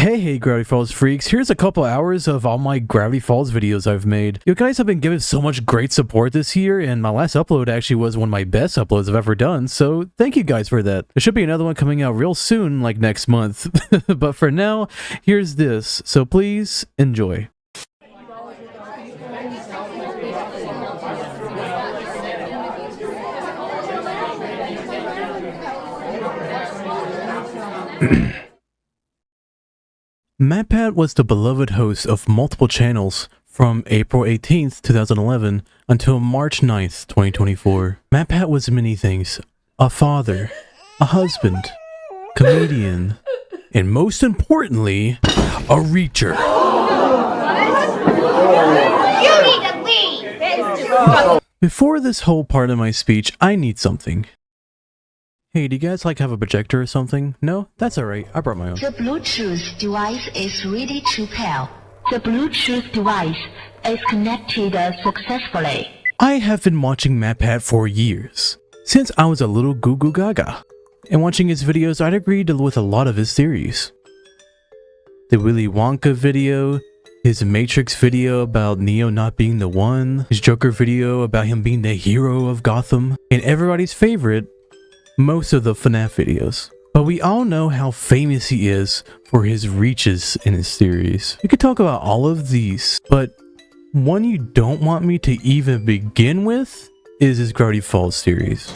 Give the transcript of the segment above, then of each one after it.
Hey Gravity Falls freaks, here's a couple hours of all my Gravity Falls videos I've made. You guys have been giving so much great support this year, and my last upload actually was one of my best uploads I've ever done, so thank you guys for that. There should be another one coming out real soon, like next month. But for now, here's this, so please enjoy. MatPat was the beloved host of multiple channels from April 18th, 2011 until March 9th, 2024. MatPat was many things: a father, a husband, comedian, and most importantly, a reacher. You need to leave! Before this whole part of my speech, I need something. Hey, do you guys have a projector or something? No? That's alright, I brought my own. The Bluetooth device is ready to pair. The Bluetooth device is connected successfully. I have been watching MatPat for years, since I was a little goo goo gaga. And watching his videos, I'd agreed with a lot of his theories. The Willy Wonka video, his Matrix video about Neo not being the one, his Joker video about him being the hero of Gotham, and everybody's favorite, most of the FNAF videos. But we all know how famous he is for his reaches in his theories. We could talk about all of these, but one you don't want me to even begin with is his Gravity Falls theories.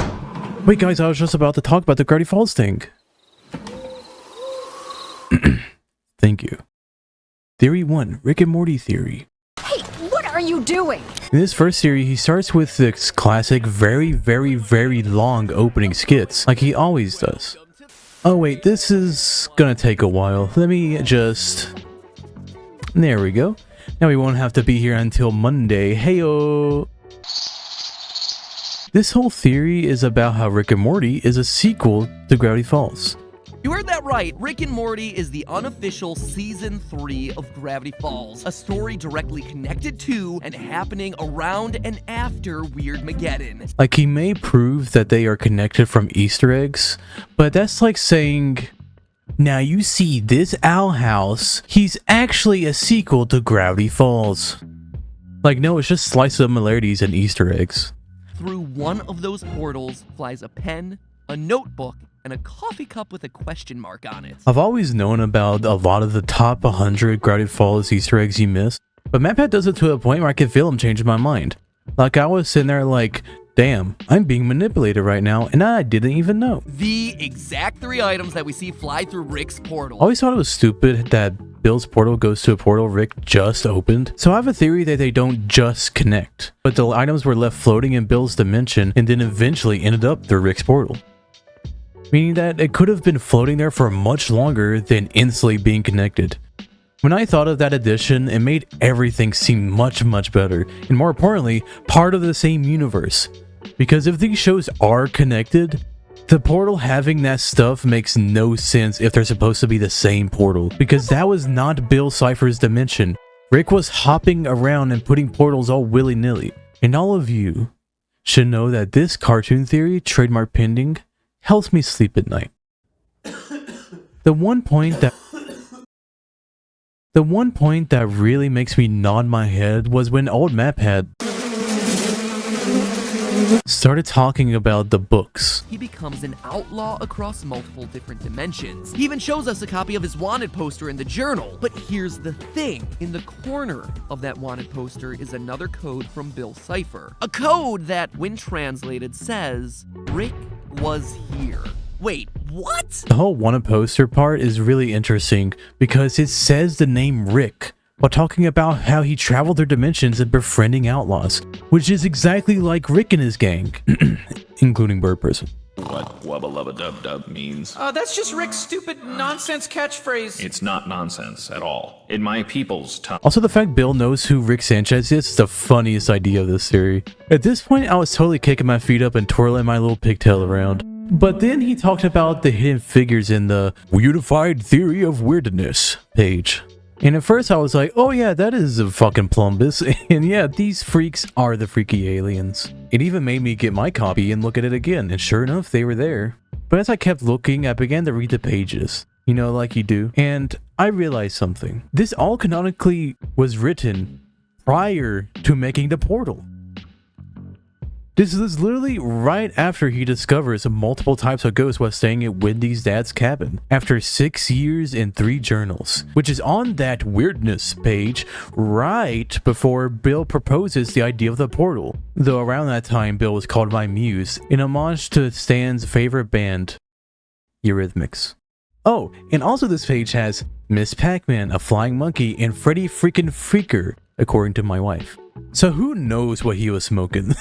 Wait guys, I was just about to talk about the Gravity Falls thing. Thank you. Theory 1, Rick and Morty theory. Hey, what are you doing? In this first theory, he starts with this classic very long opening skits, like he always does. Oh wait, this is gonna take a while. Let me just... There we go. Now we won't have to be here until Monday. Heyo! This whole theory is about how Rick and Morty is a sequel to Gravity Falls. You heard that right. Rick and Morty is the unofficial Season 3 of Gravity Falls, a story directly connected to and happening around and after Weirdmageddon. Like, he may prove that they are connected from Easter eggs, but that's like saying, now you see this owl house, he's actually a sequel to Gravity Falls. Like, no, it's just slight similarities and Easter eggs. Through one of those portals flies a pen, a notebook, and a coffee cup with a question mark on it. I've always known about a lot of the top 100 Gravity Falls Easter eggs you missed, but MatPat does it to a point where I can feel him changing my mind. Like, I was sitting there like, damn, I'm being manipulated right now, and I didn't even know. The exact 3 items that we see fly through Rick's portal. I always thought it was stupid that Bill's portal goes to a portal Rick just opened. So I have a theory that they don't just connect, but the items were left floating in Bill's dimension and then eventually ended up through Rick's portal. Meaning that it could have been floating there for much longer than instantly being connected. When I thought of that addition, it made everything seem much better, and more importantly, part of the same universe. Because if these shows are connected, the portal having that stuff makes no sense if they're supposed to be the same portal, because that was not Bill Cipher's dimension. Rick was hopping around and putting portals all willy-nilly. And all of you should know that this cartoon theory, trademark pending, helps me sleep at night. The one point that really makes me nod my head was when old MatPat started talking about the books. He becomes an outlaw across multiple different dimensions. He even shows us a copy of his wanted poster in the journal. But here's the thing. In the corner of that wanted poster is another code from Bill Cipher. A code that, when translated, says, Rick was here. Wait, what? The whole wanted poster part is really interesting because it says the name Rick while talking about how he traveled through dimensions and befriending outlaws, which is exactly like Rick and his gang, including Bird Person. What wubba lubba dub dub means. That's just Rick's stupid nonsense catchphrase. It's not nonsense at all. In my people's tongue. Also, the fact Bill knows who Rick Sanchez is the funniest idea of this theory. At this point, I was totally kicking my feet up and twirling my little pigtail around. But then he talked about the hidden figures in the Weirdified Theory of Weirdness page. And at first I was like, oh yeah, that is a fucking plumbus. And yeah, these freaks are the freaky aliens. It even made me get my copy and look at it again, and sure enough, they were there. But as I kept looking, I began to read the pages. you know, like you do. And I realized something. This all canonically was written prior to making the portal. This is literally right after he discovers multiple types of ghosts while staying at Wendy's dad's cabin. After 6 years and 3 journals, which is on that weirdness page right before Bill proposes the idea of the portal. Though around that time, Bill was called my muse, in homage to Stan's favorite band, Eurythmics. Oh, and also this page has Miss Pac-Man, a flying monkey, and Freddy freaking Freaker, according to my wife. So who knows what he was smoking?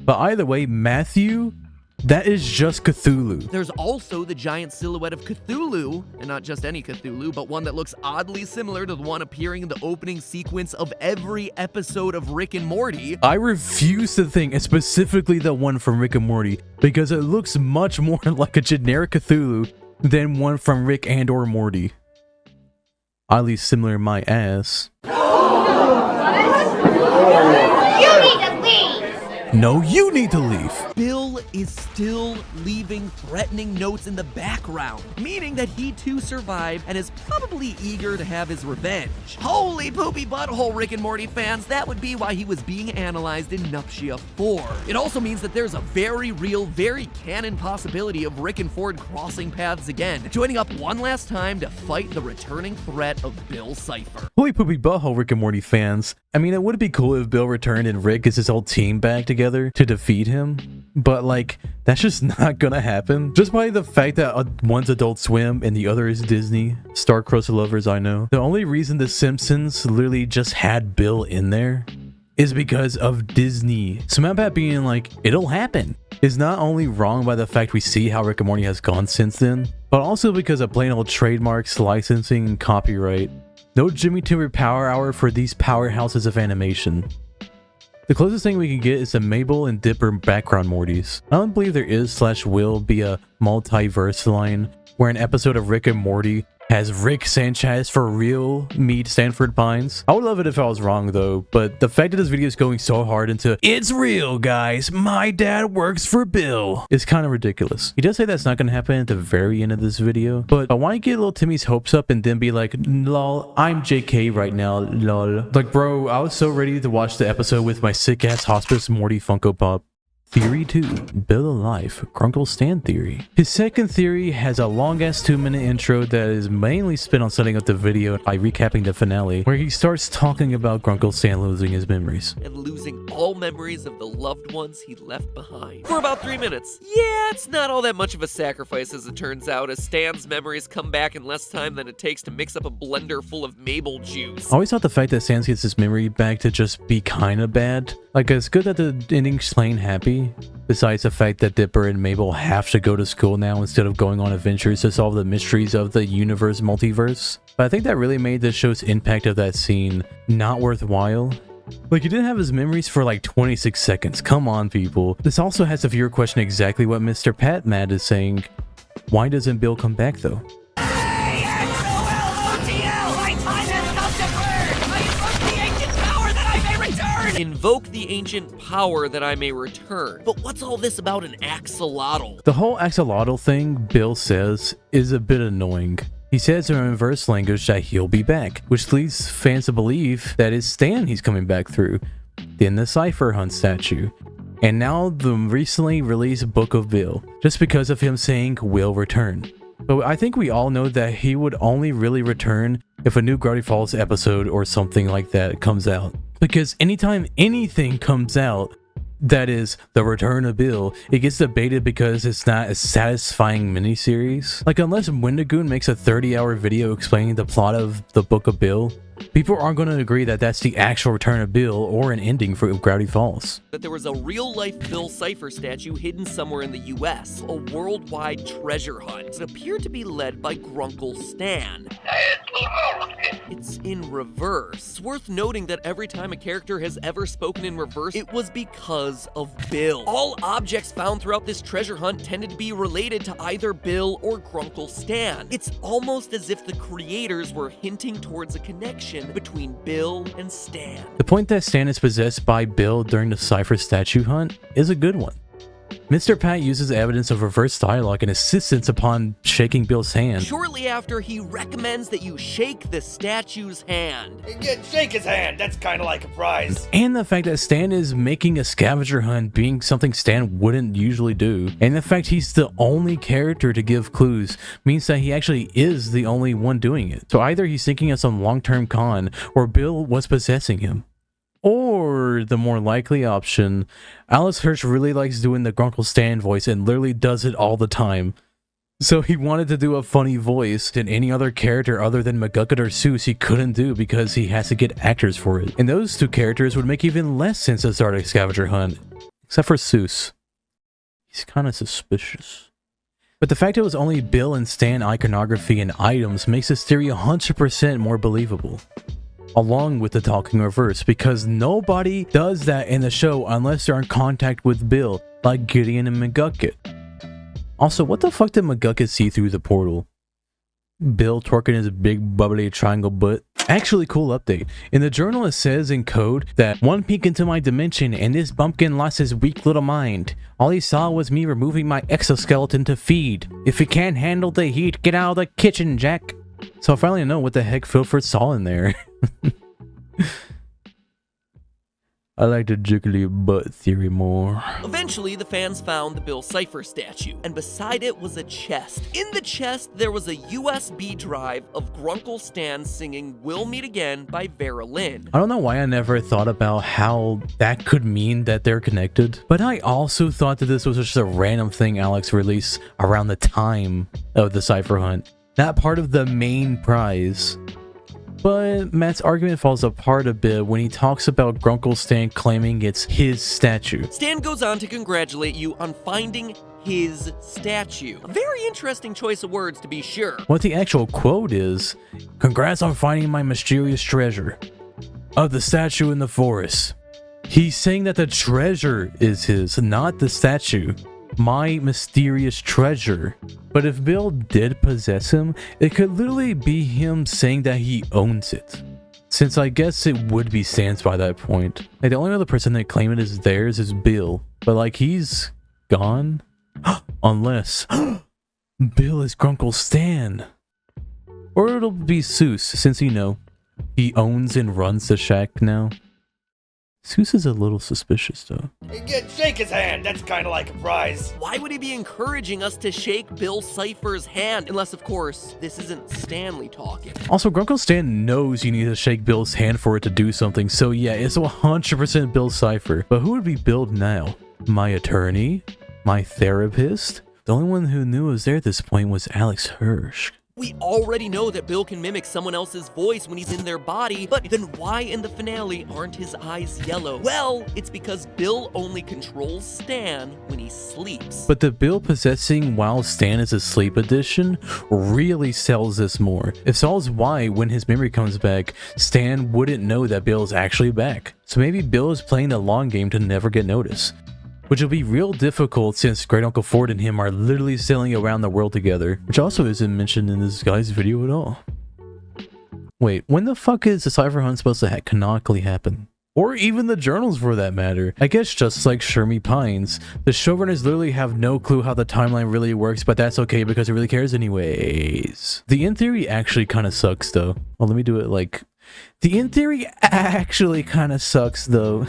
But either way, Matthew, that is just Cthulhu. There's also the giant silhouette of Cthulhu, and not just any Cthulhu, but one that looks oddly similar to the one appearing in the opening sequence of every episode of Rick and Morty. I refuse to think it's specifically the one from Rick and Morty, because it looks much more like a generic Cthulhu than one from Rick and or Morty. Oddly similar in my ass. You need to leave! No, you need to leave. Bill is still leaving threatening notes in the background, meaning that he too survived and is probably eager to have his revenge. Holy poopy butthole, Rick and Morty fans, that would be why he was being analyzed in Nuptia 4. It also means that there's a very real, very canon possibility of Rick and Ford crossing paths again, joining up one last time to fight the returning threat of Bill Cipher. Holy poopy butthole, Rick and Morty fans. I mean, it would be cool if Bill returned and Rick gets his whole team back together to defeat him, but like, that's just not gonna happen. Just by the fact that one's Adult Swim and the other is Disney, star-crossed lovers I know. The only reason The Simpsons literally just had Bill in there is because of Disney. So MrMatter being like, it'll happen, is not only wrong by the fact we see how Rick and Morty has gone since then, but also because of plain old trademarks, licensing, and copyright. No Jimmy Timber Power Hour for these powerhouses of animation. The closest thing we can get is the Mabel and Dipper background Mortys. I don't believe there is / will be a multiverse line where an episode of Rick and Morty has Rick Sanchez for real meet Stanford Pines. I would love it if I was wrong though, but the fact that this video is going so hard into "it's real guys, my dad works for Bill" is kind of ridiculous. He does say that's not going to happen at the very end of this video, but I want to get little Timmy's hopes up and then be like, lol, I'm JK right now, lol. Like bro, I was so ready to watch the episode with my sick ass hospice Morty Funko Pop. Theory 2. Bill Alive, Grunkle Stan Theory. His second theory has a long-ass 2-minute intro that is mainly spent on setting up the video by recapping the finale, where he starts talking about Grunkle Stan losing his memories. And losing all memories of the loved ones he left behind. For about 3 minutes. Yeah, it's not all that much of a sacrifice as it turns out, as Stan's memories come back in less time than it takes to mix up a blender full of Mabel juice. I always thought the fact that Stan gets his memory back to just be kinda bad. Like, it's good that the ending's plain happy, besides the fact that Dipper and Mabel have to go to school now instead of going on adventures to solve the mysteries of the universe multiverse. But I think that really made the show's impact of that scene not worthwhile. Like, he didn't have his memories for like 26 seconds. Come on, people. This also has the viewer question exactly what Mr. Pat Mad is saying. Why doesn't Bill come back though? Invoke the ancient power that I may return. But what's all this about an axolotl? The whole axolotl thing Bill says is a bit annoying. He says in reverse language that he'll be back, which leads fans to believe that it's Stan he's coming back through, then the Cipher Hunt statue, and now the recently released Book of Bill, just because of him saying will return. But I think we all know that he would only really return if a new Gravity Falls episode or something like that comes out. Because anytime anything comes out that is the return of Bill, it gets debated because it's not a satisfying miniseries. Like, unless Wendigoon makes a 30-hour video explaining the plot of the Book of Bill, people aren't going to agree that that's the actual return of Bill or an ending for Gravity Falls. That there was a real-life Bill Cipher statue hidden somewhere in the US, a worldwide treasure hunt. It appeared to be led by Grunkle Stan. It's in reverse. It's worth noting that every time a character has ever spoken in reverse, it was because of Bill. All objects found throughout this treasure hunt tended to be related to either Bill or Grunkle Stan. It's almost as if the creators were hinting towards a connection between Bill and Stan. The point that Stan is possessed by Bill during the Cipher statue hunt is a good one. Mr. Pat uses evidence of reverse dialogue and insistence upon shaking Bill's hand. Shortly after, he recommends that you shake the statue's hand. Shake his hand, that's kind of like a prize. And the fact that Stan is making a scavenger hunt being something Stan wouldn't usually do. And the fact he's the only character to give clues means that he actually is the only one doing it. So either he's thinking of some long-term con, or Bill was possessing him. Or the more likely option, Alex Hirsch really likes doing the Grunkle Stan voice and literally does it all the time. So he wanted to do a funny voice that any other character other than McGucket or Seuss he couldn't do because he has to get actors for it. And those two characters would make even less sense to start a scavenger hunt. Except for Seuss. He's kind of suspicious. But the fact it was only Bill and Stan iconography and items makes this theory 100% more believable. Along with the talking reverse, because nobody does that in the show unless they're in contact with Bill, like Gideon and McGucket. Also, what the fuck did McGucket see through the portal? Bill twerking his big bubbly triangle butt. Actually, cool update. In the journal it says in code that one peek into my dimension and this bumpkin lost his weak little mind. All he saw was me removing my exoskeleton to feed. If you can't handle the heat, get out of the kitchen, Jack. So I finally know what the heck Filford saw in there. I like the jiggly butt theory more. Eventually, the fans found the Bill Cipher statue, and beside it was a chest. In the chest, there was a USB drive of Grunkle Stan singing We'll Meet Again by Vera Lynn. I don't know why I never thought about how that could mean that they're connected, but I also thought that this was just a random thing Alex released around the time of the Cipher Hunt, not part of the main prize. But Matt's argument falls apart a bit when he talks about Grunkle Stan claiming it's his statue. Stan goes on to congratulate you on finding his statue. A very interesting choice of words, to be sure. What the actual quote is, "Congrats on finding my mysterious treasure of the statue in the forest." He's saying that the treasure is his, not the statue. My mysterious treasure. But if Bill did possess him, it could literally be him saying that he owns it. Since I guess it would be Stan's by that point. Like, the only other person that claim it is theirs is Bill. But like, he's gone? Unless Bill is Grunkle Stan. Or it'll be Seuss, since you know, he owns and runs the shack now. Seuss is a little suspicious though. Shake his hand, that's kind of like a prize. Why would he be encouraging us to shake Bill Cipher's hand? Unless, of course, this isn't Stanley talking. Also, Grunkle Stan knows you need to shake Bill's hand for it to do something, so yeah, it's 100% Bill Cipher. But who would be Bill now? My attorney? My therapist? The only one who knew I was there at this point was Alex Hirsch. We already know that Bill can mimic someone else's voice when he's in their body, but then why in the finale aren't his eyes yellow? Well, it's because Bill only controls Stan when he sleeps. But the Bill possessing while Stan is asleep edition really sells this more. If solves why when his memory comes back, Stan wouldn't know that Bill is actually back. So maybe Bill is playing the long game to never get noticed. Which will be real difficult since Great Uncle Ford and him are literally sailing around the world together, which also isn't mentioned in this guy's video at all. Wait, when the fuck is the Cipher Hunt supposed to canonically happen? Or even the journals for that matter. I guess just like Shermie Pines, the showrunners literally have no clue how the timeline really works, but that's okay because who really cares anyways. The in theory actually kind of sucks though. Well, let me do it like... The in theory actually kind of sucks though.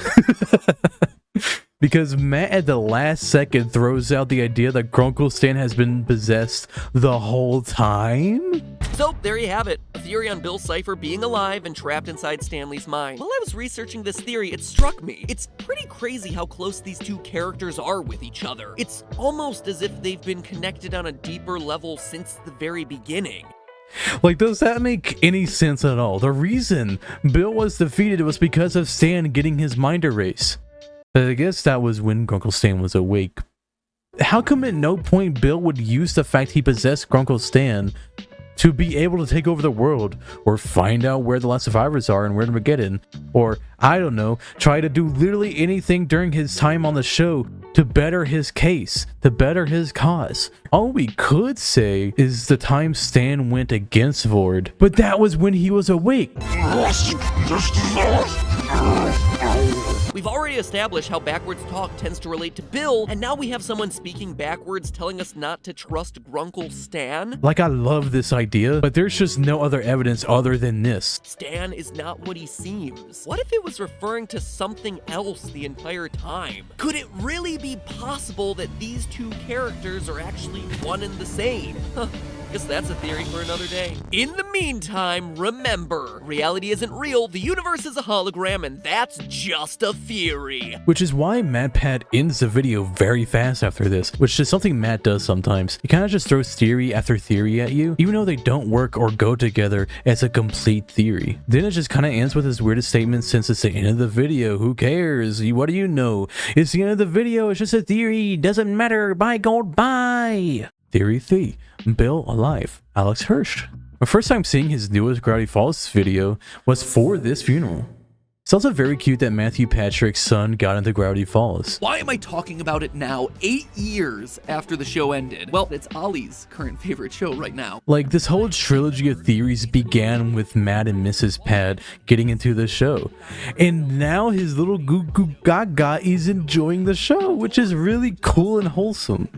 Because Matt at the last second throws out the idea that Grunkle Stan has been possessed the whole time? So, there you have it. A theory on Bill Cipher being alive and trapped inside Stanley's mind. While I was researching this theory, it struck me. It's pretty crazy how close these two characters are with each other. It's almost as if they've been connected on a deeper level since the very beginning. Like, does that make any sense at all? The reason Bill was defeated was because of Stan getting his mind erased. But I guess that was when Grunkle Stan was awake. How come at no point Bill would use the fact he possessed Grunkle Stan to be able to take over the world, or find out where the last survivors are and where to get in, or, I don't know, try to do literally anything during his time on the show to better his case, to better his cause? All we could say is the time Stan went against Vord, but that was when he was awake. We've already established how backwards talk tends to relate to Bill, and now we have someone speaking backwards telling us not to trust Grunkle Stan? Like, I love this idea, but there's just no other evidence other than this. Stan is not what he seems. What if it was referring to something else the entire time? Could it really be possible that these two characters are actually one and the same? Huh. Guess that's a theory for another day. In the meantime, remember, reality isn't real, the universe is a hologram, and that's just a theory. Which is why MatPat ends the video very fast after this, which is something Matt does sometimes. He kind of just throws theory after theory at you, even though they don't work or go together as a complete theory. Then it just kind of ends with his weirdest statement: since it's the end of the video, who cares? What do you know? It's the end of the video, it's just a theory, doesn't matter, bye gold, bye! Theory 3. Bill alive. Alex Hirsch. My first time seeing his newest Gravity Falls video was for this funeral. It's also very cute that Matthew Patrick's son got into Gravity Falls. Why am I talking about it now, 8 years after the show ended? Well, it's Ollie's current favorite show right now. Like, this whole trilogy of theories began with Matt and Mrs. Pad getting into the show. And now his little goo goo gaga is enjoying the show, which is really cool and wholesome.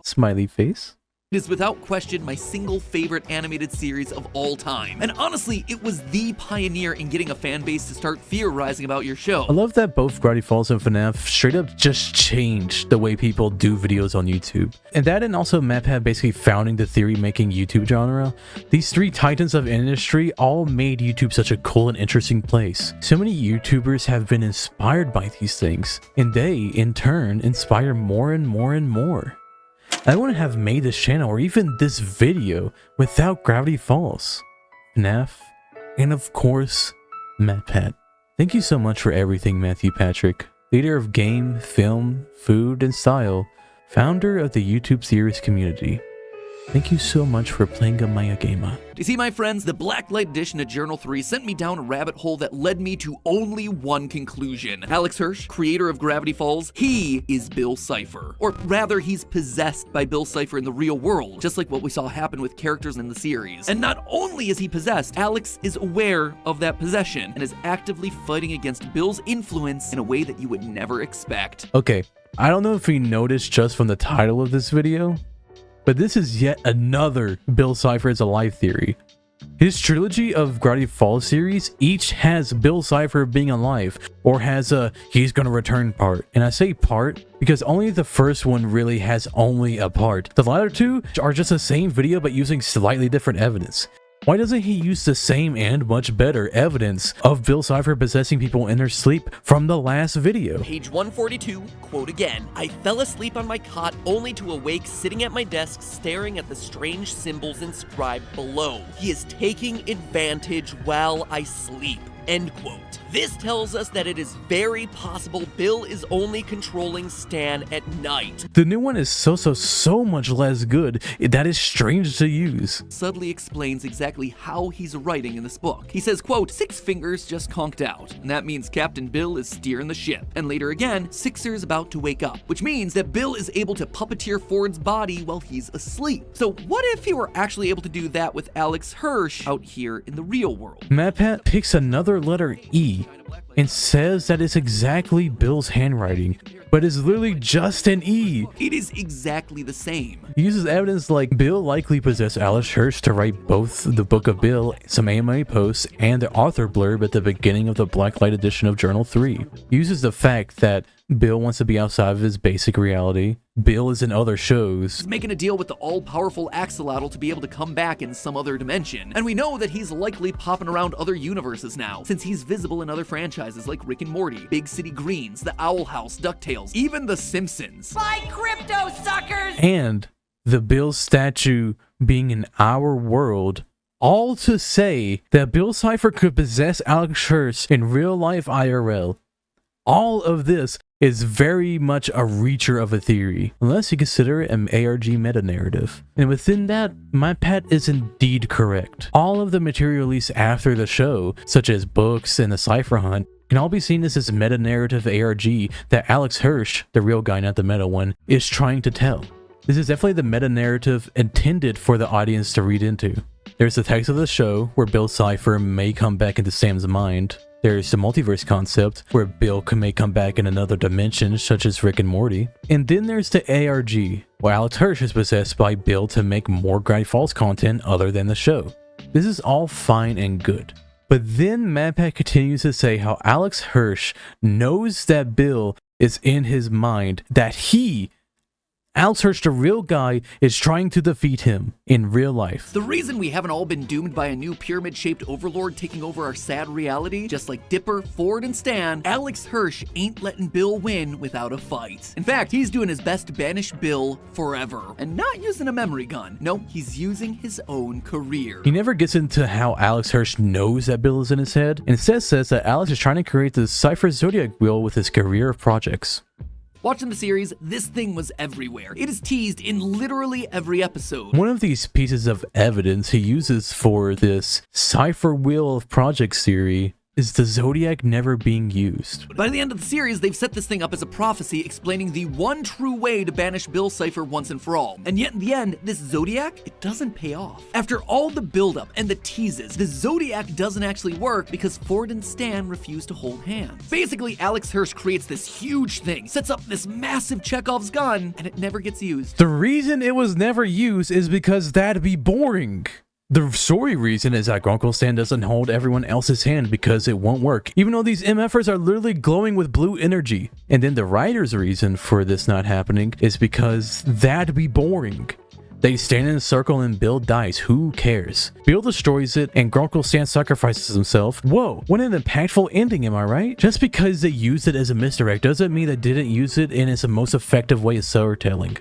Smiley face. It is without question my single favorite animated series of all time. And honestly, it was the pioneer in getting a fan base to start theorizing about your show. I love that both Gravity Falls and FNAF straight up just changed the way people do videos on YouTube. And that, and also MatPat basically founding the theory-making YouTube genre. These three titans of industry all made YouTube such a cool and interesting place. So many YouTubers have been inspired by these things, and they, in turn, inspire more and more and more. I wouldn't have made this channel or even this video without Gravity Falls, FNAF, and of course, MatPat. Thank you so much for everything, Matthew Patrick, leader of game, film, food, and style, founder of the YouTube series community. Thank you so much for playing a Maya Gamer. You see, my friends, the Blacklight edition of Journal 3 sent me down a rabbit hole that led me to only one conclusion. Alex Hirsch, creator of Gravity Falls, he is Bill Cipher. Or rather, he's possessed by Bill Cipher in the real world, just like what we saw happen with characters in the series. And not only is he possessed, Alex is aware of that possession and is actively fighting against Bill's influence in a way that you would never expect. Okay, I don't know if you noticed just from the title of this video, but this is yet another Bill Cipher is alive theory. His trilogy of Gravity Falls series each has Bill Cipher being alive, or has a he's gonna return part. And I say part because only the first one really has only a part. The latter two are just the same video but using slightly different evidence. Why doesn't he use the same and much better evidence of Bill Cipher possessing people in their sleep from the last video? Page 142, quote again, "I fell asleep on my cot only to awake sitting at my desk staring at the strange symbols inscribed below. He is taking advantage while I sleep." End quote. This tells us that it is very possible Bill is only controlling Stan at night. The new one is so much less good. That is strange to use. Subtly explains exactly how he's writing in this book. He says, quote, "Six fingers just conked out, and that means Captain Bill is steering the ship." And later again, Sixer's about to wake up, which means that Bill is able to puppeteer Ford's body while he's asleep. So what if he were actually able to do that with Alex Hirsch out here in the real world? MatPat picks another letter E and says that it's exactly Bill's handwriting, but it's literally just an E. It is exactly the same. He uses evidence like Bill likely possessed Alex Hirsch to write both the Book of Bill, some AMA posts, and the author blurb at the beginning of the Blacklight edition of Journal 3. He uses the fact that Bill wants to be outside of his basic reality. Bill is in other shows. He's making a deal with the all-powerful Axolotl to be able to come back in some other dimension. And we know that he's likely popping around other universes now, since he's visible in other franchises like Rick and Morty, Big City Greens, The Owl House, DuckTales, even The Simpsons. Buy crypto, suckers! And the Bill statue being in our world, all to say that Bill Cipher could possess Alex Hirsch in real life IRL. All of this is very much a reacher of a theory, unless you consider it an ARG meta-narrative. And within that, MatPat is indeed correct. All of the material released after the show, such as books and the Cipher Hunt, can all be seen as this meta-narrative ARG that Alex Hirsch, the real guy, not the meta one, is trying to tell. This is definitely the meta-narrative intended for the audience to read into. There's the text of the show, where Bill Cipher may come back into Sam's mind. There's the multiverse concept, where Bill may come back in another dimension, such as Rick and Morty. And then there's the ARG, where Alex Hirsch is possessed by Bill to make more Gravity Falls content other than the show. This is all fine and good. But then MadPat continues to say how Alex Hirsch knows that Bill is in his mind, that Alex Hirsch, the real guy, is trying to defeat him in real life. The reason we haven't all been doomed by a new pyramid-shaped overlord taking over our sad reality, just like Dipper, Ford, and Stan, Alex Hirsch ain't letting Bill win without a fight. In fact, he's doing his best to banish Bill forever. And not using a memory gun. No, he's using his own career. He never gets into how Alex Hirsch knows that Bill is in his head, and instead says that Alex is trying to create the Cypher Zodiac wheel with his career of projects. Watching the series, this thing was everywhere. It is teased in literally every episode. One of these pieces of evidence he uses for this Cypher Wheel of Projects theory is the Zodiac never being used. But by the end of the series, they've set this thing up as a prophecy explaining the one true way to banish Bill Cypher once and for all. And yet in the end, this Zodiac, it doesn't pay off. After all the buildup and the teases, the Zodiac doesn't actually work because Ford and Stan refuse to hold hands. Basically, Alex Hirsch creates this huge thing, sets up this massive Chekhov's gun, and it never gets used. The reason it was never used is because that'd be boring. The story reason is that Uncle Stan doesn't hold everyone else's hand because it won't work, even though these MFers are literally glowing with blue energy. And then the writer's reason for this not happening is because that'd be boring. They stand in a circle and Bill dies. Who cares? Bill destroys it and Grunkle Stan sacrifices himself. Whoa, what an impactful ending, am I right? Just because they used it as a misdirect doesn't mean they didn't use it in its most effective way of storytelling.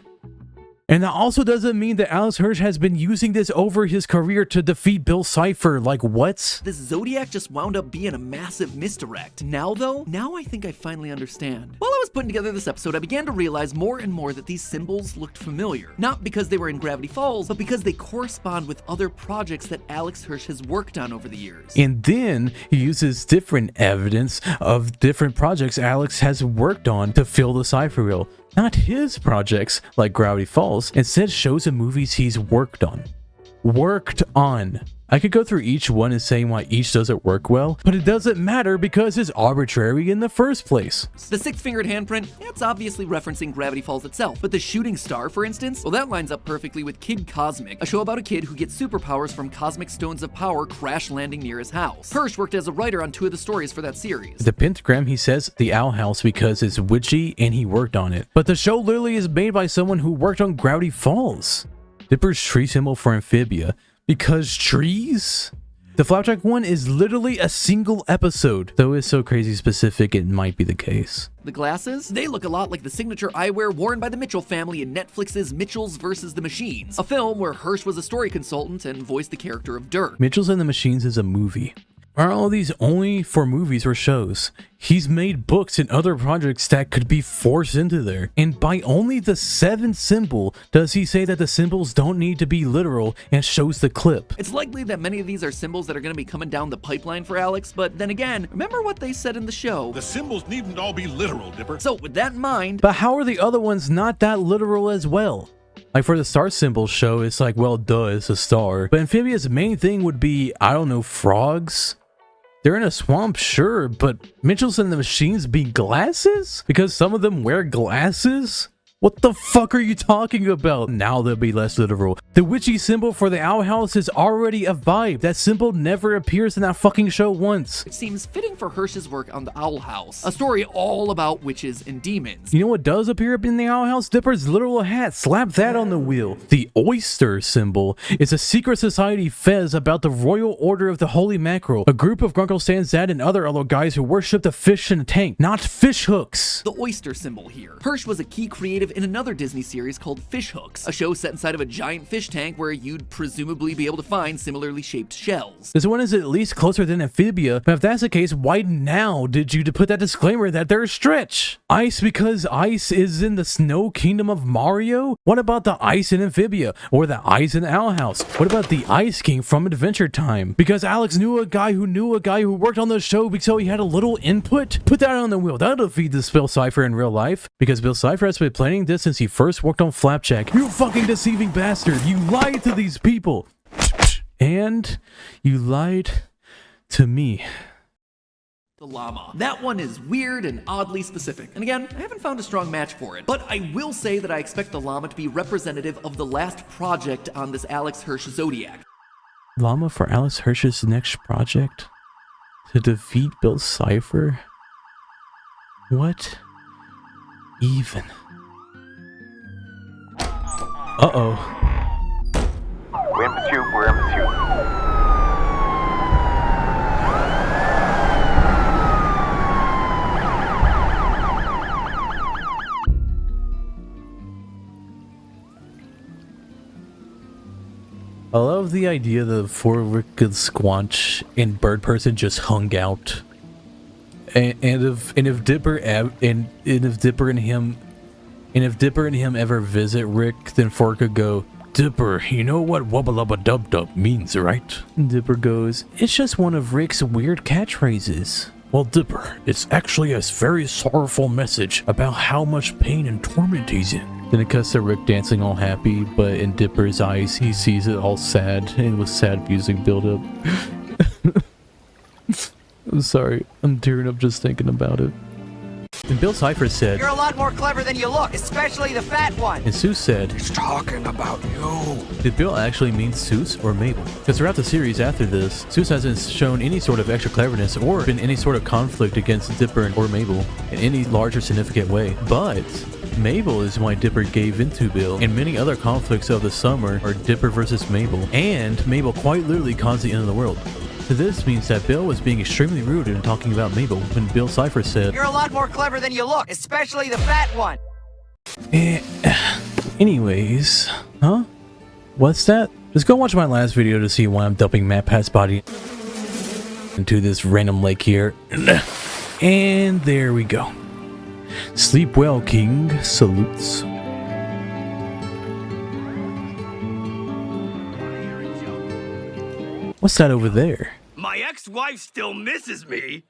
And that also doesn't mean that Alex Hirsch has been using this over his career to defeat Bill Cypher. Like, what? This Zodiac just wound up being a massive misdirect. Now though, I think I finally understand. While I was putting together this episode, I began to realize more and more that these symbols looked familiar. Not because they were in Gravity Falls, but because they correspond with other projects that Alex Hirsch has worked on over the years. And then he uses different evidence of different projects Alex has worked on to fill the Cypher Wheel. Not his projects like Gravity Falls, instead shows and movies he's worked on. I could go through each one and saying why each doesn't work well, but it doesn't matter because it's arbitrary in the first place. The six-fingered handprint, it's obviously referencing Gravity Falls itself, but the shooting star, for instance, well, that lines up perfectly with Kid Cosmic, a show about a kid who gets superpowers from cosmic stones of power crash landing near his house. Hirsch worked as a writer on 2 of the stories for that series. The pentagram, he says the Owl House because it's witchy and he worked on it, but the show literally is made by someone who worked on Gravity Falls. Dipper's tree symbol for Amphibia. Because trees? The Flapjack one is literally a single episode, though it's so crazy specific it might be the case. The glasses? They look a lot like the signature eyewear worn by the Mitchell family in Netflix's Mitchells vs. the Machines, a film where Hirsch was a story consultant and voiced the character of Dirk. Mitchells and the Machines is a movie. Are all these only for movies or shows? He's made books and other projects that could be forced into there. And by only the 7th symbol does he say that the symbols don't need to be literal and shows the clip. It's likely that many of these are symbols that are going to be coming down the pipeline for Alex, but then again, remember what they said in the show. The symbols needn't all be literal, Dipper. So with that in mind... But how are the other ones not that literal as well? Like for the star symbol show, it's like, well, duh, it's a star. But Amphibia's main thing would be, I don't know, frogs? They're in a swamp, sure, but Mitchells and the Machines be glasses? Because some of them wear glasses? What the fuck are you talking about? Now they'll be less literal. The witchy symbol for the Owl House is already a vibe. That symbol never appears in that fucking show once. It seems fitting for Hirsch's work on the Owl House, a story all about witches and demons. You know what does appear up in the Owl House? Dipper's literal hat. Slap that on the wheel. The oyster symbol is a secret society fez about the Royal Order of the Holy Mackerel, a group of Grunkle Stan's dad and other other guys who worship the fish in a tank, not fish hooks. The oyster symbol here. Hirsch was a key creative in another Disney series called Fish Hooks, a show set inside of a giant fish tank where you'd presumably be able to find similarly shaped shells. This one is at least closer than Amphibia, but if that's the case, why now did you put that disclaimer that they're a stretch? Ice because ice is in the snow kingdom of Mario? What about the ice in Amphibia? Or the ice in Owl House? What about the Ice King from Adventure Time? Because Alex knew a guy who worked on the show so he had a little input? Put that on the wheel. That'll feed this Bill Cypher in real life. Because Bill Cypher has been planning this since he first worked on Flapjack. You fucking deceiving bastard. You lied to these people. And you lied to me. The llama. That one is weird and oddly specific. And again, I haven't found a strong match for it. But I will say that I expect the llama to be representative of the last project on this Alex Hirsch Zodiac. Llama for Alex Hirsch's next project? To defeat Bill Cipher? What even? Uh-oh. We're in pursuit, we're in pursuit. I love the idea that before Rick and Squanch and Bird Person just hung out, and if Dipper and him ever visit Rick, then Fork could go, Dipper, you know what wubba lubba dub dub means, right? And Dipper goes, it's just one of Rick's weird catchphrases. Well, Dipper, it's actually a very sorrowful message about how much pain and torment he's in. Then it cuts to Rick dancing all happy, but in Dipper's eyes, he sees it all sad, and with sad music build up. I'm sorry, I'm tearing up just thinking about it. And Bill Cipher said, You're a lot more clever than you look, especially the fat one. and Seuss said, He's talking about you. did Bill actually mean Seuss or Mabel? Because throughout the series after this, Seuss hasn't shown any sort of extra cleverness or been any sort of conflict against Dipper or Mabel in any large or significant way. But Mabel is why Dipper gave into Bill, and many other conflicts of the summer are Dipper versus Mabel, and Mabel quite literally caused the end of the world. So this means that Bill was being extremely rude in talking about Mabel when Bill Cipher said, You're a lot more clever than you look, especially the fat one. anyways, huh? What's that? Just go watch my last video to see why I'm dumping MatPat's body into this random lake here. And there we go. Sleep well, King. Salutes. What's that over there? My ex-wife still misses me,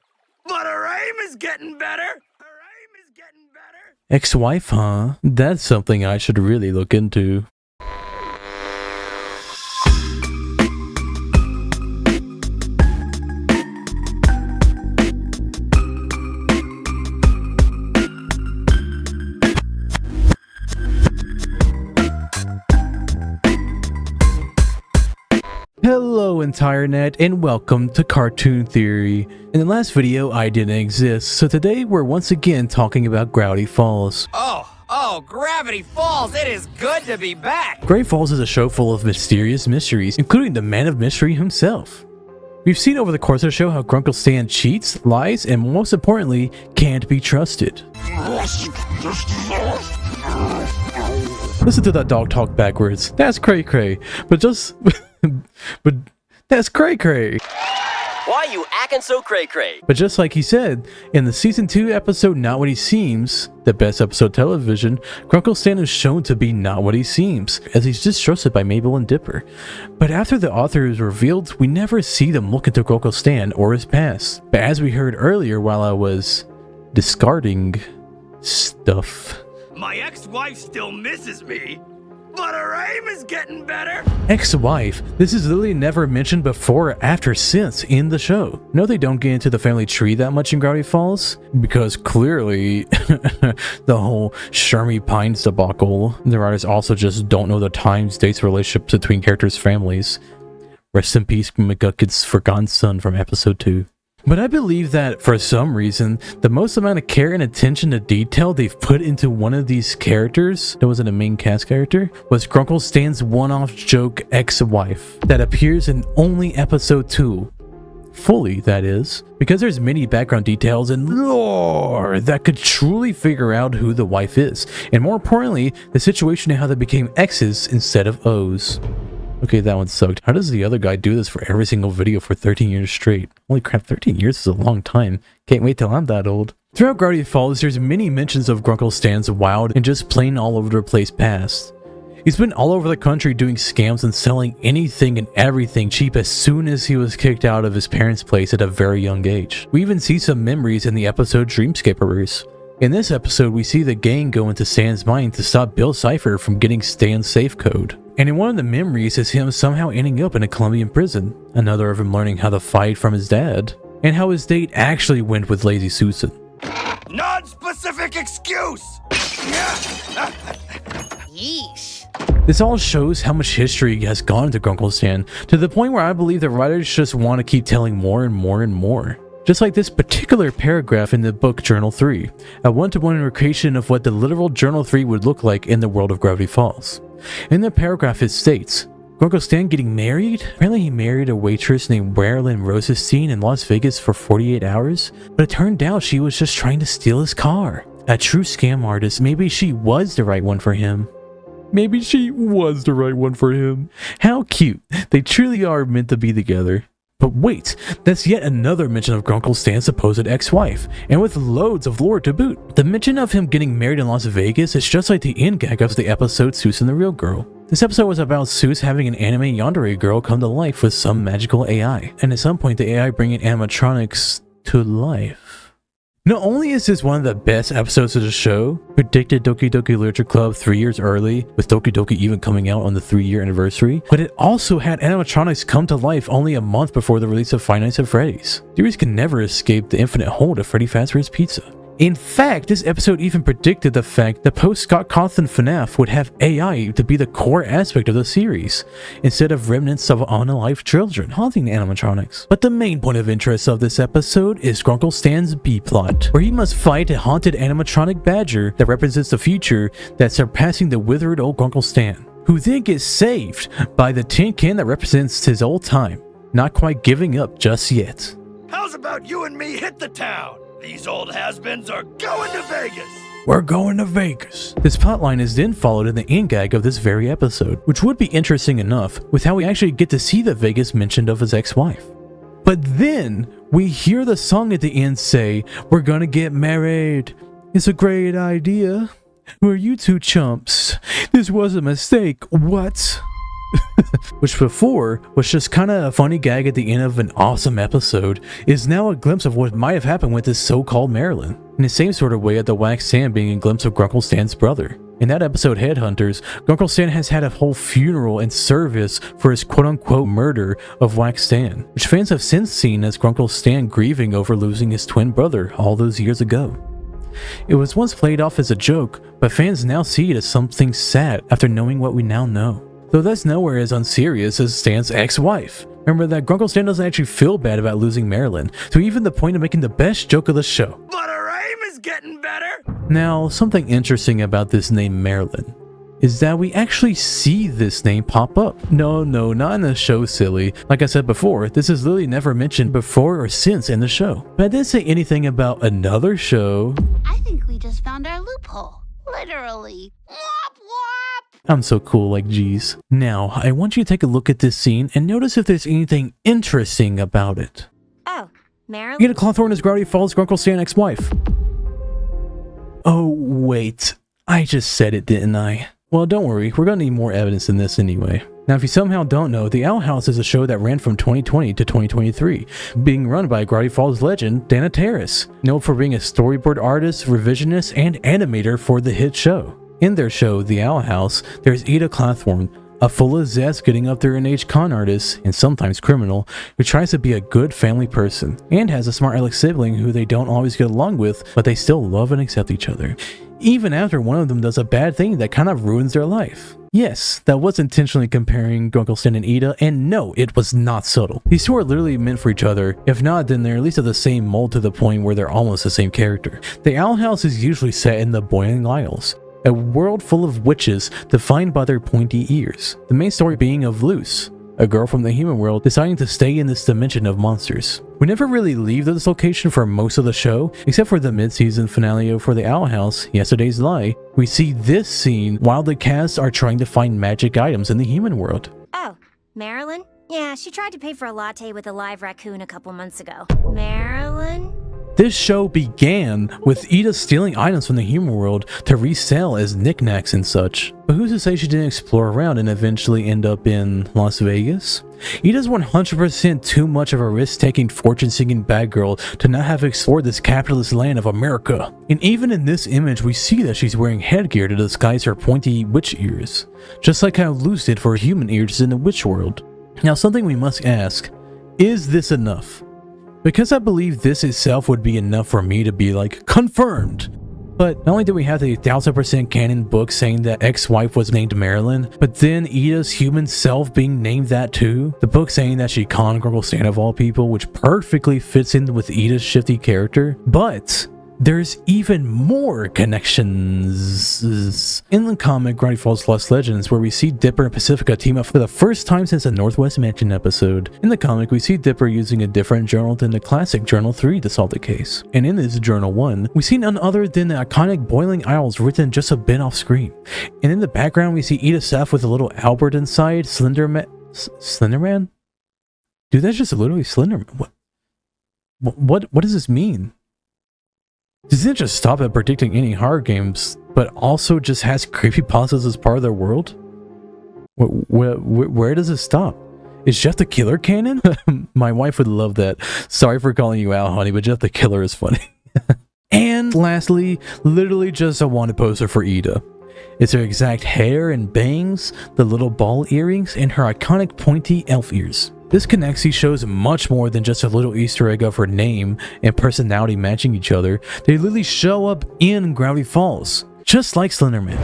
but her aim is getting better. Her aim is getting better. Ex-wife, huh? That's something I should really look into. Hello entire net and welcome to Cartoon Theory. In the last video I didn't exist, so today we're once again talking about Gravity Falls. Oh, Gravity Falls, it is good to be back. Gravity Falls is a show full of mysterious mysteries, including the man of mystery himself. We've seen over the course of the show how Grunkle Stan cheats, lies, and most importantly, can't be trusted. Listen to that dog talk backwards. That's cray cray. But that's cray cray. Why you acting so cray-cray? But just like he said, in the season 2 episode Not What He Seems, the best episode television, Grunkle Stan is shown to be not what he seems, as he's distrusted by Mabel and Dipper. But after the author is revealed, we never see them look into Grunkle Stan or his past. But as we heard earlier while I was discarding stuff, My ex-wife still misses me, but her aim is getting better. ex-wife, this is literally never mentioned before or after since in the show. No, they don't get into the family tree that much in Gravity Falls, because clearly the whole Shermie Pines debacle, the writers also just don't know the times, dates, relationships between characters' families. Rest in peace, McGucket's forgotten son from episode 2. But I believe that, for some reason, the most amount of care and attention to detail they've put into one of these characters, that wasn't a main cast character, was Grunkle Stan's one-off joke ex-wife, that appears in only episode 2. Fully, that is, because there's many background details and lore that could truly figure out who the wife is, and more importantly, the situation and how they became X's instead of O's. Okay, that one sucked. How does the other guy do this for every single video for 13 years straight? Holy crap, 13 years is a long time. Can't wait till I'm that old. Throughout Gravity Falls, there's many mentions of Grunkle Stan's wild and just plain all over the place past. He's been all over the country doing scams and selling anything and everything cheap as soon as he was kicked out of his parents' place at a very young age. We even see some memories in the episode Dreamscaperers. In this episode, we see the gang go into Stan's mind to stop Bill Cipher from getting Stan's safe code. And in one of the memories is him somehow ending up in a Colombian prison, another of him learning how to fight from his dad. and how his date actually went with Lazy Susan. Non-specific excuse! Yeesh. This all shows how much history has gone into Grunkle Stan, to the point where I believe the writers just want to keep telling more and more and more. Just like this particular paragraph in the book Journal 3, a one-to-one recreation of what the literal Journal 3 would look like in the world of Gravity Falls. In the paragraph it states, Grunkle Stan getting married? Apparently he married a waitress named Marilyn Rosenstein in Las Vegas for 48 hours, but it turned out she was just trying to steal his car. A true scam artist, maybe she was the right one for him. Maybe she was the right one for him. How cute. They truly are meant to be together. But wait, that's yet another mention of Grunkle Stan's supposed ex-wife, and with loads of lore to boot. The mention of him getting married in Las Vegas is just like the end gag of the episode Seuss and the Real Girl. This episode was about Seuss having an anime yandere girl come to life with some magical AI, and at some point the AI bringing animatronics to life. Not only is this one of the best episodes of the show, predicted Doki Doki Literature Club 3 years early, with Doki Doki even coming out on the 3-year anniversary, but it also had animatronics come to life only a month before the release of Five Nights at Freddy's. Theories can never escape the infinite hold of Freddy Fazbear's Pizza. In fact, this episode even predicted the fact that post-Scott Cawthon FNAF would have AI to be the core aspect of the series, instead of remnants of unalive children haunting the animatronics. But the main point of interest of this episode is Grunkle Stan's B-plot, where he must fight a haunted animatronic badger that represents the future that's surpassing the withered old Grunkle Stan, who then gets saved by the tin can that represents his old time, not quite giving up just yet. How's about you and me hit the town? These old has-beens are going to Vegas! We're going to Vegas. This plotline is then followed in the end gag of this very episode, which would be interesting enough with how we actually get to see the Vegas mentioned of his ex-wife. But then we hear the song at the end say, "We're gonna get married. It's a great idea. Who are you two chumps? This was a mistake. What?" Which before was just kinda a funny gag at the end of an awesome episode, is now a glimpse of what might have happened with this so-called Marilyn. In the same sort of way at the Wax Stan being a glimpse of Grunkle Stan's brother. In that episode Headhunters, Grunkle Stan has had a whole funeral and service for his quote-unquote murder of Wax Stan, which fans have since seen as Grunkle Stan grieving over losing his twin brother all those years ago. It was once played off as a joke, but fans now see it as something sad after knowing what we now know. Though that's nowhere as unserious as Stan's ex-wife. Remember that Grunkle Stan doesn't actually feel bad about losing Marilyn, to even the point of making the best joke of the show. But her aim is getting better! Now, something interesting about this name Marilyn is that we actually see this name pop up. No, not in the show, silly. Like I said before, this is literally never mentioned before or since in the show. But I didn't say anything about another show. I think we just found our loophole. Literally. Wop wop! I'm so cool, like geez. Now, I want you to take a look at this scene and notice if there's anything interesting about it. Oh, Marilyn? Get a Cawthorn as Gravity Falls Grunkle Stan ex-wife. Oh, wait. I just said it, didn't I? Well, don't worry, we're gonna need more evidence than this anyway. Now, if you somehow don't know, The Owl House is a show that ran from 2020 to 2023, being run by Gravity Falls legend Dana Terrace, known for being a storyboard artist, revisionist, and animator for the hit show. In their show, The Owl House, there's Ida Cawthorn, a full of zest getting up there in age con artist, and sometimes criminal, who tries to be a good family person, and has a smart aleck sibling who they don't always get along with, but they still love and accept each other. Even after one of them does a bad thing that kind of ruins their life. Yes, that was intentionally comparing Grunkle Stan and Ida, and no, it was not subtle. These two are literally meant for each other. If not, then they're at least of the same mold to the point where they're almost the same character. The Owl House is usually set in the Boiling Isles, a world full of witches defined by their pointy ears. The main story being of Luce, a girl from the human world deciding to stay in this dimension of monsters. We never really leave this location for most of the show, except for the mid-season finale for The Owl House, Yesterday's Lie. We see this scene while the cast are trying to find magic items in the human world. Oh, Marilyn? Yeah, she tried to pay for a latte with a live raccoon a couple months ago. Marilyn? This show began with Ida stealing items from the human world to resell as knickknacks and such. But who's to say she didn't explore around and eventually end up in Las Vegas? Ida's 100% too much of a risk-taking, fortune-seeking bad girl to not have explored this capitalist land of America. And even in this image, we see that she's wearing headgear to disguise her pointy witch ears, just like how Luce did for human ears in the witch world. Now, something we must ask, is this enough? because I believe this itself would be enough for me to be like, confirmed. But not only do we have the 1000% canon book saying that ex-wife was named Marilyn, but then Ida's human self being named that too. The book saying that she conned Grunkle Stan of all people, which perfectly fits in with Ida's shifty character. But there's even more connections. In the comic Gravity Falls Lost Legends, where we see Dipper and Pacifica team up for the first time since the Northwest Mansion episode. In the comic, we see Dipper using a different journal than the classic Journal 3 to solve the case. And in this Journal 1, we see none other than the iconic Boiling Isles written just a bit off screen. And in the background, we see Ida Seth with a little Albert inside, Slenderman? Slenderman? Dude, that's just literally Slenderman. What does this mean? Doesn't it just stop at predicting any horror games, but also just has creepypastas as part of their world? Where does it stop? Is Jeff the Killer canon? My wife would love that. Sorry for calling you out, honey, but Jeff the Killer is funny. And lastly, literally just a wanted poster for Ida. It's her exact hair and bangs, the little ball earrings, and her iconic pointy elf ears. This Connexie shows much more than just a little Easter egg of her name and personality matching each other. They literally show up in Gravity Falls, just like Slenderman.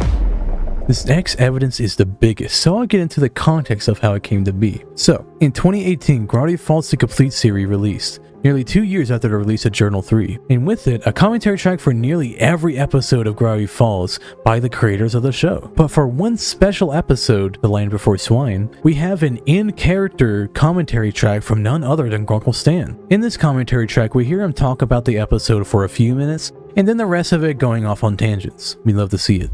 This next evidence is the biggest, so I'll get into the context of how it came to be. So, in 2018, Gravity Falls The Complete series released, nearly 2 years after the release of Journal 3, and with it, a commentary track for nearly every episode of Gravity Falls by the creators of the show. But for one special episode, The Land Before Swine, we have an in-character commentary track from none other than Grunkle Stan. In this commentary track, we hear him talk about the episode for a few minutes, and then the rest of it going off on tangents. We love to see it.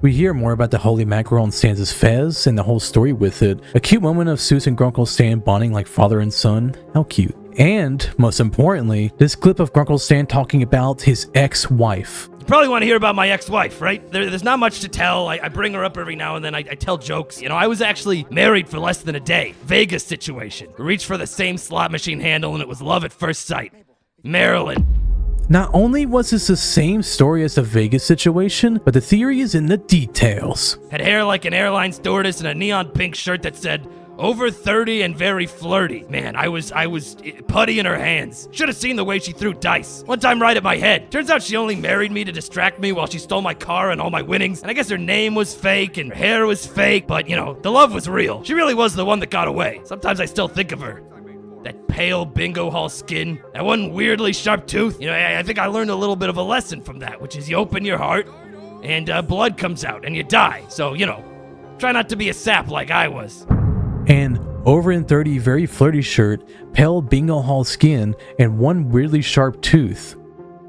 We hear more about the holy mackerel and Stan's fez and the whole story with it. A cute moment of Seuss and Grunkle Stan bonding like father and son. How cute. And, most importantly, this clip of Grunkle Stan talking about his ex-wife. You probably want to hear about my ex-wife, right? There's not much to tell. I bring her up every now and then. I tell jokes. You know, I was actually married for less than a day. Vegas situation. Reached for the same slot machine handle and it was love at first sight. Marilyn. Not only was this the same story as the Vegas situation, but the theory is in the details. Had hair like an airline stewardess and a neon pink shirt that said, over 30 and very flirty. Man, I was putty in her hands. Should have seen the way she threw dice. One time right at my head. Turns out she only married me to distract me while she stole my car and all my winnings. And I guess her name was fake and her hair was fake, but you know, the love was real. She really was the one that got away. Sometimes I still think of her. That pale bingo hall skin, that one weirdly sharp tooth. You know, I think I learned a little bit of a lesson from that, which is you open your heart and blood comes out and you die. So, you know, try not to be a sap like I was. And over in 30, very flirty shirt, pale bingo hall skin, and one weirdly sharp tooth.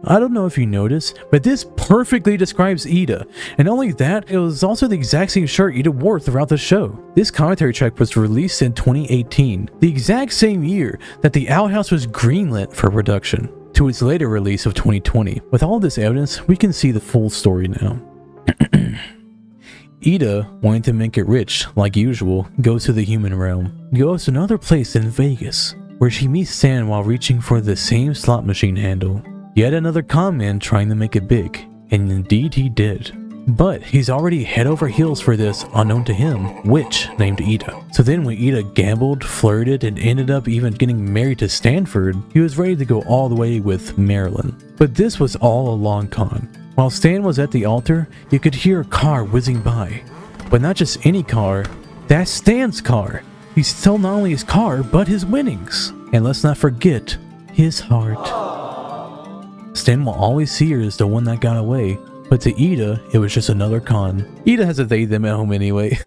I don't know if you noticed, but this perfectly describes Ida. And not only that, it was also the exact same shirt Ida wore throughout the show. This commentary track was released in 2018, the exact same year that the Outhouse was greenlit for production, to its later release of 2020. With all this evidence, we can see the full story now. Ida, wanting to make it rich, like usual, goes to the human realm. Goes to another place in Vegas, where she meets Stan while reaching for the same slot machine handle. Yet another con man trying to make it big, and indeed he did. But he's already head over heels for this unknown to him witch named Ida. So then when Ida gambled, flirted, and ended up even getting married to Stanford, he was ready to go all the way with Marilyn. But this was all a long con. While Stan was at the altar, you could hear a car whizzing by. But not just any car, that's Stan's car. He stole not only his car, but his winnings. And let's not forget, his heart. Stan will always see her as the one that got away, but to Ida, it was just another con. Ida has a they-them at home anyway.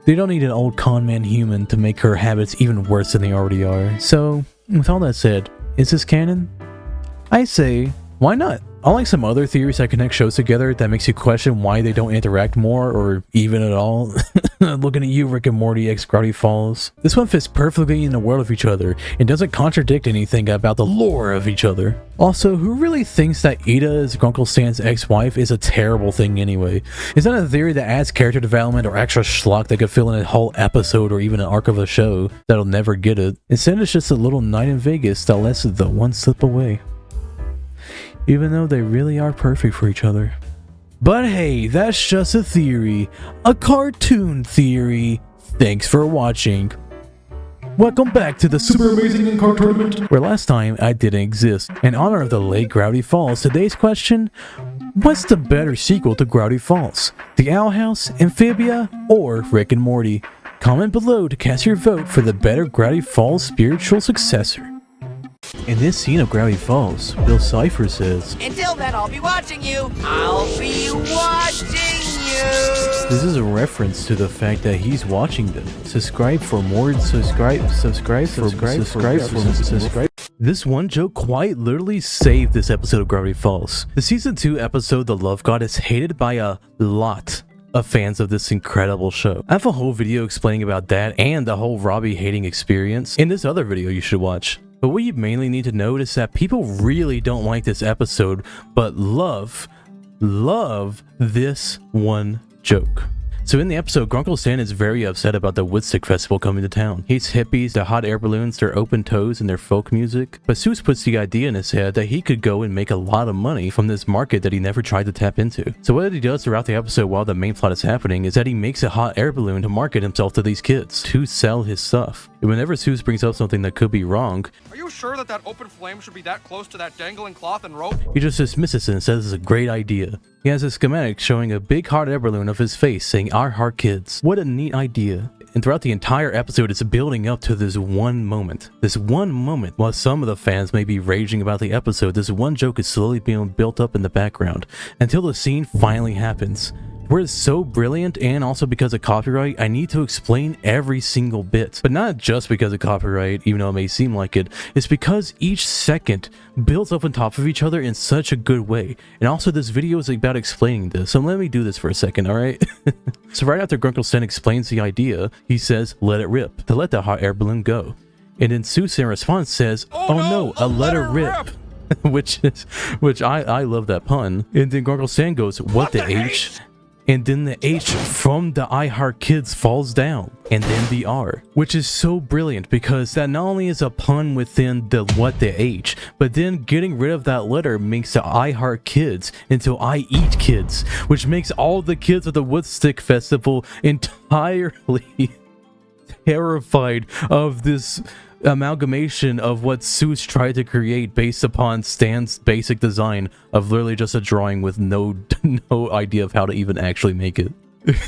They don't need an old con man human to make her habits even worse than they already are. So, with all that said, is this canon? I say, why not? Unlike some other theories that connect shows together that makes you question why they don't interact more or even at all. Looking at you, Rick and Morty x Gravity Falls. This one fits perfectly in the world of each other and doesn't contradict anything about the lore of each other. Also, who really thinks that Ida is Grunkle Stan's ex-wife is a terrible thing anyway? Is that a theory that adds character development or extra schlock that could fill in a whole episode or even an arc of a show that'll never get it? Instead, it's just a little night in Vegas that lets the one slip away. Even though they really are perfect for each other. But hey, that's just a theory. A cartoon theory. Thanks for watching. Welcome back to the Super Amazing In-Car Tournament, where last time I didn't exist. In honor of the late Gravity Falls, today's question: what's the better sequel to Gravity Falls? The Owl House, Amphibia, or Rick and Morty? Comment below to cast your vote for the better Gravity Falls spiritual successor. In this scene of Gravity Falls, Bill Cipher says, Until then, I'll be watching you. I'll be watching you. this is a reference to the fact that he's watching them. Subscribe for more. Subscribe. This one joke quite literally saved this episode of Gravity Falls. The season 2 episode, The Love God, is hated by a lot of fans of this incredible show. I have a whole video explaining about that and the whole Robbie hating experience in this other video you should watch. But what you mainly need to know is that people really don't like this episode, but love this one joke. So in the episode, Grunkle Stan is very upset about the Woodstick Festival coming to town. Hates hippies, the hot air balloons, their open toes, and their folk music. But Seuss puts the idea in his head that he could go and make a lot of money from this market that he never tried to tap into. So what he does throughout the episode while the main plot is happening is that he makes a hot air balloon to market himself to these kids, to sell his stuff. And whenever Seuss brings up something that could be wrong, Are you sure that that open flame should be that close to that dangling cloth and rope? he just dismisses it and says it's a great idea. He has a schematic showing a big hot air balloon of his face saying, "Our heart kids." What a neat idea. And throughout the entire episode, it's building up to this one moment. This one moment, while some of the fans may be raging about the episode, this one joke is slowly being built up in the background until the scene finally happens. Where it's so brilliant, and also because of copyright, I need to explain every single bit. But not just because of copyright, even though it may seem like it. It's because each second builds up on top of each other in such a good way. And also this video is about explaining this, so let me do this for a second, alright? So right after Grunkle Stan explains the idea, he says, "Let it rip," to let the hot air balloon go. And then Seuss in response says, "Oh no, a let it rip." which I love that pun. And then Grunkle Stan goes, "What the H?" And then the H from the I Heart Kids falls down, and then the R, which is so brilliant because that not only is a pun within the what the H, but then getting rid of that letter makes the I Heart Kids into I Eat Kids, which makes all the kids at the Woodstick Festival entirely terrified of this amalgamation of what Seuss tried to create based upon Stan's basic design of literally just a drawing with no idea of how to even actually make it.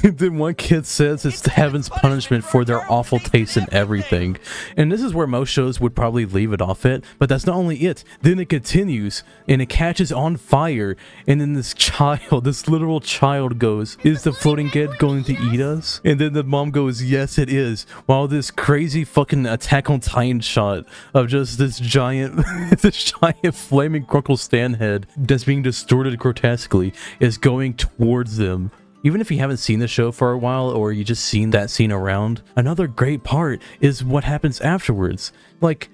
Then one kid says it's heaven's punishment for their awful taste in everything. And this is where most shows would probably leave it off at, but that's not only it. Then it continues and it catches on fire, and then this child, this literal child goes, "Is the floating head going to eat us?" And then the mom goes, "Yes it is," while this crazy fucking Attack on Titan shot of just this giant this giant flaming Grunkle Stan head that's being distorted grotesquely is going towards them. Even if you haven't seen the show for a while, or you just seen that scene around, another great part is what happens afterwards. Like,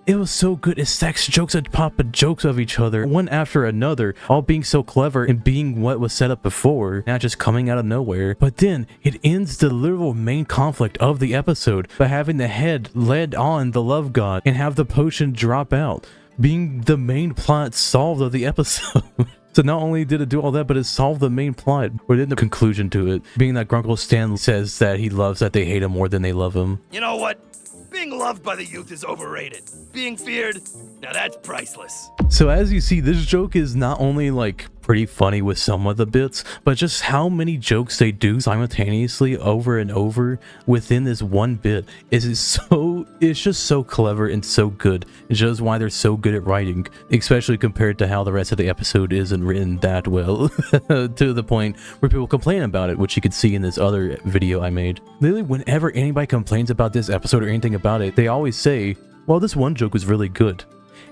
it was so good. It stacks jokes and pop jokes of each other, one after another, all being so clever and being what was set up before, not just coming out of nowhere. But then it ends the literal main conflict of the episode by having the head led on the love god and have the potion drop out, being the main plot solved of the episode. So not only did it do all that, but it solved the main plot, or then the conclusion to it, being that Grunkle Stan says that he loves that they hate him more than they love him. You know what? Being loved by the youth is overrated. Being feared, now that's priceless. So as you see, this joke is not only like pretty funny with some of the bits, but just how many jokes they do simultaneously over and over within this one bit it's just so clever and so good. It shows why they're so good at writing, especially compared to how the rest of the episode isn't written that well, to the point where people complain about it, which you could see in this other video I made. Literally, whenever anybody complains about this episode or anything about it, they always say, well, this one joke was really good.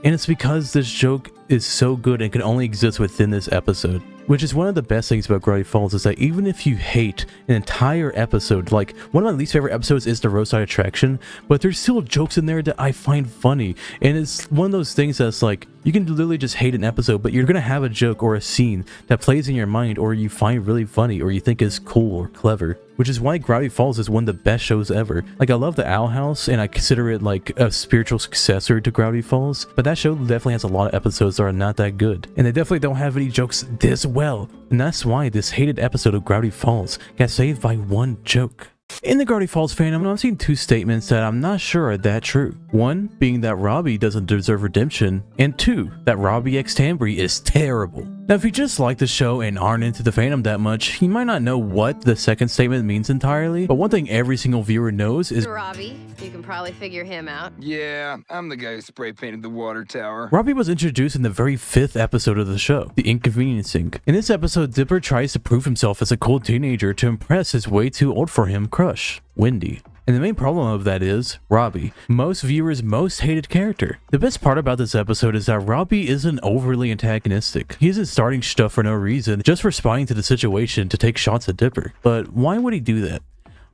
And it's because this joke is so good and can only exist within this episode. Which is one of the best things about Gravity Falls, is that even if you hate an entire episode, like one of my least favorite episodes is the roadside attraction, but there's still jokes in there that I find funny. And it's one of those things that's like, you can literally just hate an episode, but you're gonna have a joke or a scene that plays in your mind or you find really funny or you think is cool or clever. Which is why Gravity Falls is one of the best shows ever. Like, I love the Owl House and I consider it like a spiritual successor to Gravity Falls, but that show definitely has a lot of episodes that are not that good. And they definitely don't have any jokes this well. And that's why this hated episode of Gravity Falls got saved by one joke. In the Gravity Falls fandom, I'm seeing two statements that I'm not sure are that true. One being that Robbie doesn't deserve redemption, and two, that Robbie X Tambry is terrible. Now, if you just like the show and aren't into the fandom that much, you might not know what the second statement means entirely, but one thing every single viewer knows is Robbie. You can probably figure him out. Yeah, I'm the guy who spray painted the water tower. Robbie was introduced in the very 5th episode of the show, The Inconveniencing. In this episode, Dipper tries to prove himself as a cool teenager to impress his way too old for him crush, Wendy. And the main problem of that is Robbie, most viewers' most hated character. The best part about this episode is that Robbie isn't overly antagonistic. He isn't starting stuff for no reason, just responding to the situation to take shots at Dipper. But why would he do that?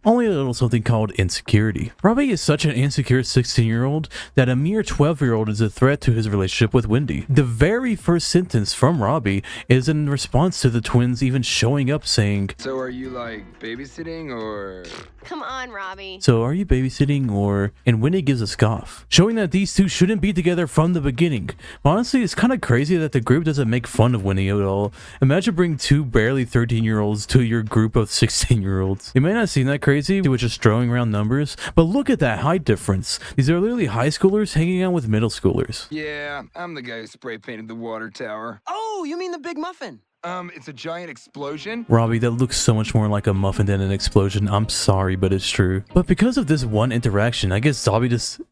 Only a little something called insecurity. Robbie is such an insecure 16-year-old that a mere 12-year-old is a threat to his relationship with Wendy. The very first sentence from Robbie is in response to the twins even showing up saying, So are you like babysitting or... Come on, Robbie. So are you babysitting or... And Wendy gives a scoff, showing that these two shouldn't be together from the beginning. But honestly, it's kind of crazy that the group doesn't make fun of Wendy at all. Imagine bringing two barely 13-year-olds to your group of 16-year-olds. It may not seem that crazy with just throwing around numbers, but look at that height difference. These are literally high schoolers hanging out with middle schoolers. Yeah, I'm the guy who spray painted the water tower. Oh, you mean the big muffin? It's a giant explosion? Robbie, that looks so much more like a muffin than an explosion. I'm sorry, but it's true. But because of this one interaction, I guess Robbie decided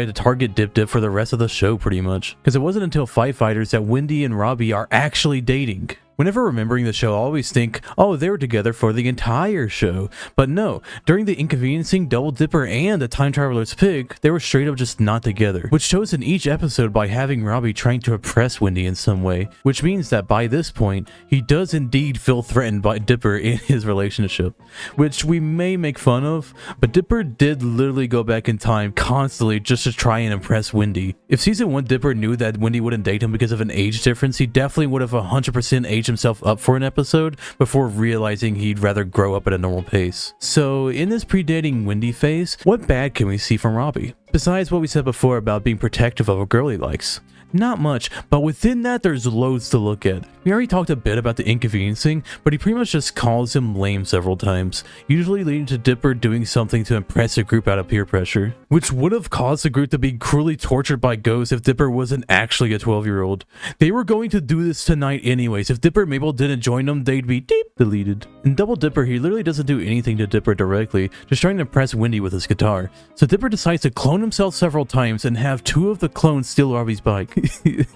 to target Dip Dip for the rest of the show pretty much. Because it wasn't until Fight Fighters that Wendy and Robbie are actually dating. Whenever remembering the show, I always think, oh, they were together for the entire show. But no, during the Inconveniencing, Double Dipper, and the Time Traveler's Pig, they were straight up just not together. Which shows in each episode by having Robbie trying to oppress Wendy in some way. Which means that by this point, he does indeed feel threatened by Dipper in his relationship. Which we may make fun of, but Dipper did literally go back in time constantly just to try and impress Wendy. If Season 1 Dipper knew that Wendy wouldn't date him because of an age difference, he definitely would have 100% aged himself up for an episode before realizing he'd rather grow up at a normal pace. So in this pre-dating Wendy phase, what bad can we see from Robbie? Besides what we said before about being protective of a girl he likes. Not much, but within that there's loads to look at. We already talked a bit about the Inconveniencing, but he pretty much just calls him lame several times, usually leading to Dipper doing something to impress a group out of peer pressure, which would have caused the group to be cruelly tortured by ghosts if Dipper wasn't actually a 12-year-old. They were going to do this tonight anyways. If Dipper and Mabel didn't join them, they'd be deleted. In Double Dipper, he literally doesn't do anything to Dipper directly, just trying to impress Wendy with his guitar. So Dipper decides to clone himself several times and have two of the clones steal Robbie's bike.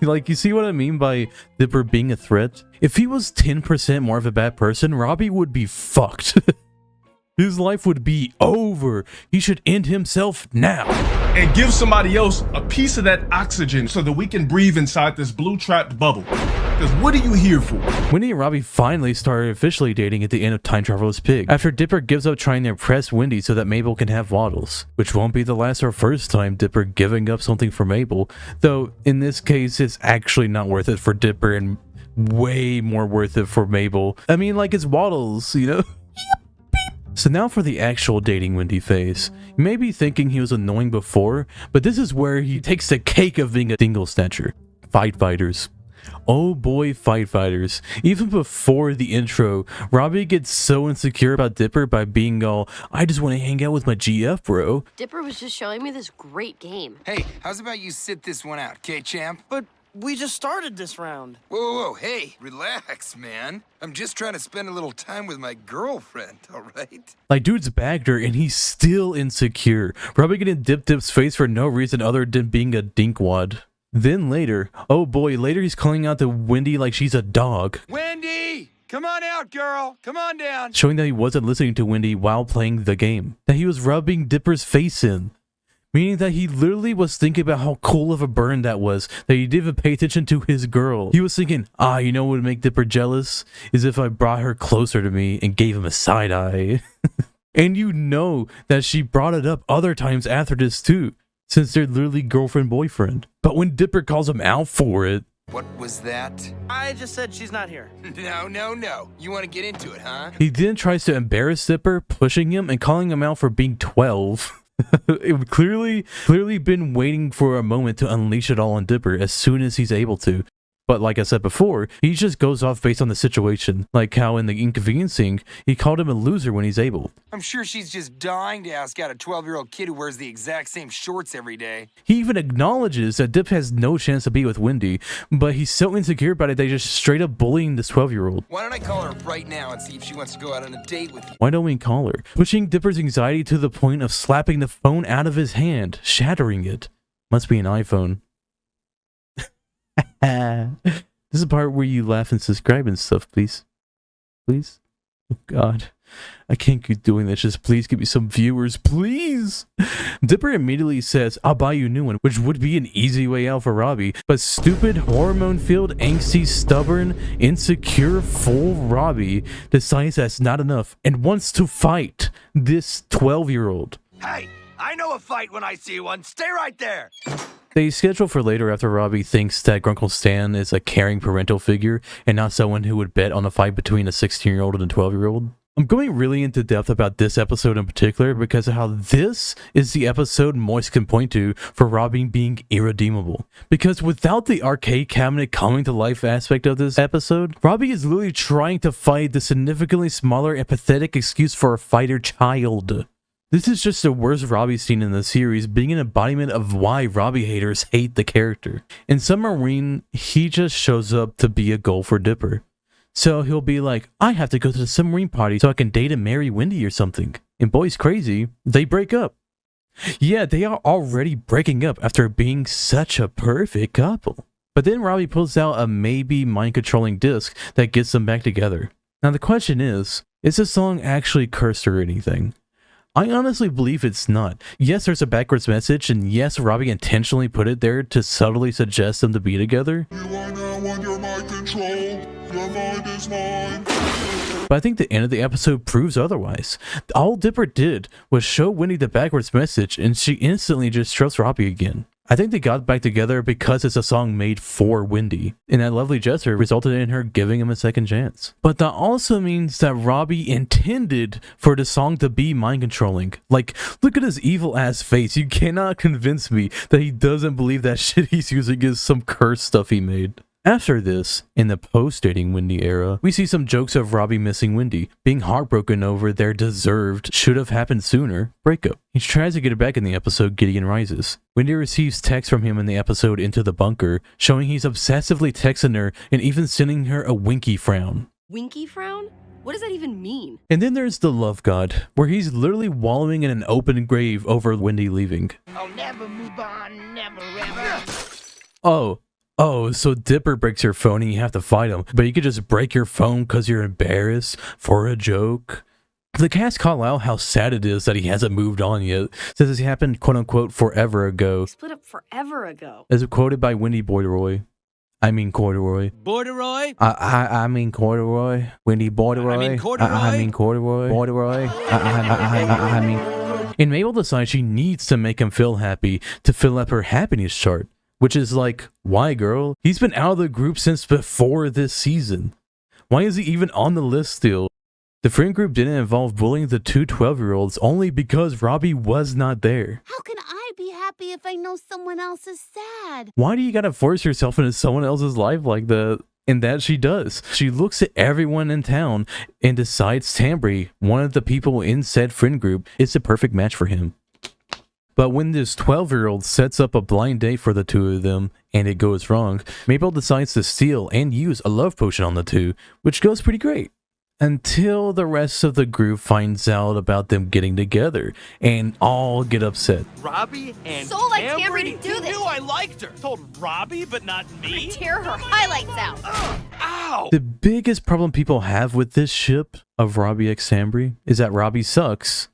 Like, you see what I mean by Dipper being a threat? If he was 10% more of a bad person, Robbie would be fucked. His life would be over. He should end himself now. And give somebody else a piece of that oxygen so that we can breathe inside this blue trapped bubble. Because what are you here for? Wendy and Robbie finally started officially dating at the end of Time Traveler's Pig, after Dipper gives up trying to impress Wendy so that Mabel can have waddles. Which won't be the last or first time Dipper giving up something for Mabel, though in this case it's actually not worth it for Dipper and way more worth it for Mabel. I mean, like, it's waddles, you know? So now for the actual dating Wendy phase. You may be thinking he was annoying before, but this is where he takes the cake of being a dingle snatcher. Fight Fighters. Oh boy, Fight Fighters. Even before the intro, Robbie gets so insecure about Dipper by being all, I just want to hang out with my GF, bro. Dipper was just showing me this great game. Hey, how's about you sit this one out, okay, champ? But we just started this round. Whoa, hey, relax, man. I'm just trying to spend a little time with my girlfriend, all right? Like, dude's bagged her and he's still insecure. Robbie getting Dip's face for no reason other than being a dinkwad. Then later, oh boy, later he's calling out to Wendy like she's a dog. Wendy! Come on out, girl! Come on down! Showing that he wasn't listening to Wendy while playing the game. That he was rubbing Dipper's face in. Meaning that he literally was thinking about how cool of a burn that was, that he didn't even pay attention to his girl. He was thinking, you know what would make Dipper jealous? Is if I brought her closer to me and gave him a side eye. And you know that she brought it up other times after this too, since they're literally girlfriend-boyfriend. But when Dipper calls him out for it... What was that? I just said she's not here. No. You want to get into it, huh? He then tries to embarrass Dipper, pushing him and calling him out for being 12. It clearly been waiting for a moment to unleash it all on Dipper as soon as he's able to. But like I said before, he just goes off based on the situation, like how in the inconveniencing, he called him a loser when he's able. I'm sure she's just dying to ask out a 12-year-old kid who wears the exact same shorts every day. He even acknowledges that Dip has no chance to be with Wendy, but he's so insecure about it they just straight up bullying this 12-year-old. Why don't I call her right now and see if she wants to go out on a date with you? Why don't we call her? Pushing Dipper's anxiety to the point of slapping the phone out of his hand, shattering it. Must be an iPhone. This is the part where you laugh and subscribe and stuff, please. Please? Oh God. I can't keep doing this. Just please give me some viewers, please. Dipper immediately says, I'll buy you a new one, which would be an easy way out for Robbie. But stupid, hormone-filled, angsty, stubborn, insecure, full Robbie decides that's not enough and wants to fight this 12-year-old. Hey, I know a fight when I see one. Stay right there. They schedule for later after Robbie thinks that Grunkle Stan is a caring parental figure and not someone who would bet on a fight between a 16-year-old and a 12-year-old. I'm going really into depth about this episode in particular because of how this is the episode Moist can point to for Robbie being irredeemable. Because without the arcade cabinet coming to life aspect of this episode, Robbie is literally trying to fight the significantly smaller and pathetic excuse for a fighter child. This is just the worst Robbie scene in the series, being an embodiment of why Robbie haters hate the character. In Submarine, he just shows up to be a goal for Dipper. So he'll be like, I have to go to the submarine party so I can date and marry Wendy or something. In Boys Crazy, they break up. Yeah, they are already breaking up after being such a perfect couple. But then Robbie pulls out a maybe mind-controlling disc that gets them back together. Now the question is this song actually cursed or anything? I honestly believe it's not. Yes, there's a backwards message, and yes, Robbie intentionally put it there to subtly suggest them to be together. You are now under my control. Your mind is mine. But I think the end of the episode proves otherwise. All Dipper did was show Wendy the backwards message, and she instantly just trusts Robbie again. I think they got back together because it's a song made for Wendy, and that lovely gesture resulted in her giving him a second chance. But that also means that Robbie intended for the song to be mind-controlling. Like, look at his evil-ass face. You cannot convince me that he doesn't believe that shit he's using is some cursed stuff he made. After this, in the post-dating Wendy era, we see some jokes of Robbie missing Wendy, being heartbroken over their deserved, should-have-happened-sooner breakup. He tries to get it back in the episode Gideon Rises. Wendy receives text from him in the episode Into the Bunker, showing he's obsessively texting her and even sending her a winky frown. Winky frown? What does that even mean? And then there's the Love God, where he's literally wallowing in an open grave over Wendy leaving. I'll never move on, never ever. Oh, so Dipper breaks your phone and you have to fight him, but you could just break your phone because you're embarrassed for a joke? The cast call out how sad it is that he hasn't moved on yet, says this happened quote-unquote forever ago. Split up forever ago. As quoted by Wendy Corduroy. I mean Corduroy. Borderoy? I mean Corduroy. Wendy Borderoy. I mean Corduroy. I mean Corduroy. Borderoy. I mean. And Mabel decides she needs to make him feel happy to fill up her happiness chart. Which is like, why, girl? He's been out of the group since before this season. Why is he even on the list still? The friend group didn't involve bullying the two 12-year-olds only because Robbie was not there. How can I be happy if I know someone else is sad? Why do you gotta force yourself into someone else's life like that? And that she does. She looks at everyone in town and decides Tambry, one of the people in said friend group, is the perfect match for him. But when this 12-year-old sets up a blind date for the two of them, and it goes wrong, Mabel decides to steal and use a love potion on the two, which goes pretty great. Until the rest of the group finds out about them getting together, and all get upset. Robbie and So like Tambry to do He this. knew I liked her. Told Robbie, but not me. Tear her highlights out. Ow! The biggest problem people have with this ship of Robbie x Tambry is that Robbie sucks,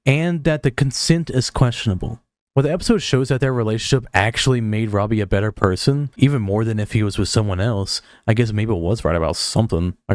and that the consent is questionable. Well, the episode shows that their relationship actually made Robbie a better person, even more than if he was with someone else. I guess Mabel was right about something.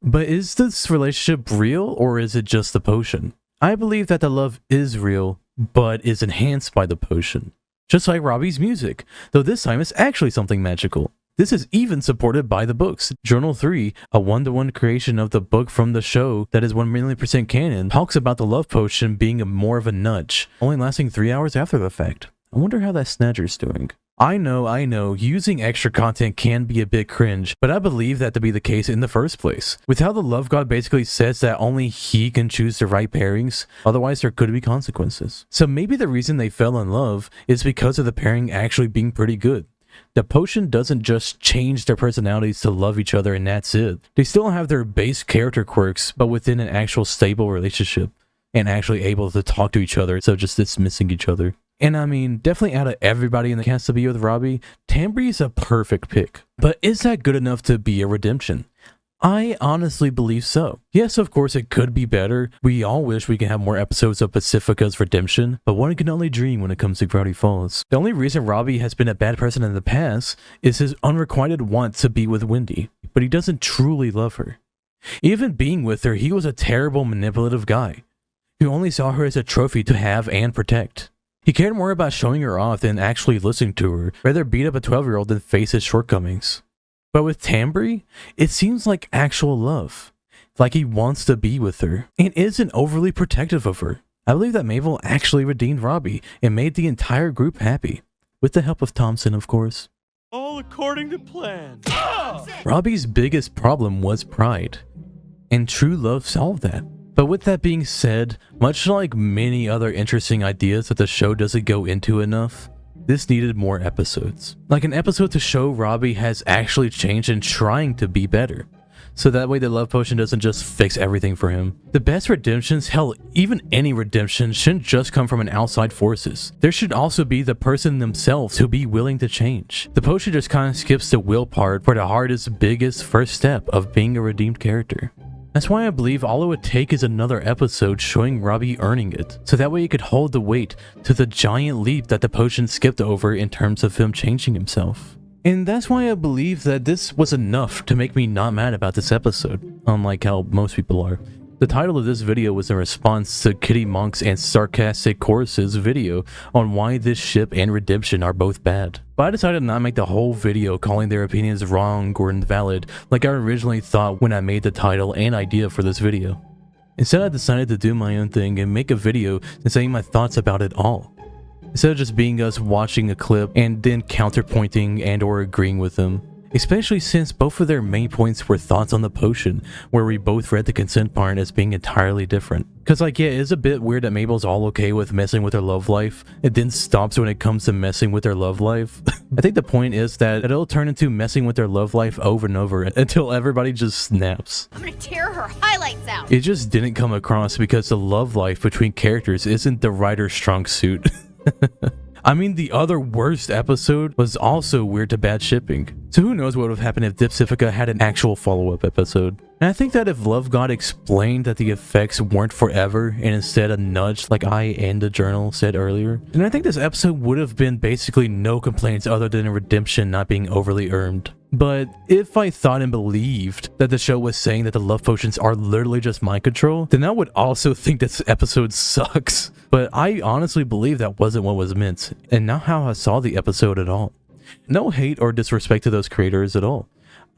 But is this relationship real, or is it just the potion? I believe that the love is real, but is enhanced by the potion. Just like Robbie's music, though this time it's actually something magical. This is even supported by the books. Journal 3, a one-to-one creation of the book from the show that is 1,000,000% canon, talks about the love potion being more of a nudge, only lasting 3 hours after the fact. I wonder how that Snatcher's doing. I know, using extra content can be a bit cringe, but I believe that to be the case in the first place. With how the love god basically says that only he can choose the right pairings, otherwise there could be consequences. So maybe the reason they fell in love is because of the pairing actually being pretty good. The potion doesn't just change their personalities to love each other and that's it. They still have their base character quirks, but within an actual stable relationship, and actually able to talk to each other, so just dismissing each other. And I mean, definitely out of everybody in the cast to be with Robbie, Tambry's a perfect pick. But is that good enough to be a redemption? I honestly believe so. Yes, of course, it could be better. We all wish we could have more episodes of Pacifica's redemption, but one can only dream when it comes to Gravity Falls. The only reason Robbie has been a bad person in the past is his unrequited want to be with Wendy, but he doesn't truly love her. Even being with her, he was a terrible, manipulative guy who only saw her as a trophy to have and protect. He cared more about showing her off than actually listening to her, rather beat up a 12-year-old than face his shortcomings. But with Tambry, it seems like actual love. Like he wants to be with her, and isn't overly protective of her. I believe that Mabel actually redeemed Robbie, and made the entire group happy. With the help of Thompson, of course. All according to plan. Robbie's biggest problem was pride, and true love solved that. But with that being said, much like many other interesting ideas that the show doesn't go into enough, this needed more episodes. Like an episode to show Robbie has actually changed and trying to be better. So that way the love potion doesn't just fix everything for him. The best redemptions, hell, even any redemption, shouldn't just come from an outside forces. There should also be the person themselves who be willing to change. The potion just kind of skips the will part for the hardest, biggest first step of being a redeemed character. That's why I believe all it would take is another episode showing Robbie earning it, so that way he could hold the weight to the giant leap that the potion skipped over in terms of him changing himself. And that's why I believe that this was enough to make me not mad about this episode, unlike how most people are. The title of this video was in response to Kitty Monk's and Sarcastic Chorus's video on why this ship and redemption are both bad. But I decided to not make the whole video calling their opinions wrong or invalid like I originally thought when I made the title and idea for this video. Instead, I decided to do my own thing and make a video and saying my thoughts about it all. Instead of just being us watching a clip and then counterpointing and or agreeing with them. Especially since both of their main points were thoughts on the potion, where we both read the consent part as being entirely different. Cause like yeah, it's a bit weird that Mabel's all okay with messing with her love life, and then stops when it comes to messing with her love life. I think the point is that it'll turn into messing with their love life over and over until everybody just snaps. I'm gonna tear her highlights out. It just didn't come across because the love life between characters isn't the writer's strong suit. I mean, the other worst episode was also weird to bad shipping. So who knows what would have happened if Dipsifica had an actual follow-up episode. And I think that if Love God explained that the effects weren't forever and instead a nudge like I and the journal said earlier, then I think this episode would have been basically no complaints other than a redemption not being overly earned. But if I thought and believed that the show was saying that the love potions are literally just mind control, then I would also think this episode sucks. But I honestly believe that wasn't what was meant, and not how I saw the episode at all. No hate or disrespect to those creators at all.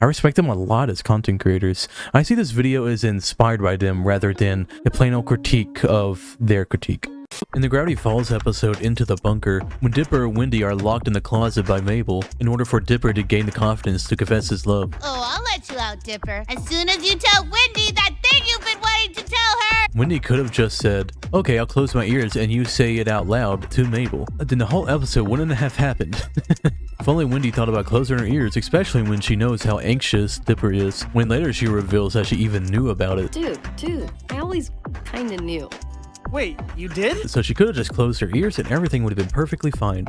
I respect them a lot as content creators. I see this video as inspired by them rather than a plain old critique of their critique. In the Gravity Falls episode Into the Bunker, when Dipper and Wendy are locked in the closet by Mabel in order for Dipper to gain the confidence to confess his love. Oh, I'll let you out, Dipper. As soon as you tell Wendy that thing you've been wanting to tell her. Wendy could have just said, okay, I'll close my ears and you say it out loud to Mabel. Then the whole episode wouldn't have happened. If only Wendy thought about closing her ears, especially when she knows how anxious Dipper is, when later she reveals that she even knew about it. Dude, I always kinda knew. Wait, you did? So she could have just closed her ears and everything would have been perfectly fine.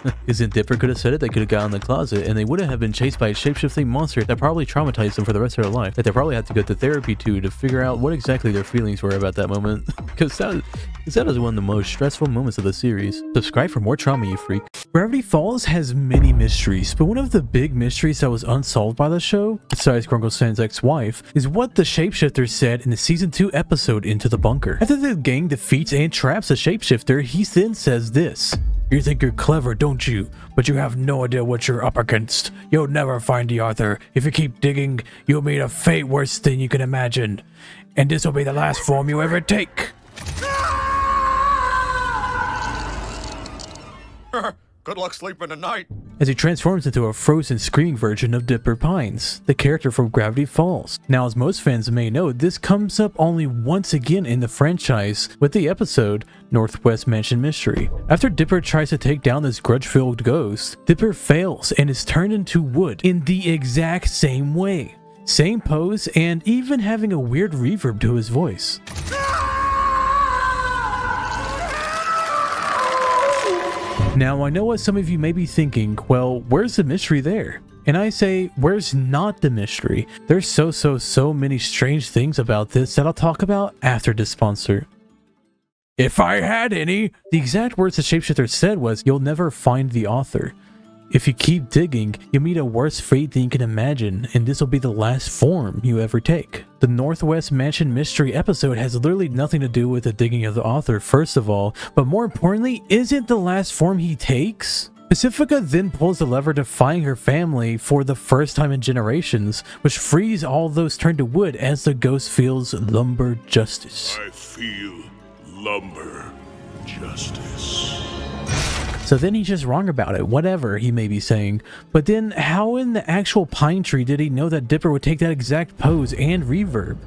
Because then Dipper could have said it, they could have got in the closet, and they wouldn't have been chased by a shape-shifting monster that probably traumatized them for the rest of their life, that they probably had to go to therapy to figure out what exactly their feelings were about that moment. Because that is one of the most stressful moments of the series. Subscribe for more trauma, you freak. Gravity Falls has many mysteries, but one of the big mysteries that was unsolved by the show, besides Grunkle Stan's ex-wife, is what the shapeshifter said in the season 2 episode Into the Bunker. After the gang defeats and traps the shapeshifter, he then says this. You think you're clever, don't you? But you have no idea what you're up against. You'll never find the author. If you keep digging, you'll meet a fate worse than you can imagine. And this will be the last form you ever take. Good luck sleeping tonight. as he transforms into a frozen screaming version of Dipper Pines, the character from Gravity Falls. Now, as most fans may know, this comes up only once again in the franchise with the episode Northwest Mansion Mystery. After Dipper tries to take down this grudge-filled ghost, Dipper fails and is turned into wood in the exact same way. Same pose, and even having a weird reverb to his voice. Now, I know what some of you may be thinking, well, where's the mystery there? And I say, where's not the mystery? There's so many strange things about this that I'll talk about after this sponsor. If I had any! The exact words the shapeshifter said was, you'll never find the author. If you keep digging, you'll meet a worse fate than you can imagine, and this will be the last form you ever take. The Northwest Mansion Mystery episode has literally nothing to do with the digging of the author, first of all, but more importantly, isn't the last form he takes? Pacifica then pulls the lever to find her family for the first time in generations, which frees all those turned to wood as the ghost feels lumber justice. I feel lumber justice. So then he's just wrong about it, whatever he may be saying. But then how in the actual pine tree did he know that Dipper would take that exact pose and reverb?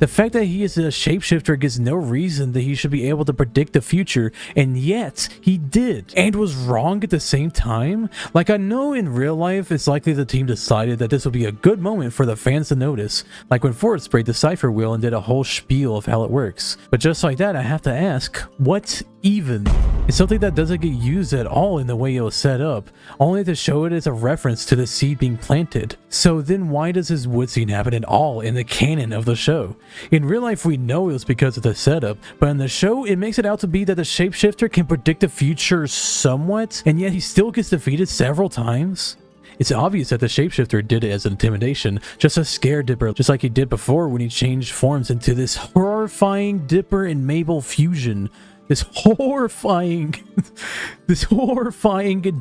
The fact that he is a shapeshifter gives no reason that he should be able to predict the future, and yet he did, and was wrong at the same time. Like, I know in real life it's likely the team decided that this would be a good moment for the fans to notice, like when Ford sprayed the cipher wheel and did a whole spiel of how it works. But just like that, I have to ask, what even? It's something that doesn't get used at all in the way it was set up, only to show it as a reference to the seed being planted. So then why does this wood scene happen at all in the canon of the show? In real life, we know it was because of the setup, but in the show, it makes it out to be that the shapeshifter can predict the future somewhat, and yet he still gets defeated several times. It's obvious that the shapeshifter did it as an intimidation, just to scare Dipper, just like he did before when he changed forms into this horrifying Dipper and Mabel fusion. This horrifying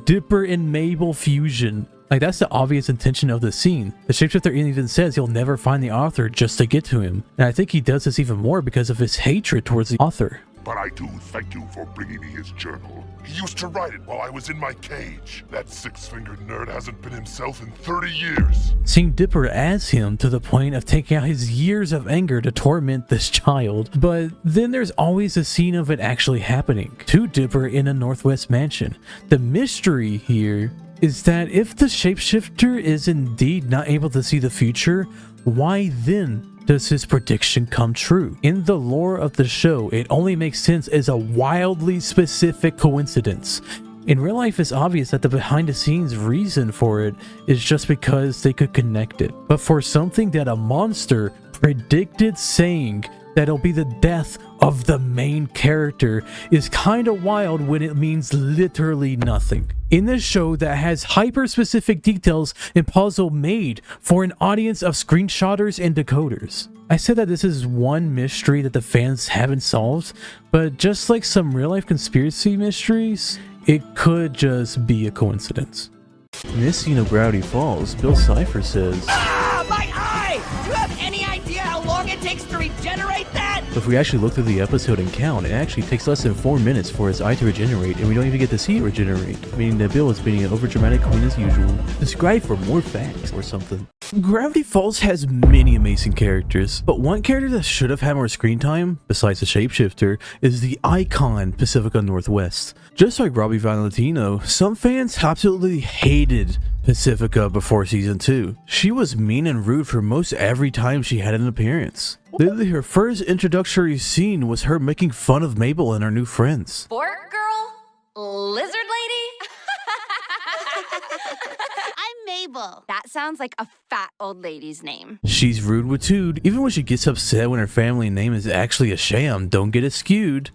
Dipper and Mabel fusion. Like, that's the obvious intention of the scene. The shapeshifter even says he'll never find the author just to get to him. And I think he does this even more because of his hatred towards the author. But I do thank you for bringing me his journal. He used to write it while I was in my cage. That six-fingered nerd hasn't been himself in 30 years. Seeing Dipper as him to the point of taking out his years of anger to torment this child. But then there's always a scene of it actually happening to Dipper in a Northwest Mansion. The mystery here is that if the shapeshifter is indeed not able to see the future, why then does his prediction come true? In the lore of the show, it only makes sense as a wildly specific coincidence. In real life, it's obvious that the behind-the-scenes reason for it is just because they could connect it. But for something that a monster predicted saying that it'll be the death of the main character is kinda wild when it means literally nothing. In this show that has hyper-specific details and puzzle made for an audience of screenshotters and decoders. I said that this is one mystery that the fans haven't solved, but just like some real-life conspiracy mysteries, it could just be a coincidence. In this scene of Gravity Falls, Bill Cipher says, Ah, my eye! Do you have any idea how long it takes to regenerate that? if we actually look through the episode and count, it actually takes less than 4 minutes for his eye to regenerate, and we don't even get to see it regenerate, meaning that Bill is being an overdramatic queen as usual. Subscribe for more facts or something. Gravity Falls has many amazing characters, but one character that should have had more screen time, besides the shapeshifter, is the icon Pacifica Northwest. Just like Robbie Valentino, some fans absolutely hated Pacifica before season 2. She was mean and rude for most every time she had an appearance. Literally, her first introductory scene was her making fun of Mabel and her new friends. Fork girl? Lizard lady? I'm Mabel. That sounds like a fat old lady's name. She's rude with Tude, even when she gets upset when her family name is actually a sham. Don't get it skewed.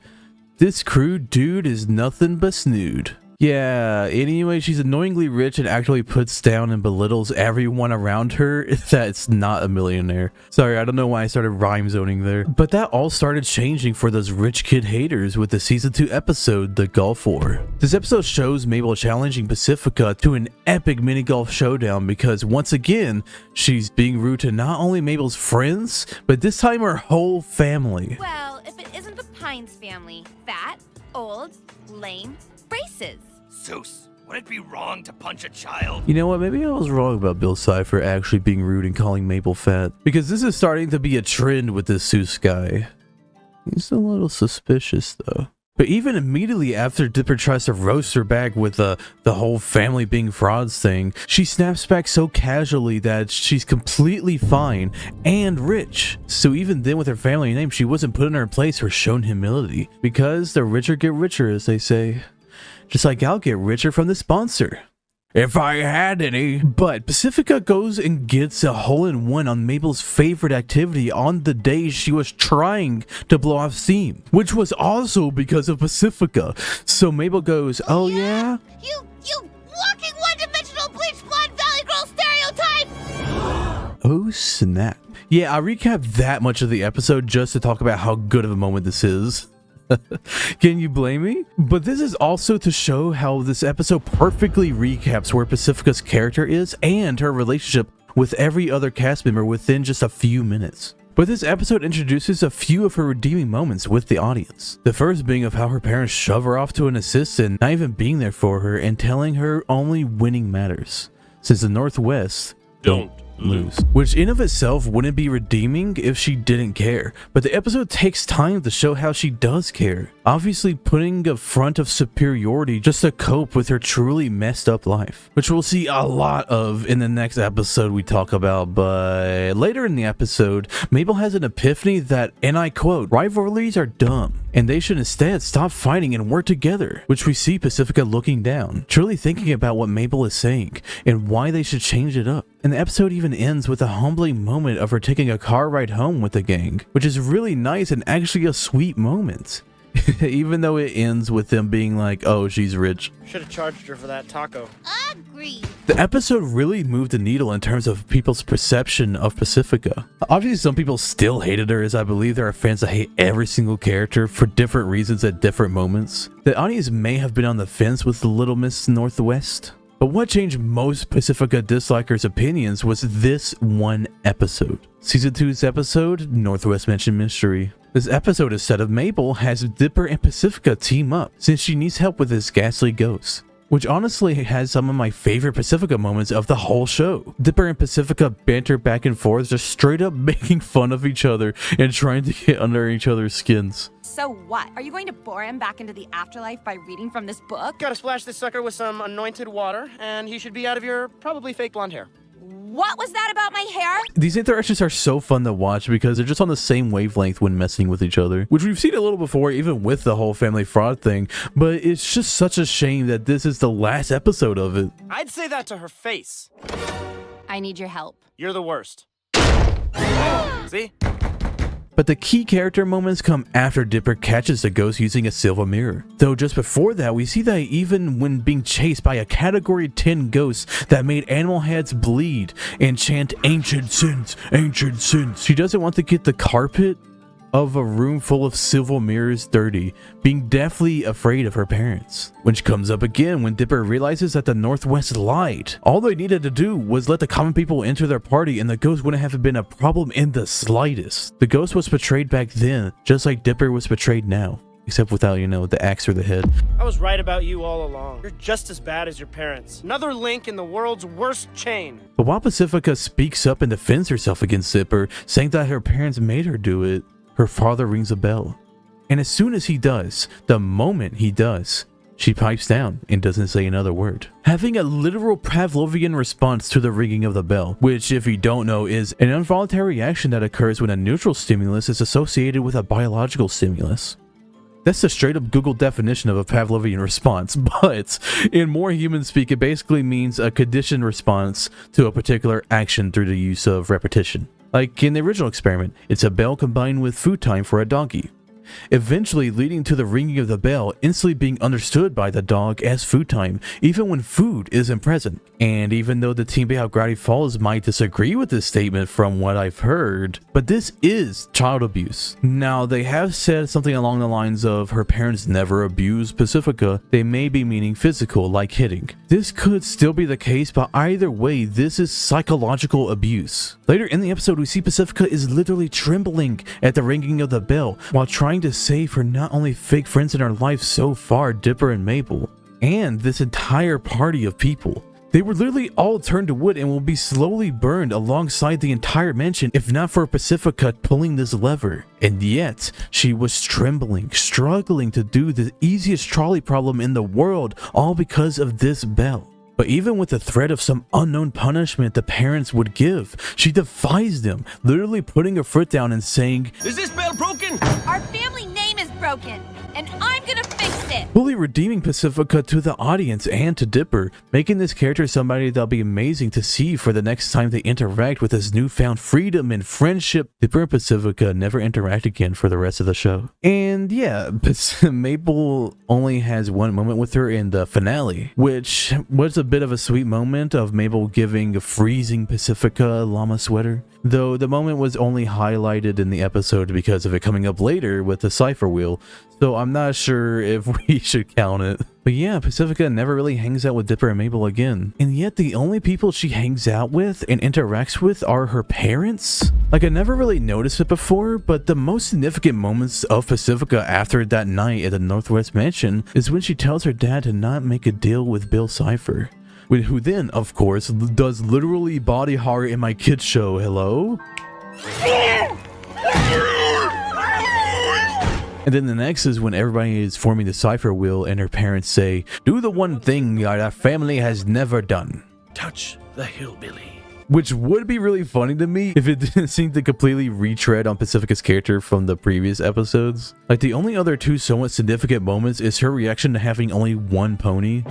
This crude dude is nothing but snood. Yeah, anyway, she's annoyingly rich and actually puts down and belittles everyone around her that's not a millionaire. Sorry, I don't know why I started rhyme zoning there. But that all started changing for those rich kid haters with the season 2 episode, The Golf War. This episode shows Mabel challenging Pacifica to an epic mini golf showdown because once again, she's being rude to not only Mabel's friends, but this time her whole family. Well, if it isn't the Pines family, fat, old, lame, braces. Zeus, Would it be wrong to punch a child? You know what? Maybe I was wrong about Bill Cipher actually being rude and calling Mabel fat. Because this is starting to be a trend with this Seuss guy. He's a little suspicious though. But even immediately after Dipper tries to roast her back with the whole family being frauds thing, she snaps back so casually that she's completely fine and rich. So even then with her family name, she wasn't put in her place or shown humility. Because the richer get richer, as they say. Just like I'll get richer from the sponsor. If I had any. But Pacifica goes and gets a hole-in-one on Mabel's favorite activity on the day she was trying to blow off steam, which was also because of Pacifica. So Mabel goes, oh yeah? You walking one-dimensional bleach blonde Valley Girl stereotype! Oh snap. Yeah, I recapped that much of the episode just to talk about how good of a moment this is. Can you blame me? But this is also to show how this episode perfectly recaps where Pacifica's character is and her relationship with every other cast member within just a few minutes. But this episode introduces a few of her redeeming moments with the audience. The first being of how her parents shove her off to an assistant, not even being there for her and telling her only winning matters, since the Northwest don't lose. Which in of itself wouldn't be redeeming if she didn't care, but the episode takes time to show how she does care, obviously putting a front of superiority just to cope with her truly messed up life, which we'll see a lot of in the next episode we talk about. But later in the episode, Mabel has an epiphany that, and I quote, rivalries are dumb and they should instead stop fighting and work together, which we see Pacifica looking down, truly thinking about what Mabel is saying and why they should change it up. And the episode even ends with a humbling moment of her taking a car ride home with the gang, which is really nice and actually a sweet moment. Even though it ends with them being like, oh, she's rich. Should have charged her for that taco. Agreed. The episode really moved the needle in terms of people's perception of Pacifica. Obviously, some people still hated her, as I believe there are fans that hate every single character for different reasons at different moments. The audience may have been on the fence with the Little Miss Northwest. But what changed most Pacifica dislikers' opinions was this one episode. Season 2's episode, Northwest Mansion Mystery. This episode is set up Mabel has Dipper and Pacifica team up since she needs help with this ghastly ghost, which honestly has some of my favorite Pacifica moments of the whole show. Dipper and Pacifica banter back and forth, just straight up making fun of each other and trying to get under each other's skins. So what? Are you going to bore him back into the afterlife by reading from this book? Gotta splash this sucker with some anointed water, and he should be out of your probably fake blonde hair. What was that about my hair? These interactions are so fun to watch because they're just on the same wavelength when messing with each other, which we've seen a little before even with the whole family fraud thing, but it's just such a shame that this is the last episode of it. I'd say that to her face. I need your help. You're the worst. See? But the key character moments come after Dipper catches the ghost using a silver mirror. Though just before that, we see that even when being chased by a category 10 ghost that made animal heads bleed and chant ancient sins, she doesn't want to get the carpet of a room full of silver mirrors dirty, being deathly afraid of her parents. Which comes up again when Dipper realizes that the Northwest lied. All they needed to do was let the common people enter their party and the ghost wouldn't have been a problem in the slightest. The ghost was betrayed back then, just like Dipper was betrayed now. Except without, you know, the axe or the head. I was right about you all along. You're just as bad as your parents. Another link in the world's worst chain. But while Pacifica speaks up and defends herself against Dipper, saying that her parents made her do it, her father rings a bell. And as soon as he does, the moment he does, she pipes down and doesn't say another word. Having a literal Pavlovian response to the ringing of the bell, which if you don't know is an involuntary reaction that occurs when a neutral stimulus is associated with a biological stimulus. That's the straight up Google definition of a Pavlovian response, but in more human speak, it basically means a conditioned response to a particular action through the use of repetition. Like in the original experiment, it's a bell combined with food time for a doggy, eventually leading to the ringing of the bell instantly being understood by the dog as food time, even when food isn't present. And even though the team behind Gravity Falls might disagree with this statement from what I've heard, but this is child abuse. Now, they have said something along the lines of her parents never abused Pacifica. They may be meaning physical, like hitting. This could still be the case, but either way, this is psychological abuse. Later in the episode, we see Pacifica is literally trembling at the ringing of the bell while trying to save her not only fake friends in her life so far, Dipper and Mabel, and this entire party of people. They were literally all turned to wood and will be slowly burned alongside the entire mansion if not for Pacifica pulling this lever. And yet, she was trembling, struggling to do the easiest trolley problem in the world, all because of this bell. But even with the threat of some unknown punishment the parents would give, she defies them, literally putting her foot down and saying, Is this bell broken? Our family name is broken, and I'm gonna fix it. fully redeeming Pacifica to the audience and to Dipper, making this character somebody that'll be amazing to see for the next time they interact with his newfound freedom and friendship. Dipper and Pacifica never interact again for the rest of the show. And yeah, Mabel only has one moment with her in the finale, which was a bit of a sweet moment of Mabel giving a freezing Pacifica a llama sweater. Though the moment was only highlighted in the episode because of it coming up later with the cipher wheel, so I'm not sure if we should count it. But yeah, Pacifica never really hangs out with Dipper and Mabel again. And yet the only people she hangs out with and interacts with are her parents? Like, I never really noticed it before, but the most significant moments of Pacifica after that night at the Northwest Mansion is when she tells her dad to not make a deal with Bill Cipher. Who then, of course, does literally body horror in my kids show. Hello? And then the next is when everybody is forming the cipher wheel and her parents say, do the one thing our family has never done. Touch the hillbilly. Which would be really funny to me if it didn't seem to completely retread on Pacifica's character from the previous episodes. Like, the only other two somewhat significant moments is her reaction to having only one pony,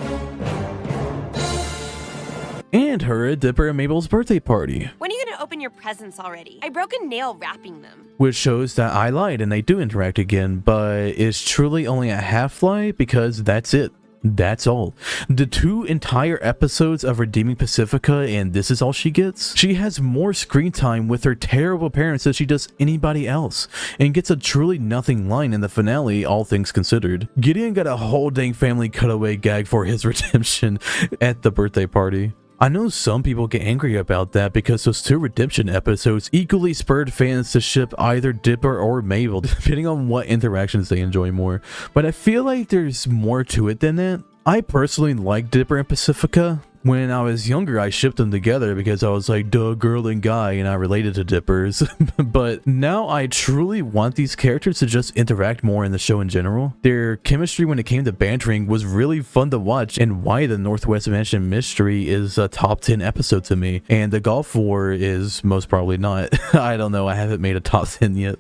and her at Dipper and Mabel's birthday party. When are you gonna open your presents already? I broke a nail wrapping them. Which shows that I lied and they do interact again, but it's truly only a half lie because that's it. That's all. The 2 entire episodes of redeeming Pacifica and this is all she gets. She has more screen time with her terrible parents than she does anybody else, and gets a truly nothing line in the finale, all things considered. Gideon got a whole dang family cutaway gag for his redemption at the birthday party. I know some people get angry about that because those 2 redemption episodes equally spurred fans to ship either Dipper or Mabel, depending on what interactions they enjoy more. But I feel like there's more to it than that. I personally like Dipper and Pacifica. When I was younger, I shipped them together because I was like, duh, girl and guy, and I related to Dippers. But now I truly want these characters to just interact more in the show in general. Their chemistry when it came to bantering was really fun to watch, and why the Northwest Mansion Mystery is a top 10 episode to me, and the Golf War is most probably not. I don't know, I haven't made a top 10 yet.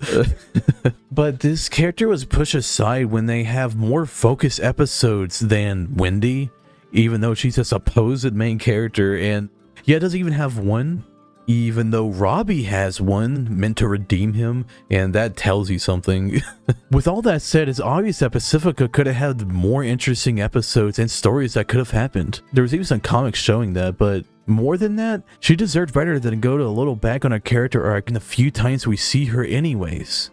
But this character was pushed aside when they have more focused episodes than Wendy, even though she's a supposed main character, and yet doesn't even have one, even though Robbie has one meant to redeem him, and that tells you something. With all that said, it's obvious that Pacifica could have had more interesting episodes and stories that could have happened. There was even some comics showing that, but more than that, she deserved better than go to a little back on her character arc in the few times we see her anyways.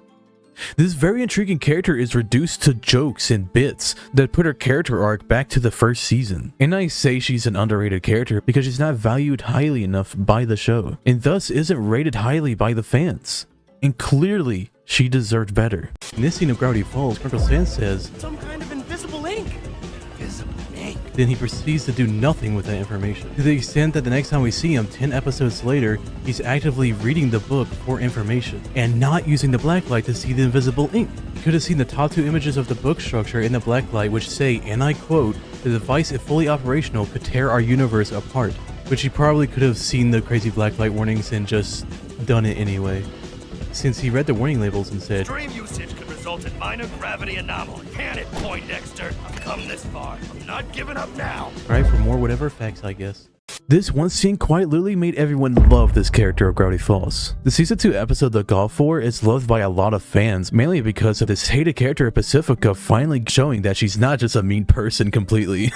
This very intriguing character is reduced to jokes and bits that put her character arc back to the first season. And I say she's an underrated character because she's not valued highly enough by the show, and thus isn't rated highly by the fans. And clearly, she deserved better. In this scene of Gravity Falls, Colonel Sand says, Some kind of invisible ink. Invisible ink. Then he proceeds to do nothing with that information, to the extent that the next time we see him 10 episodes later, he's actively reading the book for information and not using the blacklight to see the invisible ink. He could have seen the top 2 images of the book structure in the blacklight, which say, and I quote, "The device if fully operational could tear our universe apart," which he probably could have seen the crazy blacklight warnings and just done it anyway, since he read the warning labels and said, Extreme usage could result in minor gravity anomaly. Can it, Poindexter? I've come this far. I'm not giving up now. Alright, for more whatever facts, I guess. This one scene quite literally made everyone love this character of Gravity Falls. The season 2 episode The Golf War is loved by a lot of fans, mainly because of this hated character of Pacifica finally showing that she's not just a mean person completely.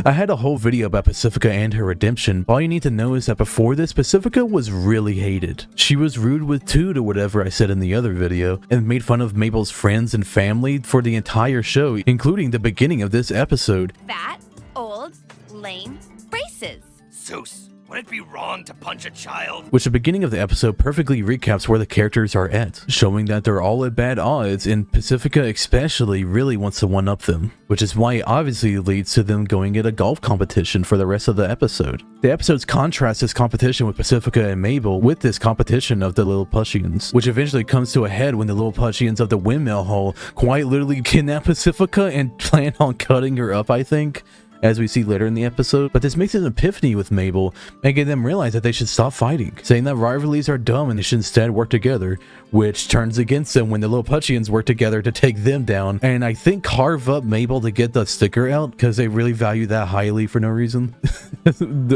I had a whole video about Pacifica and her redemption, but all you need to know is that before this, Pacifica was really hated. She was rude with 2 to whatever I said in the other video, and made fun of Mabel's friends and family for the entire show, including the beginning of this episode. Fat, old, lame, braces. Zeus, Would it be wrong to punch a child? Which the beginning of the episode perfectly recaps where the characters are at, showing that they're all at bad odds, and Pacifica especially really wants to one-up them, which is why it obviously leads to them going at a golf competition for the rest of the episode. The episodes contrast this competition with Pacifica and Mabel with this competition of the Lilliputians, which eventually comes to a head when the Lilliputians of the windmill hole quite literally kidnap Pacifica and plan on cutting her up, I think, as we see later in the episode. But this makes an epiphany with Mabel, making them realize that they should stop fighting, saying that rivalries are dumb and they should instead work together, which turns against them when the Lilliputians work together to take them down, and I think carve up Mabel to get the sticker out, because they really value that highly for no reason.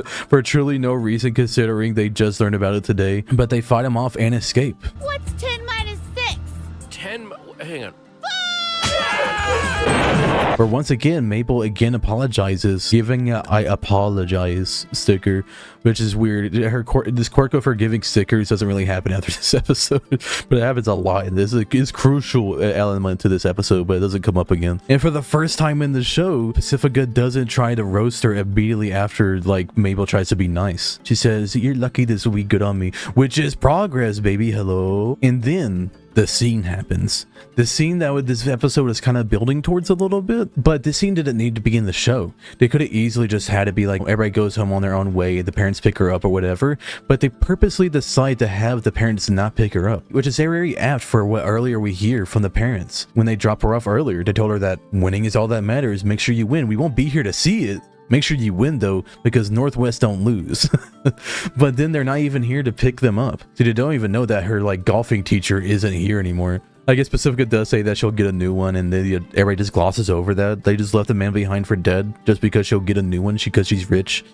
For truly no reason, considering they just learned about it today. But they fight him off and escape. What's 10 minus 6? 10... hang on. Where once again, Mabel again apologizes, giving a I apologize sticker, which is weird. This quirk of her giving stickers doesn't really happen after this episode, but it happens a lot, and this is a crucial element to this episode, but it doesn't come up again. And for the first time in the show, Pacifica doesn't try to roast her immediately after, like, Mabel tries to be nice. She says, "You're lucky this will be good on me," which is progress, baby, hello. And then the scene happens. The scene that this episode is kind of building towards a little bit, but this scene didn't need to be in the show. They could have easily just had it be like everybody goes home on their own way, the parents pick her up or whatever, but they purposely decide to have the parents not pick her up, which is very apt for what earlier we hear from the parents. When they drop her off earlier, they told her that winning is all that matters, make sure you win. We won't be here to see it. Make sure you win though, because Northwest don't lose. But then they're not even here to pick them up. See, they don't even know that her like golfing teacher isn't here anymore. I guess Pacifica does say that she'll get a new one, and everybody just glosses over that. They just left the man behind for dead just because she'll get a new one because she's rich.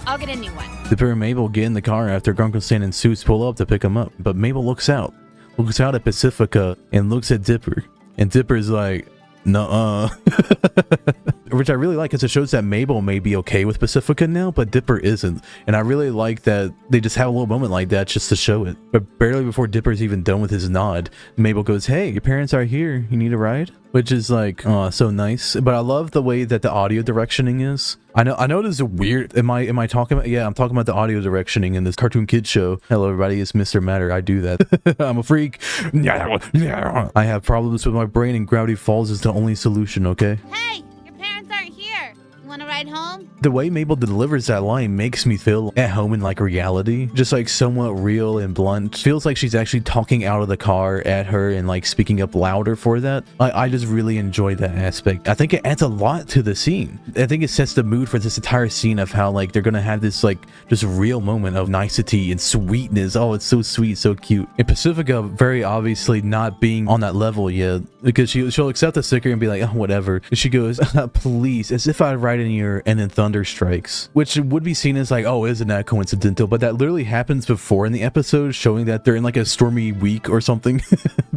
I'll get a new one. Dipper and Mabel get in the car after Grunkle Stan and Suits pull up to pick them up, but Mabel looks out at Pacifica and looks at Dipper, and Dipper's like, nuh-uh. Which I really like, because it shows that Mabel may be okay with Pacifica now, but Dipper isn't. And I really like that they just have a little moment like that just to show it. But barely before Dipper's even done with his nod, Mabel goes, "Hey, your parents are here. You need a ride?" Which is like, oh, so nice. But I love the way that the audio directioning is. I know this is weird. Am I talking about? Yeah, I'm talking about the audio directioning in this Cartoon Kids show. Hello, everybody. It's MrMatter. I do that. I'm a freak. I have problems with my brain, and Gravity Falls is the only solution. Okay. Hey, your parents aren't here. You want to ride home? The way Mabel delivers that line makes me feel at home in like reality, just like somewhat real and blunt. Feels like she's actually talking out of the car at her and like speaking up louder for that. I just really enjoy that aspect. I think it adds a lot to the scene. I think it sets the mood for this entire scene of how like they're gonna have this like just real moment of nicety and sweetness. Oh, it's so sweet, so cute. And Pacifica very obviously not being on that level yet, because she'll accept the sticker and be like, oh, whatever. And she goes, please, as if I'd write in your and then thunder strikes, which would be seen as like, oh, isn't that coincidental? But that literally happens before in the episode, showing that they're in like a stormy week or something.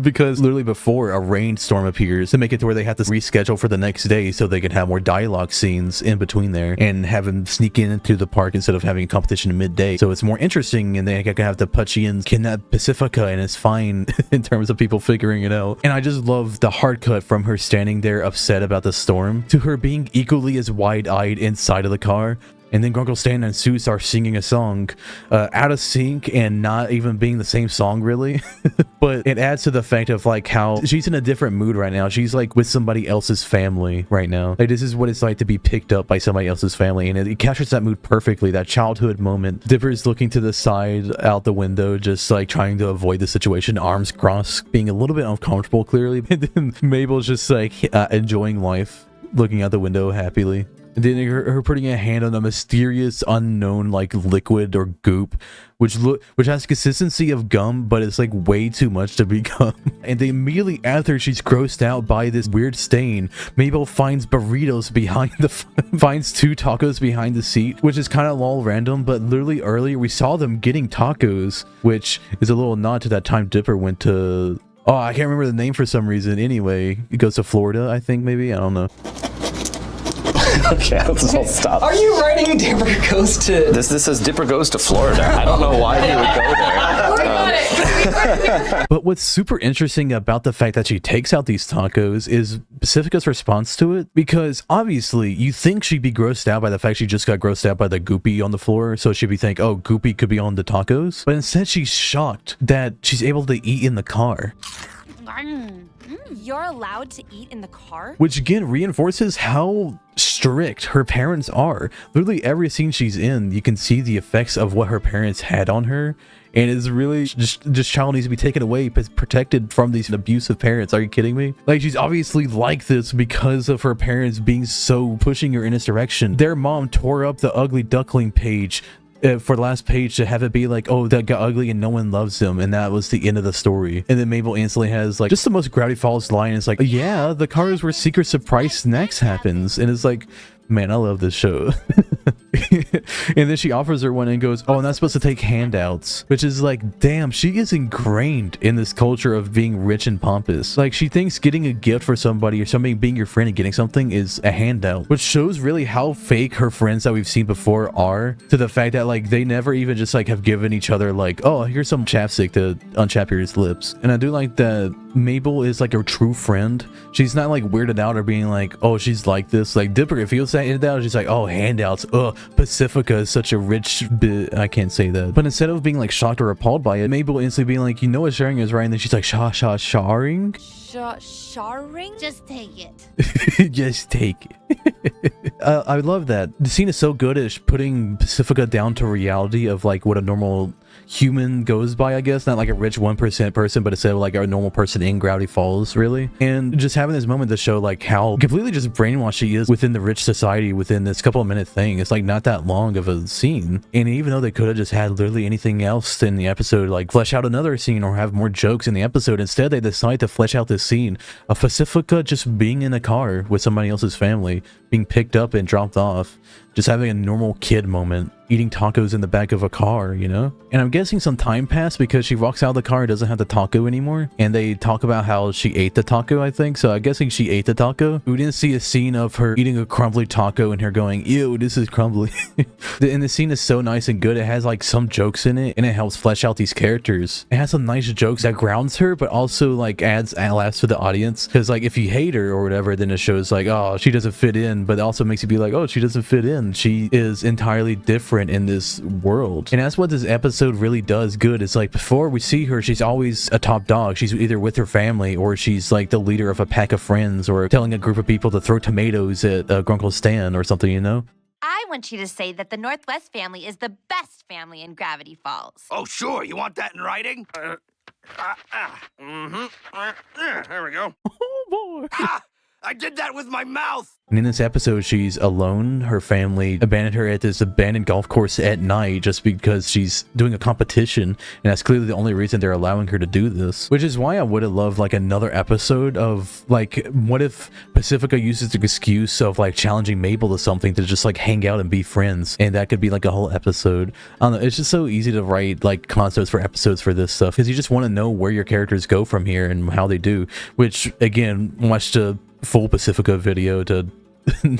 Because literally before, a rainstorm appears to make it to where they have to reschedule for the next day so they can have more dialogue scenes in between there and have them sneak into the park instead of having a competition in midday. So it's more interesting, and they can have the Puchians kidnap Pacifica, and it's fine in terms of people figuring it out. And I just love the hard cut from her standing there upset about the storm to her being equally as wide-eyed inside of the car. And then Grunkle Stan and Seuss are singing a song out of sync and not even being the same song really. But it adds to the fact of like how she's in a different mood right now. She's like with somebody else's family right now. Like this is what it's like to be picked up by somebody else's family, and it captures that mood perfectly, that childhood moment. Dipper's looking to the side out the window, just like trying to avoid the situation, arms crossed, being a little bit uncomfortable clearly. And then Mabel's just like enjoying life, looking out the window happily. And then her putting a hand on a mysterious unknown like liquid or goop, which has consistency of gum, but it's like way too much to be gum. And then immediately after she's grossed out by this weird stain, Mabel finds burritos behind finds 2 tacos behind the seat, which is kind of all random, but literally earlier we saw them getting tacos, which is a little nod to that time Dipper went to, oh, I can't remember the name for some reason. Anyway, it goes to Florida, I think, maybe, I don't know. Okay, let's all stop. Are you writing Dipper Goes to... This says Dipper Goes to Florida. I don't know why he would go there. But what's super interesting about the fact that she takes out these tacos is Pacifica's response to it, because obviously you think she'd be grossed out by the fact she just got grossed out by the goopy on the floor, so she'd be thinking, oh, goopy could be on the tacos, but instead she's shocked that she's able to eat in the car. You're allowed to eat in the car? Which again reinforces how strict her parents are. Literally every scene she's in, you can see the effects of what her parents had on her, and it's really just child needs to be taken away, protected from these abusive parents. Are you kidding me? Like, she's obviously like this because of her parents being so pushing her in this direction. Their mom tore up the ugly duckling page for the last page to have it be like, oh, that got ugly and no one loves him, and that was the end of the story. And then Mabel instantly has like just the most Gravity Falls line. It's like, yeah, the car is where Secret Surprise Snacks happens, and it's like, man, I love this show. And then she offers her one and goes, oh, I'm not supposed to take handouts, which is like, damn, she is ingrained in this culture of being rich and pompous. Like, she thinks getting a gift for somebody or somebody being your friend and getting something is a handout, which shows really how fake her friends that we've seen before are, to the fact that like they never even just like have given each other like, oh, here's some chapstick to unchap your lips. And I do like that Mabel is like a true friend. She's not like weirded out or being like, oh, she's like this. Like Dipper, if he was that handout, she's like, oh, handouts. Ugh, Pacifica is such a rich bit. I can't say that. But instead of being like shocked or appalled by it, Mabel instantly being like, you know what sharing is, right? And then she's like, sharing? Sharing? Just take it. Just take it. I love that. The scene is so good at putting Pacifica down to reality of like what a normal human goes by, I guess. Not like a rich 1% person, but instead of like a normal person in Gravity Falls, really. And just having this moment to show like how completely just brainwashed she is within the rich society within this couple of minute thing. It's like not that long of a scene. And even though they could have just had literally anything else in the episode, like flesh out another scene or have more jokes in the episode, instead they decide to flesh out this scene of Pacifica just being in a car with somebody else's family, being picked up and dropped off, just having a normal kid moment, eating tacos in the back of a car, you know? And I'm guessing some time passed because she walks out of the car and doesn't have the taco anymore. And they talk about how she ate the taco, I think. So I'm guessing she ate the taco. We didn't see a scene of her eating a crumbly taco and her going, ew, this is crumbly. And the scene is so nice and good. It has like some jokes in it and it helps flesh out these characters. It has some nice jokes that grounds her, but also like adds laughs to the audience. Because like if you hate her or whatever, then it shows like, oh, she doesn't fit in. But it also makes you be like, oh, she doesn't fit in. She is entirely different in this world. And that's what this episode really does good. It's like before we see her, she's always a top dog. She's either with her family or she's like the leader of a pack of friends or telling a group of people to throw tomatoes at Grunkle Stan or something, you know? I want you to say that the Northwest family is the best family in Gravity Falls. Oh, sure. You want that in writing? There we go. Oh, boy. I did that with my mouth. And in this episode, she's alone. Her family abandoned her at this abandoned golf course at night just because she's doing a competition. And that's clearly the only reason they're allowing her to do this. Which is why I would have loved like another episode of like, what if Pacifica uses the excuse of like challenging Mabel to something to just like hang out and be friends. And that could be like a whole episode. I don't know. It's just so easy to write like concepts for episodes for this stuff because you just want to know where your characters go from here and how they do. Which again, watch the full Pacifica video to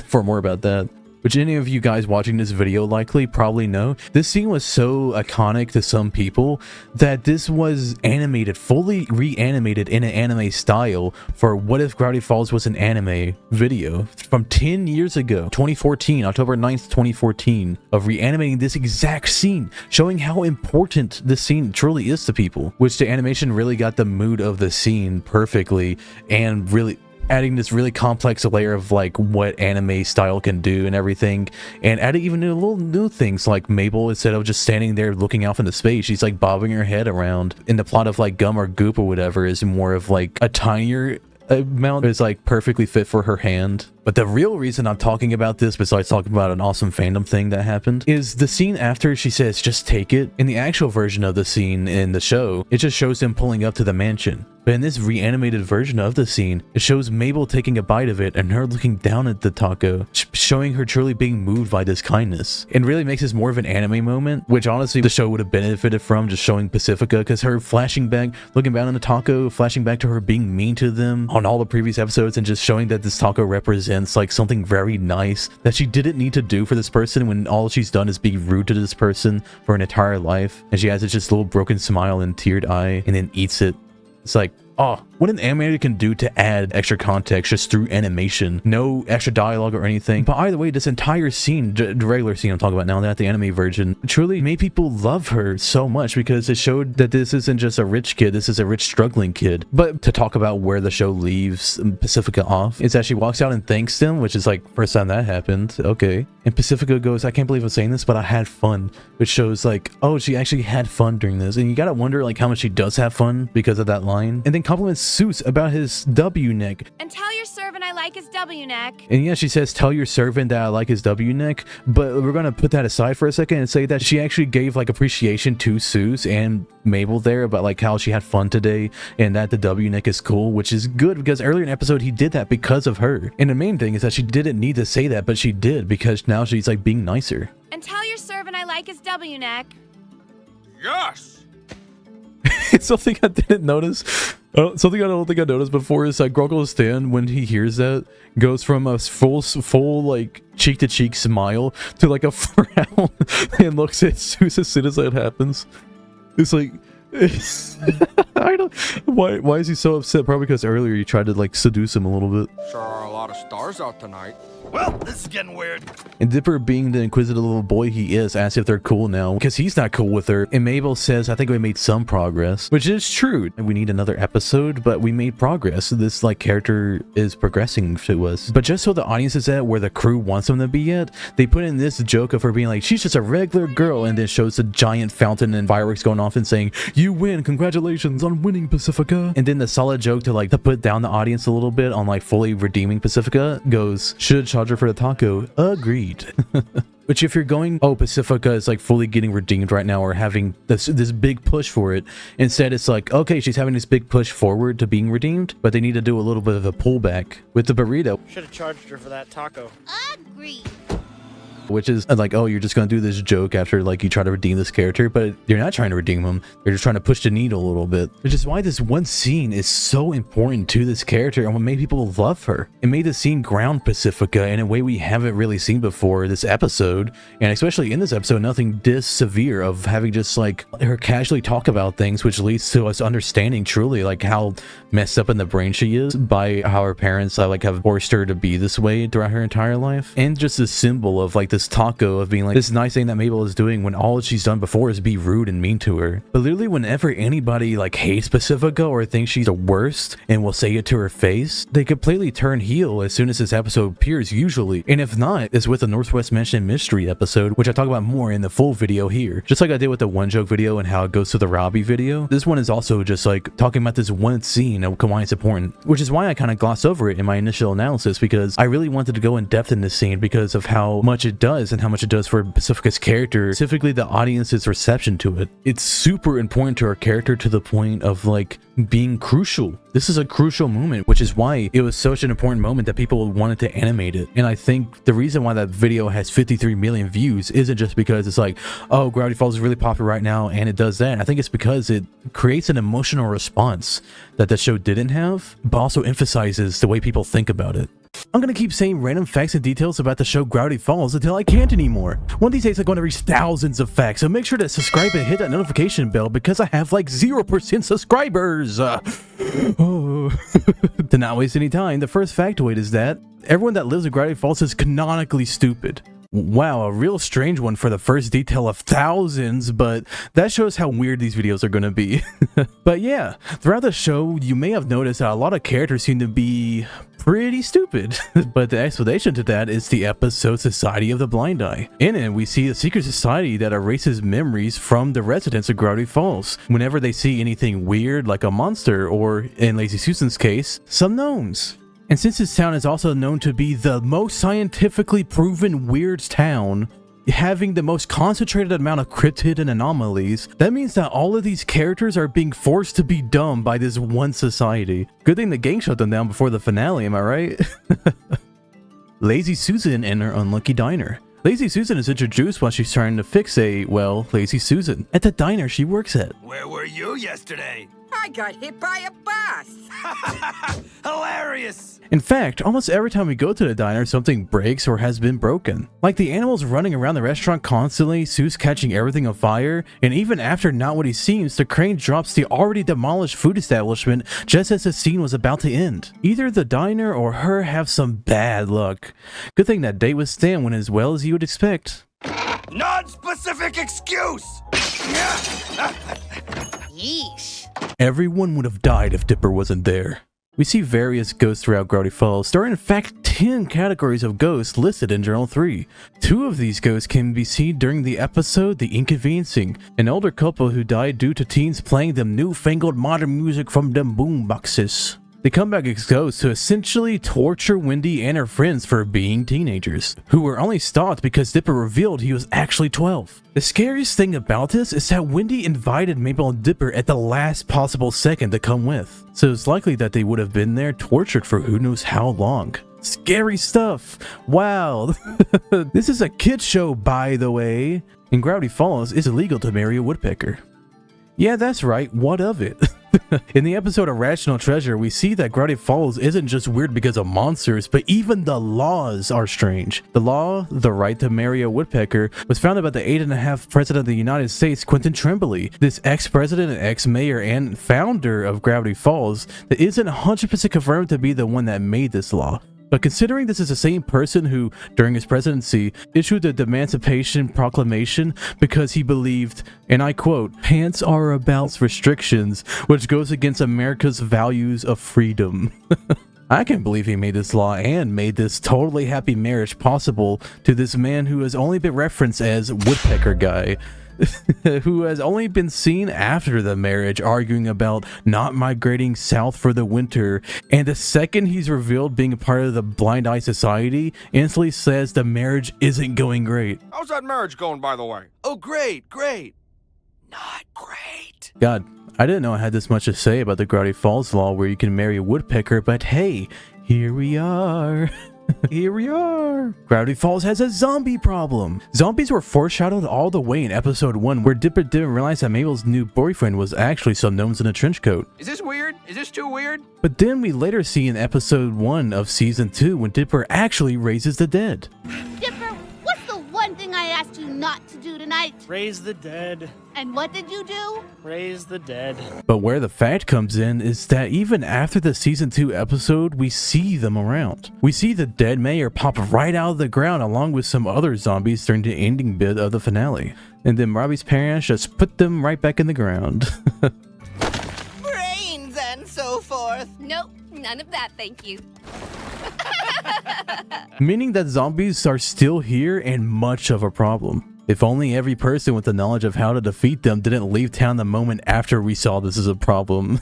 for more about that, which any of you guys watching this video likely probably know. This scene was so iconic to some people that this was animated, fully reanimated in an anime style for What If Gravity Falls was an anime video from 10 years ago, 2014, October 9th, 2014, of reanimating this exact scene, showing how important this scene truly is to people, which the animation really got the mood of the scene perfectly and really adding this really complex layer of like what anime style can do and everything, and adding even little new things like Mabel, instead of just standing there looking off into space, she's like bobbing her head around. In the plot of like Gum or Goop or whatever is more of like a tinier amount is like perfectly fit for her hand. But the real reason I'm talking about this, besides talking about an awesome fandom thing that happened, is the scene after she says, just take it. In the actual version of the scene in the show, it just shows them pulling up to the mansion. But in this reanimated version of the scene, it shows Mabel taking a bite of it and her looking down at the taco, showing her truly being moved by this kindness. And really makes this more of an anime moment, which honestly the show would have benefited from just showing Pacifica, because her flashing back, looking down on the taco, flashing back to her being mean to them, on all the previous episodes and just showing that this taco represents like something very nice that she didn't need to do for this person when all she's done is be rude to this person for an entire life. And she has this just little broken smile and teared eye and then eats it. It's like, oh, what an animator can do to add extra context just through animation. No extra dialogue or anything. But either way, this entire scene, the regular scene I'm talking about now, not the anime version, truly made people love her so much because it showed that this isn't just a rich kid, this is a rich struggling kid. But to talk about where the show leaves Pacifica off is that she walks out and thanks them, which is like first time that happened. Okay. And Pacifica goes, I can't believe I'm saying this, but I had fun. Which shows like, oh, she actually had fun during this. And you gotta wonder like how much she does have fun because of that line. And then compliments Seuss about his W neck. And tell your servant I like his W neck. And yeah, she says, tell your servant that I like his W neck. But we're gonna put that aside for a second and say that she actually gave like appreciation to Seuss and Mabel there about like how she had fun today and that the W neck is cool, which is good because earlier in the episode he did that because of her. And the main thing is that she didn't need to say that, but she did because now she's like being nicer. And tell your servant I like his W neck. Yes. It's something I didn't notice. Something I don't think I noticed before is that Grunkle Stan, when he hears that, goes from a full like cheek to cheek smile to like a frown and looks at Seuss as soon as that happens. It's like, I don't. Why is he so upset? Probably because earlier you tried to like seduce him a little bit. Sure are a lot of stars out tonight. Well, this is getting weird. And Dipper, being the inquisitive little boy he is, asks if they're cool now because he's not cool with her. And Mabel says, I think we made some progress, which is true. We need another episode, but we made progress. This like character is progressing to us. But just so the audience is at where the crew wants them to be at, they put in this joke of her being like, she's just a regular girl, and then shows the giant fountain and fireworks going off and saying, you win, congratulations on winning, Pacifica. And then the solid joke to put down the audience a little bit on like fully redeeming Pacifica goes, should charge her for the taco. Agreed. Which if you're going, oh, Pacifica is like fully getting redeemed right now or having this big push for it, instead it's like, okay, she's having this big push forward to being redeemed, but they need to do a little bit of a pullback with the burrito. Should have charged her for that taco. Agreed. Which is like, oh, you're just gonna do this joke after like you try to redeem this character, but you're not trying to redeem him. You're just trying to push the needle a little bit. Which is why this one scene is so important to this character and what made people love her. It made the scene ground Pacifica in a way we haven't really seen before this episode, and especially in this episode, nothing this severe of having just like her casually talk about things, which leads to us understanding truly like how messed up in the brain she is by how her parents like have forced her to be this way throughout her entire life, and just the symbol of like this taco of being like this nice thing that Mabel is doing when all she's done before is be rude and mean to her. But literally whenever anybody like hates Pacifica or thinks she's the worst and will say it to her face, they completely turn heel as soon as this episode appears usually. And if not, it's with the Northwest Mansion mystery episode, which I talk about more in the full video here. Just like I did with the one joke video and how it goes to the Robbie video, this one is also just like talking about this one scene and why it's important, which is why I kind of glossed over it in my initial analysis, because I really wanted to go in depth in this scene because of how much it does and how much it does for Pacifica's character, specifically the audience's reception to it. It's super important to her character to the point of like being crucial. This is a crucial moment, which is why it was such an important moment that people wanted to animate it. And I think the reason why that video has 53 million views isn't just because it's like, oh, Gravity Falls is really popular right now and it does that. I think it's because it creates an emotional response that the show didn't have, but also emphasizes the way people think about it. I'm gonna keep saying random facts and details about the show Gravity Falls until I can't anymore. One of these days I'm going to reach thousands of facts, so make sure to subscribe and hit that notification bell because I have like 0% subscribers. To not waste any time, the first factoid is that everyone that lives in Gravity Falls is canonically stupid. Wow, a real strange one for the first detail of thousands, but that shows how weird these videos are going to be. But yeah, throughout the show, you may have noticed that a lot of characters seem to be pretty stupid. But the explanation to that is the episode Society of the Blind Eye. In it, we see a secret society that erases memories from the residents of Gravity Falls whenever they see anything weird like a monster or, in Lazy Susan's case, some gnomes. And since this town is also known to be the most scientifically proven weird town, having the most concentrated amount of cryptid and anomalies, that means that all of these characters are being forced to be dumb by this one society. Good thing the gang shut them down before the finale, am I right? Lazy Susan and her unlucky diner. Lazy Susan is introduced while she's trying to fix Lazy Susan at the diner she works at. Where were you yesterday? I got hit by a bus. Hilarious! In fact, almost every time we go to the diner, something breaks or has been broken. Like the animals running around the restaurant constantly, Seuss catching everything on fire, and even after not what he seems, the crane drops the already demolished food establishment just as the scene was about to end. Either the diner or her have some bad luck. Good thing that date with Stan went as well as you would expect. Non-specific excuse! Yeesh. Everyone would have died if Dipper wasn't there. We see various ghosts throughout Gravity Falls. There are in fact 10 categories of ghosts listed in Journal 3. 2 of these ghosts can be seen during the episode The Inconveniencing, an older couple who died due to teens playing them newfangled modern music from them boomboxes. They come back as ghosts to essentially torture Wendy and her friends for being teenagers, who were only stopped because Dipper revealed he was actually 12. The scariest thing about this is that Wendy invited Mabel and Dipper at the last possible second to come with, so it's likely that they would have been there tortured for who knows how long. Scary stuff! Wow! This is a kid's show, by the way. In Gravity Falls, it's illegal to marry a woodpecker. Yeah, that's right, what of it? In the episode Irrational Treasure, we see that Gravity Falls isn't just weird because of monsters, but even the laws are strange. The law, the right to marry a woodpecker, was founded by the 8.5 President of the United States, Quentin Tremblay. This ex-president and ex-mayor and founder of Gravity Falls that isn't 100% confirmed to be the one that made this law. But considering this is the same person who, during his presidency, issued the Emancipation Proclamation because he believed, and I quote, "Pants are about restrictions, which goes against America's values of freedom." I can't believe he made this law and made this totally happy marriage possible to this man who has only been referenced as Woodpecker Guy. Who has only been seen after the marriage arguing about not migrating south for the winter, and the second he's revealed being a part of the Blind Eye Society, instantly says the marriage isn't going great. How's that marriage going, by the way? Oh, great. Not great. God, I didn't know I had this much to say about the Gravity Falls law where you can marry a woodpecker, but hey, here we are. Here we are. Gravity Falls has a zombie problem. Zombies were foreshadowed all the way in episode 1, where Dipper didn't realize that Mabel's new boyfriend was actually some gnomes in a trench coat. Is this weird? Is this too weird? But then we later see in episode 1 of season 2 when Dipper actually raises the dead. Dipper, what's the one thing I asked you not to do tonight? Raise the dead. And what did you do? Raise the dead. But where the fact comes in is that even after the season 2 episode, we see them around. We see the dead mayor pop right out of the ground along with some other zombies during the ending bit of the finale. And then Robbie's parents just put them right back in the ground. Brains and so forth. Nope, none of that, thank you. Meaning that zombies are still here and much of a problem. If only every person with the knowledge of how to defeat them didn't leave town the moment after we saw this as a problem.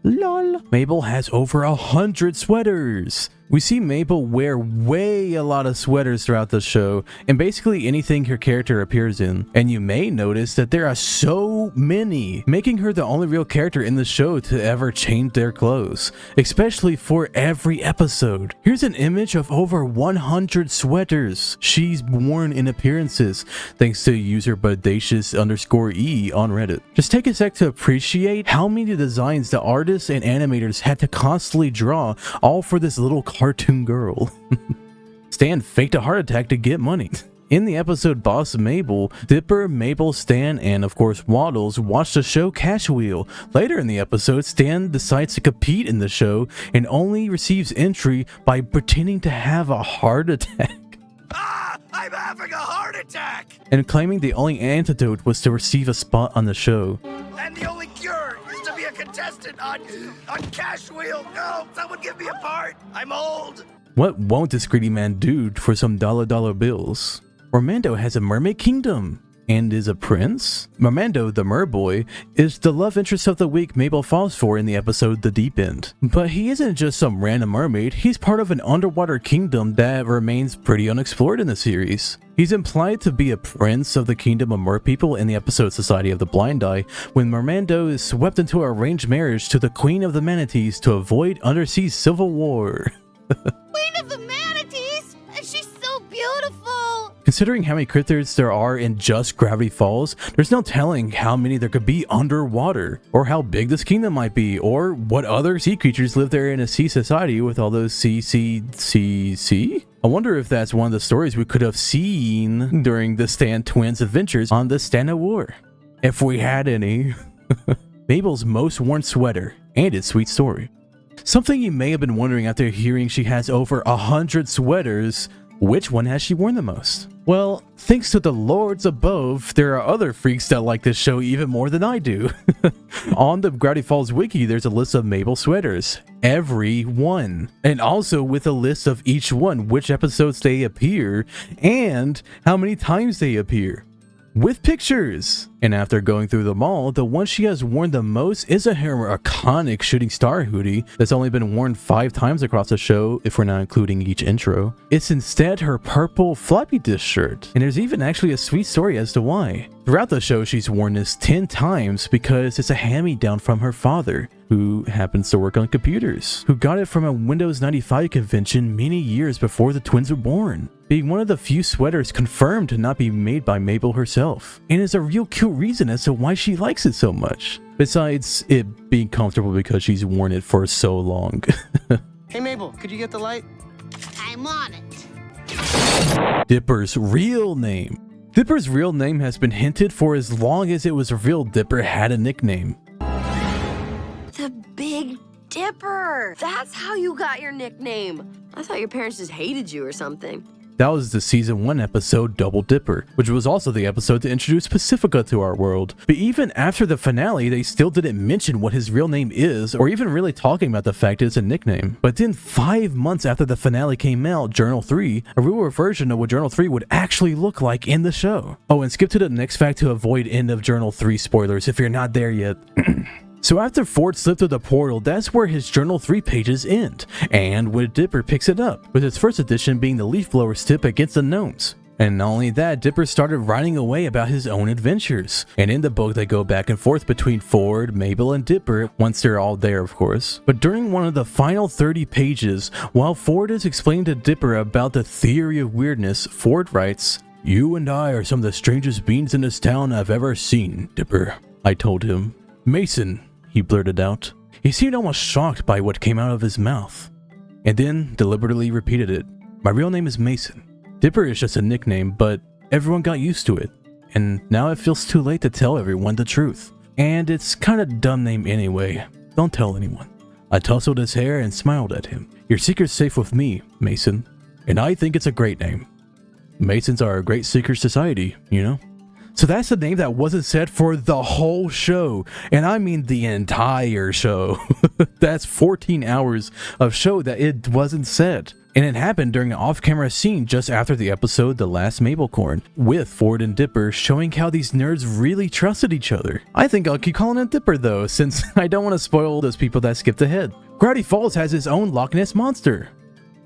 Lol. Mabel has over 100 sweaters. We see Mabel wear a lot of sweaters throughout the show, and basically anything her character appears in. And you may notice that there are so many, making her the only real character in the show to ever change their clothes, especially for every episode. Here's an image of over 100 sweaters she's worn in appearances, thanks to user bodacious_E on Reddit. Just take a sec to appreciate how many designs the artists and animators had to constantly draw, all for this little cartoon girl. Stan faked a heart attack to get money. In the episode Boss Mabel, Dipper, Mabel, Stan, and of course Waddles watch the show Cash Wheel. Later in the episode, Stan decides to compete in the show and only receives entry by pretending to have a heart attack. I'm having a heart attack! And claiming the only antidote was to receive a spot on the show. And the only cure is to be a contestant on Cash Wheel. No, someone give me a part. I'm old. What won't this greedy man do for some dollar bills? Ormando has a mermaid kingdom and is a prince? Ormando, the merboy, is the love interest of the week Mabel falls for in the episode The Deep End. But he isn't just some random mermaid, he's part of an underwater kingdom that remains pretty unexplored in the series. He's implied to be a prince of the kingdom of merpeople in the episode Society of the Blind Eye, when Ormando is swept into an arranged marriage to the Queen of the Manatees to avoid undersea civil war. Queen of the Manatees? And she's so beautiful! Considering how many cryptids there are in just Gravity Falls, there's no telling how many there could be underwater, or how big this kingdom might be, or what other sea creatures live there in a sea society with all those sea. I wonder if that's one of the stories we could have seen during the Stan twins' adventures on the Stan of War. If we had any. Mabel's most worn sweater and its sweet story. Something you may have been wondering after hearing she has over 100 sweaters, which one has she worn the most? Well, thanks to the lords above, there are other freaks that like this show even more than I do. On the Gravity Falls wiki, there's a list of Mabel sweaters. Every one. And also with a list of each one, which episodes they appear, and how many times they appear. With pictures. And after going through them all, the one she has worn the most is her iconic shooting star hoodie that's only been worn 5 times across the show, if we're not including each intro. It's instead her purple floppy disk shirt, and there's even actually a sweet story as to why. Throughout the show, she's worn this 10 times because it's a hand-me-down from her father, who happens to work on computers, who got it from a Windows 95 convention many years before the twins were born, being one of the few sweaters confirmed to not be made by Mabel herself, and is a real cute reason as to why she likes it so much, besides it being comfortable because she's worn it for so long. Hey Mabel, could you get the light? I'm on it. Dipper's real name. Dipper's real name has been hinted for as long as it was revealed Dipper had a nickname. The Big Dipper! That's how you got your nickname. I thought your parents just hated you or something. That was the season 1 episode Double Dipper, which was also the episode to introduce Pacifica to our world. But even after the finale, they still didn't mention what his real name is, or even really talking about the fact it's a nickname. But then 5 months after the finale came out, Journal 3, a real version of what Journal 3 would actually look like in the show. Oh, and skip to the next fact to avoid end of Journal 3 spoilers if you're not there yet. So after Ford slipped through the portal, that's where his Journal 3 pages end, and when Dipper picks it up, with his first edition being the leaf blower's tip against the gnomes. And not only that, Dipper started writing away about his own adventures, and in the book they go back and forth between Ford, Mabel, and Dipper, once they're all there of course. But during one of the final 30 pages, while Ford is explaining to Dipper about the theory of weirdness, Ford writes, "You and I are some of the strangest beings in this town I've ever seen, Dipper," I told him. "Mason," he blurted out. He seemed almost shocked by what came out of his mouth, and then deliberately repeated it. "My real name is Mason. Dipper is just a nickname, but everyone got used to it, and now it feels too late to tell everyone the truth. And it's kind of dumb name anyway. Don't tell anyone." I tousled his hair and smiled at him. "Your secret's safe with me, Mason, and I think it's a great name. Masons are a great secret society, you know?" So that's the name that wasn't said for the whole show, and I mean the entire show. That's 14 hours of show that it wasn't said. And it happened during an off-camera scene just after the episode The Last Mabelcorn, with Ford and Dipper showing how these nerds really trusted each other. I think I'll keep calling it Dipper though, since I don't want to spoil those people that skipped ahead. Gravity Falls has its own Loch Ness Monster.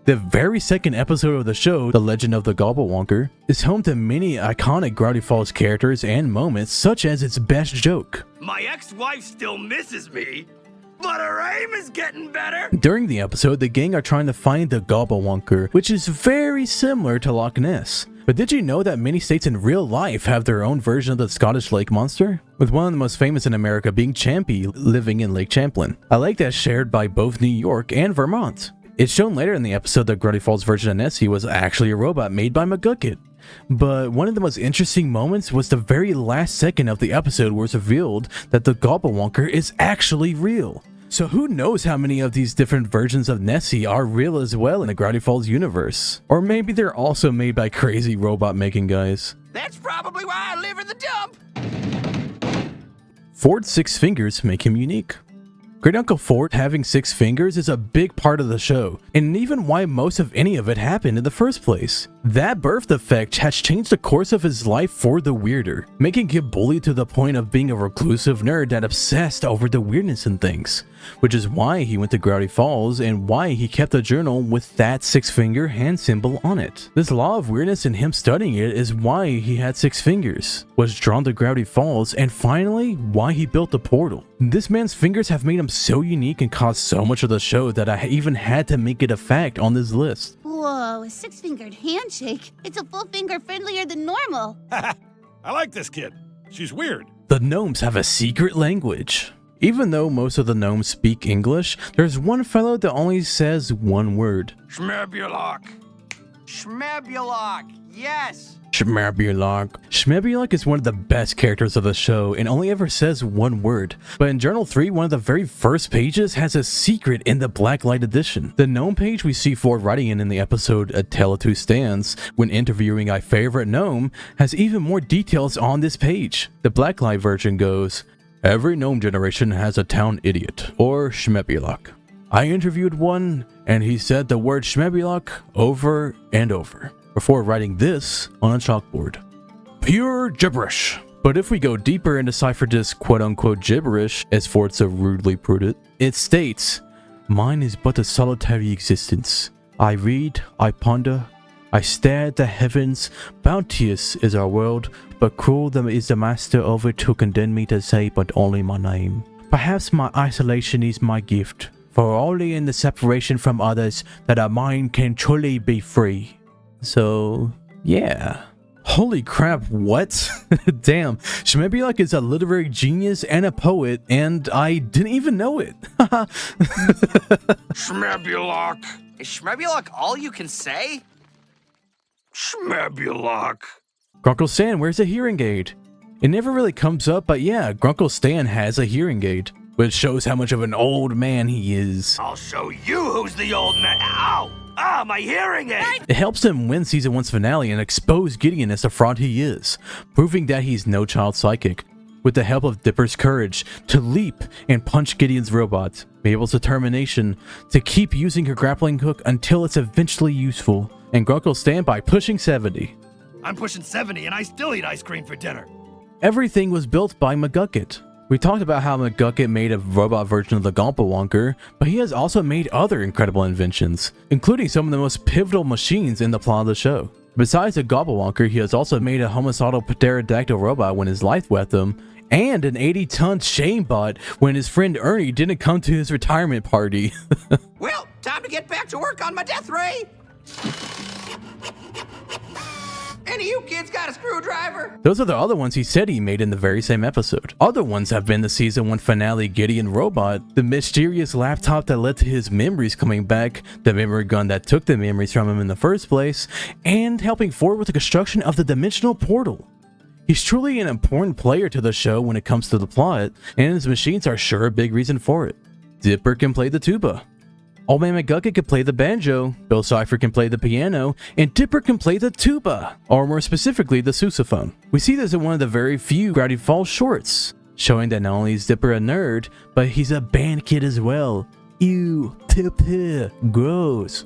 The very second episode of the show, The Legend of the Gobblewonker, is home to many iconic Gravity Falls characters and moments, such as its best joke. My ex-wife still misses me, but her aim is getting better. During the episode, the gang are trying to find the Gobblewonker, which is very similar to Loch Ness. But did you know that many states in real life have their own version of the Scottish lake monster? With one of the most famous in America being Champy living in Lake Champlain, a lake that's shared by both New York and Vermont. It's shown later in the episode that Gravity Falls version of Nessie was actually a robot made by McGucket. But one of the most interesting moments was the very last second of the episode where it's revealed that the Gobblewonker is actually real. So who knows how many of these different versions of Nessie are real as well in the Gravity Falls universe? Or maybe they're also made by crazy robot making guys. That's probably why I live in the dump. Ford's 6 fingers make him unique. Great Uncle Ford having 6 fingers is a big part of the show, and even why most of any of it happened in the first place. That birth defect has changed the course of his life for the weirder, making him bullied to the point of being a reclusive nerd that obsessed over the weirdness in things, which is why he went to Gravity Falls and why he kept a journal with that 6-finger hand symbol on it. This law of weirdness and him studying it is why he had 6 fingers, was drawn to Gravity Falls, and finally why he built the portal. This man's fingers have made him so unique and caused so much of the show that I even had to make it a fact on this list. Whoa, a six-fingered handshake. It's a full finger friendlier than normal. I like this kid. She's weird. The gnomes have a secret language. Even though most of the gnomes speak English, there's one fellow that only says one word. Schmebulok. Schmebulok. Yes. Schmebulok. Schmebulok is one of the best characters of the show and only ever says one word. But in Journal 3, one of the very first pages has a secret in the Blacklight edition. The gnome page we see Ford writing in the episode A Tale of Two Stands, when interviewing our favorite gnome, has even more details on this page. The Blacklight version goes, "Every gnome generation has a town idiot, or Schmebulok. I interviewed one, and he said the word Schmebulok over and over, before writing this on a chalkboard. Pure gibberish." But if we go deeper and decipher this quote-unquote gibberish, as Ford so rudely put it states, "Mine is but a solitary existence. I read, I ponder, I stare at the heavens. Bounteous is our world, but cruel is the master of it to condemn me to say but only my name. Perhaps my isolation is my gift, for only in the separation from others that our mind can truly be free." So, yeah. Holy crap, what? Damn, Schmebulok is a literary genius and a poet, and I didn't even know it. Schmebulok. Is Schmebulok all you can say? Schmebulok. Grunkle Stan wears a hearing aid. It never really comes up, but yeah, Grunkle Stan has a hearing aid, which shows how much of an old man he is. I'll show you who's the old man. Ow! Ah, my hearing aid! It helps him win Season 1's finale and expose Gideon as the fraud he is, proving that he's no child psychic, with the help of Dipper's courage to leap and punch Gideon's robot, Mabel's determination to keep using her grappling hook until it's eventually useful, and Grunkle Stan by pushing 70. I'm pushing 70 and I still eat ice cream for dinner. Everything was built by McGucket. We talked about how McGucket made a robot version of the Gompawonker, but he has also made other incredible inventions, including some of the most pivotal machines in the plot of the show. Besides the Gompawonker, he has also made a homicidal pterodactyl robot when his life left him, and an 80-ton Shamebot when his friend Ernie didn't come to his retirement party. Well, time to get back to work on my death ray. Any of you kids got a screwdriver? Those are the other ones he said he made in the very same episode. Other ones have been the Season 1 finale Gideon Robot, the mysterious laptop that led to his memories coming back, the memory gun that took the memories from him in the first place, and helping Ford with the construction of the dimensional portal. He's truly an important player to the show when it comes to the plot, and his machines are sure a big reason for it. Dipper can play the tuba. Old Man McGucket can play the banjo, Bill Cipher can play the piano, and Dipper can play the tuba, or more specifically the sousaphone. We see this in one of the very few Gravity Falls shorts, showing that not only is Dipper a nerd, but he's a band kid as well. Ew, Dipper, gross.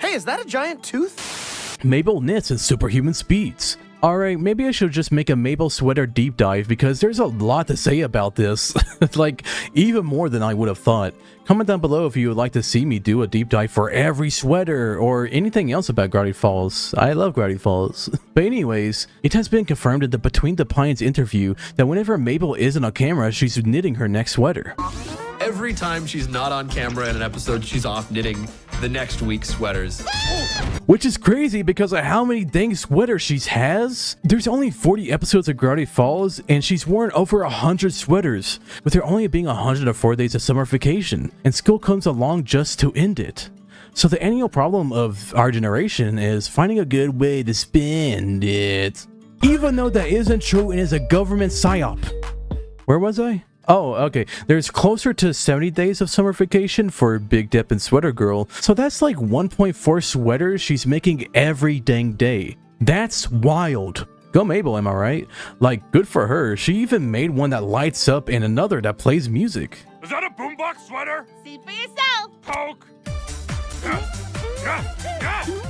Hey, is that a giant tooth? Mabel knits in superhuman speeds. Alright, maybe I should just make a Mabel sweater deep dive because there's a lot to say about this. Like, even more than I would have thought. Comment down below if you would like to see me do a deep dive for every sweater or anything else about Gravity Falls. I love Gravity Falls. But anyways, it has been confirmed in the Between the Pines interview that whenever Mabel isn't on camera, she's knitting her next sweater. Every time she's not on camera in an episode, she's off knitting the next week's sweaters. Which is crazy because of how many dang sweaters she has. There's only 40 episodes of Gravity Falls, and she's worn over 100 sweaters, with there only being 104 days of summer vacation, and school comes along just to end it. So the annual problem of our generation is finding a good way to spend it. Even though that isn't true and is a government psyop. Where was I? Oh, okay. There's closer to 70 days of summer vacation for Big Dip and Sweater Girl, so that's like 1.4 sweaters she's making every dang day. That's wild. Go Mabel, am I right? Like, good for her. She even made one that lights up and another that plays music. Is that a boombox sweater? See for yourself. Poke.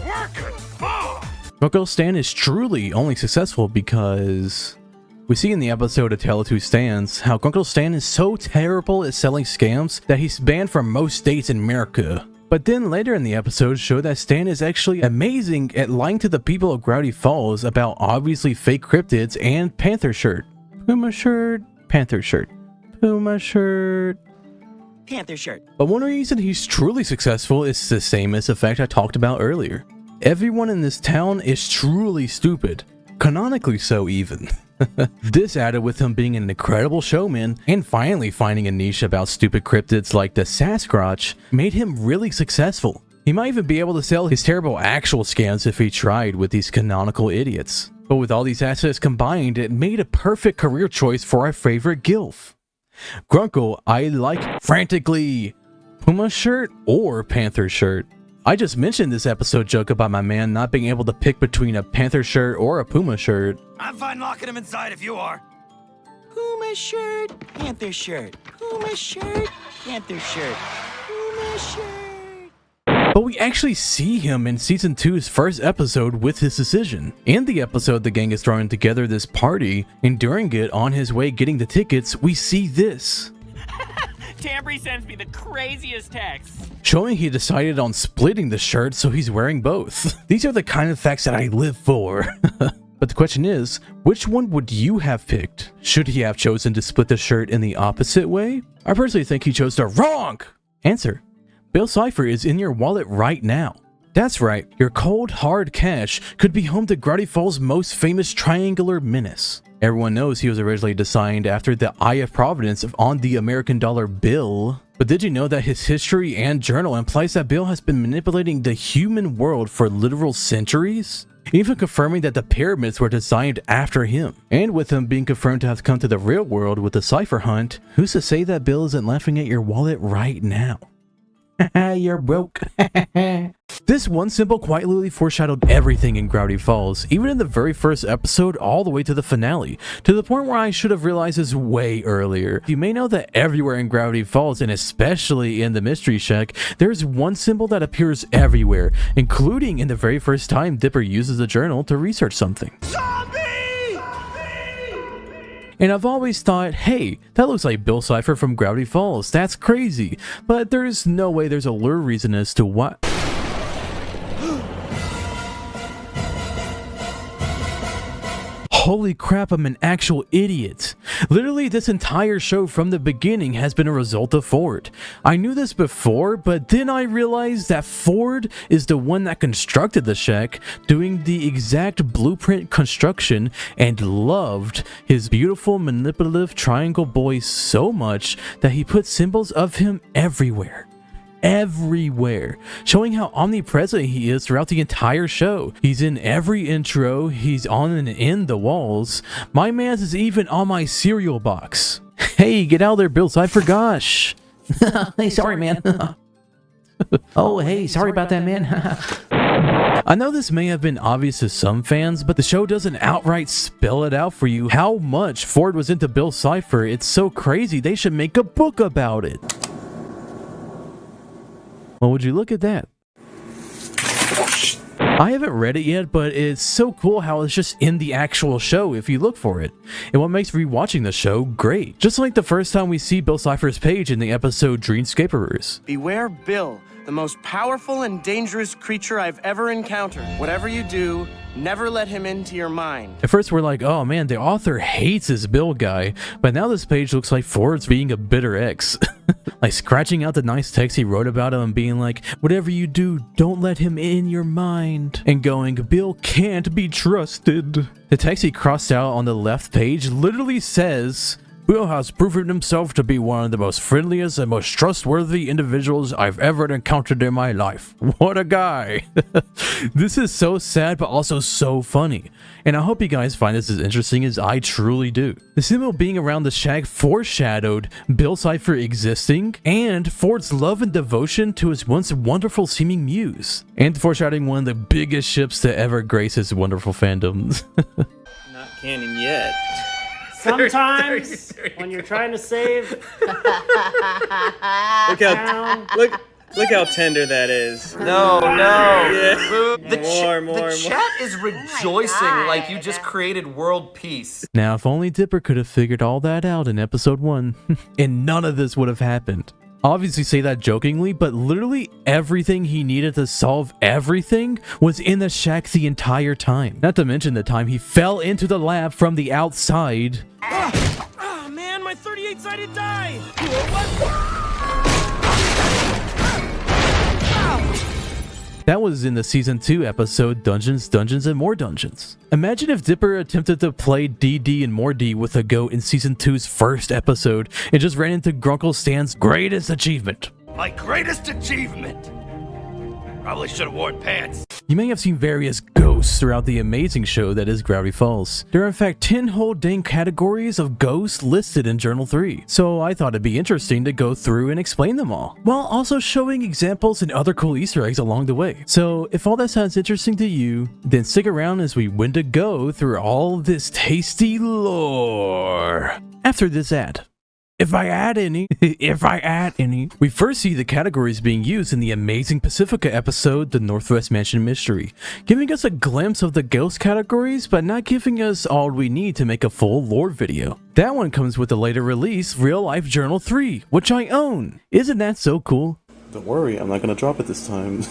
Working. Ah. Grunkle Stan is truly only successful because we see in the episode of Tale of Two Stands how Grunkle Stan is so terrible at selling scams that he's banned from most states in America. But then later in the episode show that Stan is actually amazing at lying to the people of Gravity Falls about obviously fake cryptids and Panther shirt. Puma shirt, Panther shirt, Puma shirt. Panther shirt. But one reason he's truly successful is the same as the fact I talked about earlier. Everyone in this town is truly stupid. Canonically so, even. This added with him being an incredible showman and finally finding a niche about stupid cryptids like the Sasquatch made him really successful. He might even be able to sell his terrible actual scams if he tried with these canonical idiots. But with all these assets combined, it made a perfect career choice for our favorite gilf. Grunkle, I like frantically. Puma shirt or Panther shirt? I just mentioned this episode joke about my man not being able to pick between a Panther shirt or a Puma shirt. I'm fine locking him inside if you are. Puma shirt, Panther shirt. Puma shirt, Panther shirt. Puma shirt. But we actually see him in Season 2's first episode with his decision. In the episode, the gang is throwing together this party, and during it, on his way getting the tickets, we see this. Tambry sends me the craziest texts. Showing he decided on splitting the shirt, so he's wearing both. These are the kind of facts that I live for. But the question is, which one would you have picked? Should he have chosen to split the shirt in the opposite way? I personally think he chose the wrong answer. Bill Cipher is in your wallet right now. That's right, your cold, hard cash could be home to Gravity Falls' most famous triangular menace. Everyone knows he was originally designed after the Eye of Providence on the American dollar bill. But did you know that his history and journal implies that Bill has been manipulating the human world for literal centuries? Even confirming that the pyramids were designed after him. And with him being confirmed to have come to the real world with the cipher hunt, who's to say that Bill isn't laughing at your wallet right now? You're broke. This one symbol quite literally foreshadowed everything in Gravity Falls, even in the very first episode all the way to the finale, to the point where I should have realized this way earlier. You may know that everywhere in Gravity Falls, and especially in the Mystery Shack, there's one symbol that appears everywhere, including in the very first time Dipper uses the journal to research something. And I've always thought, hey, that looks like Bill Cipher from Gravity Falls, that's crazy. But there's no way there's a lure reason as to what. Holy crap, I'm an actual idiot. Literally, this entire show from the beginning has been a result of Ford. I knew this before, but then I realized that Ford is the one that constructed the shack, doing the exact blueprint construction, and loved his beautiful manipulative triangle boy so much that he put symbols of him everywhere. Everywhere, showing how omnipresent he is throughout the entire show. He's in every intro, he's on and in the walls. My man's is even on my cereal box. Hey, get out of there, Bill Cipher, gosh. Hey, sorry, man. Oh, hey, sorry about that, man. I know this may have been obvious to some fans, but the show doesn't outright spell it out for you how much Ford was into Bill Cipher. It's so crazy, they should make a book about it. Well, would you look at that? I haven't read it yet, but it's so cool how it's just in the actual show if you look for it. And what makes rewatching the show great. Just like the first time we see Bill Cipher's page in the episode Dreamscaperers. Beware Bill, the most powerful and dangerous creature I've ever encountered. Whatever you do, never let him into your mind. At first we're like, oh man, the author hates this Bill guy, but now this page looks like Ford's being a bitter ex. Like scratching out the nice text he wrote about him and being like, whatever you do, don't let him in your mind. And going, Bill can't be trusted. The text he crossed out on the left page literally says, Bill has proven himself to be one of the most friendliest and most trustworthy individuals I've ever encountered in my life. What a guy. This is so sad but also so funny. And I hope you guys find this as interesting as I truly do. The symbol being around the shack foreshadowed Bill Cipher existing and Ford's love and devotion to his once wonderful seeming muse. And foreshadowing one of the biggest ships to ever grace his wonderful fandom. Not canon yet. Sometimes, when you're trying to save Look how tender that is. No. Yeah. The chat is rejoicing like you just created world peace. Now, if only Dipper could have figured all that out in episode 1, and none of this would have happened. Obviously say that jokingly, but literally everything he needed to solve everything was in the shack the entire time. Not to mention the time he fell into the lab from the outside. Man, my 38-sided die! That was in the Season 2 episode Dungeons, Dungeons, and More Dungeons. Imagine if Dipper attempted to play DD and more D with a goat in Season 2's first episode and just ran into Grunkle Stan's greatest achievement. My greatest achievement! Probably should have worn pants. You may have seen various ghosts throughout the amazing show that is Gravity Falls. There are in fact 10 whole dang categories of ghosts listed in Journal 3, so I thought it'd be interesting to go through and explain them all, while also showing examples and other cool Easter eggs along the way. So if all that sounds interesting to you, then stick around as we went to go through all this tasty lore after this ad. If I add any, we first see the categories being used in the amazing Pacifica episode, The Northwest Mansion Mystery, giving us a glimpse of the ghost categories, but not giving us all we need to make a full lore video. That one comes with the later release, Real Life Journal 3, which I own. Isn't that so cool? Don't worry, I'm not gonna drop it this time.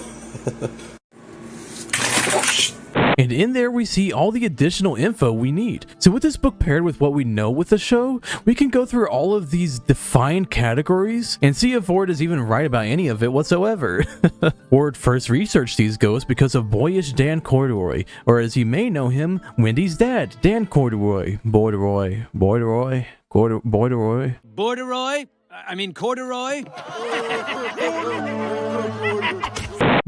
And in there we see all the additional info we need. So with this book paired with what we know with the show, we can go through all of these defined categories and see if Ford is even right about any of it whatsoever. Ford first researched these ghosts because of boyish Dan Corduroy, or as you may know him, Wendy's dad, Dan Corduroy. Corduroy.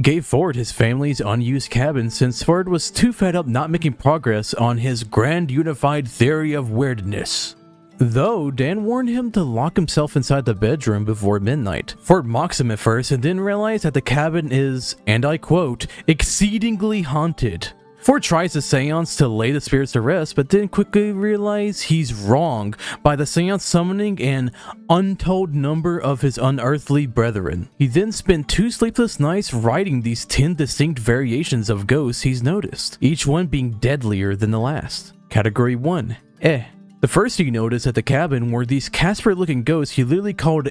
Gave Ford his family's unused cabin since Ford was too fed up not making progress on his grand unified theory of weirdness. Though Dan warned him to lock himself inside the bedroom before midnight. Ford mocks him at first and then realizes that the cabin is, and I quote, exceedingly haunted. Ford tries the seance to lay the spirits to rest, but then quickly realizes he's wrong by the seance summoning an untold number of his unearthly brethren. He then spent 2 sleepless nights writing these 10 distinct variations of ghosts he's noticed, each one being deadlier than the last. Category 1. The first he noticed at the cabin were these Casper-looking ghosts he literally called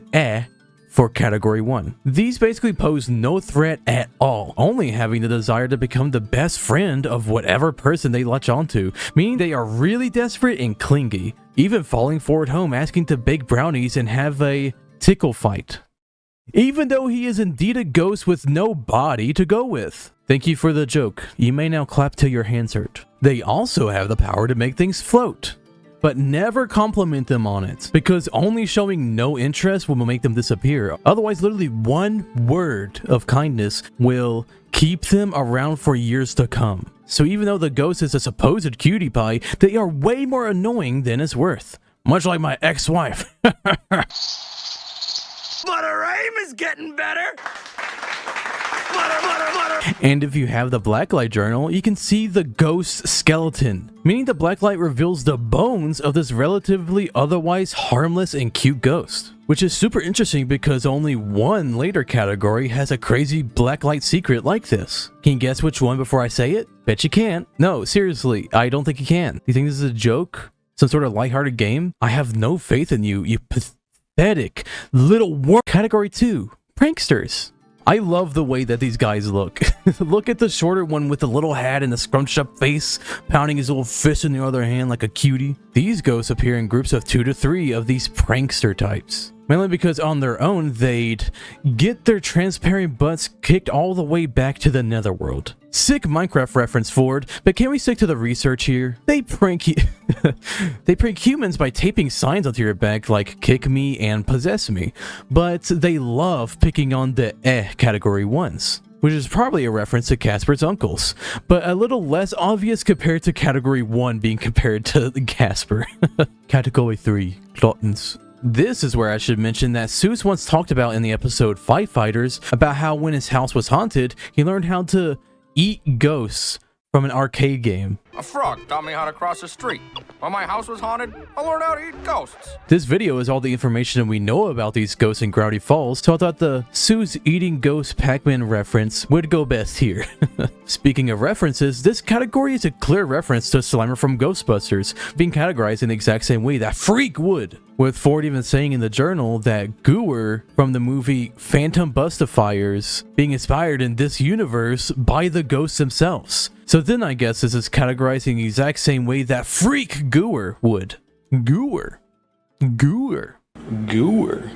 for Category 1. These basically pose no threat at all, only having the desire to become the best friend of whatever person they latch onto, meaning they are really desperate and clingy, even falling Ford home asking to bake brownies and have a tickle fight. Even though he is indeed a ghost with no body to go with. Thank you for the joke. You may now clap till your hands hurt. They also have the power to make things float, but never compliment them on it, because only showing no interest will make them disappear. Otherwise, literally one word of kindness will keep them around for years to come. So even though the ghost is a supposed cutie pie, they are way more annoying than it's worth. Much like my ex-wife. But her aim is getting better! And if you have the Blacklight journal, you can see the ghost skeleton, meaning the Blacklight reveals the bones of this relatively otherwise harmless and cute ghost. Which is super interesting because only one later category has a crazy Blacklight secret like this. Can you guess which one before I say it? Bet you can't. No, seriously, I don't think you can. You think this is a joke? Some sort of lighthearted game? I have no faith in you, you pathetic little worm. Category 2, pranksters. I love the way that these guys look. Look at the shorter one with the little hat and the scrunched up face, pounding his little fist in the other hand like a cutie. These ghosts appear in groups of 2 to 3 of these prankster types. Mainly because on their own, they'd get their transparent butts kicked all the way back to the netherworld. Sick Minecraft reference, Ford, but can we stick to the research here? They prank humans by taping signs onto your back like kick me and possess me, but they love picking on the category ones, which is probably a reference to Casper's uncles, but a little less obvious compared to category 1 being compared to Casper. Category 3, gluttons. This is where I should mention that Seuss once talked about in the episode Fight Fighters about how when his house was haunted, he learned how to eat ghosts from an arcade game. A frog taught me how to cross a street. When my house was haunted, I learned how to eat ghosts. This video is all the information we know about these ghosts in Gravity Falls, so I thought the Seuss eating ghost Pac-Man reference would go best here. Speaking of references, this category is a clear reference to Slimer from Ghostbusters, being categorized in the exact same way that Freak would, with Ford even saying in the journal that Gooer from the movie Phantom Bustifiers being inspired in this universe by the ghosts themselves. So then I guess this is categorizing the exact same way that Freak Gooer would. Gooer. Gooer. Gooer.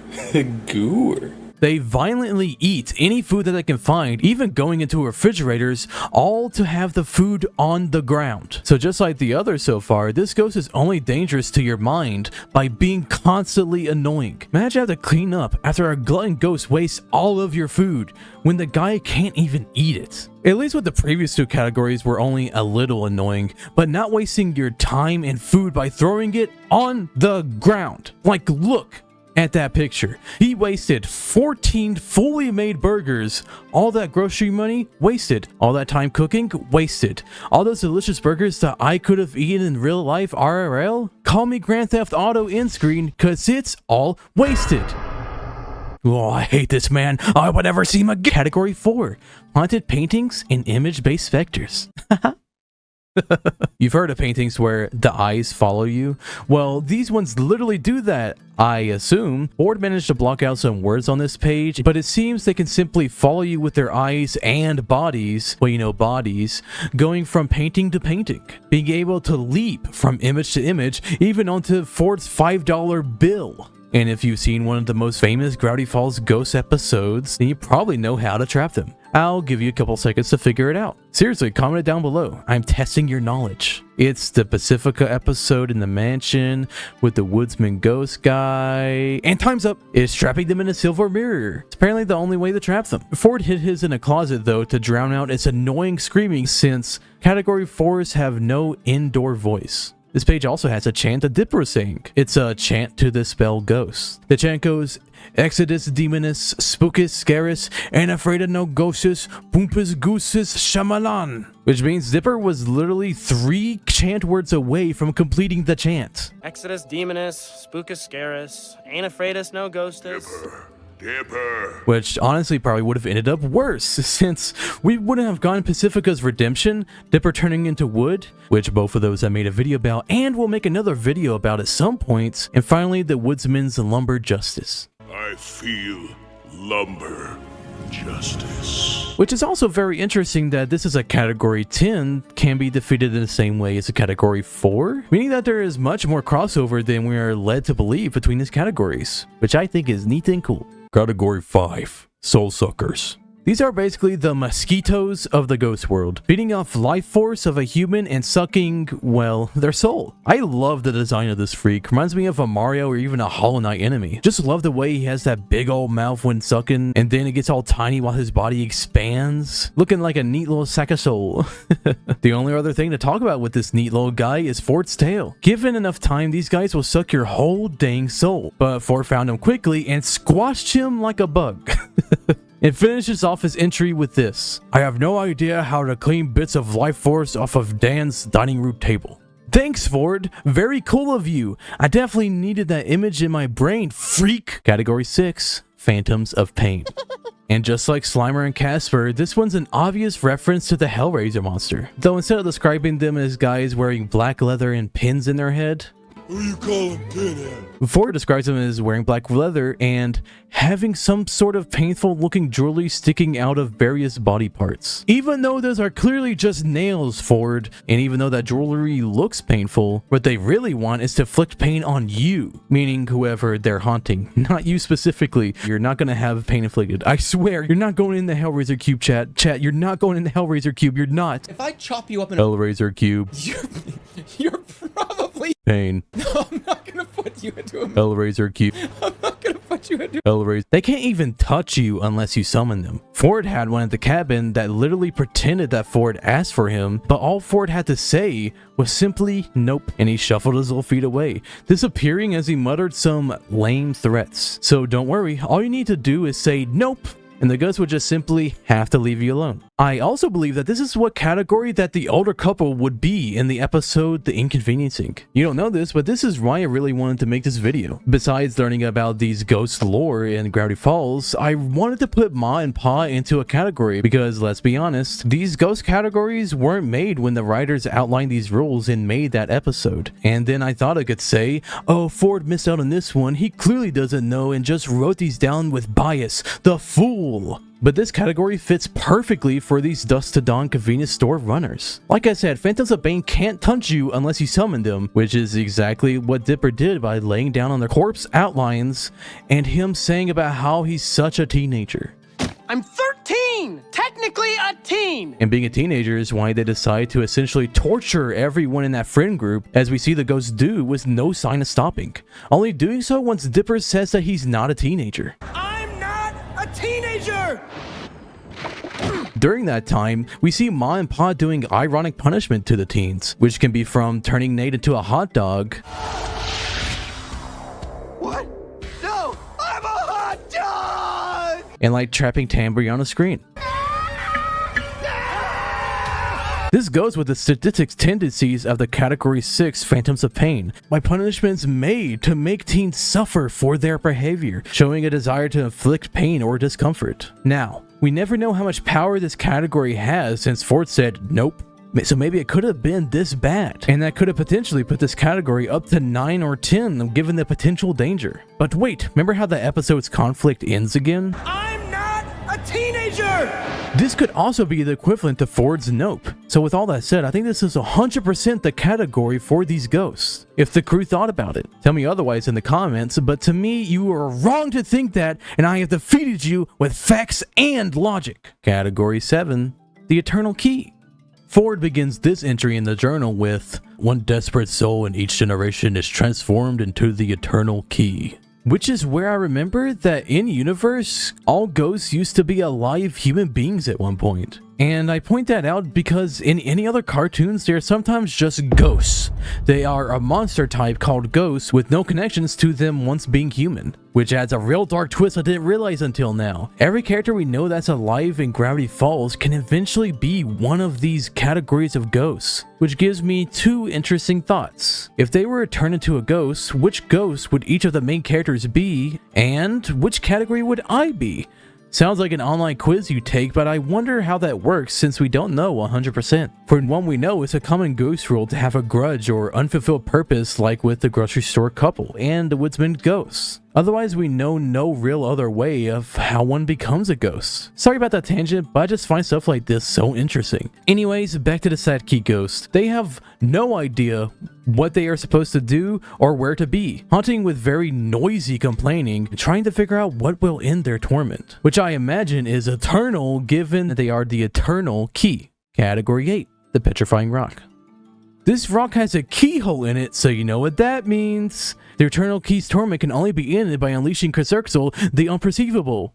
Gooer. They violently eat any food that they can find, even going into refrigerators, all to have the food on the ground. So just like the others so far, this ghost is only dangerous to your mind by being constantly annoying. Imagine having to clean up after a glutton ghost wastes all of your food when the guy can't even eat it. At least with the previous two categories were only a little annoying, but not wasting your time and food by throwing it on the ground. Like, look at that picture. He wasted 14 fully made burgers. All that grocery money wasted. All that time cooking wasted. All those delicious burgers that I could have eaten in real life IRL. Call me Grand Theft Auto in screen, cause it's all wasted. Oh, I hate this man. I would never see him again. Category 4. Haunted paintings and image-based vectors. You've heard of paintings where the eyes follow you? Well, these ones literally do that, I assume. Ford managed to block out some words on this page, but it seems they can simply follow you with their eyes and bodies, well, you know, bodies, going from painting to painting, being able to leap from image to image, even onto Ford's $5 bill. And if you've seen one of the most famous Gravity Falls ghost episodes, then you probably know how to trap them. I'll give you a couple seconds to figure it out. Seriously, comment it down below. I'm testing your knowledge. It's the Pacifica episode in the mansion with the woodsman ghost guy. And time's up. It's trapping them in a silver mirror. It's apparently the only way to trap them. Ford hid his in a closet though to drown out its annoying screaming, since category 4s have no indoor voice. This page also has a chant that Dipper is saying. It's a chant to dispel ghosts. The chant goes, Exodus demonus, spookus scarus, and afraid of no ghostus, poompus goosus shamalan. Which means Dipper was literally 3 chant words away from completing the chant. Exodus demonus, spookus scarus, ain't afraid us no ghostus. Dipper. Which honestly probably would have ended up worse, since we wouldn't have gotten Pacifica's redemption, Dipper turning into wood, which both of those I made a video about, and we'll make another video about at some points, and finally the woodsman's lumber justice. I feel lumber justice. Which is also very interesting that this is a category 10 can be defeated in the same way as a category 4, meaning that there is much more crossover than we are led to believe between these categories, which I think is neat and cool. Category 5. Soul Suckers. These are basically the mosquitoes of the ghost world, feeding off life force of a human and sucking, well, their soul. I love the design of this freak. Reminds me of a Mario or even a Hollow Knight enemy. Just love the way he has that big old mouth when sucking, and then it gets all tiny while his body expands, looking like a neat little sack of soul. The only other thing to talk about with this neat little guy is Ford's tail. Given enough time, these guys will suck your whole dang soul. But Ford found him quickly and squashed him like a bug. It finishes off his entry with this. I have no idea how to clean bits of life force off of Dan's dining room table. Thanks, Ford. Very cool of you. I definitely needed that image in my brain, freak. Category 6. Phantoms of Pain. And just like Slimer and Casper, this one's an obvious reference to the Hellraiser monster. Though instead of describing them as guys wearing black leather and pins in their head, Who you call him Pinhead? Ford describes him as wearing black leather and having some sort of painful looking jewelry sticking out of various body parts. Even though those are clearly just nails, Ford, and even though that jewelry looks painful, what they really want is to inflict pain on you, meaning whoever they're haunting, not you specifically. You're not gonna have pain inflicted. I swear, you're not going in the Hellraiser Cube, chat. Chat, you're not going in the Hellraiser Cube. You're not. If I chop you up in Hellraiser Cube. You're probably... Pain. No, I'm not gonna put you into a... Hellraiser Cube. I'm not gonna put you into... Hellraiser. They can't even touch you unless you summon them. Ford had one at the cabin that literally pretended that Ford asked for him, but all Ford had to say was simply nope, and he shuffled his little feet away, disappearing as he muttered some lame threats. So don't worry, all you need to do is say nope, and the ghost would just simply have to leave you alone. I also believe that this is what category that the older couple would be in the episode The Inconveniencing. You don't know this, but this is why I really wanted to make this video. Besides learning about these ghost lore in Gravity Falls, I wanted to put Ma and Pa into a category because, let's be honest, these ghost categories weren't made when the writers outlined these rules and made that episode. And then I thought I could say, oh, Ford missed out on this one, he clearly doesn't know and just wrote these down with bias. The fool! cool. But this category fits perfectly for these dusk to dawn convenience store runners. Like I said, Phantoms of Pain can't touch you unless you summon them, which is exactly what Dipper did by laying down on their corpse outlines and him saying about how he's such a teenager. I'm 13! Technically a teen! And being a teenager is why they decide to essentially torture everyone in that friend group, as we see the ghost do with no sign of stopping. Only doing so once Dipper says that he's not a teenager. I'm not a teenager! During that time, we see Ma and Pa doing ironic punishment to the teens, which can be from turning Nate into a hot dog. What? No! I'm a hot dog! And like trapping Tambry on a screen. This goes with the statistics tendencies of the Category 6 Phantoms of Pain, by punishments made to make teens suffer for their behavior, showing a desire to inflict pain or discomfort. Now, we never know how much power this category has since Ford said nope. So maybe it could have been this bad, and that could have potentially put this category up to 9 or 10 given the potential danger. But wait, remember how the episode's conflict ends again? I'm not a teenager! This could also be the equivalent to Ford's nope. So with all that said, I think this is 100% the category for these ghosts, if the crew thought about it. Tell me otherwise in the comments, but to me, you are wrong to think that, and I have defeated you with facts and logic. Category 7, the Eternal Key. Ford begins this entry in the journal with, "One desperate soul in each generation is transformed into the Eternal Key." Which is where I remember that in universe, all ghosts used to be alive human beings at one point. And I point that out because in any other cartoons, they're sometimes just ghosts. They are a monster type called ghosts with no connections to them once being human, which adds a real dark twist I didn't realize until now. Every character we know that's alive in Gravity Falls can eventually be one of these categories of ghosts, which gives me two interesting thoughts. If they were turned into a ghost, which ghost would each of the main characters be, and which category would I be? Sounds like an online quiz you take, but I wonder how that works since we don't know 100%. For one we know, it's a common ghost rule to have a grudge or unfulfilled purpose like with the grocery store couple and the woodsman ghosts. Otherwise, we know no real other way of how one becomes a ghost. Sorry about that tangent, but I just find stuff like this so interesting. Anyways, back to the Sadkey ghost. They have no idea what they are supposed to do or where to be, haunting with very noisy complaining, trying to figure out what will end their torment, which I imagine is eternal given that they are the Eternal Key. Category 8, the Petrifying Rock. This rock has a keyhole in it, so you know what that means. The Eternal Key's torment can only be ended by unleashing Kerserxel, the Unperceivable.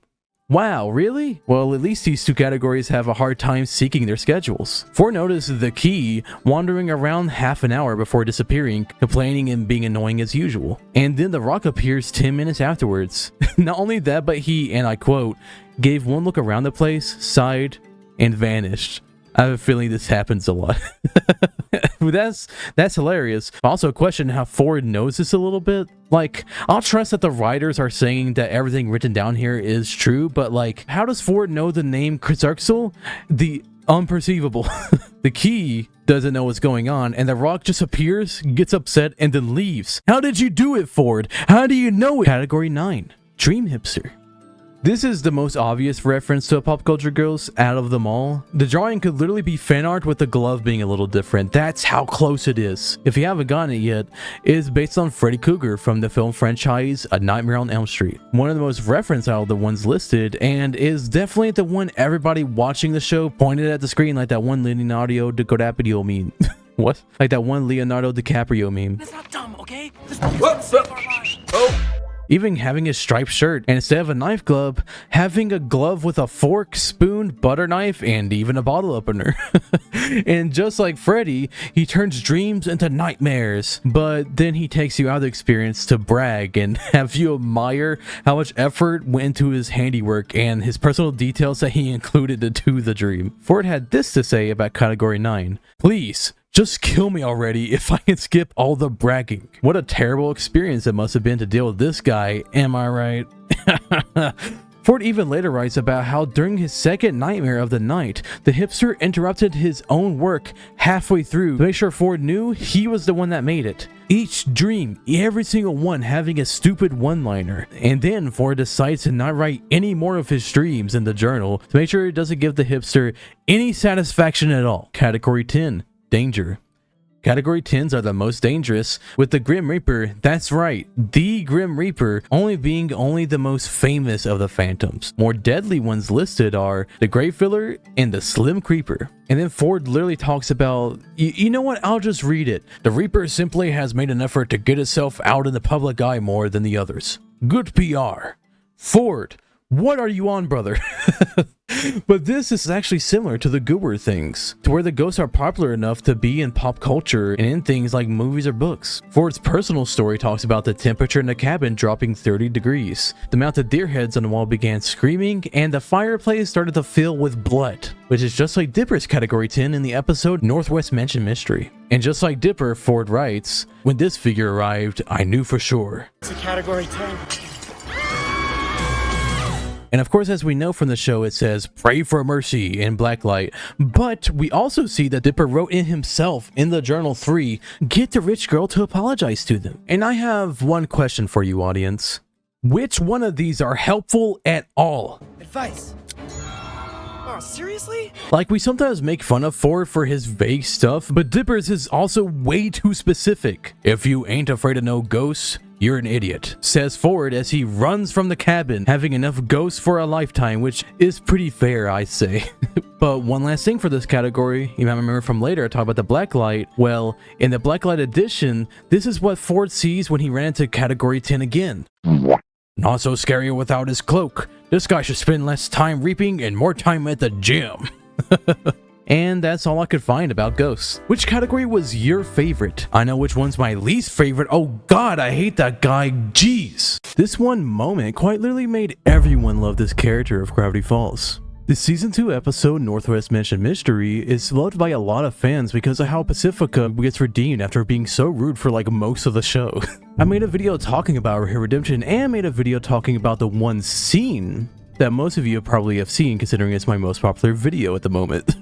Wow, really? Well, at least these two categories have a hard time seeking their schedules. For notice, the key wandering around half an hour before disappearing, complaining and being annoying as usual. And then the rock appears 10 minutes afterwards. Not only that, but he, and I quote, gave one look around the place, sighed, and vanished. I have a feeling this happens a lot. That's hilarious. Also, question how Ford knows this a little bit. Like, I'll trust that the writers are saying that everything written down here is true, but like, how does Ford know the name Kerserxel? The Unperceivable. The key doesn't know what's going on, and the rock just appears, gets upset, and then leaves. How did you do it, Ford? How do you know it? Category 9, Dream Hipster. This is the most obvious reference to a pop culture ghost out of them all. The drawing could literally be fan art with the glove being a little different. That's how close it is. If you haven't gotten it yet, it is based on Freddy Krueger from the film franchise A Nightmare on Elm Street. One of the most referenced out of the ones listed, and is definitely the one everybody watching the show pointed at the screen like that one Leonardo DiCaprio meme. What? Like that one Leonardo DiCaprio meme. It's not dumb, okay? What's up? Oh. Even having a striped shirt, and instead of a knife glove, having a glove with a fork, spoon, butter knife, and even a bottle opener. And just like Freddy, he turns dreams into nightmares, but then he takes you out of the experience to brag and have you admire how much effort went into his handiwork and his personal details that he included into the dream. Ford had this to say about Category 9. Please, just kill me already if I can skip all the bragging. What a terrible experience it must have been to deal with this guy, am I right? Ford even later writes about how during his second nightmare of the night, the hipster interrupted his own work halfway through to make sure Ford knew he was the one that made it. Each dream, every single one having a stupid one-liner. And then Ford decides to not write any more of his dreams in the journal to make sure it doesn't give the hipster any satisfaction at all. Category 10, danger. Category 10s are the most dangerous, with the Grim Reaper, that's right, the Grim Reaper, being the most famous of the Phantoms. More deadly ones listed are the Grave Filler and the Slim Creeper. And then Ford literally talks about, you know what, I'll just read it. The Reaper simply has made an effort to get itself out in the public eye more than the others. Good PR. Ford, what are you on, brother? But this is actually similar to the Goober things, to where the ghosts are popular enough to be in pop culture and in things like movies or books. Ford's personal story talks about the temperature in the cabin dropping 30 degrees, the mounted deer heads on the wall began screaming, and the fireplace started to fill with blood, which is just like Dipper's category 10 in the episode Northwest Mansion Mystery. And just like Dipper, Ford writes, when this figure arrived, I knew for sure. It's a category 10. And of course, as we know from the show, it says, pray for mercy in blacklight. But we also see that Dipper wrote in himself in the journal 3, get the rich girl to apologize to them. And I have one question for you, audience. Which one of these are helpful at all? Advice. Oh, seriously? Like, we sometimes make fun of Ford for his vague stuff, but Dipper's is also way too specific. If you ain't afraid of no ghosts, you're an idiot, says Ford as he runs from the cabin, having enough ghosts for a lifetime, which is pretty fair, I say. But one last thing for this category, you might remember from later I talked about the Blacklight. Well, in the Blacklight edition, this is what Ford sees when he ran into category 10 again. Not so scary without his cloak. This guy should spend less time reaping and more time at the gym. And that's all I could find about ghosts. Which category was your favorite? I know which one's my least favorite. Oh god, I hate that guy. Jeez. This one moment quite literally made everyone love this character of Gravity Falls. The season 2 episode Northwest Mansion Mystery is loved by a lot of fans because of how Pacifica gets redeemed after being so rude for like most of the show. I made a video talking about her redemption and made a video talking about the one scene that most of you probably have seen, considering it's my most popular video at the moment.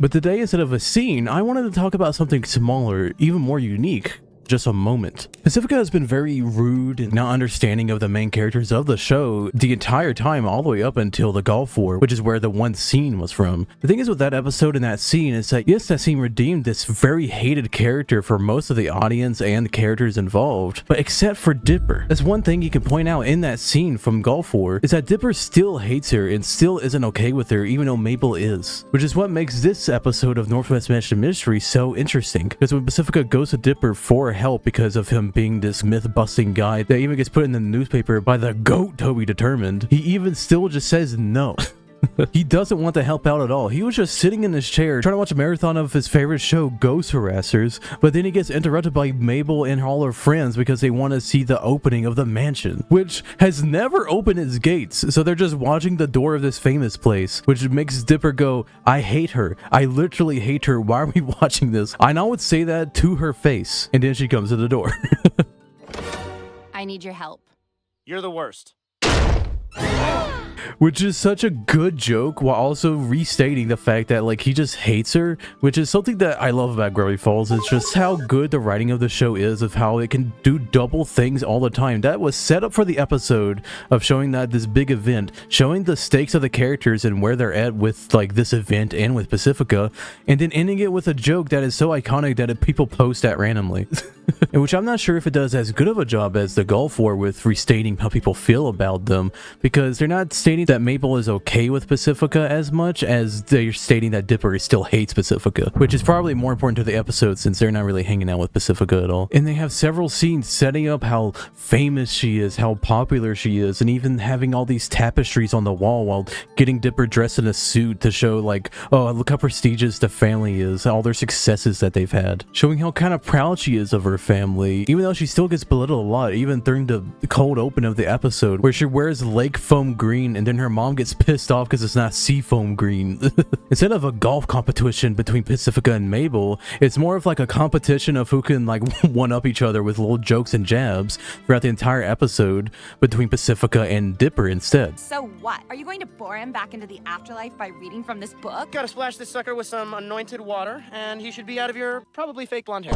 But today, instead of a scene, I wanted to talk about something smaller, even more unique. Just a moment. Pacifica has been very rude and not understanding of the main characters of the show the entire time, all the way up until the Gulf War, which is where the one scene was from. The thing is with that episode and that scene is that yes, that scene redeemed this very hated character for most of the audience and the characters involved, but except for Dipper. That's one thing you can point out in that scene from Gulf War, is that Dipper still hates her and still isn't okay with her, even though Mabel is. Which is what makes this episode of Northwest Mansion Mystery so interesting, because when Pacifica goes to Dipper for help because of him being this myth-busting guy that even gets put in the newspaper by the GOAT Toby Determined, he even still just says no. He doesn't want to help out at all. He was just sitting in his chair trying to watch a marathon of his favorite show, Ghost Harassers, but then he gets interrupted by Mabel and all her friends because they want to see the opening of the mansion, which has never opened its gates, so they're just watching the door of this famous place, which makes Dipper go, I hate her. I literally hate her. Why are we watching this? And I would say that to her face, and then she comes to the door. I need your help. You're the worst. Which is such a good joke while also restating the fact that like he just hates her, which is something that I love about Gravity Falls. It's just how good the writing of the show is, of how it can do double things all the time. That was set up for the episode of showing that this big event, showing the stakes of the characters and where they're at with like this event and with Pacifica, and then ending it with a joke that is so iconic that people post at randomly. In which I'm not sure if it does as good of a job as the Gulf War with restating how people feel about them, because they're not stating that Mabel is okay with Pacifica as much as they're stating that Dipper still hates Pacifica, which is probably more important to the episode since they're not really hanging out with Pacifica at all. And they have several scenes setting up how famous she is, how popular she is, and even having all these tapestries on the wall while getting Dipper dressed in a suit to show like, oh, look how prestigious the family is, all their successes that they've had, showing how kind of proud she is of her family, even though she still gets belittled a lot, even during the cold open of the episode where she wears lake foam green green, and then her mom gets pissed off because it's not seafoam green. Instead of a golf competition between Pacifica and Mabel, it's more of like a competition of who can like one up each other with little jokes and jabs throughout the entire episode between Pacifica and Dipper instead. So what? Are you going to bore him back into the afterlife by reading from this book? Gotta splash this sucker with some anointed water, and he should be out of your probably fake blonde hair.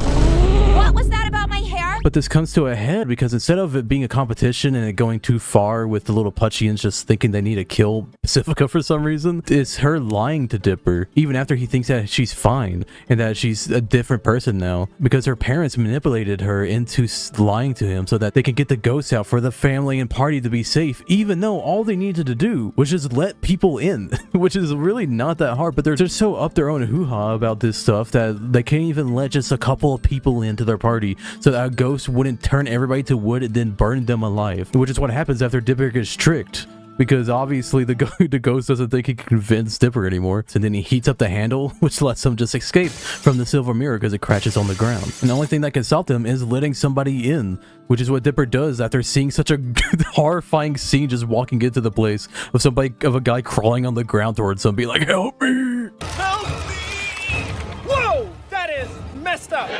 What was that about my hair? But this comes to a head because instead of it being a competition and it going too far with the little Putchians just thinking they need to kill Pacifica for some reason, it's her lying to Dipper, even after he thinks that she's fine and that she's a different person now, because her parents manipulated her into lying to him so that they can get the ghosts out for the family and party to be safe, even though all they needed to do was just let people in, which is really not that hard, but they're just so up their own hoo-ha about this stuff that they can't even let just a couple of people into their party so that a ghost wouldn't turn everybody to wood and then burn them alive, which is what happens after Dipper gets tricked. Because obviously the ghost doesn't think he can convince Dipper anymore. And then he heats up the handle, which lets him just escape from the silver mirror because it crashes on the ground. And the only thing that can stop them is letting somebody in, which is what Dipper does after seeing such a horrifying scene just walking into the place of a guy crawling on the ground towards him, be like, "Help me! Help me! Whoa! That is messed up!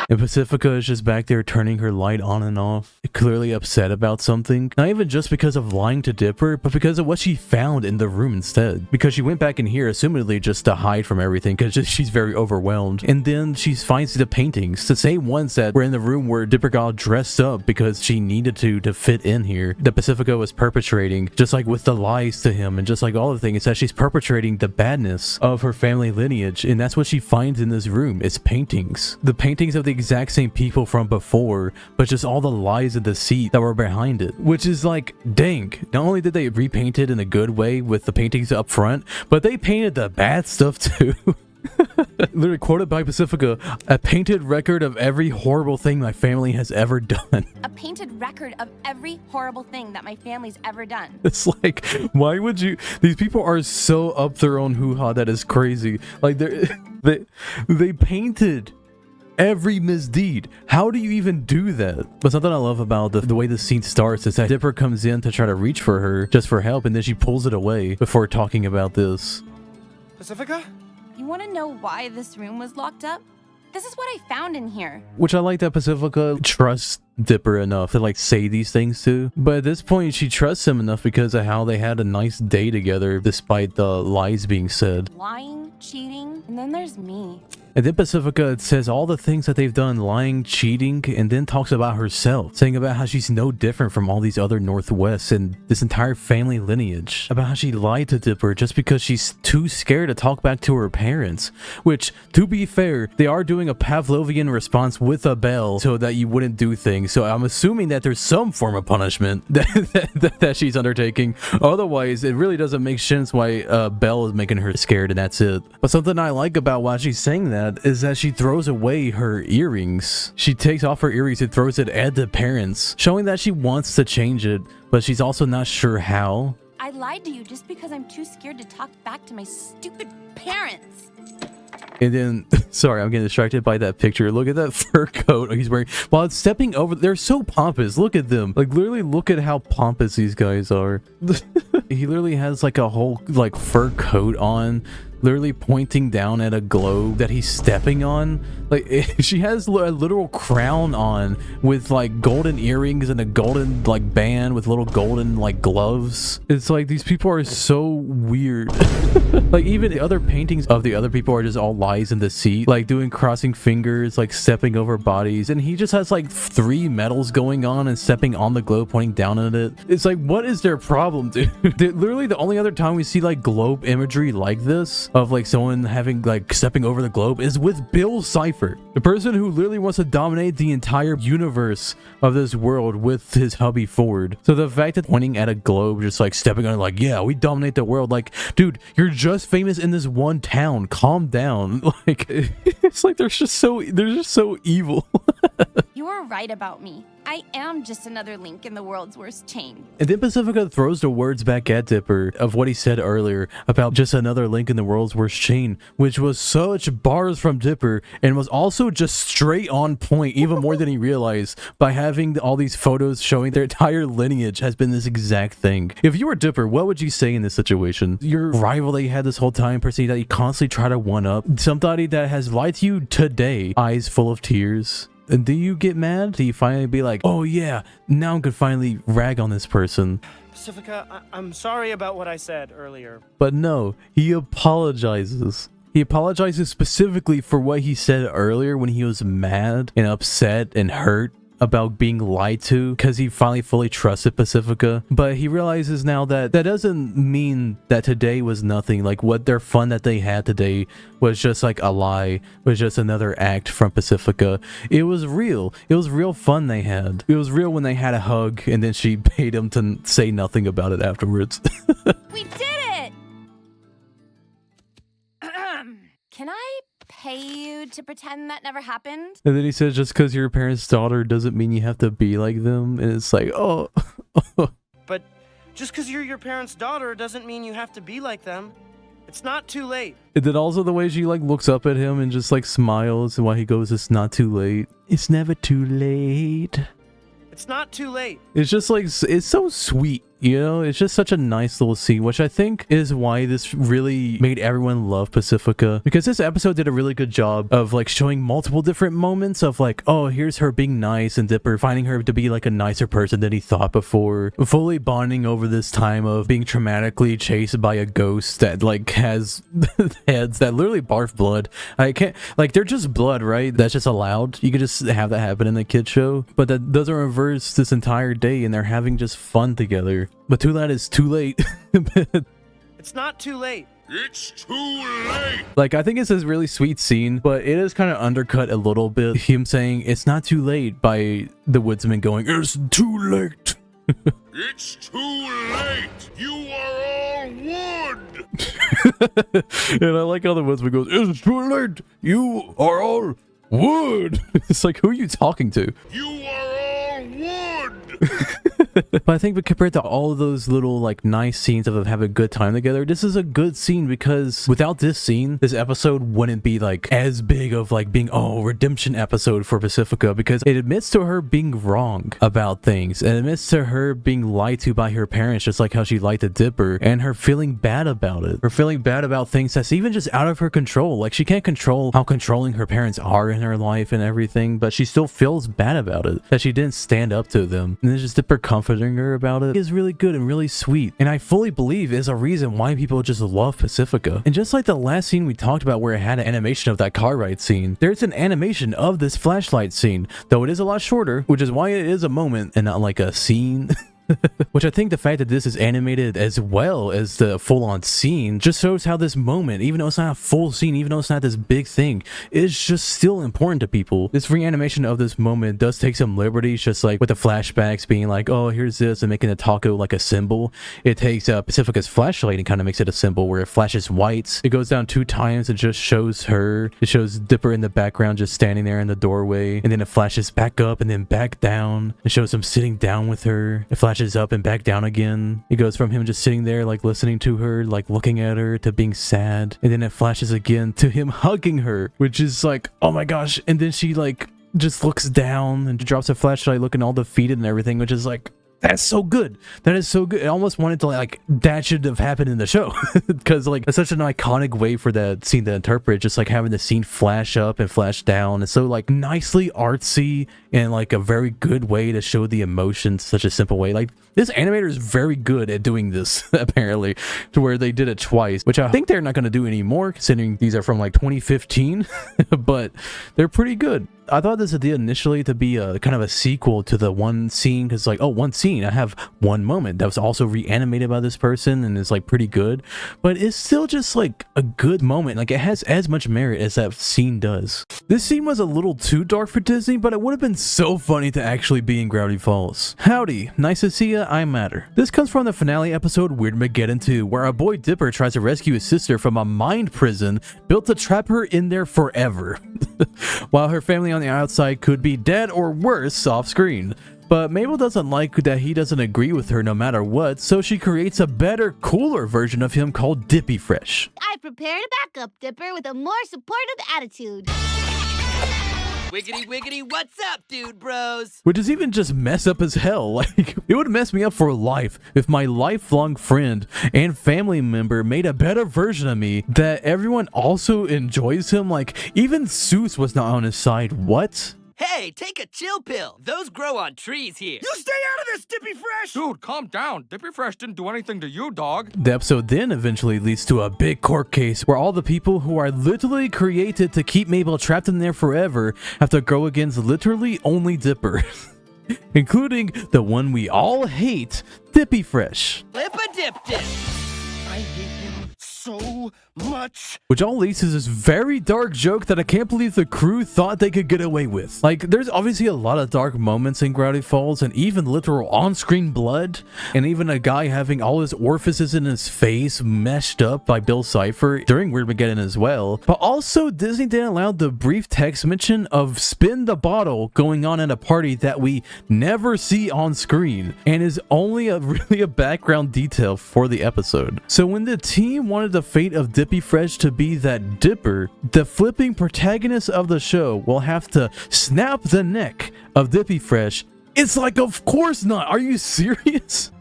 And Pacifica is just back there turning her light on and off, clearly upset about something. Not even just because of lying to Dipper, but because of what she found in the room instead. Because she went back in here, assumedly just to hide from everything, because she's very overwhelmed. And then she finds the paintings, the same ones that were in the room where Dipper got dressed up because she needed to fit in here, that Pacifica was perpetrating, just like with the lies to him, and just like all the things, that she's perpetrating the badness of her family lineage. And that's what she finds in this room, is paintings. The paintings of the exact same people from before, but just all the lies and deceit that were behind it, which is like, dang, not only did they repaint it in a good way with the paintings up front, but they painted the bad stuff too. Literally quoted by Pacifica, "A painted record of every horrible thing my family has ever done." A painted record of every horrible thing that my family's ever done. It's like, why would you? These people are so up their own hoo-ha that is crazy. Like they painted every misdeed. How do you even do that? But something I love about the way the scene starts is that Dipper comes in to try to reach for her just for help, and then she pulls it away before talking about this. Pacifica? You want to know why this room was locked up? This is what I found in here. Which I like that Pacifica trusts Dipper enough to like say these things to. But at this point she trusts him enough because of how they had a nice day together despite the lies being said. Lying, cheating, and then there's me. And then Pacifica says all the things that they've done, lying, cheating, and then talks about herself, saying about how she's no different from all these other Northwests and this entire family lineage, about how she lied to Dipper just because she's too scared to talk back to her parents, which, to be fair, they are doing a Pavlovian response with a bell so that you wouldn't do things, so I'm assuming that there's some form of punishment that she's undertaking. Otherwise, it really doesn't make sense why Belle is making her scared and that's it. But something I like about why she's saying that is that she throws away her earrings. She takes off her earrings and throws it at the parents, showing that she wants to change it, but she's also not sure how. I lied to you just because I'm too scared to talk back to my stupid parents. And then, sorry, I'm getting distracted by that picture. Look at that fur coat he's wearing. While it's stepping over, they're so pompous. Look at them. Like, literally look at how pompous these guys are. He literally has like a whole like fur coat on, literally pointing down at a globe that he's stepping on. Like, she has a literal crown on with like golden earrings and a golden like band with little golden like gloves. It's like these people are so weird. Like, even the other paintings of the other people are just all lies and deceit, like doing crossing fingers, like stepping over bodies, and he just has like 3 medals going on and stepping on the globe, pointing down at it. It's like, what is their problem, dude? Literally the only other time we see like globe imagery like this, of like someone having like stepping over the globe, is with Bill Cipher, the person who literally wants to dominate the entire universe of this world with his hubby Ford. So the fact that pointing at a globe, just like stepping on it, like, yeah, we dominate the world, like, dude, you're just famous in this one town, calm down. Like, it's like they're just so evil. You were right about me. I am just another link in the world's worst chain. And then Pacifica throws the words back at Dipper of what he said earlier about just another link in the world's worst chain, which was such bars from Dipper and was also just straight on point, even more than he realized, by having all these photos showing their entire lineage has been this exact thing. If you were Dipper, what would you say in this situation? Your rival that you had this whole time, person that you constantly try to one-up, somebody that has lied to you today, eyes full of tears. And do you get mad? Do you finally be like, oh yeah, now I can finally rag on this person? Pacifica, I'm sorry about what I said earlier. But no, he apologizes. He apologizes specifically for what he said earlier when he was mad and upset and hurt about being lied to because he finally fully trusted Pacifica. But he realizes now that that doesn't mean that today was nothing. Like what their fun that they had today was just like a lie, was just another act from Pacifica. It was real. It was real fun they had. It was real when they had a hug and then she paid him to say nothing about it afterwards. We did it! Can I pay you to pretend that never happened? And then he says, just because you're your parents' daughter doesn't mean you have to be like them. And it's like, oh. But just because you're your parents' daughter doesn't mean you have to be like them. It's not too late. And then also the way she like looks up at him and just like smiles and while he goes, it's not too late. It's never too late. It's not too late. It's just like, it's so sweet. You know, it's just such a nice little scene, which I think is why this really made everyone love Pacifica, because this episode did a really good job of like showing multiple different moments of like, oh, here's her being nice and Dipper finding her to be like a nicer person than he thought before, fully bonding over this time of being traumatically chased by a ghost that like has heads that literally barf blood. I can't, like, they're just blood, right? That's just allowed. You could just have that happen in a kid show, but that doesn't reverse this entire day and they're having just fun together. But too late is too late. It's not too late. It's too late! Like, I think it's this really sweet scene, but it is kind of undercut a little bit. Him saying, it's not too late, by the woodsman going, it's too late. It's too late! You are all wood! And I like how the woodsman goes, it's too late! You are all wood! It's like, who are you talking to? You are all wood! But I think compared to all of those little like nice scenes of having a good time together, this is a good scene because without this scene, this episode wouldn't be like as big of like being, oh, redemption episode for Pacifica, because it admits to her being wrong about things and admits to her being lied to by her parents, just like how she lied to Dipper, and her feeling bad about it. Her feeling bad about things that's even just out of her control. Like, she can't control how controlling her parents are in her life and everything, but she still feels bad about it, that she didn't stand up to them. And then just Dipper comforting her about it is really good and really sweet, and I fully believe is a reason why people just love Pacifica. And just like the last scene we talked about where it had an animation of that car ride scene, there's an animation of this flashlight scene, though it is a lot shorter, which is why it is a moment and not like a scene. Which I think the fact that this is animated as well as the full-on scene just shows how this moment, even though it's not a full scene, even though it's not this big thing, is just still important to people. This reanimation of this moment does take some liberties, just like with the flashbacks being like, oh, here's this, and making the taco like a symbol. It takes Pacifica's flashlight and kind of makes it a symbol where it flashes whites. It goes down 2 times and just shows her. It shows Dipper in the background just standing there in the doorway, and then it flashes back up and then back down. It shows him sitting down with her. It flashes up and back down again. It goes from him just sitting there like listening to her, like looking at her, to being sad, and then it flashes again to him hugging her, which is like, oh my gosh. And then she like just looks down and drops a flashlight looking all defeated and everything, which is like, that's so good. That is so good. I almost wanted to like, that should have happened in the show, because like it's such an iconic way for that scene to interpret, just like having the scene flash up and flash down. It's so like nicely artsy and like a very good way to show the emotions, such a simple way. Like, this animator is very good at doing this, apparently, to where they did it twice, which I think they're not going to do anymore, considering these are from like 2015, but they're pretty good. I thought this idea initially to be a kind of a sequel to the one scene, because like, oh, one scene, I have one moment that was also reanimated by this person and is like pretty good, but it's still just like a good moment. Like, it has as much merit as that scene does. This scene was a little too dark for Disney, but it would have been so funny to actually be in Gravity Falls. Howdy, nice to see ya, MrMatter. This comes from the finale episode Weird Mageddon 2, where our boy Dipper tries to rescue his sister from a mind prison built to trap her in there forever. while her family on the outside could be dead or worse off screen. But Mabel doesn't like that he doesn't agree with her no matter what, so she creates a better, cooler version of him called Dippy Fresh. I prepared a backup Dipper with a more supportive attitude. Wiggity wiggity, what's up, dude bros? Which is even just messed up as hell. Like, it would mess me up for life if my lifelong friend and family member made a better version of me that everyone also enjoys him. Like, even Seuss was not on his side. What? Hey, take a chill pill. Those grow on trees here. You stay out of this, Dippy Fresh! Dude, calm down. Dippy Fresh didn't do anything to you, dog. The episode then eventually leads to a big court case where all the people who are literally created to keep Mabel trapped in there forever have to go against literally only Dipper. Including the one we all hate, Dippy Fresh. Flip a dip dip. I hate him so much. Which all leads to this very dark joke that I can't believe the crew thought they could get away with. Like, there's obviously a lot of dark moments in Gravity Falls, and even literal on-screen blood, and even a guy having all his orifices in his face meshed up by Bill Cipher during Weirdmageddon as well. But also, Disney didn't allow the brief text mention of spin the bottle going on at a party that we never see on screen, and is only really a background detail for the episode. So when the team wanted the fate of Dippy Fresh to be that Dipper, the flipping protagonist of the show will have to snap the neck of Dippy Fresh. It's like, of course not. Are you serious?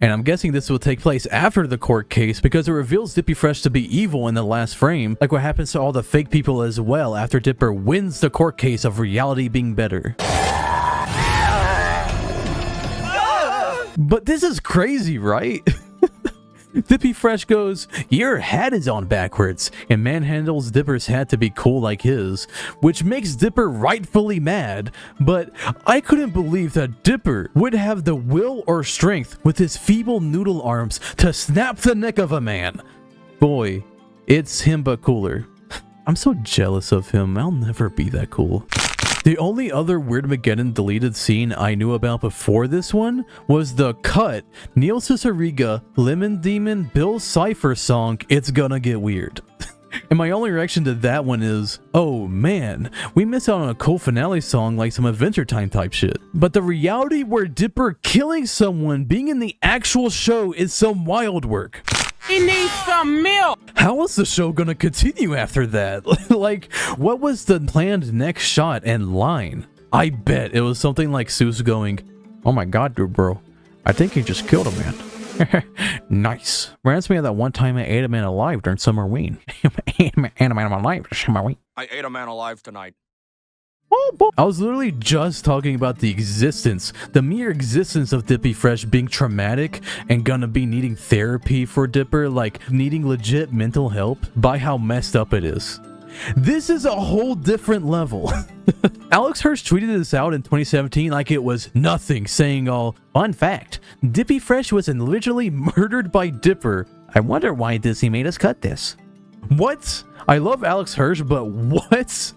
And I'm guessing this will take place after the court case because it reveals Dippy Fresh to be evil in the last frame, like what happens to all the fake people as well after Dipper wins the court case of reality being better. But this is crazy, right? Dippy Fresh goes, "Your hat is on backwards," and manhandles Dipper's hat to be cool like his, which makes Dipper rightfully mad. But I couldn't believe that Dipper would have the will or strength with his feeble noodle arms to snap the neck of a man. Boy, it's him but cooler. I'm so jealous of him. I'll never be that cool. The only other Weirdmageddon deleted scene I knew about before this one was the cut Neil Cicierega, Lemon Demon, Bill Cipher song, "It's Gonna Get Weird." And my only reaction to that one is, oh man, we missed out on a cool finale song like some Adventure Time type shit. But the reality where Dipper killing someone being in the actual show is some wild work. He needs some milk. How was the show gonna continue after that? Like, what was the planned next shot and line? I bet it was something like Seuss going, "Oh my god, dude, bro, I think you just killed a man." Nice. Reminds me of that one time I ate a man alive during Summerween. ate a man alive during Summerween. I ate a man alive tonight. I was literally just talking about the existence, the mere existence of Dippy Fresh being traumatic and gonna be needing therapy for Dipper, like needing legit mental help, by how messed up it is. This is a whole different level. Alex Hirsch tweeted this out in 2017 like it was nothing, saying all, "Fun fact, Dippy Fresh was literally murdered by Dipper. I wonder why Disney made us cut this." What? I love Alex Hirsch, but what?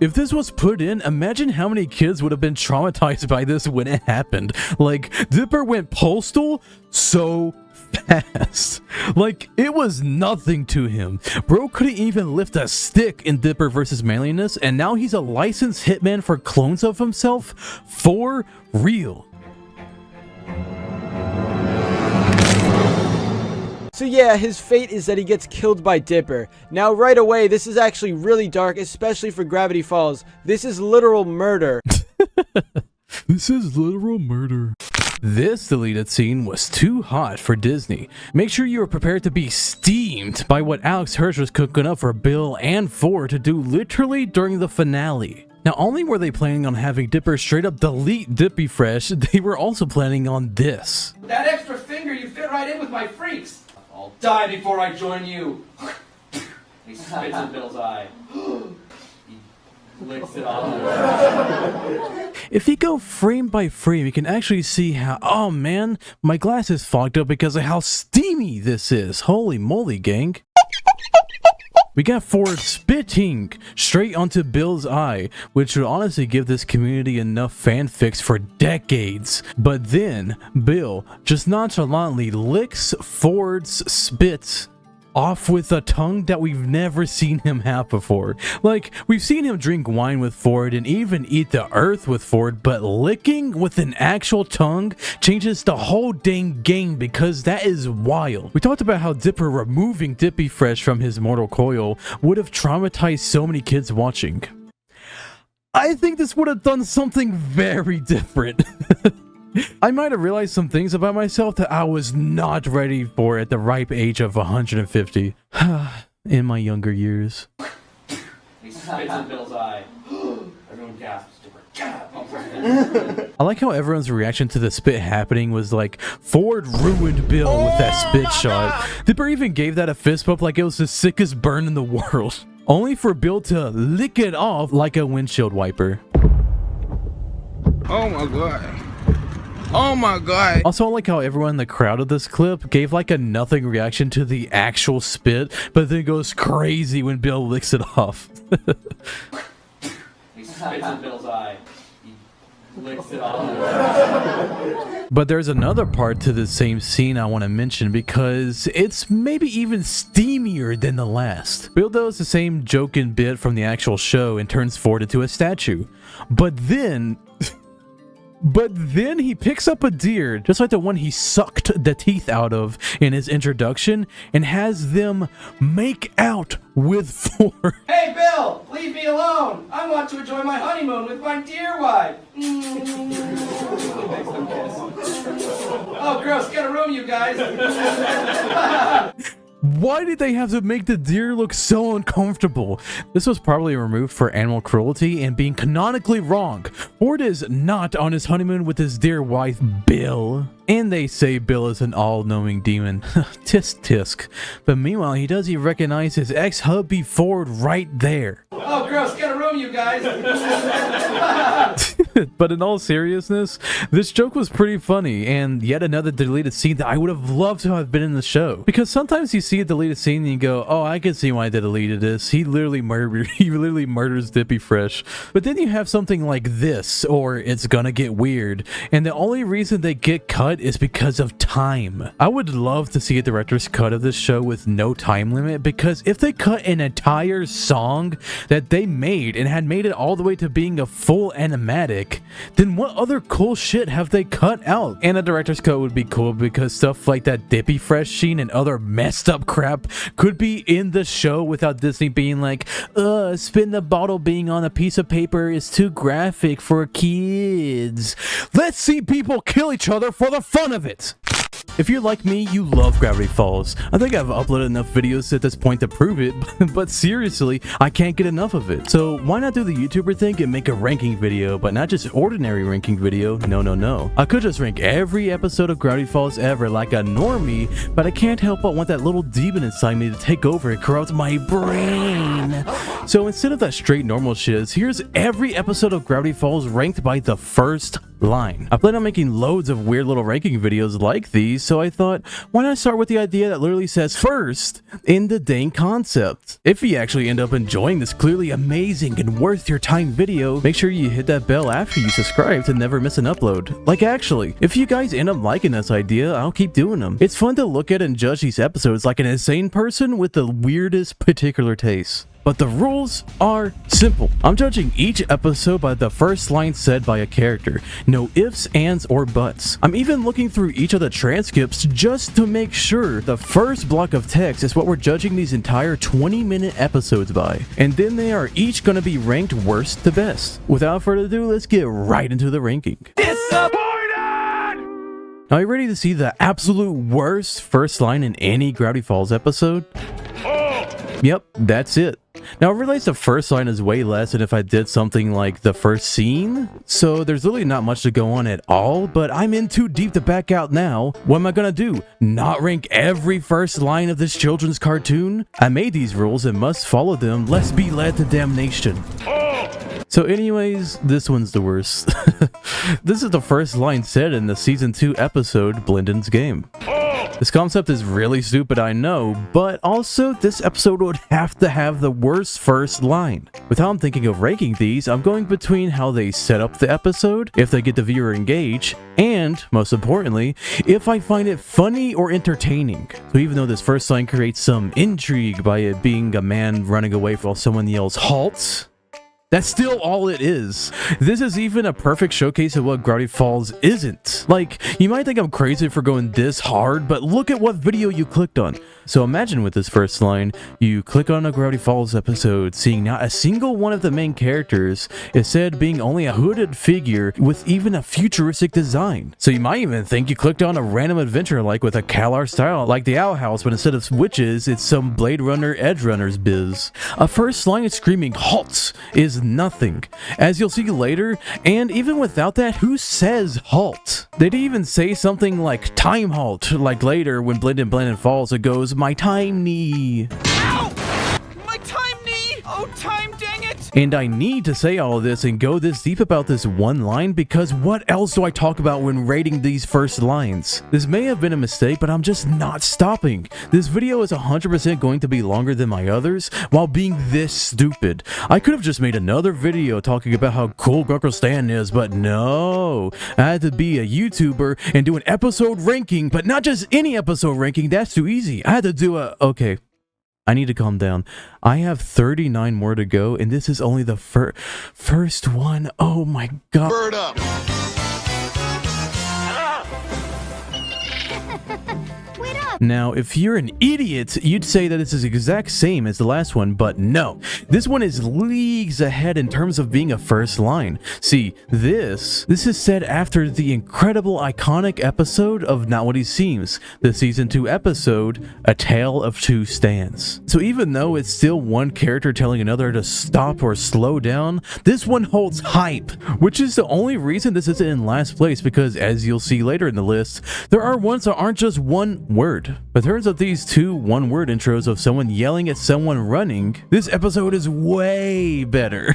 If this was put in, imagine how many kids would have been traumatized by this when it happened. Like, Dipper went postal so fast. Like, it was nothing to him. Bro couldn't even lift a stick in Dipper versus Manliness, and now he's a licensed hitman for clones of himself? For real. So yeah, his fate is that he gets killed by Dipper. Now right away, this is actually really dark, especially for Gravity Falls. This is literal murder. This is literal murder. This deleted scene was too hot for Disney. Make sure you are prepared to be steamed by what Alex Hirsch was cooking up for Bill and Ford to do literally during the finale. Not only were they planning on having Dipper straight up delete Dippy Fresh, they were also planning on this. That extra finger, you fit right in with my freaks. I'll die before I join you. He spits in Bill's eye. He licks it off. If you go frame by frame, you can actually see how, oh man, my glass is fogged up because of how steamy this is. Holy moly, gang. We got Ford spitting straight onto Bill's eye, which would honestly give this community enough fanfics for decades. But then, Bill just nonchalantly licks Ford's spit off with a tongue that we've never seen him have before. Like, we've seen him drink wine with Ford and even eat the earth with Ford, but licking with an actual tongue changes the whole dang game because that is wild. We talked about how Dipper removing Dippy Fresh from his mortal coil would have traumatized so many kids watching. I think this would have done something very different. I might have realized some things about myself that I was not ready for at the ripe age of 150. In my younger years. He spits in Bill's eye. Everyone gasps. I like how everyone's reaction to the spit happening was like, Ford ruined Bill with that spit shot. Dipper even gave that a fist bump like it was the sickest burn in the world. Only for Bill to lick it off like a windshield wiper. Oh my god. Oh my god. Also, I like how everyone in the crowd of this clip gave like a nothing reaction to the actual spit, but then goes crazy when Bill licks it off. He spits in Bill's eye. He licks it off. But there's another part to the same scene I want to mention because it's maybe even steamier than the last. Bill does the same joking bit from the actual show and turns Ford into a statue. But then he picks up a deer, just like the one he sucked the teeth out of in his introduction, and has them make out with Ford. Hey, Bill! Leave me alone! I want to enjoy my honeymoon with my dear wife! Oh, gross! Get a room, you guys! Why did they have to make the deer look so uncomfortable? This was probably removed for animal cruelty and being canonically wrong. Ford is not on his honeymoon with his dear wife, Bill. And they say Bill is an all-knowing demon. Tisk tisk. But meanwhile, he recognize his ex-hubby Ford right there. Oh, gross! Get a room, you guys! But in all seriousness, this joke was pretty funny, and yet another deleted scene that I would have loved to have been in the show. Because sometimes you see a deleted scene and you go, oh, I can see why they deleted this. He literally murders Dippy Fresh. But then you have something like this, or It's Gonna Get Weird, and the only reason they get cut is because of time. I would love to see a director's cut of this show with no time limit, because if they cut an entire song that they made and had made it all the way to being a full animatic, then what other cool shit have they cut out? And a director's cut would be cool because stuff like that Dippy Fresh scene and other messed up crap could be in the show without Disney being like, spin the bottle being on a piece of paper is too graphic for kids. Let's see people kill each other for the fun of it. If you're like me, you love Gravity Falls. I think I've uploaded enough videos at this point to prove it, but seriously, I can't get enough of it. So why not do the YouTuber thing and make a ranking video, but not just ordinary ranking video? No. I could just rank every episode of Gravity Falls ever like a normie, but I can't help but want that little demon inside me to take over and corrupt my brain. So instead of that straight normal shiz, here's every episode of Gravity Falls ranked by the first line. I plan on making loads of weird little ranking videos like these, so I thought, why not start with the idea that literally says first in the dang concept. If you actually end up enjoying this clearly amazing and worth your time video, make sure you hit that bell after you subscribe to never miss an upload. Like actually, if you guys end up liking this idea, I'll keep doing them. It's fun to look at and judge these episodes like an insane person with the weirdest particular tastes. But the rules are simple. I'm judging each episode by the first line said by a character. No ifs, ands, or buts. I'm even looking through each of the transcripts just to make sure the first block of text is what we're judging these entire 20-minute episodes by. And then they are each going to be ranked worst to best. Without further ado, let's get right into the ranking. Now, are you ready to see the absolute worst first line in any Gravity Falls episode? Yep, that's it. Now, I realize the first line is way less than if I did something like the first scene, so there's really not much to go on at all, but I'm in too deep to back out now. What am I gonna do? Not rank every first line of this children's cartoon? I made these rules and must follow them, lest be led to damnation. So anyways, this one's the worst. This is the first line said in the season 2 episode, Blendon's Game. This concept is really stupid, I know, but also this episode would have to have the worst first line. With how I'm thinking of ranking these, I'm going between how they set up the episode, if they get the viewer engaged, and, most importantly, if I find it funny or entertaining. So even though this first line creates some intrigue by it being a man running away while someone yells, "Halt!" that's still all it is. This is even a perfect showcase of what Gravity Falls isn't. Like, you might think I'm crazy for going this hard, but look at what video you clicked on. So imagine with this first line, you click on a Gravity Falls episode, seeing not a single one of the main characters, instead being only a hooded figure with even a futuristic design. So you might even think you clicked on a random adventure like with a CalR style like the Owl House, but instead of witches, it's some Blade Runner Edge Runners biz. A first line screaming "halt" is nothing, as you'll see later, and even without that, who says halt? They'd even say something like "time halt," like later when Blendin' Falls, it goes, "my time knee." Ow! My time knee! Oh, time, dang it! And I need to say all of this and go this deep about this one line because what else do I talk about when rating these first lines? This may have been a mistake, but I'm just not stopping. This video is 100% going to be longer than my others while being this stupid. I could have just made another video talking about how cool Grunkle Stan is, but no. I had to be a YouTuber and do an episode ranking, but not just any episode ranking, that's too easy. I had to do okay. I need to calm down. I have 39 more to go, and this is only the first one. Oh my god. Bird up! Now, if you're an idiot, you'd say that this is the exact same as the last one, but no. This one is leagues ahead in terms of being a first line. See, this is said after the incredible iconic episode of Not What He Seems, the season 2 episode, A Tale of Two Stands. So even though it's still one character telling another to stop or slow down, this one holds hype, which is the only reason this isn't in last place, because as you'll see later in the list, there are ones that aren't just one word. But turns out these two one-word intros of someone yelling at someone running, this episode is way better.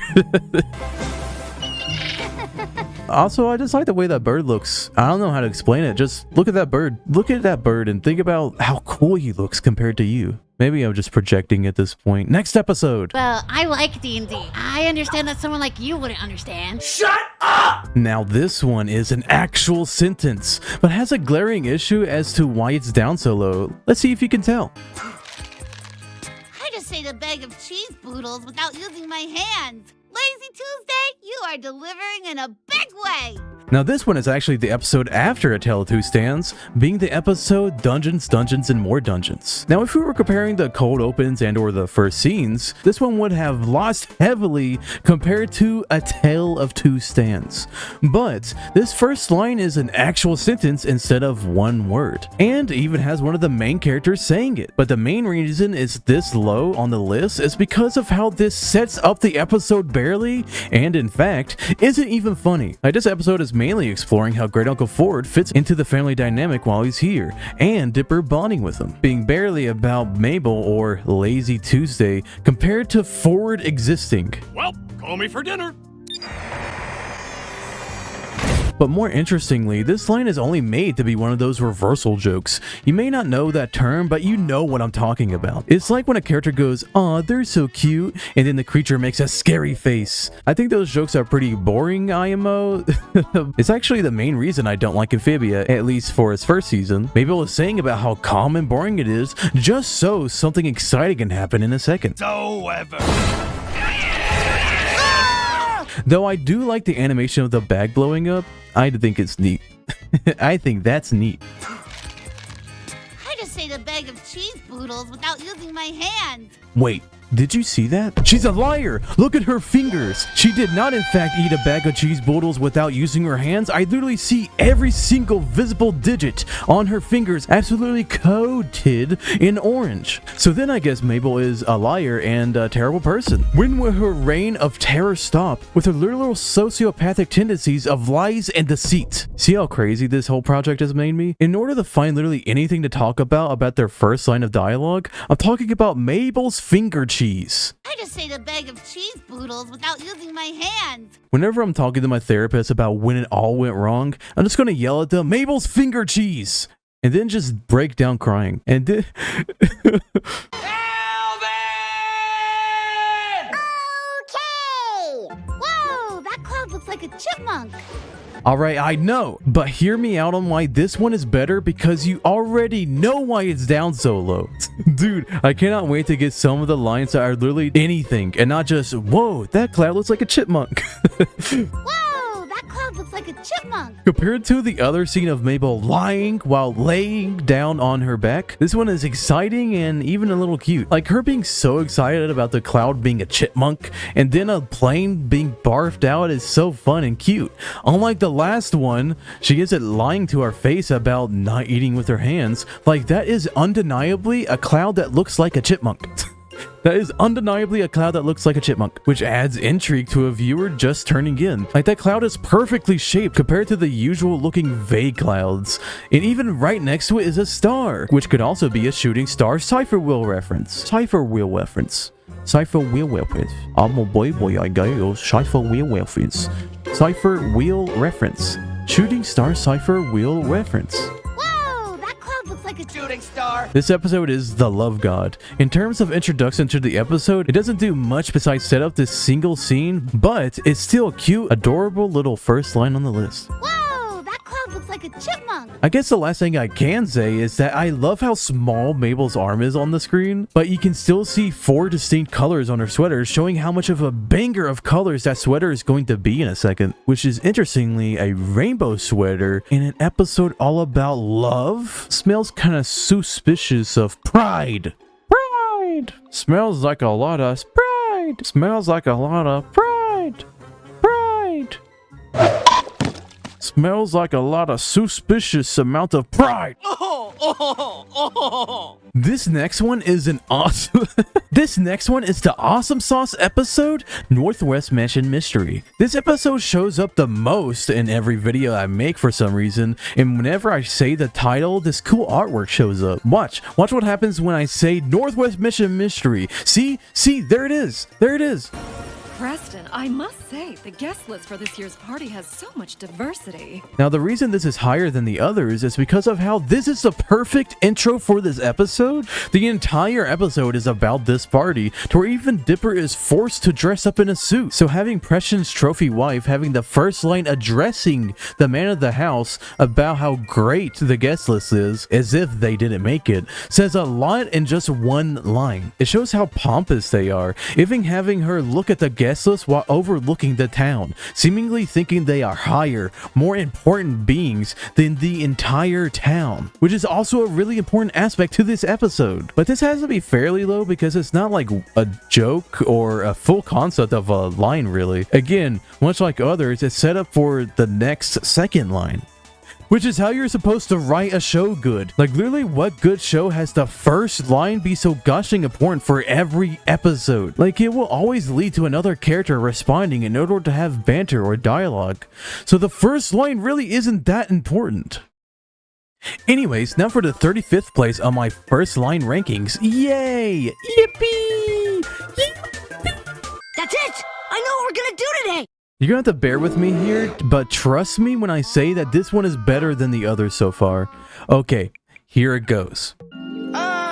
Also, I just like the way that bird looks. I don't know how to explain it. Just look at that bird. Look at that bird and think about how cool he looks compared to you. Maybe I'm just projecting at this point. Next episode. Well, I like D&D. I understand that someone like you wouldn't understand. Shut up! Now this one is an actual sentence, but has a glaring issue as to why it's down so low. Let's see if you can tell. I just ate a bag of cheese boodles without using my hands. Lazy Tuesday, you are delivering in a big way. Now this one is actually the episode after A Tale of Two Stands, being the episode Dungeons, Dungeons, and More Dungeons. Now if we were comparing the cold opens and or the first scenes, this one would have lost heavily compared to A Tale of Two Stands. But this first line is an actual sentence instead of one word, and even has one of the main characters saying it. But the main reason it's this low on the list is because of how this sets up the episode barely, and in fact, isn't even funny. Like, this episode is mainly exploring how Great Uncle Ford fits into the family dynamic while he's here, and Dipper bonding with him, being barely about Mabel or Lazy Tuesday compared to Ford existing. Well, call me for dinner. But more interestingly, this line is only made to be one of those reversal jokes. You may not know that term, but you know what I'm talking about. It's like when a character goes, "Aw, they're so cute," and then the creature makes a scary face. I think those jokes are pretty boring, IMO. It's actually the main reason I don't like Amphibia, at least for its first season. Mabel is saying about how calm and boring it is, just so something exciting can happen in a second. So ever. Though I do like the animation of the bag blowing up, I think it's neat. I think that's neat. I just ate a bag of cheese boodles without using my hands. Wait, did you see that? She's a liar! Look at her fingers! She did not in fact eat a bag of cheese boodles without using her hands. I literally see every single visible digit on her fingers absolutely coated in orange. So then I guess Mabel is a liar and a terrible person. When will her reign of terror stop with her literal sociopathic tendencies of lies and deceit? See how crazy this whole project has made me? In order to find literally anything to talk about their first line of dialogue, I'm talking about Mabel's finger cheese. I just ate a bag of cheese boodles without using my hands. Whenever I'm talking to my therapist about when it all went wrong, I'm just gonna yell at them, "Mabel's finger cheese!" and then just break down crying. And then Whoa, that cloud looks like a chipmunk. Alright, I know, but hear me out on why this one is better, because you already know why it's down so low. Dude, I cannot wait to get some of the lines that are literally anything and not just, whoa, that cloud looks like a chipmunk. Whoa, that cloud looks like a chipmunk. Compared to the other scene of Mabel lying while laying down on her back, this one is exciting and even a little cute. Like her being so excited about the cloud being a chipmunk and then a plane being barfed out is so fun and cute. Unlike the last one, she gets it lying to our face about not eating with her hands. Like that is undeniably a cloud that looks like a chipmunk. That is undeniably a cloud that looks like a chipmunk, which adds intrigue to a viewer just turning in. Like that cloud is perfectly shaped compared to the usual looking vague clouds. And even right next to it is a star, which could also be a shooting star cipher wheel reference. Cipher wheel reference. Cipher wheel reference. I'm a boy, I go. Cipher wheel reference. Cipher wheel reference. Shooting star cipher wheel reference. Whoa, that cloud looks like a shooting star. This episode is The Love God. In terms of introduction to the episode, it doesn't do much besides set up this single scene, but it's still a cute, adorable little first line on the list. Whoa, that cloud looks like a chipmunk. I guess the last thing I can say is that I love how small Mabel's arm is on the screen, but you can still see 4 distinct colors on her sweater, showing how much of a banger of colors that sweater is going to be in a second, which is interestingly a rainbow sweater in an episode all about love. Smells kind of suspicious of pride. Pride! Smells like a lot of pride. Smells like a lot of pride. Pride! Smells like a lot of suspicious amount of pride. This next one is an awesome This next one is the awesome sauce episode, Northwest Mansion Mystery. This episode shows up the most in every video I make for some reason, and whenever I say the title, this cool artwork shows up. Watch what happens when I say Northwest Mansion Mystery. See, there it is. There it is. Preston, I must say, the guest list for this year's party has so much diversity. Now, the reason this is higher than the others is because of how this is the perfect intro for this episode. The entire episode is about this party, to where even Dipper is forced to dress up in a suit. So having Preston's trophy wife having the first line addressing the man of the house about how great the guest list is, as if they didn't make it, says a lot in just one line. It shows how pompous they are, even having her look at the guest list while overlooking the town, seemingly thinking they are higher, more important beings than the entire town, which is also a really important aspect to this episode. But this has to be fairly low because it's not like a joke or a full concept of a line really. Again, much like others, it's set up for the next second line, which is how you're supposed to write a show good. Like literally, what good show has the first line be so gushing important for every episode? Like it will always lead to another character responding in order to have banter or dialogue. So the first line really isn't that important. Anyways, now for the 35th place on my first line rankings. Yay! Yippee! That's it! I know what we're gonna do today! You're gonna have to bear with me here, but trust me when I say that this one is better than the others so far. Okay, here it goes.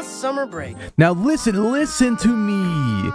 Summer break. Now listen to me.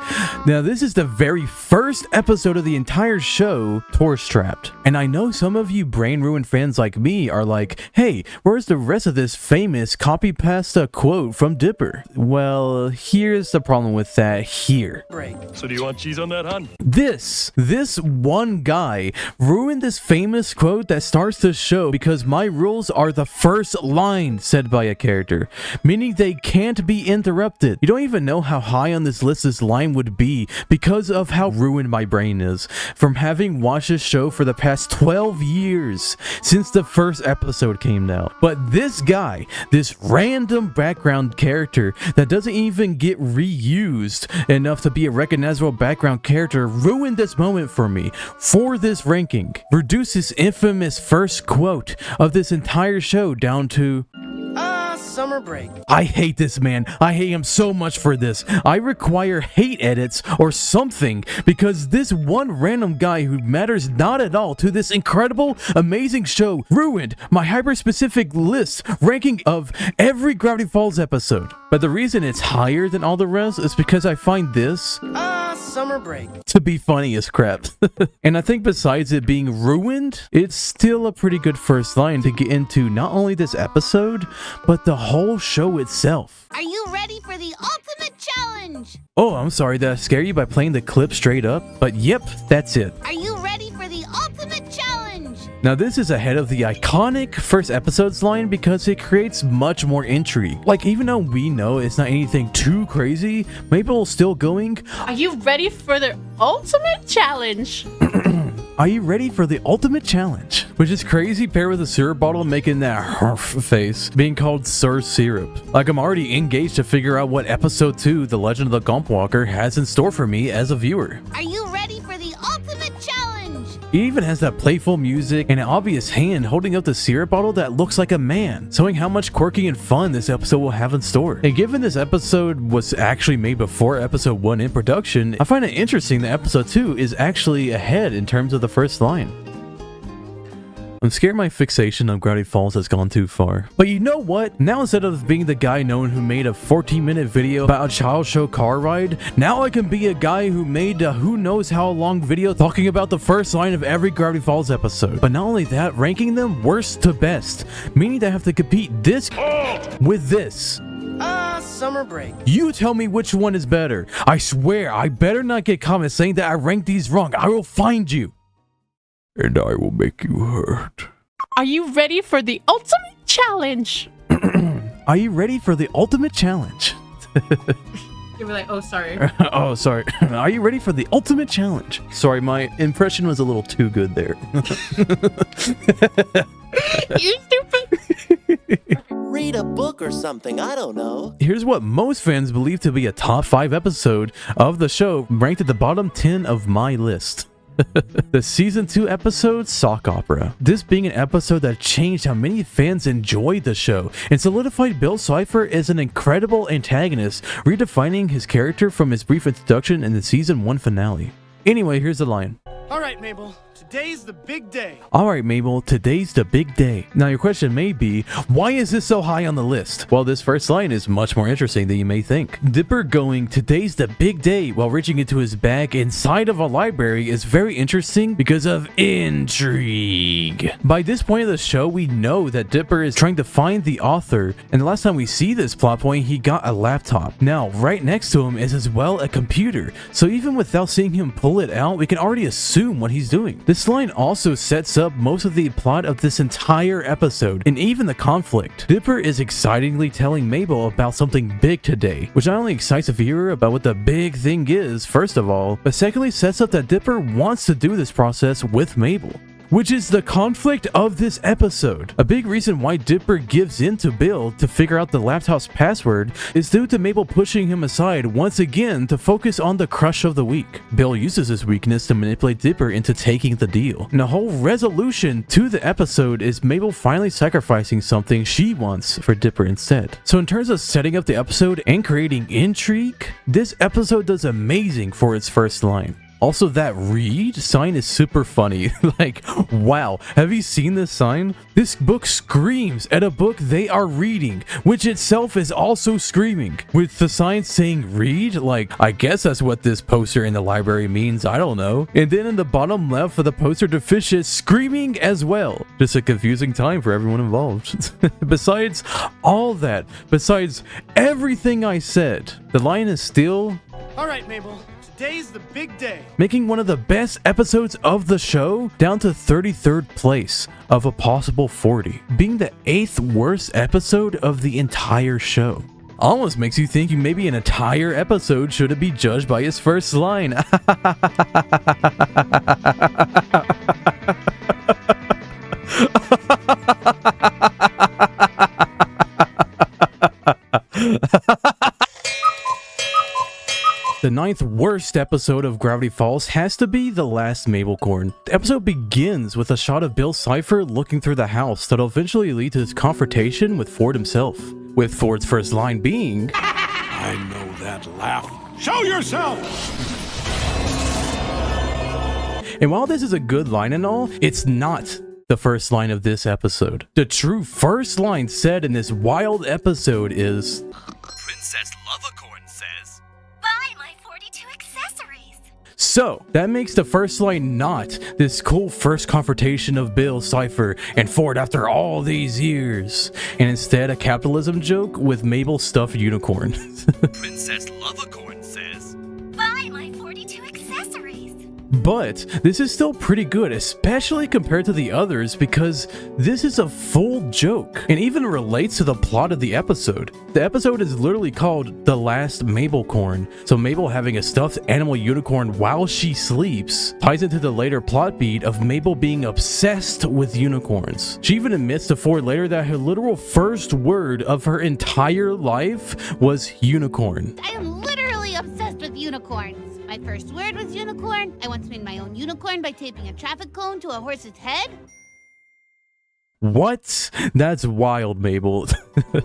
Now this is the very first episode of the entire show, Tourist Trapped. And I know some of you Brain Ruin fans like me are like, hey, where's the rest of this famous copy pasta quote from Dipper? Well, here's the problem with that here. Break. So do you want cheese on that, hon? This one guy ruined this famous quote that starts the show because my rules are the first line said by a character, meaning they can't be interrupted. You don't even know how high on this list this line would be because of how ruined my brain is from having watched this show for the past 12 years since the first episode came out. But this guy, this random background character that doesn't even get reused enough to be a recognizable background character, ruined this moment for me for this ranking. Reduce this infamous first quote of this entire show down to Summer summer break. I hate this man. I hate him so much for this. I require hate edits or something because this one random guy who matters not at all to this incredible, amazing show ruined my hyper-specific list ranking of every Gravity Falls episode. But the reason it's higher than all the rest is because I find this Summer break. to be funny as crap. And I think besides it being ruined, it's still a pretty good first line to get into not only this episode, but the whole show itself. Are you ready for the ultimate challenge? Oh, I'm sorry, did I scare you by playing the clip straight up? But yep, that's it. Are you ready for the ultimate challenge? Now this is ahead of the iconic first episode's line because it creates much more intrigue. Like, even though we know it's not anything too crazy, Mabel's still going, Are you ready for the ultimate challenge? are you ready for the ultimate challenge? Which is crazy paired with a syrup bottle making that face, being called Sir Syrup. Like, I'm already engaged to figure out what episode 2, The Legend of the Gump Walker, has in store for me as a viewer. Are you ready for the ultimate challenge? It even has that playful music and an obvious hand holding up the syrup bottle that looks like a man, showing how much quirky and fun this episode will have in store. And given this episode was actually made before episode 1 in production, I find it interesting that episode 2 is actually ahead in terms of the first line. I'm scared my fixation on Gravity Falls has gone too far. But you know what? Now instead of being the guy known who made a 14-minute video about a child show car ride, now I can be a guy who made a who knows how long video talking about the first line of every Gravity Falls episode. But not only that, ranking them worst to best, meaning that I have to compete this with this. Summer break. You tell me which one is better. I swear, I better not get comments saying that I ranked these wrong. I will find you. And I will make you hurt. Are you ready for the ultimate challenge? Are you ready for the ultimate challenge? You'll be like, oh, sorry. Oh, sorry. Are you ready for the ultimate challenge? Sorry, my impression was a little too good there. You stupid. Read a book or something, I don't know. Here's what most fans believe to be a top 5 episode of the show, ranked at the bottom 10 of my list. The season 2 episode, Sock Opera. This being an episode that changed how many fans enjoyed the show and solidified Bill Cipher as an incredible antagonist, redefining his character from his brief introduction in the season 1 finale. Anyway, here's the line. All right, Mabel. Today's the big day. Alright, Mabel, today's the big day. Now your question may be, why is this so high on the list? Well, this first line is much more interesting than you may think. Dipper going, today's the big day, while reaching into his bag inside of a library is very interesting because of intrigue. By this point of the show, we know that Dipper is trying to find the author, and the last time we see this plot point, he got a laptop. Now, right next to him is as well a computer, so even without seeing him pull it out, we can already assume what he's doing. This line also sets up most of the plot of this entire episode, and even the conflict. Dipper is excitingly telling Mabel about something big today, which not only excites the viewer about what the big thing is, first of all, but secondly sets up that Dipper wants to do this process with Mabel, which is the conflict of this episode. A big reason why Dipper gives in to Bill to figure out the laptop's password is due to Mabel pushing him aside once again to focus on the crush of the week. Bill uses this weakness to manipulate Dipper into taking the deal. And the whole resolution to the episode is Mabel finally sacrificing something she wants for Dipper instead. So in terms of setting up the episode and creating intrigue, this episode does amazing for its first line. Also, that read sign is super funny. Like, wow, have you seen this sign? This book screams at a book they are reading, which itself is also screaming. With the sign saying read, like, I guess that's what this poster in the library means, I don't know. And then in the bottom left for the poster to fish is screaming as well. Just a confusing time for everyone involved. Besides all that, besides everything I said, the line is still... All right, Mabel. Today's the big day. Making one of the best episodes of the show down to 33rd place of a possible 40, being the 8th worst episode of the entire show. Almost makes you think maybe an entire episode should be judged by its first line. The 9th worst episode of Gravity Falls has to be the last Mabel Corn. The episode begins with a shot of Bill Cipher looking through the house that'll eventually lead to his confrontation with Ford himself. with Ford's first line being, I know that laugh. Show yourself! and while this is a good line and all, it's not the first line of this episode. The true first line said in this wild episode is, Princess Lovacorn says, Buy my 42 accessories. so that makes the first line not this cool first confrontation of Bill, Cypher, and Ford after all these years, and instead a capitalism joke with Mabel stuffed unicorn. Princess Lovacorn says, Buy my 42 accessories. But this is still pretty good, especially compared to the others, because this is a full joke and even relates to the plot of the episode. The episode is literally called The Last Mabelcorn, so Mabel having a stuffed animal unicorn while she sleeps ties into the later plot beat of Mabel being obsessed with unicorns. She even admits to Ford later that her literal first word of her entire life was unicorn. I am literally obsessed with unicorns. My first word was unicorn. I once made my own unicorn by taping a traffic cone to a horse's head. What? That's wild, Mabel.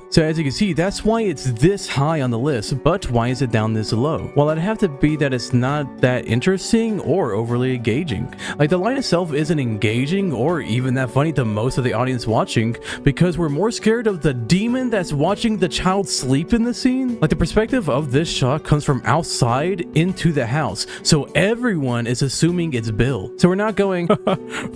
So as you can see, that's why it's this high on the list, but why is it down this low? Well, it'd have to be that it's not that interesting or overly engaging. Like, the line itself isn't engaging or even that funny to most of the audience watching, because we're more scared of the demon that's watching the child sleep in the scene. Like, the perspective of this shot comes from outside into the house, so everyone is assuming it's Bill. So we're not going,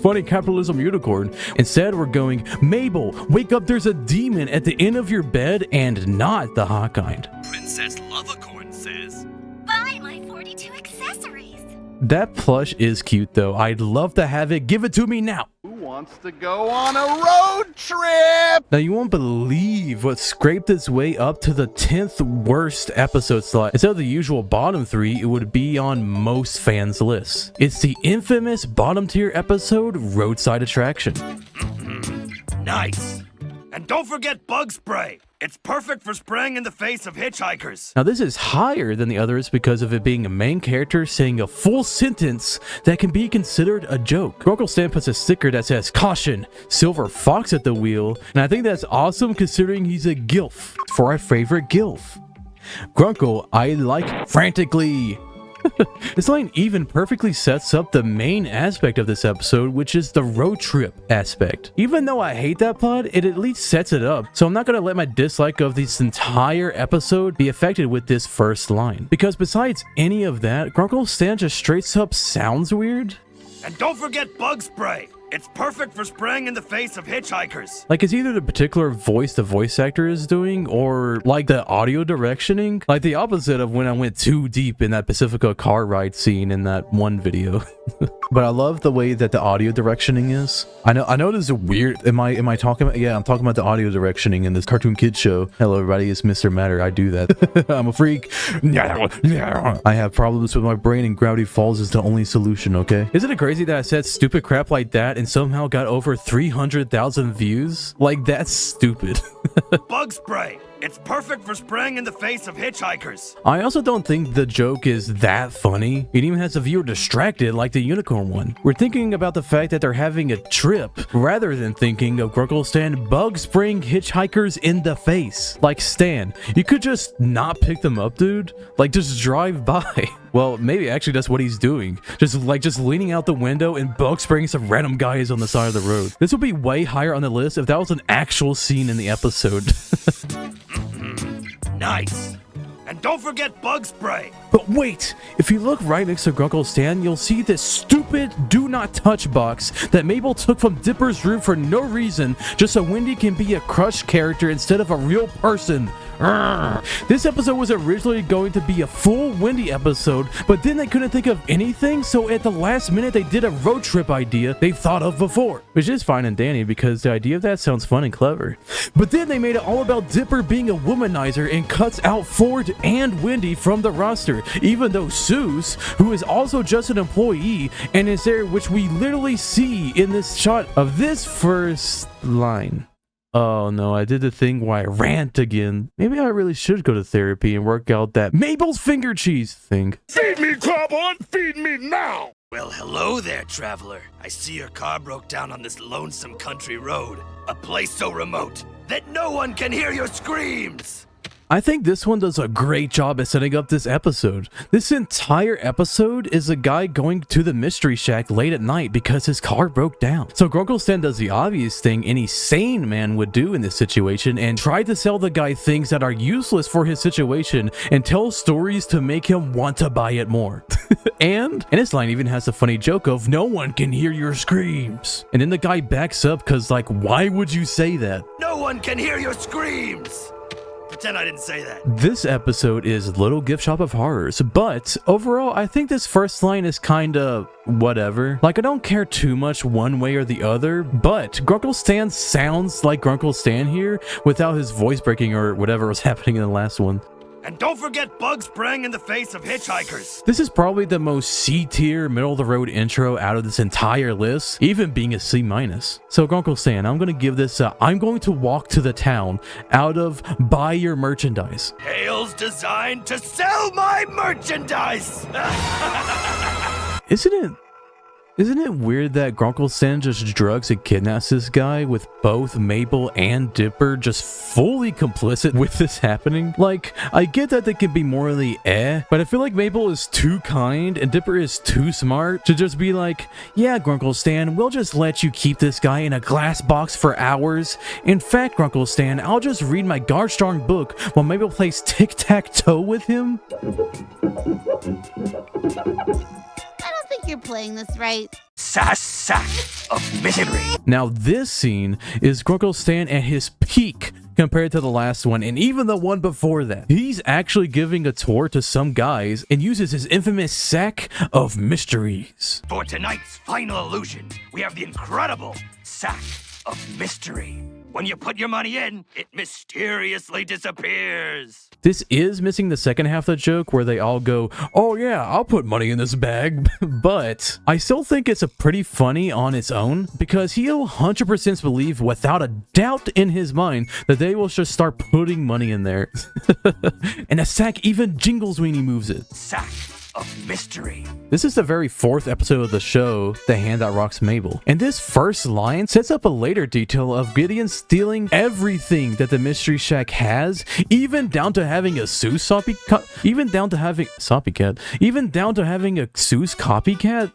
funny capitalism unicorn. Instead, we're going, Mabel, wake up, there's a demon at the end of your bed, and not the hot kind. Princess Lovacorn says, Buy my 42 accessories. That plush is cute though. I'd love to have it. Give it to me now. Who wants to go on a road trip? Now, you won't believe what scraped its way up to the 10th worst episode slot. Instead of the usual bottom 3, it would be on most fans' lists. It's the infamous bottom tier episode, Roadside Attraction. nice. And don't forget bug spray. It's perfect for spraying in the face of hitchhikers. Now, this is higher than the others because of it being a main character saying a full sentence that can be considered a joke. Grunkle Stan puts a sticker that says, "Caution, Silver Fox at the wheel," and I think that's awesome considering he's a gilf for our favorite gilf. Grunkle, I like frantically. This line even perfectly sets up the main aspect of this episode, which is the road trip aspect. Even though I hate that plot, it at least sets it up, so I'm not going to let my dislike of this entire episode be affected with this first line. Because besides any of that, Grunkle Stan just straight up sounds weird. And don't forget bug spray. It's perfect for spraying in the face of hitchhikers. Like, it's either the particular voice the voice actor is doing, or like the audio directioning. Like the opposite of when I went too deep in that Pacifica car ride scene in that one video. But I love the way that the audio directioning is. I know this is weird. Am I talking about? Yeah, I'm talking about the audio directioning in this Cartoon Kids show. Hello everybody, it's MrMatter. I do that. I'm a freak. I have problems with my brain and Gravity Falls is the only solution, okay? Isn't it crazy that I said stupid crap like that and somehow got over 300,000 views? Like, that's stupid. Bug spray. It's perfect for spraying in the face of hitchhikers. I also don't think the joke is that funny. It even has the viewer distracted like the unicorn one. We're thinking about the fact that they're having a trip rather than thinking of Grunkle Stan bug spraying hitchhikers in the face. Like, Stan, you could just not pick them up, dude. Like, just drive by. Well, maybe actually that's what he's doing. Just leaning out the window and bug spraying some random guys on the side of the road. This would be way higher on the list if that was an actual scene in the episode. Nice. And don't forget bug spray. But wait, if you look right next to Grunkle Stan, you'll see this stupid do not touch box that Mabel took from Dipper's room for no reason, just so Wendy can be a crush character instead of a real person. Urgh. This episode was originally going to be a full Wendy episode, but then they couldn't think of anything, so at the last minute they did a road trip idea they thought of before, which is fine and dandy because the idea of that sounds fun and clever. But then they made it all about Dipper being a womanizer and cuts out Ford and Wendy from the roster, even though Suze, who is also just an employee and is there, which we literally see in this shot of this first line. Oh no, I did the thing where I rant again. Maybe I really should go to therapy and work out that Mabel's finger cheese thing. Feed me, Carbon! Feed me now! Well, hello there, traveler. I see your car broke down on this lonesome country road. A place so remote that no one can hear your screams. I think this one does a great job at setting up this episode. This entire episode is a guy going to the Mystery Shack late at night because his car broke down. So Grunkle Stan does the obvious thing any sane man would do in this situation and try to sell the guy things that are useless for his situation and tell stories to make him want to buy it more. And his line even has a funny joke of no one can hear your screams. And then the guy backs up because like, why would you say that? No one can hear your screams. Pretend I didn't say that. This episode is Little Gift Shop of Horrors, but overall, I think this first line is kinda whatever. Like, I don't care too much one way or the other, but Grunkle Stan sounds like Grunkle Stan here without his voice breaking or whatever was happening in the last one. And don't forget bug spraying in the face of hitchhikers. This is probably the most C-tier, middle-of-the-road intro out of this entire list, even being a C-. So Grunkle Stan, I'm going to give this a I'm going to walk to the town out of buy your merchandise. Tales designed to sell my merchandise. Isn't it weird that Grunkle Stan just drugs and kidnaps this guy with both Mabel and Dipper just fully complicit with this happening? Like, I get that they can be morally but I feel like Mabel is too kind and Dipper is too smart to just be like, yeah, Grunkle Stan, we'll just let you keep this guy in a glass box for hours. In fact, Grunkle Stan, I'll just read my Garstrong book while Mabel plays tic-tac-toe with him. I don't think you're playing this right. Sack of misery. Now this scene is Grunkle Stan at his peak compared to the last one and even the one before that. He's actually giving a tour to some guys and uses his infamous sack of mysteries. For tonight's final illusion, we have the incredible sack of mystery. When you put your money in, it mysteriously disappears. This is missing the second half of the joke where they all go, oh yeah, I'll put money in this bag. But I still think it's a pretty funny on its own because he'll 100% believe without a doubt in his mind that they will just start putting money in there. And the sack even jingles when he moves it. Sack of mystery. This is the very fourth episode of the show, The Hand That Rocks Mabel. And this first line sets up a later detail of Gideon stealing everything that the Mystery Shack has, even down to having a Seuss copycat, even down to having a Seuss copycat.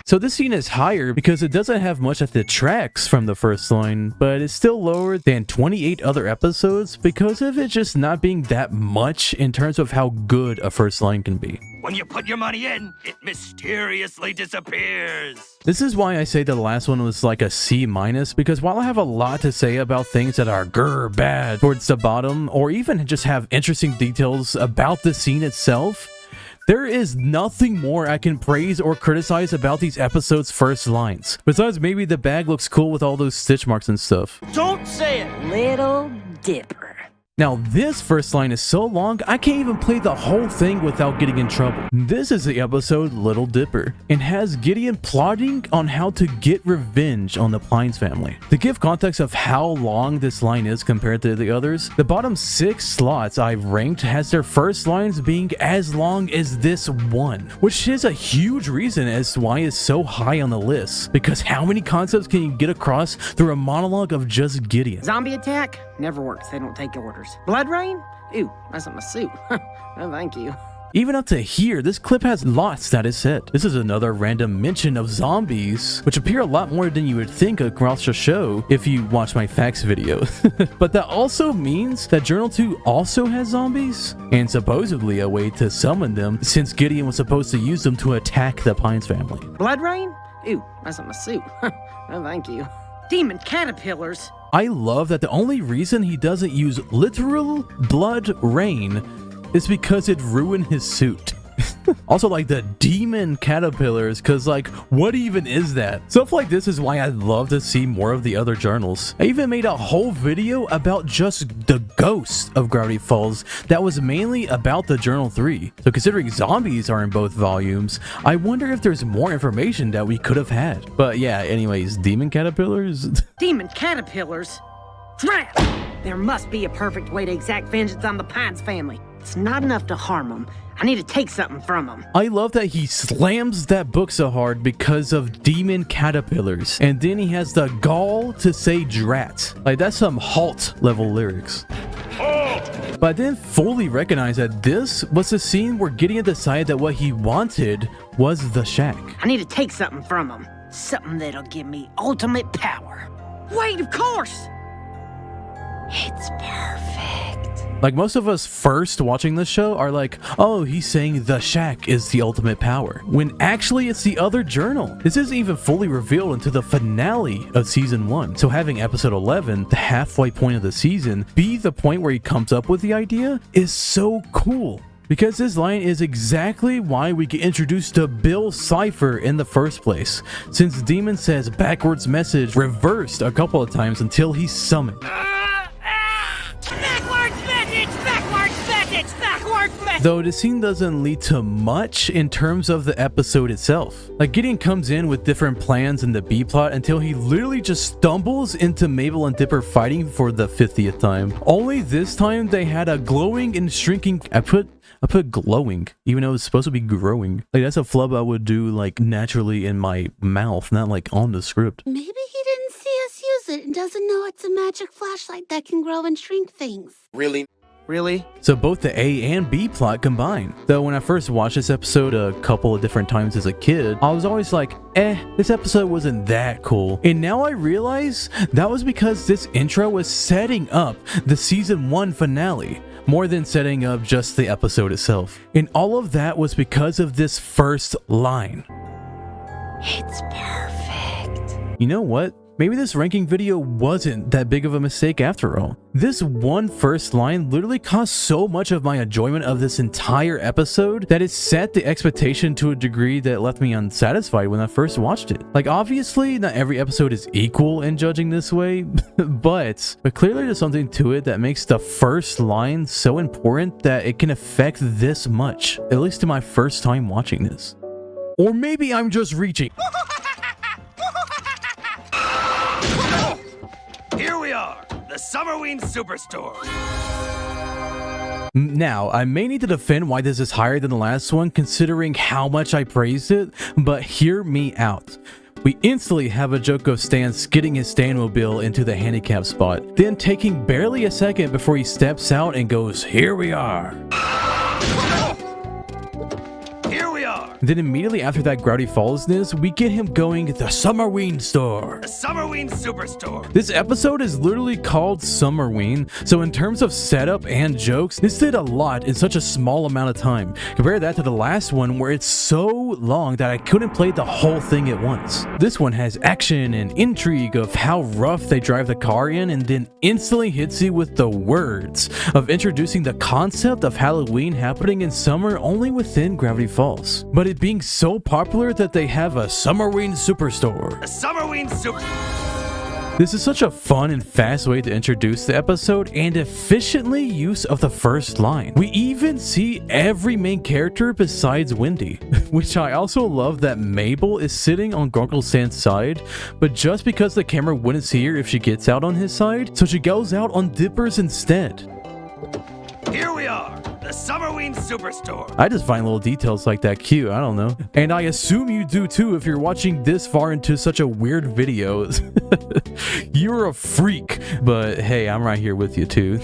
So this scene is higher because it doesn't have much that detracts from the first line, but it's still lower than 28 other episodes because of it just not being that much in terms of how good a first line can be. When you put your money in, it mysteriously disappears. This is why I say the last one was like a C-, because while I have a lot to say about things that are bad towards the bottom, or even just have interesting details about the scene itself, there is nothing more I can praise or criticize about these episodes' first lines. Besides maybe the bag looks cool with all those stitch marks and stuff. Don't say it, Little Dipper. Now this first line is so long, I can't even play the whole thing without getting in trouble. This is the episode Little Dipper, and has Gideon plotting on how to get revenge on the Pines family. To give context of how long this line is compared to the others, the bottom 6 slots I've ranked has their first lines being as long as this one, which is a huge reason as to why it's so high on the list, because how many concepts can you get across through a monologue of just Gideon? Zombie attack? Never works. They don't take orders. Blood rain? Ooh, that's in my suit. No, thank you. Even up to here, this clip has lots that is said. This is another random mention of zombies, which appear a lot more than you would think across the show if you watch my facts video. But that also means that Journal 2 also has zombies, and supposedly a way to summon them since Gideon was supposed to use them to attack the Pines family. Blood rain? Ooh, that's in my suit. No, thank you. Demon caterpillars? I love that the only reason he doesn't use literal blood rain is because it ruined his suit. Also, like the demon caterpillars, because like, what even is that? Stuff like this is why I'd love to see more of the other journals. I even made a whole video about just the ghost of Gravity Falls that was mainly about the Journal 3. So considering zombies are in both volumes, I wonder if there's more information that we could have had. But yeah, anyways, demon caterpillars? Demon caterpillars? Crap! There must be a perfect way to exact vengeance on the Pines family. It's not enough to harm them. I need to take something from them. I love that he slams that book so hard because of demon caterpillars, and then he has the gall to say drat. Like, that's some halt level lyrics. But I didn't fully recognize that this was the scene where Gideon decided that what he wanted was the shack. I need to take something from them. Something that'll give me ultimate power. Wait, of course! It's perfect. Like, most of us first watching this show are like, oh, he's saying the shack is the ultimate power, when actually it's the other journal. This isn't even fully revealed until the finale of season 1. So having episode 11, the halfway point of the season, be the point where he comes up with the idea is so cool. Because this line is exactly why we get introduced to Bill Cipher in the first place, since Demon says backwards message reversed a couple of times until he's summoned. Though the scene doesn't lead to much in terms of the episode itself. Like, Gideon comes in with different plans in the B plot until he literally just stumbles into Mabel and Dipper fighting for the 50th time. Only this time they had a glowing and shrinking. I put glowing, even though it's supposed to be growing. Like, that's a flub I would do like naturally in my mouth, not like on the script. Maybe he didn't see us use it and doesn't know it's a magic flashlight that can grow and shrink things. Really? So both the A and B plot combine. Though when I first watched this episode a couple of different times as a kid, I was always like, this episode wasn't that cool. And now I realize that was because this intro was setting up the season 1 finale, more than setting up just the episode itself. And all of that was because of this first line. It's perfect. You know what? Maybe this ranking video wasn't that big of a mistake after all. This one first line literally caused so much of my enjoyment of this entire episode that it set the expectation to a degree that left me unsatisfied when I first watched it. Like, obviously not every episode is equal in judging this way, but clearly there's something to it that makes the first line so important that it can affect this much, at least to my first time watching this. Or maybe I'm just reaching. Here we are, the Summerween Superstore. Now, I may need to defend why this is higher than the last one, considering how much I praised it, but hear me out. We instantly have a joke of Stan skidding his Stanmobile into the handicap spot, then taking barely a second before he steps out and goes, "Here we are." Here we are. Then immediately after that Gravity Falls-ness, we get him going the Summerween store. The Summerween Superstore. This episode is literally called Summerween, so in terms of setup and jokes, this did a lot in such a small amount of time. Compare that to the last one where it's so long that I couldn't play the whole thing at once. This one has action and intrigue of how rough they drive the car in, and then instantly hits you with the words of introducing the concept of Halloween happening in summer only within Gravity Falls. But it being so popular that they have a Summerween Superstore. The Summerween Super. This is such a fun and fast way to introduce the episode and efficiently use of the first line. We even see every main character besides Wendy, which I also love that Mabel is sitting on Grunkle Stan's side, but just because the camera wouldn't see her if she gets out on his side, so she goes out on Dipper's instead. Here we are, the Summerween Superstore. I just find little details like that cute, I don't know. And I assume you do too if you're watching this far into such a weird video. You're a freak, but hey, I'm right here with you too.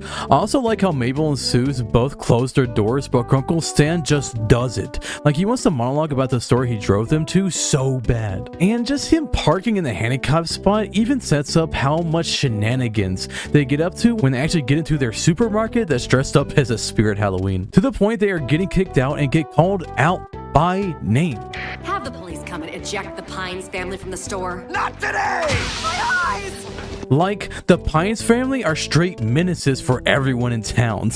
I also like how Mabel and Suze both close their doors, but Grunkle Stan just does it. Like, he wants to monologue about the store he drove them to so bad. And just him parking in the handicap spot even sets up how much shenanigans they get up to when they actually get into their supermarket that's dressed up as a spirit Halloween, to the point they are getting kicked out and get called out by name. Have the police come and eject the Pines family from the store. Not today! My eyes! Like, the Pines family are straight menaces for everyone in town.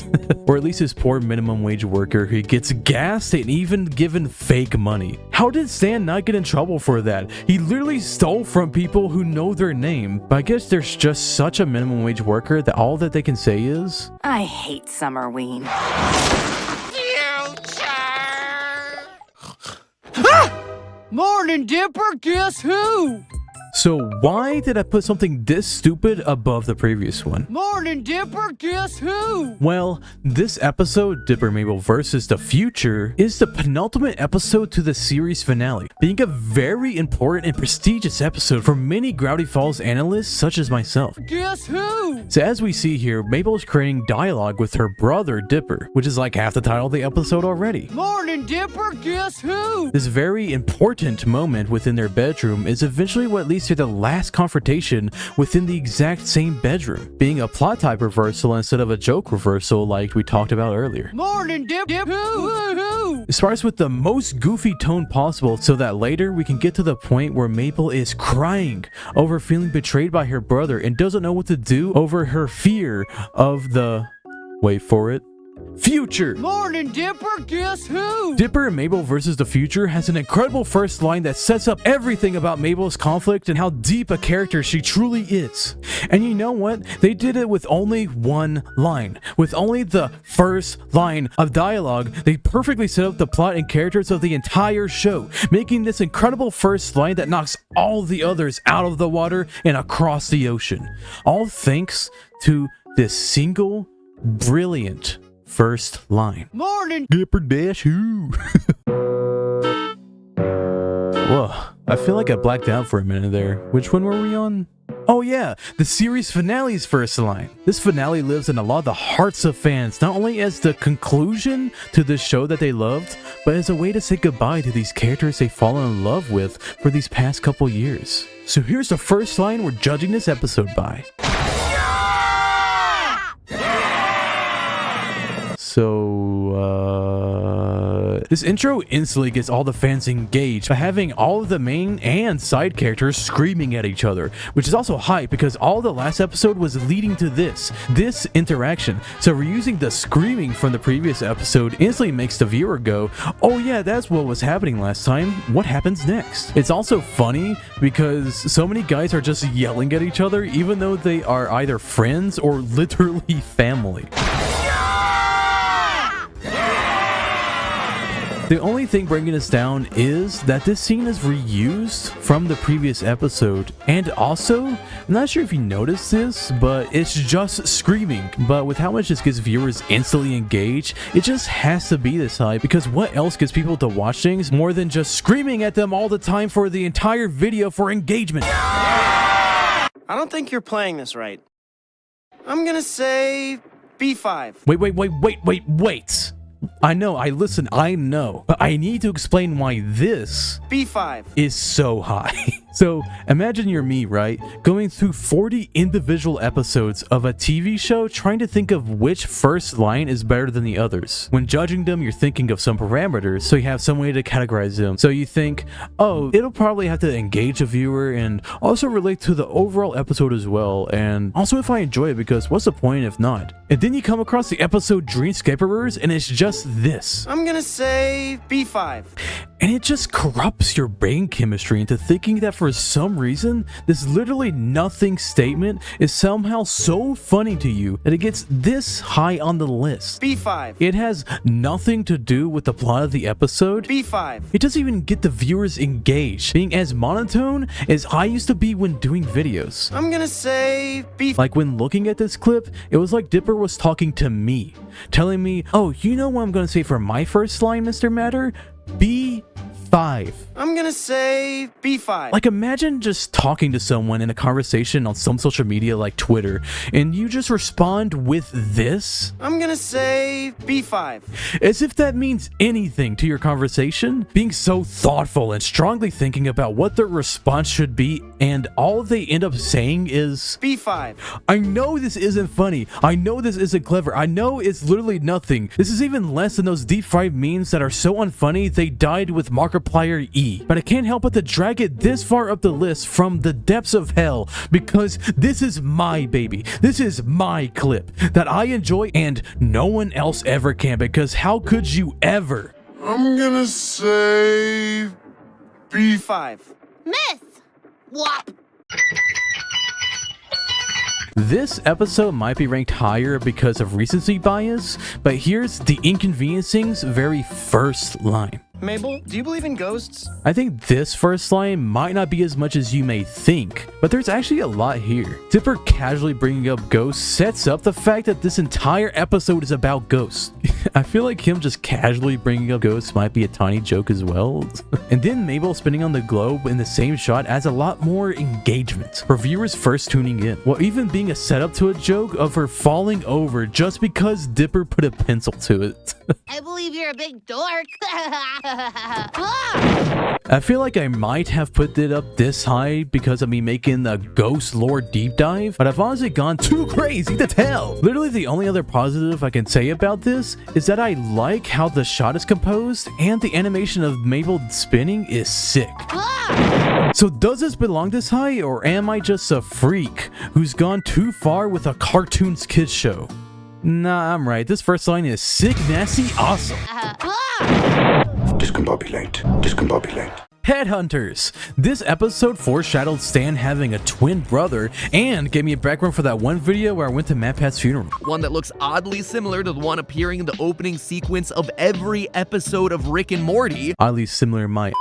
Or at least his poor minimum wage worker who gets gassed and even given fake money. How did Stan not get in trouble for that? He literally stole from people who know their name. But I guess there's just such a minimum wage worker that all that they can say is, I hate Summerween. Morning, Dipper. Guess who? So why did I put something this stupid above the previous one? Morning, Dipper. Guess who? Well, this episode, Dipper Mabel versus the Future, is the penultimate episode to the series finale, being a very important and prestigious episode for many Gravity Falls analysts such as myself. Guess who? So as we see here, Mabel is creating dialogue with her brother Dipper, which is like half the title of the episode already. Morning, Dipper. Guess who? This very important moment within their bedroom is eventually what leads to the last confrontation within the exact same bedroom, being a plot type reversal instead of a joke reversal like we talked about earlier. Morning, Dip. Who? It starts with the most goofy tone possible so that later we can get to the point where Mabel is crying over feeling betrayed by her brother and doesn't know what to do over her fear of the, wait for it, Future. Morning, Dipper. Guess who? Dipper and Mabel versus the Future has an incredible first line that sets up everything about Mabel's conflict and how deep a character she truly is. And you know what? They did it with only one line. With only the first line of dialogue, they perfectly set up the plot and characters of the entire show, making this incredible first line that knocks all the others out of the water and across the ocean. All thanks to this single, brilliant first line. Morning, Dipper dash who? Whoa, I feel like I blacked out for a minute there. Which one were we on? Oh yeah, the series finale's first line. This finale lives in a lot of the hearts of fans, not only as the conclusion to the show that they loved, but as a way to say goodbye to these characters they've fallen in love with for these past couple years. So here's the first line we're judging this episode by. So, this intro instantly gets all the fans engaged by having all of the main and side characters screaming at each other, which is also hype because all the last episode was leading to this interaction. So reusing the screaming from the previous episode instantly makes the viewer go, oh yeah, that's what was happening last time. What happens next? It's also funny because so many guys are just yelling at each other even though they are either friends or literally family. The only thing bringing us down is that this scene is reused from the previous episode, and also, I'm not sure if you noticed this, but it's just screaming. But with how much this gets viewers instantly engaged, it just has to be this high, because what else gets people to watch things more than just screaming at them all the time for the entire video for engagement? I don't think you're playing this right. I'm gonna say B5. Wait. I know, I know, but I need to explain why this B5 is so high. So imagine you're me, right? Going through 40 individual episodes of a TV show trying to think of which first line is better than the others. When judging them, you're thinking of some parameters, so you have some way to categorize them. So you think, oh, it'll probably have to engage a viewer and also relate to the overall episode as well, and also if I enjoy it, because what's the point if not? And then you come across the episode Dreamscaperers and it's just this. I'm gonna say B5. And it just corrupts your brain chemistry into thinking that for some reason, this literally nothing statement is somehow so funny to you that it gets this high on the list. B5. It has nothing to do with the plot of the episode. B5. It doesn't even get the viewers engaged, being as monotone as I used to be when doing videos. I'm gonna say B5. Like when looking at this clip, it was like Dipper was talking to me, telling me, oh, you know what I'm gonna say for my first line, MrMatter? B5. I'm gonna say B5. Like imagine just talking to someone in a conversation on some social media like Twitter, and you just respond with this. I'm gonna say B5. As if that means anything to your conversation. Being so thoughtful and strongly thinking about what their response should be, and all they end up saying is B5. I know this isn't funny. I know this isn't clever. I know it's literally nothing. This is even less than those deep fried memes that are so unfunny they died with Markiplier E. But I can't help but to drag it this far up the list from the depths of hell because this is my baby. This is my clip that I enjoy and no one else ever can, because how could you ever? I'm gonna say B5. Miss! Whop! This episode might be ranked higher because of recency bias, but here's the Inconveniencing's very first line. Mabel, do you believe in ghosts? I think this first line might not be as much as you may think, but there's actually a lot here. Dipper casually bringing up ghosts sets up the fact that this entire episode is about ghosts. I feel like him just casually bringing up ghosts might be a tiny joke as well. And then Mabel spinning on the globe in the same shot adds a lot more engagement for viewers first tuning in, while even being a setup to a joke of her falling over just because Dipper put a pencil to it. I believe you're a big dork. I feel like I might have put it up this high because of me making the ghost lore deep dive, but I've honestly gone too crazy to tell. Literally the only other positive I can say about this is that I like how the shot is composed and the animation of Mabel spinning is sick. So does this belong this high, or am I just a freak who's gone too far with a cartoons kids show? Nah, I'm right. This first line is sick, nasty, awesome. Discombobulate. Discombobulate. Headhunters! This episode foreshadowed Stan having a twin brother and gave me a background for that one video where I went to MatPat's funeral. One that looks oddly similar to the one appearing in the opening sequence of every episode of Rick and Morty. Oddly similar my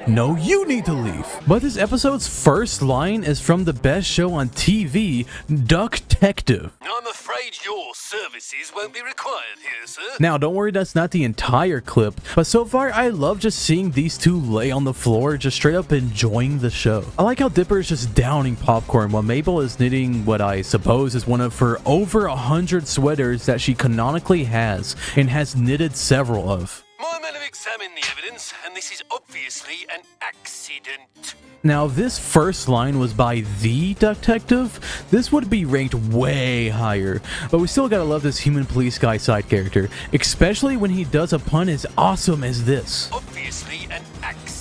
No, you need to leave. But this episode's first line is from the best show on TV, Duck-tective. I'm afraid your services won't be required here, sir. Now, don't worry, that's not the entire clip, but so far I love just seeing these two lay on the floor, just straight up enjoying the show. I like how Dipper is just downing popcorn while Mabel is knitting what I suppose is one of her over 100 sweaters that she canonically has and has knitted several of. My men have examined the evidence, and this is obviously an accident. Now, if this first line was by the Duck-tective, this would be ranked way higher, but we still gotta love this human police guy side character, especially when he does a pun as awesome as this. Obviously an accident.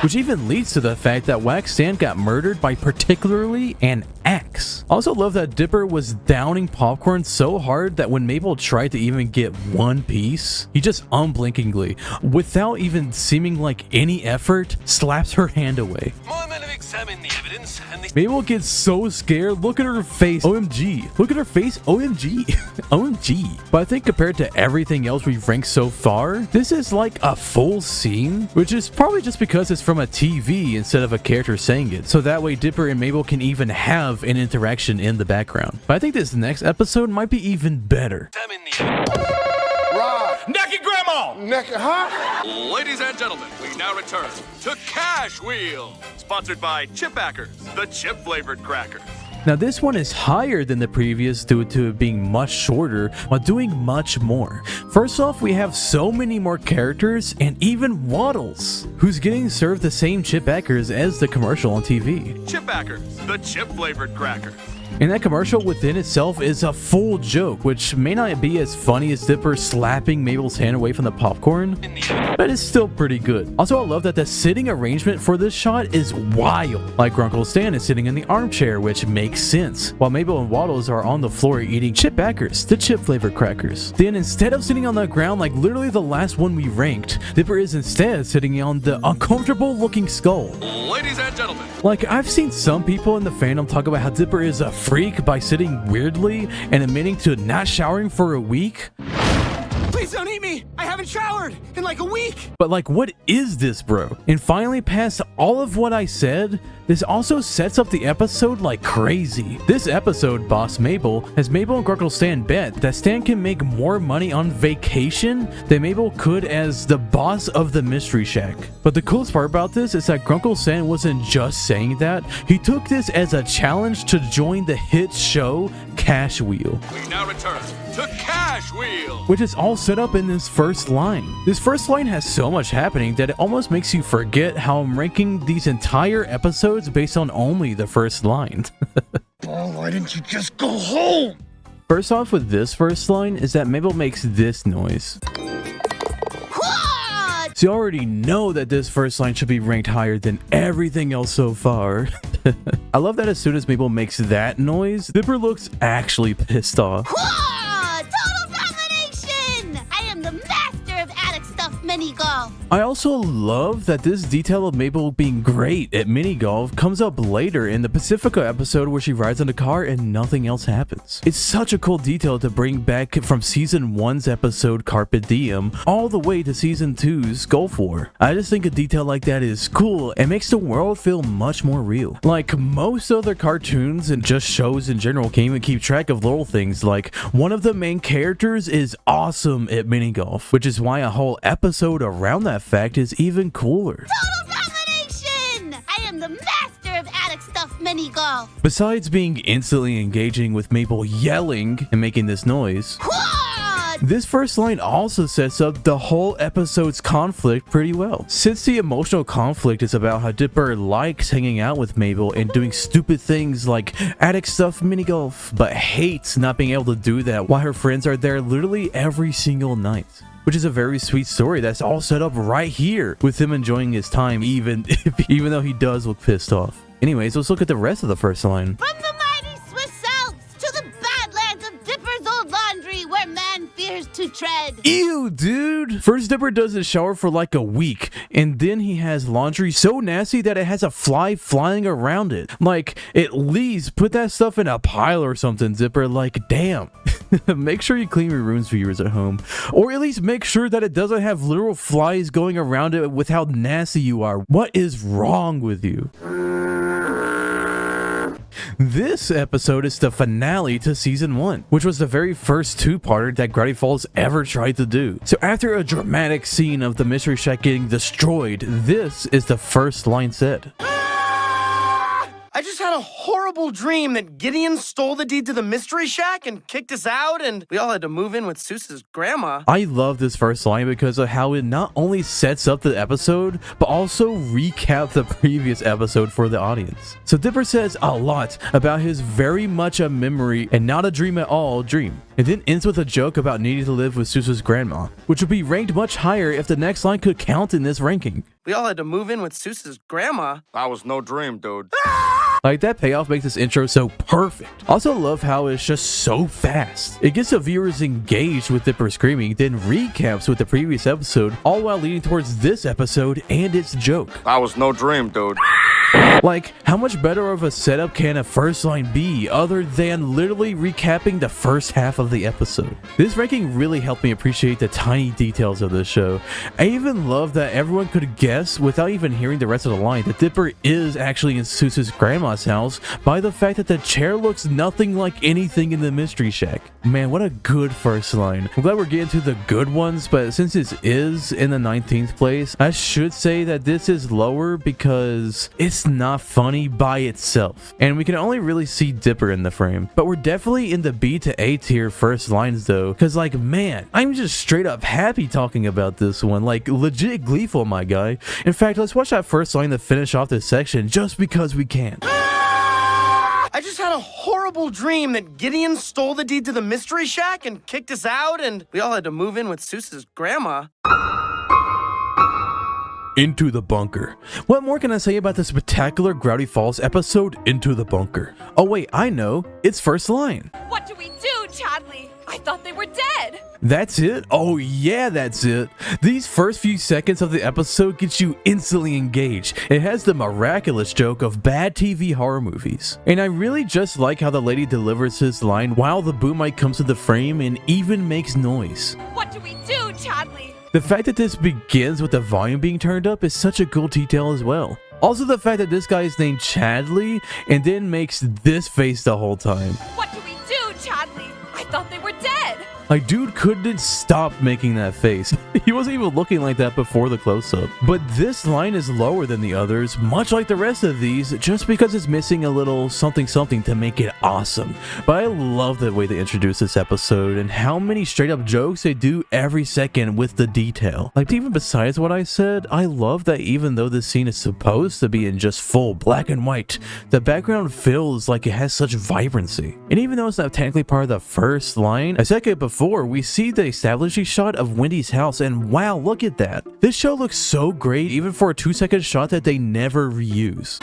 Which even leads to the fact that Wax Stan got murdered by particularly an axe. Also love that Dipper was downing popcorn so hard that when Mabel tried to even get one piece, he just unblinkingly, without even seeming like any effort, slaps her hand away. My men have examined the evidence, and this Mabel gets so scared. Look at her face. OMG. Look at her face. OMG. OMG. But I think compared to everything else we've ranked so far, this is like a full scene, which is probably just because it's from a TV instead of a character saying it. So that way Dipper and Mabel can even have an interaction in the background. But I think this next episode might be even better. Naked Grandma! Naked, huh? Ladies and gentlemen, we now return to Cash Wheel, sponsored by Chipbackers, the chip-flavored crackers. Now this one is higher than the previous due to it being much shorter while doing much more. First off, we have so many more characters and even Waddles, who's getting served the same Chipbackers as the commercial on TV. Chipbackers, the chip-flavored crackers. And that commercial within itself is a full joke, which may not be as funny as Dipper slapping Mabel's hand away from the popcorn, but it's still pretty good. Also, I love that the sitting arrangement for this shot is wild. Like Grunkle Stan is sitting in the armchair, which makes sense, while Mabel and Waddles are on the floor eating Chipbackers, the chip-flavored crackers. Then instead of sitting on the ground like literally the last one we ranked, Dipper is instead sitting on the uncomfortable-looking skull. Ladies and gentlemen. Like, I've seen some people in the fandom talk about how Dipper is a freak by sitting weirdly and admitting to not showering for a week. Please don't eat me! I haven't showered in like a week! But like, what is this, bro? And finally, past all of what I said, this also sets up the episode like crazy. This episode, Boss Mabel, has Mabel and Grunkle Stan bet that Stan can make more money on vacation than Mabel could as the boss of the Mystery Shack. But the coolest part about this is that Grunkle Stan wasn't just saying that, he took this as a challenge to join the hit show Cash Wheel. We now return to Cash Wheel, which is all set up in this first line. This first line has so much happening that it almost makes you forget how I'm ranking these entire episodes based on only the first line. Oh, why didn't you just go home? First off with this first line is that Mabel makes this noise. So you already know that this first line should be ranked higher than everything else so far. I love that as soon as Mabel makes that noise, Dipper looks actually pissed off. Total domination! I am the master of attic stuff mini golf. I also love that this detail of Mabel being great at mini golf comes up later in the Pacifica episode where she rides in the car and nothing else happens. It's such a cool detail to bring back from season 1's episode Carpe Diem all the way to season 2's Gulf War. I just think a detail like that is cool and makes the world feel much more real. Like most other cartoons and just shows in general can't even keep track of little things, like one of the main characters is awesome at mini golf, which is why a whole episode around that fact is even cooler. Total domination! I am the master of attic stuff mini golf. Besides being instantly engaging with Mabel yelling and making this noise, this first line also sets up the whole episode's conflict pretty well. Since the emotional conflict is about how Dipper likes hanging out with Mabel and doing stupid things like attic stuff mini golf, but hates not being able to do that while her friends are there literally every single night. Which is a very sweet story that's all set up right here with him enjoying his time even though he does look pissed off. Anyways, let's look at the rest of the first line. From the mighty Swiss Alps to the badlands of Dipper's old laundry where man fears to tread. Ew, dude! First Dipper does his shower for like a week, and then he has laundry so nasty that it has a fly flying around it. Like, at least put that stuff in a pile or something, Dipper. Like, damn. Make sure you clean your rooms, viewers at home. Or at least make sure that it doesn't have literal flies going around it with how nasty you are. What is wrong with you? This episode is the finale to season 1, which was the very first two-parter that Gravity Falls ever tried to do. So after a dramatic scene of the Mystery Shack getting destroyed, this is the first line said. I just had a horrible dream that Gideon stole the deed to the Mystery Shack and kicked us out, and we all had to move in with Seuss's grandma. I love this first line because of how it not only sets up the episode, but also recaps the previous episode for the audience. So Dipper says a lot about his very much a memory and not a dream at all dream. It then ends with a joke about needing to live with Seuss's grandma, which would be ranked much higher if the next line could count in this ranking. We all had to move in with Seuss's grandma. That was no dream, dude. Like, that payoff makes this intro so perfect. Also love how it's just so fast. It gets the viewers engaged with Dipper screaming, then recaps with the previous episode, all while leading towards this episode and its joke. That was no dream, dude. Like, how much better of a setup can a first line be other than literally recapping the first half of the episode? This ranking really helped me appreciate the tiny details of this show. I even love that everyone could guess without even hearing the rest of the line that Dipper is actually in Seuss's grandma's house by the fact that the chair looks nothing like anything in the Mystery Shack. Man, what a good first line. I'm glad we're getting to the good ones, but since this is in the 19th place, I should say that this is lower because it's not funny by itself, and we can only really see Dipper in the frame. But we're definitely in the B to A tier first lines though, because like, man, I'm just straight up happy talking about this one, like legit gleeful, my guy. In fact, let's watch that first line to finish off this section just because we can. I just had a horrible dream that Gideon stole the deed to the Mystery Shack and kicked us out, and we all had to move in with Seuss's grandma. Into the Bunker. What more can I say about the spectacular Gravity Falls episode, Into the Bunker? Oh wait, I know. It's first line. What do we do, Chadley? I thought they were dead. That's it? Oh yeah, that's it. These first few seconds of the episode get you instantly engaged. It has the miraculous joke of bad TV horror movies. And I really just like how the lady delivers his line while the boom mic comes to the frame and even makes noise. What do we do, Chadley? The fact that this begins with the volume being turned up is such a cool detail as well. Also the fact that this guy is named Chadley and then makes this face the whole time. What do we do, Chadley? I thought they were dead. Like, dude couldn't stop making that face. He wasn't even looking like that before the close-up. But this line is lower than the others, much like the rest of these, just because it's missing a little something something to make it awesome. But I love the way they introduce this episode and how many straight-up jokes they do every second with the detail. Like, even besides what I said, I love that even though this scene is supposed to be in just full black and white, the background feels like it has such vibrancy. And even though it's not technically part of the first line, a second before, we see the establishing shot of Wendy's house, and wow, look at that. This show looks so great even for a 2-second shot that they never reuse.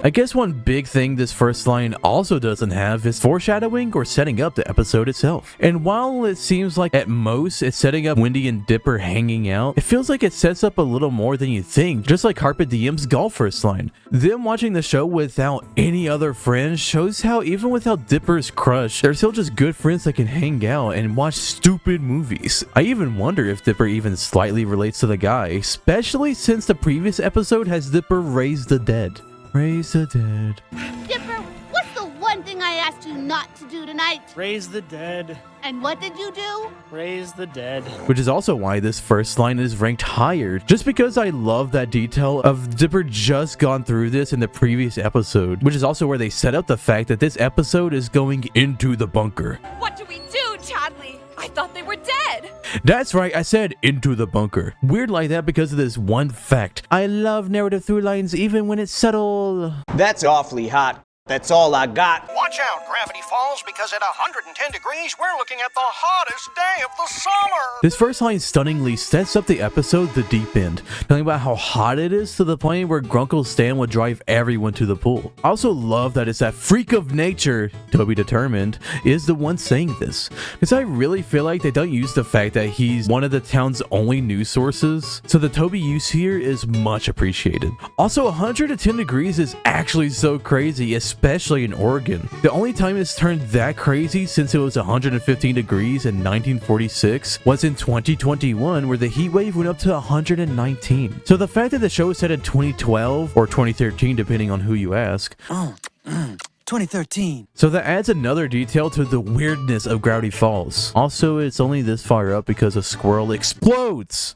I guess one big thing this first line also doesn't have is foreshadowing or setting up the episode itself. And while it seems like at most it's setting up Wendy and Dipper hanging out, it feels like it sets up a little more than you think, just like Carpe Diem's golf first line. Them watching the show without any other friends shows how even without Dipper's crush, they're still just good friends that can hang out and watch stupid movies. I even wonder if Dipper even slightly relates to the guy, especially since the previous episode has Dipper raise the dead. Raise the dead. Dipper, what's the one thing I asked you not to do tonight? Raise the dead. And what did you do? Raise the dead. Which is also why this first line is ranked higher, just because I love that detail of Dipper just gone through this in the previous episode, which is also where they set up the fact that this episode is going into the bunker. What do we do, Chadley? I thought they were dead. That's right, I said into the bunker. Weird like that because of this one fact. I love narrative through lines even when it's subtle. That's awfully hot. That's all I got. Watch out, Gravity Falls, because at 110 degrees, we're looking at the hottest day of the summer. This first line stunningly sets up the episode The Deep End, telling about how hot it is to the point where Grunkle Stan would drive everyone to the pool. I also love that it's that freak of nature, Toby Determined, is the one saying this, because I really feel like they don't use the fact that he's one of the town's only news sources, so the Toby use here is much appreciated. Also, 110 degrees is actually so crazy, especially in Oregon. The only time it's turned that crazy since it was 115 degrees in 1946 was in 2021, where the heat wave went up to 119. So the fact that the show is set in 2012 or 2013 depending on who you ask. 2013. So that adds another detail to the weirdness of Gravity Falls. Also, it's only this far up because a squirrel explodes.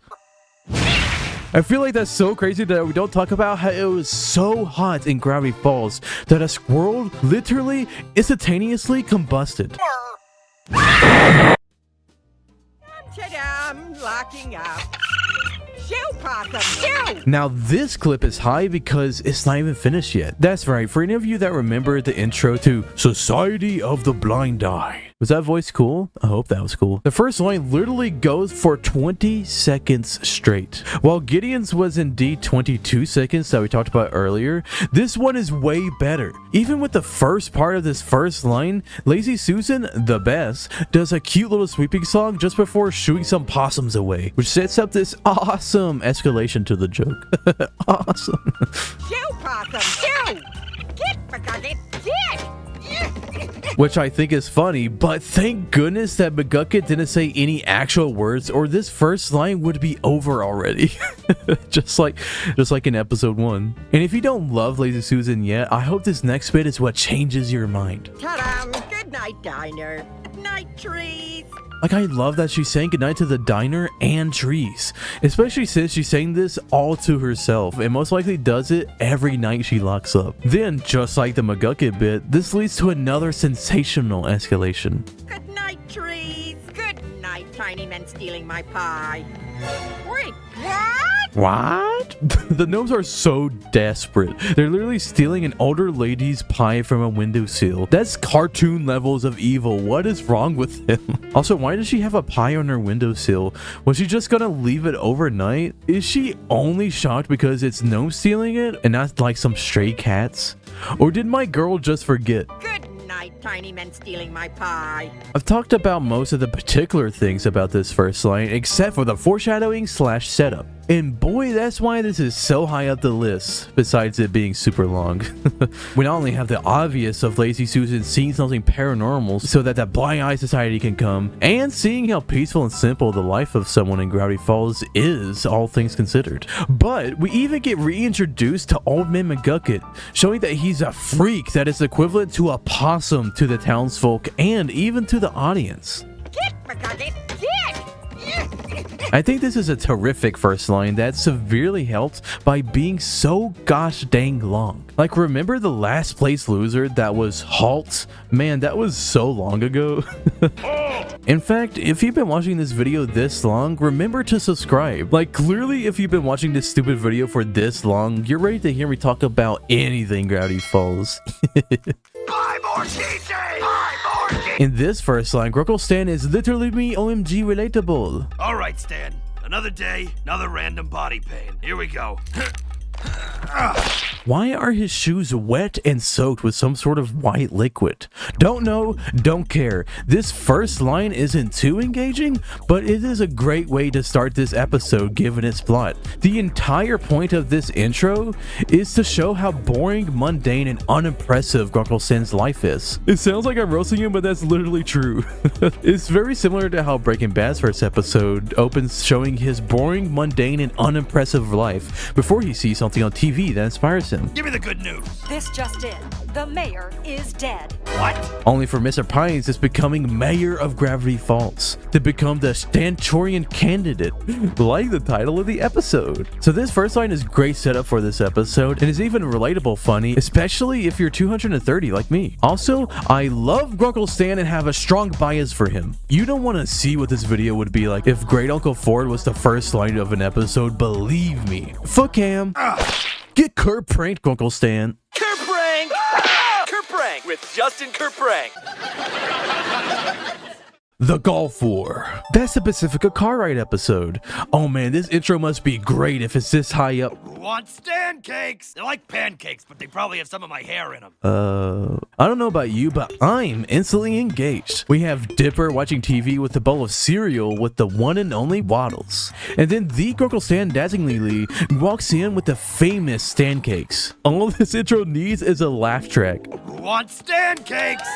I feel like that's so crazy that we don't talk about how it was so hot in Gravity Falls that a squirrel literally instantaneously combusted. Ta-da! Locking up. Shoo, Possum, shoo! Now this clip is high because it's not even finished yet. That's right, for any of you that remember the intro to Society of the Blind Eye. Was that voice cool? I hope that was cool. The first line literally goes for 20 seconds straight. While Gideon's was indeed 22 seconds that we talked about earlier, this one is way better. Even with the first part of this first line, Lazy Susan, the best, does a cute little sweeping song just before shooing some possums away, which sets up this awesome escalation to the joke. Awesome. Shoo, Possum, shoo! Get because it's dead! Which I think is funny, but thank goodness that McGucket didn't say any actual words or this first line would be over already. just like in episode 1. And if you don't love Lazy Susan yet, I hope this next bit is what changes your mind. Ta-da! Good night, diner. Night, trees. Like, I love that she's saying goodnight to the diner and trees, especially since she's saying this all to herself and most likely does it every night she locks up. Then, just like the McGucket bit, this leads to another sensational escalation. Good night, trees. Good night, tiny men stealing my pie. Wait, what? What? The gnomes are so desperate. They're literally stealing an older lady's pie from a windowsill. That's cartoon levels of evil. What is wrong with them? Also, why does she have a pie on her windowsill? Was she just gonna leave it overnight? Is she only shocked because it's gnome stealing it and not like some stray cats? Or did my girl just forget? Good night, tiny men stealing my pie. I've talked about most of the particular things about this first line except for the foreshadowing / setup. And boy, that's why this is so high up the list, besides it being super long. We not only have the obvious of Lazy Susan seeing something paranormal so that that Blind Eye Society can come, and seeing how peaceful and simple the life of someone in Gravity Falls is, all things considered. But we even get reintroduced to Old Man McGucket, showing that he's a freak that is equivalent to a possum to the townsfolk and even to the audience. Get because it's dead! I think this is a terrific first line that's severely helped by being so gosh dang long. Like, remember the last place loser that was Halt? Man, that was so long ago. In fact, if you've been watching this video this long, remember to subscribe. Like, clearly if you've been watching this stupid video for this long, you're ready to hear me talk about anything Gravity Falls. Buy more cheesy! Buy more cheesy! In this first line, Grunkle Stan is literally me OMG relatable. All right, Stan. Another day, another random body pain. Here we go. Why are his shoes wet and soaked with some sort of white liquid? Don't know, don't care. This first line isn't too engaging, but it is a great way to start this episode given its plot. The entire point of this intro is to show how boring, mundane, and unimpressive Grunkle Stan's life is. It sounds like I'm roasting him, but that's literally true. It's very similar to how Breaking Bad's first episode opens showing his boring, mundane, and unimpressive life before he sees something on TV that inspires him. Give me the good news. This just in. The mayor is dead. What? Only for Mr. Pines is becoming mayor of Gravity Falls to become the Stantorian candidate, like the title of the episode. So this first line is great setup for this episode and is even relatable funny, especially if you're 230 like me. Also, I love Grunkle Stan and have a strong bias for him. You don't want to see what this video would be like if Great Uncle Ford was the first line of an episode, believe me. Foot cam. Get curb pranked, Grunkle Stan. Kerprank! Kerprank with Justin Kerprank. The Gulf War. That's the Pacifica car ride episode. Oh man, this intro must be great if it's this high up. Who wants stand cakes? They're like pancakes, but they probably have some of my hair in them. I don't know about you, but I'm instantly engaged. We have Dipper watching TV with a bowl of cereal with the one and only Waddles. And then the Grunkle Stan dazzlingly walks in with the famous stand cakes. All this intro needs is a laugh track. Who wants stand cakes?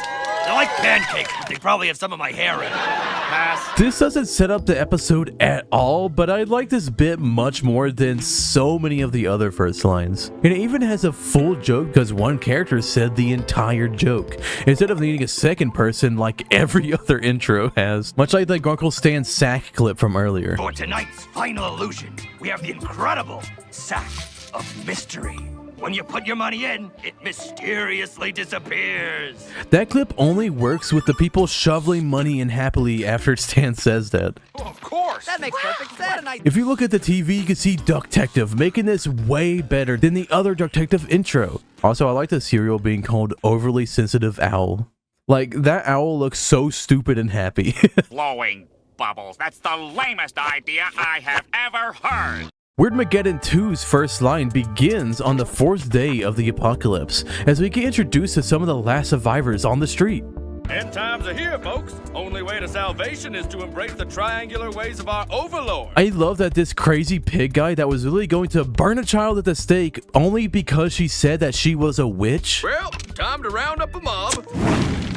They're like pancakes, but they probably have some of my hair in them. Pass. This doesn't set up the episode at all, but I like this bit much more than so many of the other first lines. And it even has a full joke because one character said the entire joke, instead of needing a second person like every other intro has, much like the Grunkle Stan sack clip from earlier. For tonight's final illusion, we have the incredible sack of mystery. When you put your money in, it mysteriously disappears. That clip only works with the people shoveling money in happily after Stan says that. Oh, of course. That makes perfect sense. If you look at the TV, you can see Ducktective making this way better than the other Ducktective intro. Also, I like the cereal being called Overly Sensitive Owl. Like, that owl looks so stupid and happy. Blowing bubbles. That's the lamest idea I have ever heard. Weirdmageddon 2's first line begins on the 4th day of the apocalypse, as we get introduced to some of the last survivors on the street. End times are here, folks. Only way to salvation is to embrace the triangular ways of our overlord. I love that this crazy pig guy that was really going to burn a child at the stake only because she said that she was a witch. Well, time to round up a mob.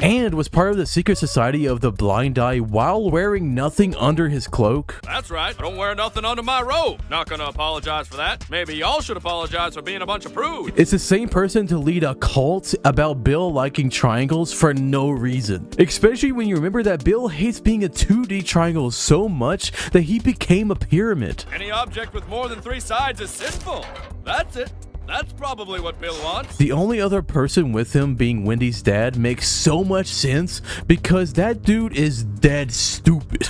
And was part of the secret society of the Blind Eye while wearing nothing under his cloak. That's right. I don't wear nothing under my robe. Not gonna apologize for that. Maybe y'all should apologize for being a bunch of prudes. It's the same person to lead a cult about Bill liking triangles for no reason. Especially when you remember that Bill hates being a 2D triangle so much that he became a pyramid. Any object with more than 3 sides is sinful. That's it. That's probably what Bill wants. The only other person with him being Wendy's dad makes so much sense because that dude is dead stupid.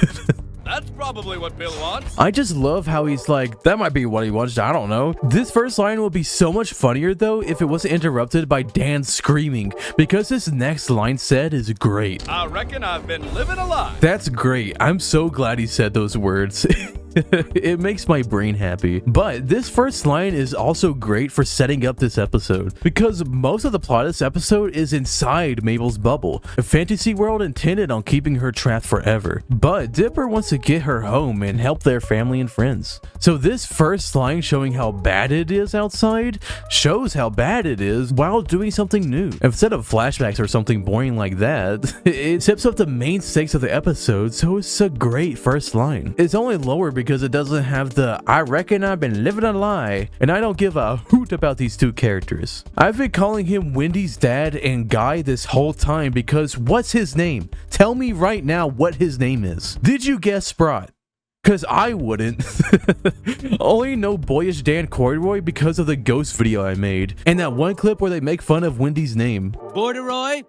That's probably what Bill wants. I just love how he's like, that might be what he wants, I don't know. This first line will be so much funnier though if it wasn't interrupted by Dan screaming, because this next line said is great. I reckon I've been living a lie. That's great. I'm so glad he said those words. It makes my brain happy. But this first line is also great for setting up this episode, because most of the plot of this episode is inside Mabel's bubble, a fantasy world intended on keeping her trapped forever. But Dipper wants to get her home and help their family and friends. So this first line showing how bad it is outside shows how bad it is while doing something new. Instead of flashbacks or something boring like that, it steps up the main stakes of the episode, so it's a great first line. It's only lower because it doesn't have the I reckon I've been living a lie, and I don't give a hoot about these two characters. I've been calling him Wendy's dad and Guy this whole time because what's his name? Tell me right now what his name is. Did you guess Sprott? Cause I wouldn't. Only know Boyish Dan Corduroy because of the ghost video I made, and that one clip where they make fun of Wendy's name. Corduroy?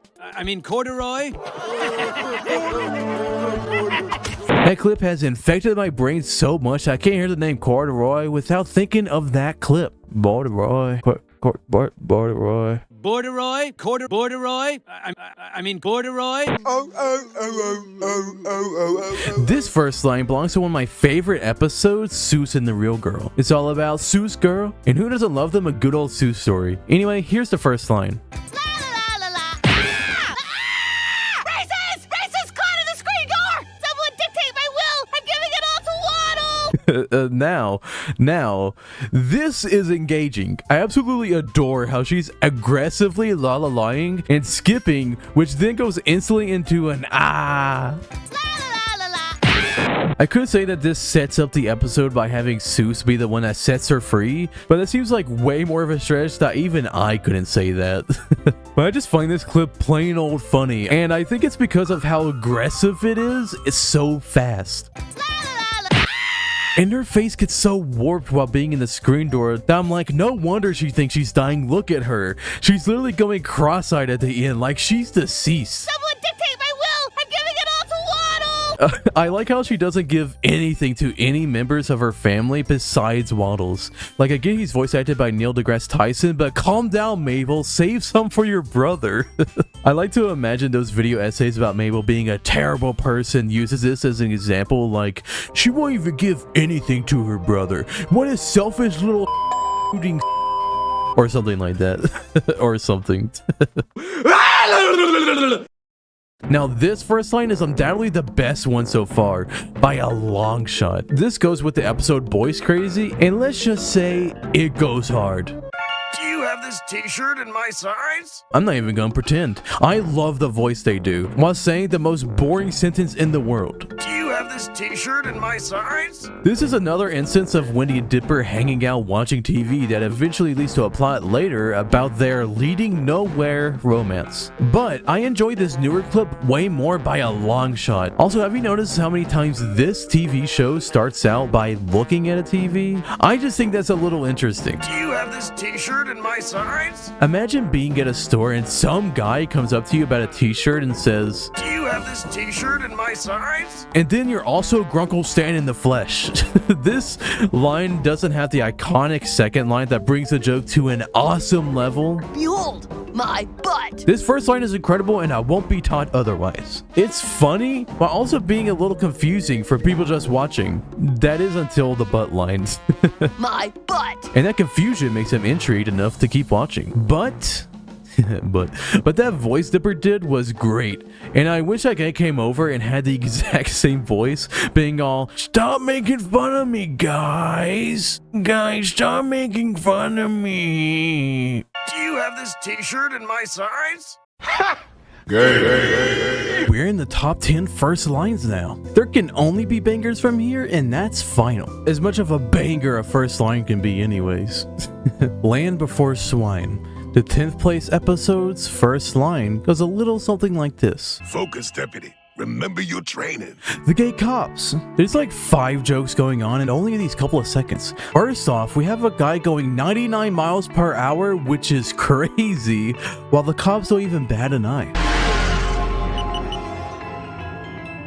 That clip has infected my brain so much I can't hear the name Corduroy without thinking of that clip. Corduroy. Corduroy. borderoy, borderoy. I mean corduroy. This first line belongs to one of my favorite episodes, Seuss and the Real Girl. It's all about Seuss girl, and who doesn't love them a good old Seuss story? Anyway, here's the first line. Now, this is engaging. I absolutely adore how she's aggressively la-la-lying and skipping, which then goes instantly into an ah. I could say that this sets up the episode by having Seuss be the one that sets her free, but it seems like way more of a stretch that even I couldn't say that. But I just find this clip plain old funny, and I think it's because of how aggressive it is. It's so fast. And her face gets so warped while being in the screen door that I'm like, no wonder she thinks she's dying. Look at her. She's literally going cross-eyed at the end, like she's deceased. Someone dictate my will! I'm giving it all to Waddle! I like how she doesn't give anything to any members of her family besides Waddles. Like, again, he's voice acted by Neil deGrasse Tyson, but calm down, Mabel. Save some for your brother. I like to imagine those video essays about Mabel being a terrible person uses this as an example, like, she won't even give anything to her brother. What a selfish little or something like that. Or something. Now, this first line is undoubtedly the best one so far, by a long shot. This goes with the episode Boys Crazy, and let's just say, it goes hard. Do you have this t-shirt in my size? I'm not even gonna pretend. I love the voice they do, while saying the most boring sentence in the world. Do you have this t-shirt in my size? This is another instance of Wendy and Dipper hanging out watching TV that eventually leads to a plot later about their leading nowhere romance. But I enjoyed this newer clip way more by a long shot. Also, have you noticed how many times this TV show starts out by looking at a TV? I just think that's a little interesting. Do you have this t-shirt in my size? Imagine being at a store and some guy comes up to you about a t-shirt and says, Do you have this t-shirt in my size? And then you're also Grunkle Stan in the flesh. This line doesn't have the iconic second line that brings the joke to an awesome level. Behold my butt! This first line is incredible and I won't be taught otherwise. It's funny, while also being a little confusing for people just watching. That is until the butt lines. My butt! And that confusion makes them intrigued enough to keep watching. But that voice Dipper did was great, and I wish that guy came over and had the exact same voice, being all, stop making fun of me, guys, stop making fun of me. Do you have this t-shirt in my size? Ha! We're in the top 10 first lines now. There can only be bangers from here, and that's final. As much of a banger a first line can be anyways. Land Before Swine. The 10th place episode's first line goes a little something like this. Focus, deputy. Remember your training. The gay cops. There's like 5 jokes going on in only these couple of seconds. First off, we have a guy going 99 miles per hour, which is crazy, while the cops don't even bat an eye.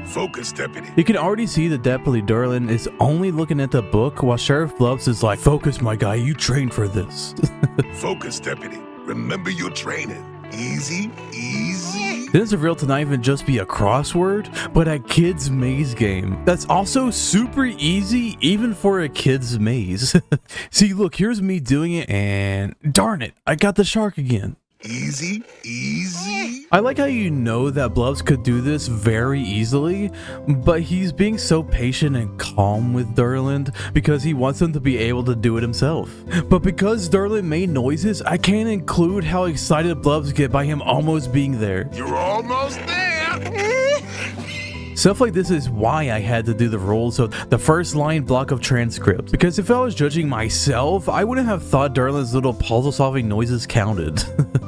Focus, deputy. You can already see that Deputy Durlin is only looking at the book, while Sheriff Blubs is like, focus, my guy, you trained for this. Focus, deputy. Remember your training. Easy, easy. This is revealed to not even just be a crossword, but a kid's maze game. That's also super easy, even for a kid's maze. See, look, here's me doing it, and darn it, I got the shark again. Easy, easy. I like how you know that Blubs could do this very easily, but he's being so patient and calm with Durland because he wants him to be able to do it himself. But because Durland made noises, I can't include how excited Blubs get by him almost being there. You're almost there. Stuff like this is why I had to do the rules of the first line block of transcript, because if I was judging myself, I wouldn't have thought Durland's little puzzle solving noises counted.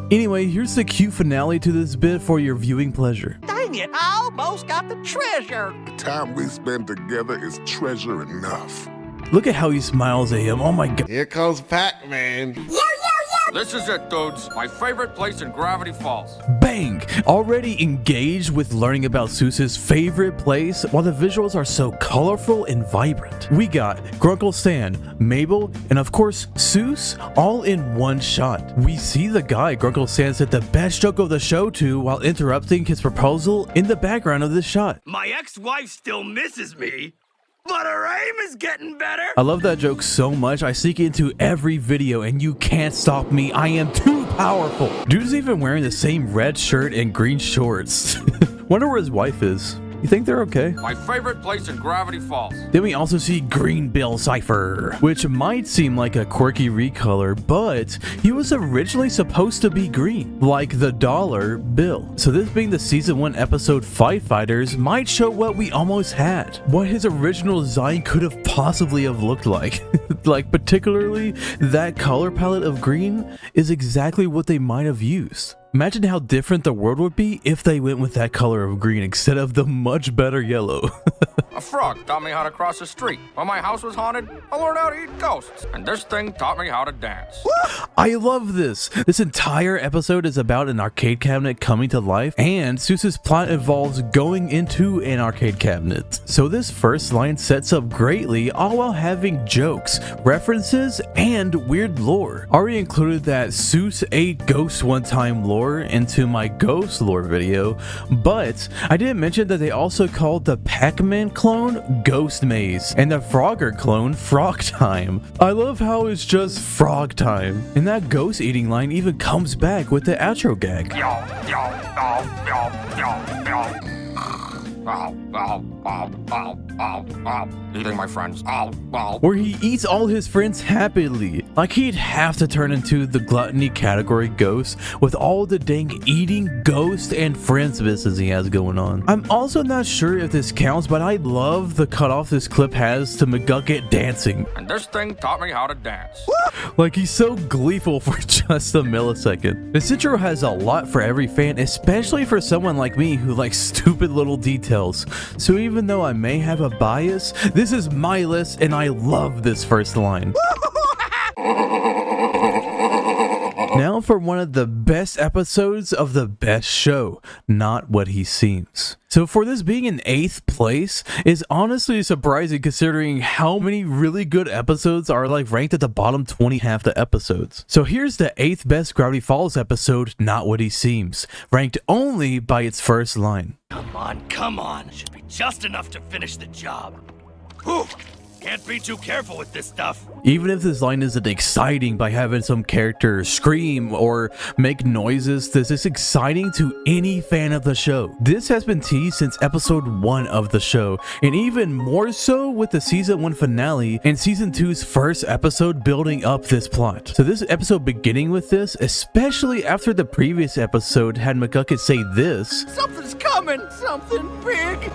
Anyway, here's the cute finale to this bit for your viewing pleasure. Dang it, I almost got the treasure. The time we spend together is treasure enough. Look at how he smiles at him. Oh my god. Here comes Pac-Man. Yo, yo, yo, This is it, dudes. My favorite place in Gravity Falls. Bang! Already engaged with learning about Seuss's favorite place, while the visuals are so colorful and vibrant. We got Grunkle Stan, Mabel, and of course Seuss all in one shot. We see the guy Grunkle Stan said the best joke of the show to while interrupting his proposal in the background of this shot. My ex-wife still misses me, but her aim is getting better. I love that joke so much, I sneak into every video and you can't stop me. I am too powerful. Dude's even wearing the same red shirt and green shorts. Wonder where his wife is. You think they're okay? My favorite place in Gravity Falls. Then we also see Green Bill Cipher, which might seem like a quirky recolor, but he was originally supposed to be green, like the dollar bill. So this being the season 1 episode Fight Fighters might show what we almost had, what his original design could have possibly have looked like. Like particularly that color palette of green is exactly what they might have used. Imagine how different the world would be if they went with that color of green instead of the much better yellow. A frog taught me how to cross the street. When my house was haunted, I learned how to eat ghosts. And this thing taught me how to dance. I love this. This entire episode is about an arcade cabinet coming to life, and Seuss's plot involves going into an arcade cabinet. So this first line sets up greatly, all while having jokes, references, and weird lore. Already included that Seuss ate ghosts one time lore into my ghost lore video, but I didn't mention that they also called the Pac-Man clone Ghost Maze and the Frogger clone Frog Time. I love how it's just Frog Time, and that ghost eating line even comes back with the outro gag. Eating my friends. Where he eats all his friends happily. Like he'd have to turn into the gluttony category ghost with all the dang eating ghost and friends business he has going on. I'm also not sure if this counts, but I love the cutoff this clip has to McGucket dancing. And this thing taught me how to dance. Like he's so gleeful for just a millisecond. This intro has a lot for every fan, especially for someone like me who likes stupid little details. So even though I may have a bias, this is my list and I love this first line. Now for one of the best episodes of the best show, Not What He Seems. So for this being in 8th place is honestly surprising considering how many really good episodes are like ranked at the bottom 20 half the episodes. So here's the 8th best Gravity Falls episode, Not What He Seems, ranked only by its first line. Come on. Should be just enough to finish the job. Whew. Can't be too careful with this stuff. Even if this line isn't exciting by having some character scream or make noises, this is exciting to any fan of the show. This has been teased since episode 1 of the show, and even more so with the season 1 finale and season 2's first episode building up this plot. So this episode beginning with this, especially after the previous episode had McGucket say this, "Something's coming, something big."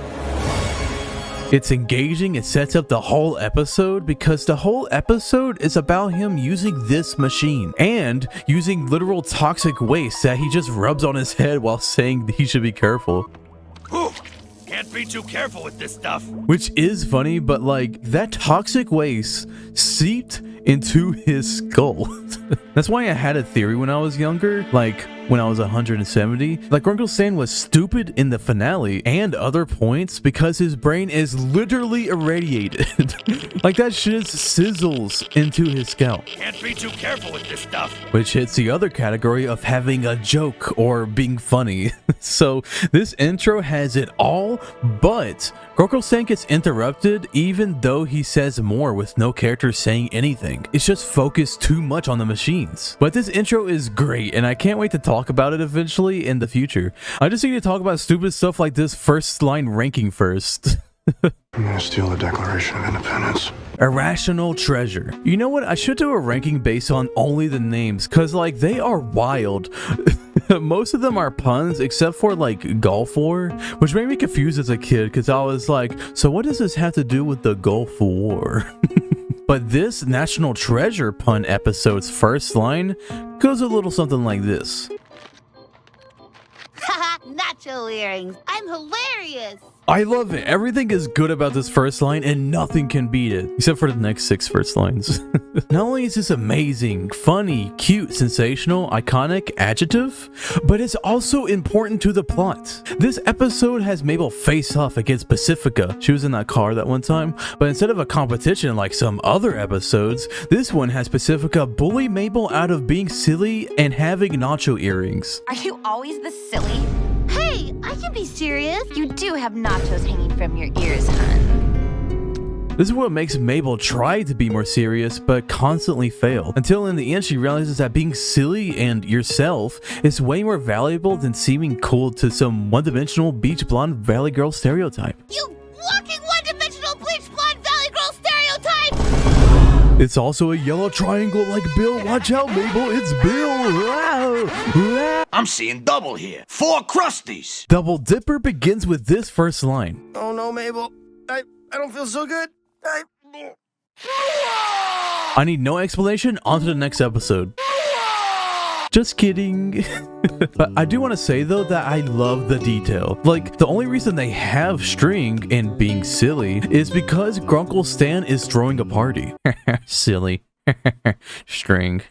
it's engaging. It sets up the whole episode because the whole episode is about him using this machine and using literal toxic waste that he just rubs on his head while saying he should be careful. Whew. Can't be too careful with this stuff. Which is funny, but like that toxic waste seeped into his skull. That's why I had a theory when I was younger, like when I was 170, like Grunkle Stan was stupid in the finale and other points because his brain is literally irradiated. Like that shit sizzles into his scalp. Can't be too careful with this stuff. Which hits the other category of having a joke or being funny. So this intro has it all, but Grunkle Stan gets interrupted even though he says more with no character saying anything. It's just focused too much on the machines. But this intro is great and I can't wait to talk about it eventually in the future. I just need to talk about stupid stuff like this first line ranking first. I'm gonna steal the Declaration of Independence. Irrational Treasure. You know what? I should do a ranking based on only the names because like they are wild. Most of them are puns except for like Gulf War, which made me confused as a kid because I was like, so what does this have to do with the Gulf War? But this National Treasure pun episode's first line goes a little something like this. Haha, not nacho earrings. I'm hilarious. I love it. Everything is good about this first line and nothing can beat it, except for the next 6 first lines. Not only is this amazing, funny, cute, sensational, iconic, adjective, but it's also important to the plot. This episode has Mabel face off against Pacifica. She was in that car that one time, but instead of a competition like some other episodes, this one has Pacifica bully Mabel out of being silly and having nacho earrings. Are you always this silly? Hey, I can be serious. You do have nachos hanging from your ears, hun. This is what makes Mabel try to be more serious, but constantly fail, until in the end she realizes that being silly and yourself is way more valuable than seeming cool to some one-dimensional beach blonde valley girl stereotype. You walking one-dimensional bleach blonde valley girl stereotype! It's also a yellow triangle like Bill. Watch out, Mabel, it's Bill! I'm seeing double here. 4 Krusties. Double Dipper begins with this first line. Oh no, Mabel. I don't feel so good. I need no explanation, on to the next episode. Just kidding. But I do want to say though that I love the detail. Like, the only reason they have string and being silly is because Grunkle Stan is throwing a party. Silly. String.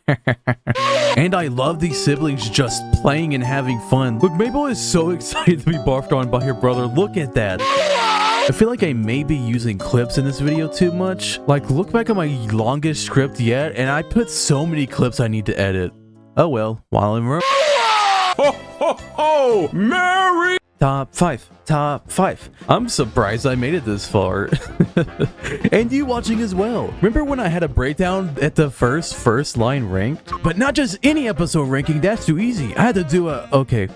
And I love these siblings just playing and having fun. Look, Mabel is so excited to be barfed on by her brother. Look at that. I feel like I may be using clips in this video too much. Like, look back at my longest script yet, and I put so many clips I need to edit. Oh well, while I'm Ho ho ho! Merry! Top 5. Top 5. I'm surprised I made it this far. And you watching as well. Remember when I had a breakdown at the first line ranked? But not just any episode ranking, that's too easy. I had to do a... Okay,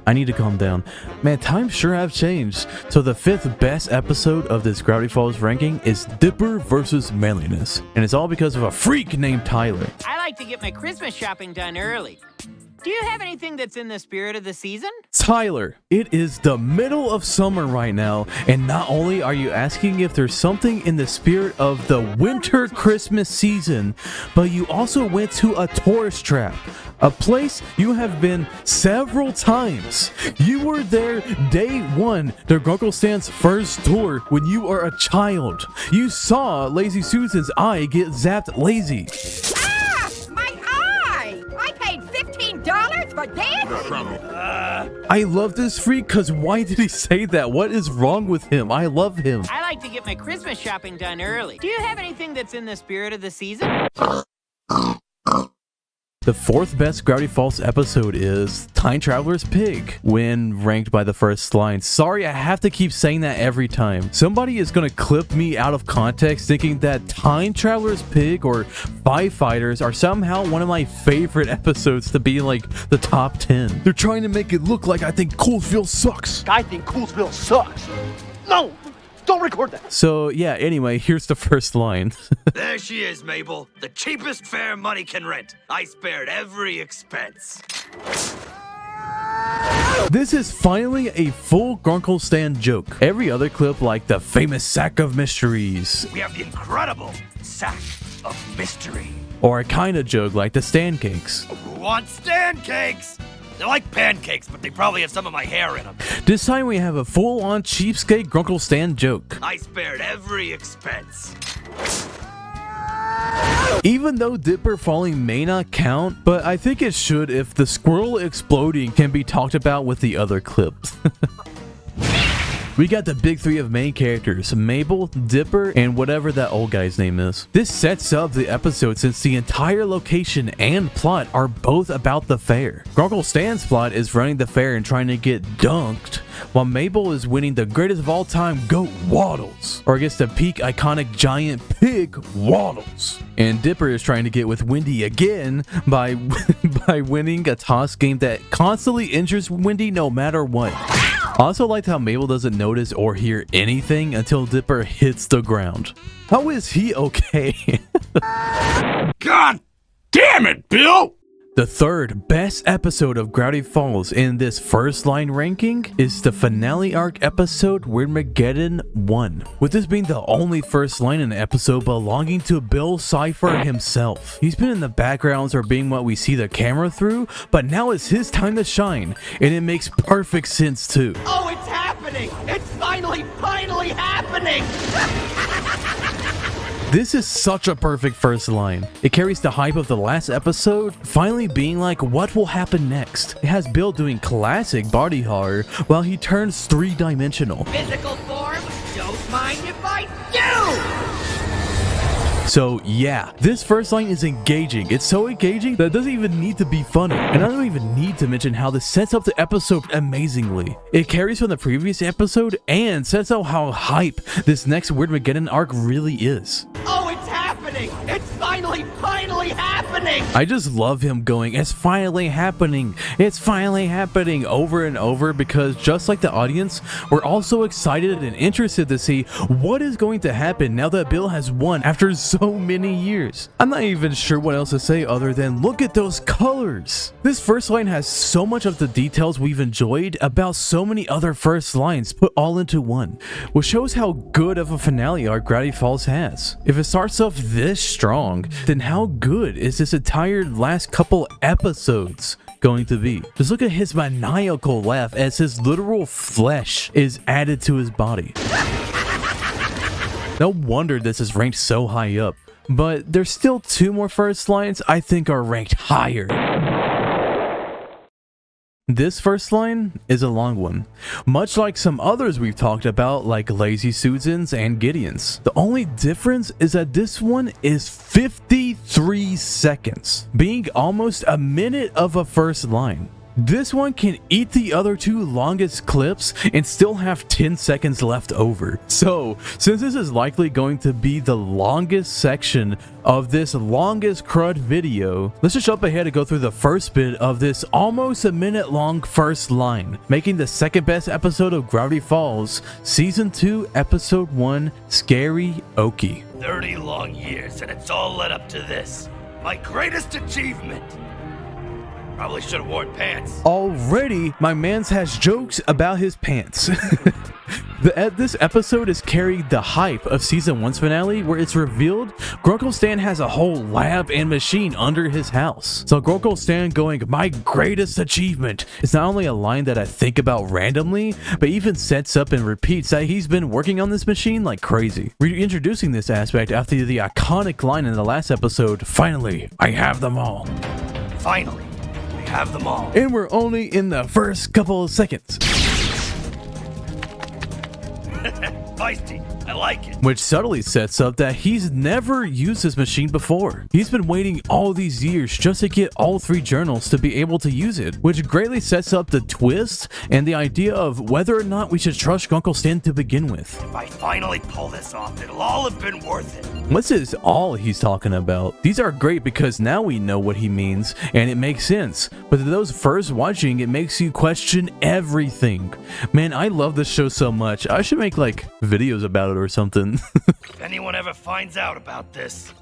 I need to calm down. Man, times sure have changed. So the 5th best episode of this Gravity Falls ranking is Dipper versus Manliness. And it's all because of a freak named Tyler. I like to get my Christmas shopping done early. Do you have anything that's in the spirit of the season? Tyler, it is the middle of summer right now, and not only are you asking if there's something in the spirit of the winter Christmas season, but you also went to a tourist trap, a place you have been several times. You were there day 1, the Grunkle Stan's first tour when you were a child. You saw Lazy Susan's eye get zapped lazy. For this? I love this freak because why did he say that? What is wrong with him? I love him. I like to get my Christmas shopping done early. Do you have anything that's in the spirit of the season? The 4th best Gravity Falls episode is Time Traveler's Pig, when ranked by the first line. Sorry, I have to keep saying that every time. Somebody is gonna clip me out of context thinking that Time Traveler's Pig or Five Fighters are somehow one of my favorite episodes to be like the top 10. They're trying to make it look like I think Coolsville sucks. I think Coolsville sucks. No! Don't record that. So yeah, anyway, here's the first line. There she is, Mabel. The cheapest fare money can rent. I spared every expense. This is finally a full Grunkle Stan joke. Every other clip, like the famous sack of mysteries, We have the incredible sack of mystery. or a kind of joke like the Stan cakes. Who wants stand cakes? They're like pancakes, but they probably have some of my hair in them. This time we have a full-on cheapskate Grunkle Stan joke. I spared every expense. Even though Dipper falling may not count, but I think it should if the squirrel exploding can be talked about with the other clips. We got the big 3 of main characters, Mabel, Dipper, and whatever that old guy's name is. This sets up the episode since the entire location and plot are both about the fair. Grunkle Stan's plot is running the fair and trying to get dunked, while Mabel is winning the greatest of all time goat waddles, or I guess the peak iconic giant pig waddles. And Dipper is trying to get with Wendy again by winning a toss game that constantly injures Wendy no matter what. I also liked how Mabel doesn't notice or hear anything until Dipper hits the ground. How is he okay? God damn it, Bill! The third best episode of Gravity Falls in this first line ranking is the finale arc episode Weirdmageddon 1, with this being the only first line in the episode belonging to Bill Cipher himself. He's been in the backgrounds or being what we see the camera through, but now it's his time to shine, and it makes perfect sense too. Oh, it's happening! It's finally happening! This is such a perfect first line. It carries the hype of the last episode, finally being like what will happen next. It has Bill doing classic body horror while he turns three-dimensional. Physical form, don't mind if I do! So yeah, this first line is engaging. It's so engaging that it doesn't even need to be funny. And I don't even need to mention how this sets up the episode amazingly. It carries from the previous episode and sets out how hype this next Weirdmageddon arc really is. Oh, it's happening! It's finally happening! I just love him going, it's finally happening over and over, because just like the audience, we're also excited and interested to see what is going to happen now that Bill has won after so many years. I'm not even sure what else to say other than look at those colors. This first line has so much of the details we've enjoyed about so many other first lines put all into one, which shows how good of a finale arc Gravity Falls has. If it starts off this strong, then how good is this entire last couple episodes going to be? Just look at his maniacal laugh as his literal flesh is added to his body. No wonder this is ranked so high up, but there's still two more first lines I think are ranked higher. This first line is a long one, much like some others we've talked about like Lazy Susan's and Gideon's. The only difference is that this one is 53 seconds, being almost a minute of a first line. This one can eat the other two longest clips and still have 10 seconds left over. So, since this is likely going to be the longest section of this longest crud video, let's just jump ahead and go through the first bit of this almost a minute long first line, making the second best episode of Gravity Falls, Season 2, Episode 1, Scary Okie. 30 long years, and it's all led up to this. My greatest achievement. Probably should have worn pants. Already, my mans has jokes about his pants. This episode is carried the hype of Season 1's finale, where it's revealed Grunkle Stan has a whole lab and machine under his house. So Grunkle Stan going, my greatest achievement, is not only a line that I think about randomly, but even sets up and repeats that he's been working on this machine like crazy. Reintroducing this aspect after the iconic line in the last episode, finally, I have them all. Finally. Have them all. And we're only in the first couple of seconds. Feisty. I like it. Which subtly sets up that he's never used this machine before. He's been waiting all these years just to get all three journals to be able to use it, which greatly sets up the twist and the idea of whether or not we should trust Grunkle Stan to begin with. If I finally pull this off, it'll all have been worth it. What's this all he's talking about? These are great because now we know what he means and it makes sense. But to those first watching, it makes you question everything. Man, I love this show so much. I should make like videos about it or something. If anyone ever finds out about this.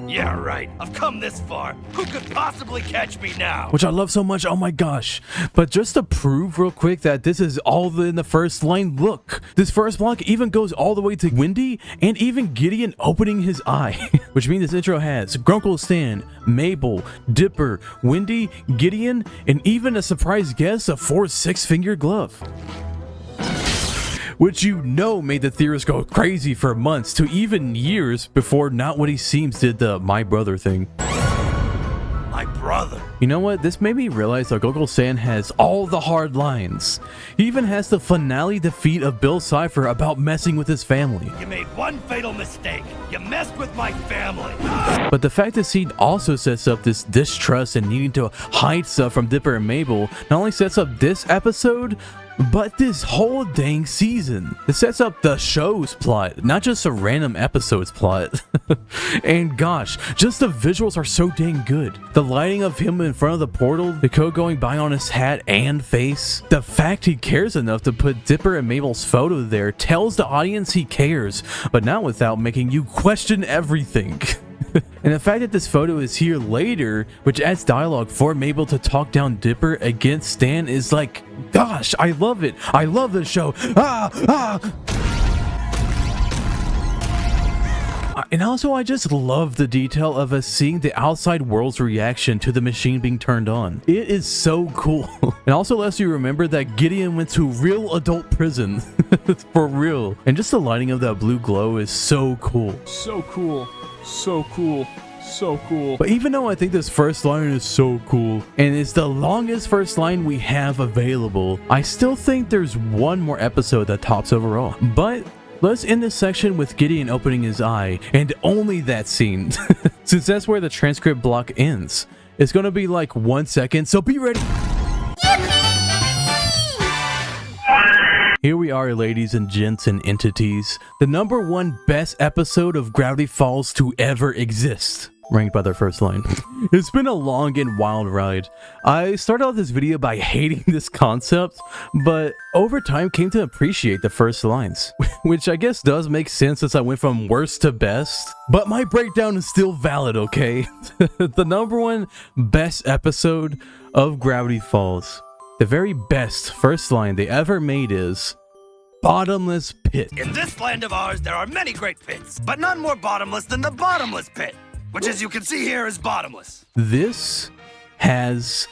Yeah, right. I've come this far. Who could possibly catch me now? Which I love so much. Oh my gosh. But just to prove real quick that this is all in the first line, look. This first block even goes all the way to Wendy and even Gideon opening his eye. Which means this intro has Grunkle Stan, Mabel, Dipper, Wendy, Gideon, and even a surprise guest, a 4 6-finger glove. Which you know made the theorists go crazy for months to even years before Not What He Seems did the My Brother thing. My brother. You know what? This made me realize that Grunkle Stan has all the hard lines. He even has the finale defeat of Bill Cipher about messing with his family. You made one fatal mistake. You messed with my family. But the fact this scene also sets up this distrust and needing to hide stuff from Dipper and Mabel not only sets up this episode, but this whole dang season. It sets up the show's plot, not just a random episode's plot. And gosh, just the visuals are so dang good. The lighting of him in front of the portal, the code going by on his hat and face, the fact he cares enough to put Dipper and Mabel's photo there tells the audience he cares, but not without making you question everything. And the fact that this photo is here later, which adds dialogue for Mabel to talk down Dipper against Stan, is like, gosh, I love it. I love this show. And also, I just love the detail of us seeing the outside world's reaction to the machine being turned on. It is so cool. And also lets you remember that Gideon went to real adult prison. For real. And just the lighting of that blue glow is so cool. So cool. So cool. So cool. But even though I think this first line is so cool, and it's the longest first line we have available, I still think there's one more episode that tops overall. But let's end this section with Gideon opening his eye, and only that scene, since that's where the transcript block ends. It's gonna be like 1 second, so be ready. Here we are, ladies and gents and entities. The #1 best episode of Gravity Falls to ever exist. Ranked by their first line. It's been a long and wild ride. I started off this video by hating this concept, but over time came to appreciate the first lines, which I guess does make sense since I went from worst to best, but my breakdown is still valid, okay? The #1 best episode of Gravity Falls. The very best first line they ever made is, "Bottomless pit." In this land of ours, there are many great pits, but none more bottomless than the bottomless pit, which, as you can see here, is bottomless. This has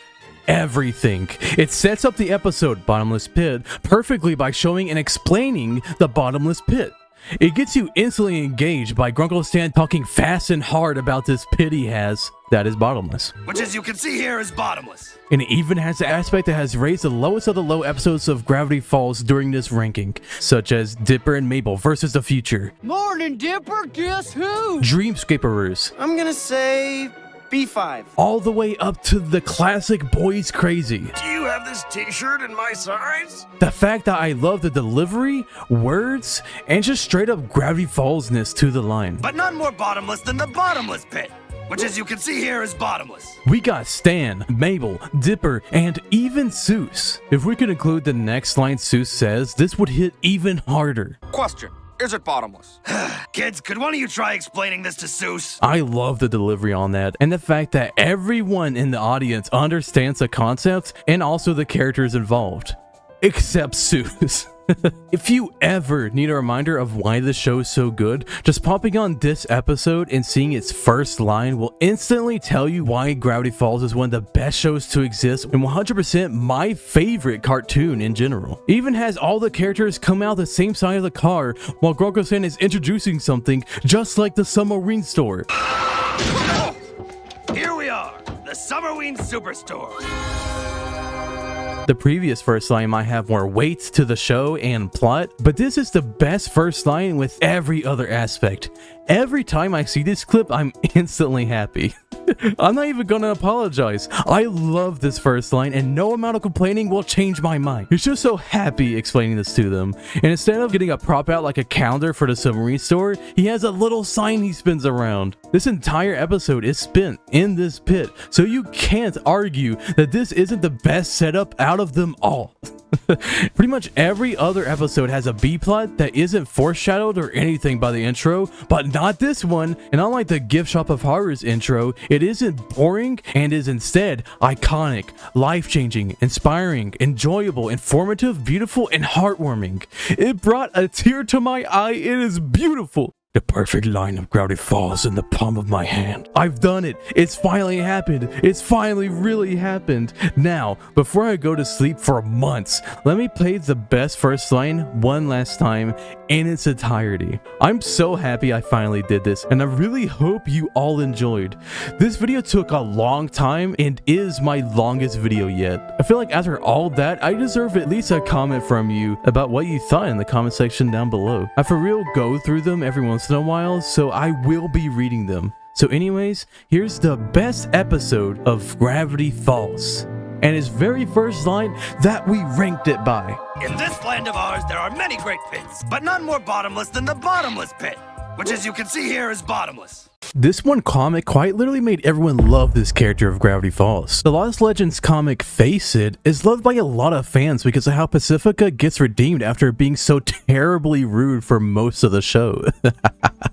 everything. It sets up the episode, Bottomless Pit, perfectly by showing and explaining the bottomless pit. It gets you instantly engaged by Grunkle Stan talking fast and hard about this pit he has that is bottomless. Which, as you can see here, is bottomless. And it even has the aspect that has raised the lowest of the low episodes of Gravity Falls during this ranking, such as Dipper and Mabel versus the future. Morning, Dipper. Guess who? Dreamscaperers. I'm gonna say B5. All the way up to the classic Boys Crazy. Do you have this t-shirt in my size? The fact that I love the delivery, words, and just straight up Gravity Falls-ness to the line. But none more bottomless than the bottomless pit, which, as you can see here, is bottomless. We got Stan, Mabel, Dipper, and even Seuss. If we could include the next line Seuss says, this would hit even harder. Question. Is it bottomless? Kids, could one of you try explaining this to Seuss? I love the delivery on that, and the fact that everyone in the audience understands the concept and also the characters involved. Except Seuss. If you ever need a reminder of why the show is so good, just popping on this episode and seeing its first line will instantly tell you why Gravity Falls is one of the best shows to exist and 100% my favorite cartoon in general. It even has all the characters come out the same side of the car while Gronkle-san is introducing something just like the Summerween store. Here we are, the Summerween Superstore. The previous first line might have more weight to the show and plot, but this is the best first line with every other aspect. Every time I see this clip, I'm instantly happy. I'm not even gonna apologize. I love this first line and no amount of complaining will change my mind. You're just so happy explaining this to them. And instead of getting a prop out like a calendar for the submarine store, he has a little sign he spins around. This entire episode is spent in this pit, so you can't argue that this isn't the best setup out of them all. Pretty much every other episode has a B-plot that isn't foreshadowed or anything by the intro, but not this one. And unlike the Gift Shop of Horrors intro, it isn't boring and is instead iconic, life-changing, inspiring, enjoyable, informative, beautiful, and heartwarming. It brought a tear to my eye. It is beautiful. The perfect line of Gravity Falls in the palm of my hand. I've done it. It's finally happened. It's finally really happened. Now, before I go to sleep for months, let me play the best first line one last time in its entirety. I'm so happy I finally did this, and I really hope you all enjoyed. This video took a long time and is my longest video yet. I feel like after all that, I deserve at least a comment from you about what you thought in the comment section down below. I for real go through them every once in a while, so I will be reading them. So anyways, here's the best episode of Gravity Falls, and his very first line that we ranked it by. In this land of ours, there are many great pits, but none more bottomless than the bottomless pit, which, as you can see here, is bottomless. This one comic quite literally made everyone love this character of Gravity Falls. The Lost Legends comic Face It is loved by a lot of fans because of how Pacifica gets redeemed after being so terribly rude for most of the show.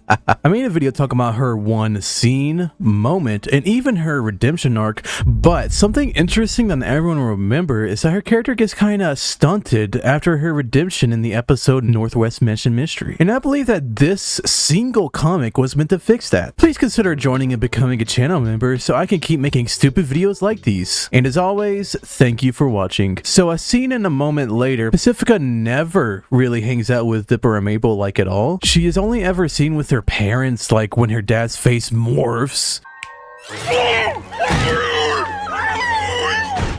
I made a video talking about her one scene, moment, and even her redemption arc, but something interesting that everyone will remember is that her character gets kinda stunted after her redemption in the episode Northwest Mansion Mystery. And I believe that this single comic was meant to fix that. Please consider joining and becoming a channel member so I can keep making stupid videos like these. And as always, thank you for watching. So a scene in a moment later, Pacifica never really hangs out with Dipper and Mabel like at all. She is only ever seen with her parents, like when her dad's face morphs.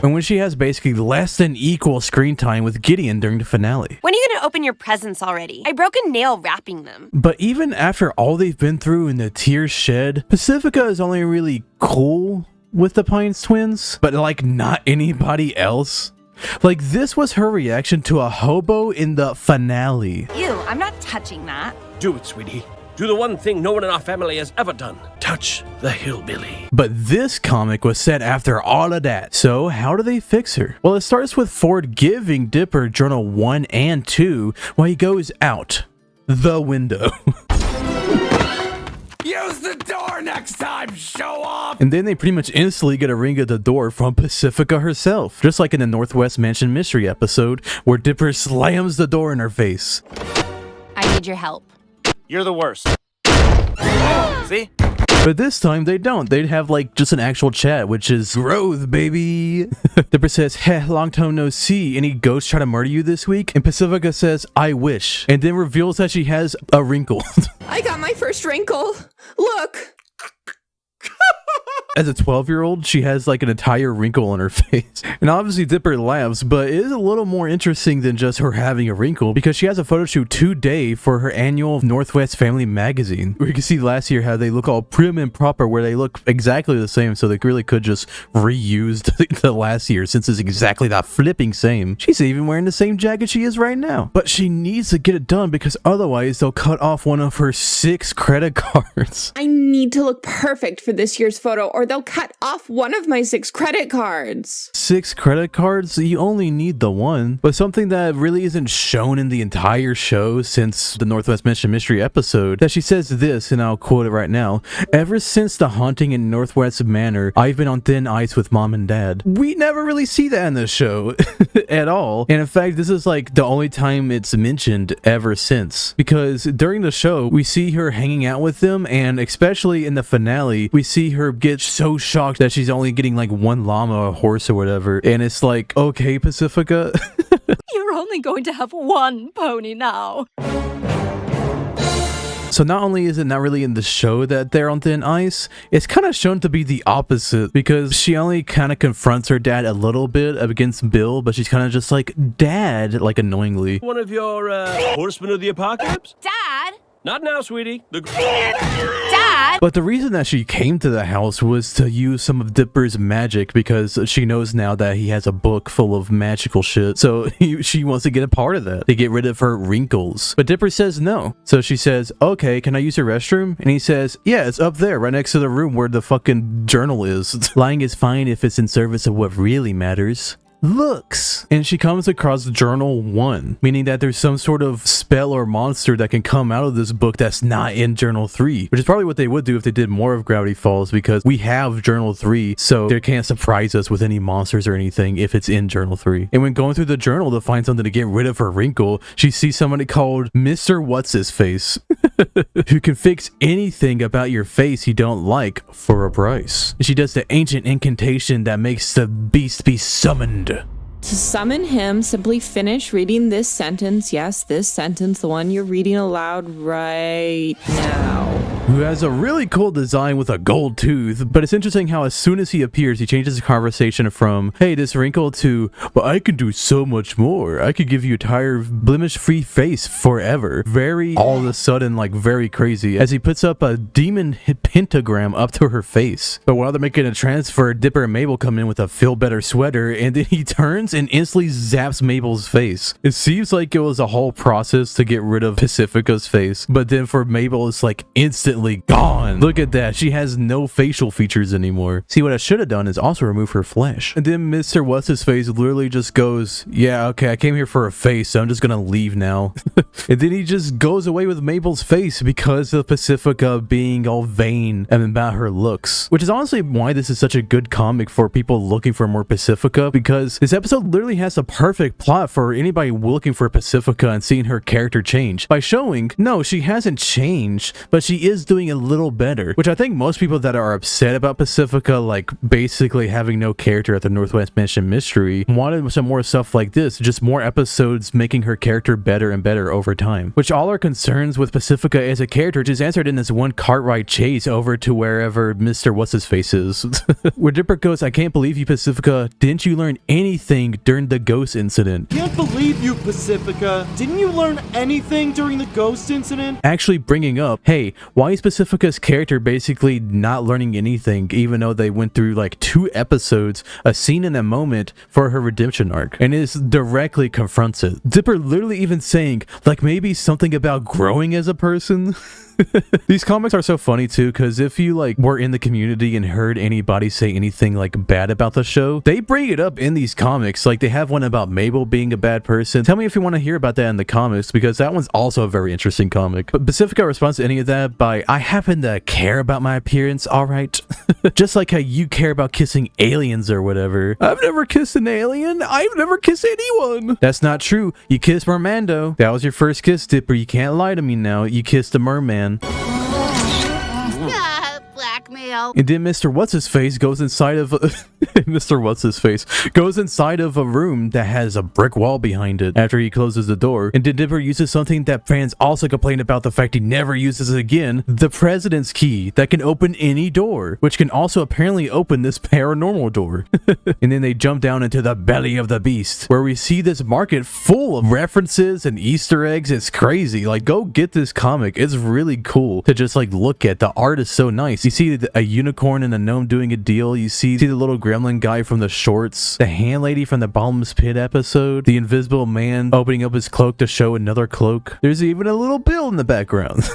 And when she has basically less than equal screen time with Gideon during the finale. When are you gonna open your presents already? I broke a nail wrapping them. But even after all they've been through and the tears shed, Pacifica is only really cool with the Pines twins, but like not anybody else. Like this was her reaction to a hobo in the finale. Ew, I'm not touching that. Do it, sweetie. Do the one thing no one in our family has ever done. Touch the hillbilly. But this comic was set after all of that. So how do they fix her? Well, it starts with Ford giving Dipper Journal 1 and 2 while he goes out the window. Use the door next time, show off! And then they pretty much instantly get a ring at the door from Pacifica herself. Just like in the Northwest Mansion Mystery episode where Dipper slams the door in her face. I need your help. You're the worst. See? But this time they don't. They'd have like just an actual chat, which is growth, baby. Dipper says, "Heh, long time no see. Any ghosts try to murder you this week?" And Pacifica says, "I wish." And then reveals that she has a wrinkle. I got my first wrinkle. Look. As a 12-year-old, she has like an entire wrinkle on her face. And obviously Dipper laughs, but it is a little more interesting than just her having a wrinkle because she has a photo shoot today for her annual Northwest Family magazine. We can see last year how they look all prim and proper where they look exactly the same, so they really could just reuse the last year since it's exactly that flipping same. She's even wearing the same jacket she is right now. But she needs to get it done because otherwise they'll cut off one of her 6 credit cards. I need to look perfect for this year's photo or they'll cut off one of my 6 credit cards. 6 credit cards? You only need the one. But something that really isn't shown in the entire show since the Northwest Mansion Mystery episode, that she says this, and I'll quote it right now: "Ever since the haunting in Northwest Manor, I've been on thin ice with mom and dad." We never really see that in the show at all. And in fact, this is like the only time it's mentioned ever since. Because during the show, we see her hanging out with them, and especially in the finale, we see her get so shocked that she's only getting like 1 llama or horse or whatever. And it's like, okay, Pacifica. You're only going to have 1 pony now. So not only is it not really in the show that they're on thin ice, it's kind of shown to be the opposite because she only kind of confronts her dad a little bit against Bill, but she's kind of just like, "Dad," like annoyingly. One of your, horsemen of the apocalypse? Dad? Not now, sweetie. Dad? But the reason that she came to the house was to use some of Dipper's magic because she knows now that he has a book full of magical shit. So she wants to get a part of that to get rid of her wrinkles. But Dipper says no. So she says, "Okay, can I use your restroom?" And he says, "Yeah, it's up there, right next to the room where the fucking journal is." Lying is fine if it's in service of what really matters. Looks. And she comes across Journal 1, meaning that there's some sort of spell or monster that can come out of this book that's not in Journal 3, which is probably what they would do if they did more of Gravity Falls, because we have Journal 3, so they can't surprise us with any monsters or anything if it's in Journal 3. And when going through the journal to find something to get rid of her wrinkle, she sees somebody called Mr. What's-His-Face, who can fix anything about your face you don't like for a price. She does the ancient incantation that makes the beast be summoned. To summon him, simply finish reading this sentence. Yes, this sentence, the one you're reading aloud right now. Who has a really cool design with a gold tooth, but it's interesting how as soon as he appears, he changes the conversation from, "Hey, this wrinkle," to, "But I can do so much more. I could give you a entire blemish-free face forever." Very, all of a sudden, like very crazy, as he puts up a demon pentagram up to her face. But while they're making a transfer, Dipper and Mabel come in with a feel better sweater, and then he turns and instantly zaps Mabel's face. It seems like it was a whole process to get rid of Pacifica's face, but then for Mabel, it's like instantly instantly gone. Look at that. She has no facial features anymore. See, what I should have done is also remove her flesh. And then Mr. What's-His-Face literally just goes, yeah, okay, I came here for a face, so I'm just gonna leave now. And then he just goes away with Mabel's face because of Pacifica being all vain and about her looks. Which is honestly why this is such a good comic for people looking for more Pacifica, because this episode literally has a perfect plot for anybody looking for Pacifica and seeing her character change. By showing, no, she hasn't changed, but she is doing a little better. Which I think most people that are upset about Pacifica, like basically having no character at the Northwest Mansion Mystery, wanted some more stuff like this, just more episodes making her character better and better over time. Which all our concerns with Pacifica as a character just answered in this one Cartwright chase over to wherever Mr. What's-His-Face is. Where Dipper goes, I can't believe you, Pacifica. Didn't you learn anything during the ghost incident? Can't believe you, Pacifica. Didn't you learn anything during the ghost incident? Actually bringing up, hey, why is Pacifica's character basically not learning anything, even though they went through like 2 episodes, a scene in a moment for her redemption arc, and it directly confronts it. Dipper literally even saying, like, maybe something about growing as a person. These comics are so funny too, because if you like were in the community and heard anybody say anything like bad about the show, they bring it up in these comics. Like they have one about Mabel being a bad person. Tell me if you want to hear about that in the comics, because that one's also a very interesting comic. But Pacifica responds to any of that by, I happen to care about my appearance, alright? Just like how you care about kissing aliens or whatever. I've never kissed an alien. I've never kissed anyone. That's not true. You kissed Mermando. That was your first kiss, Dipper. You can't lie to me now. You kissed a merman. Blackmail. And then Mr. What's-His-Face goes inside of Mr. What's-His-Face goes inside of a room that has a brick wall behind it after he closes the door. And then Dipper uses something that fans also complain about the fact he never uses again, the President's Key that can open any door, which can also apparently open this paranormal door. And then they jump down into the belly of the beast, where we see this market full of references and Easter eggs. It's crazy. Like, go get this comic. It's really cool to just like look at. The art is so nice. You see a unicorn and a gnome doing a deal. You see the little gremlin guy from the shorts, the hand lady from the bottomless pit episode, the invisible man opening up his cloak to show another cloak. There's even a little bill in the background.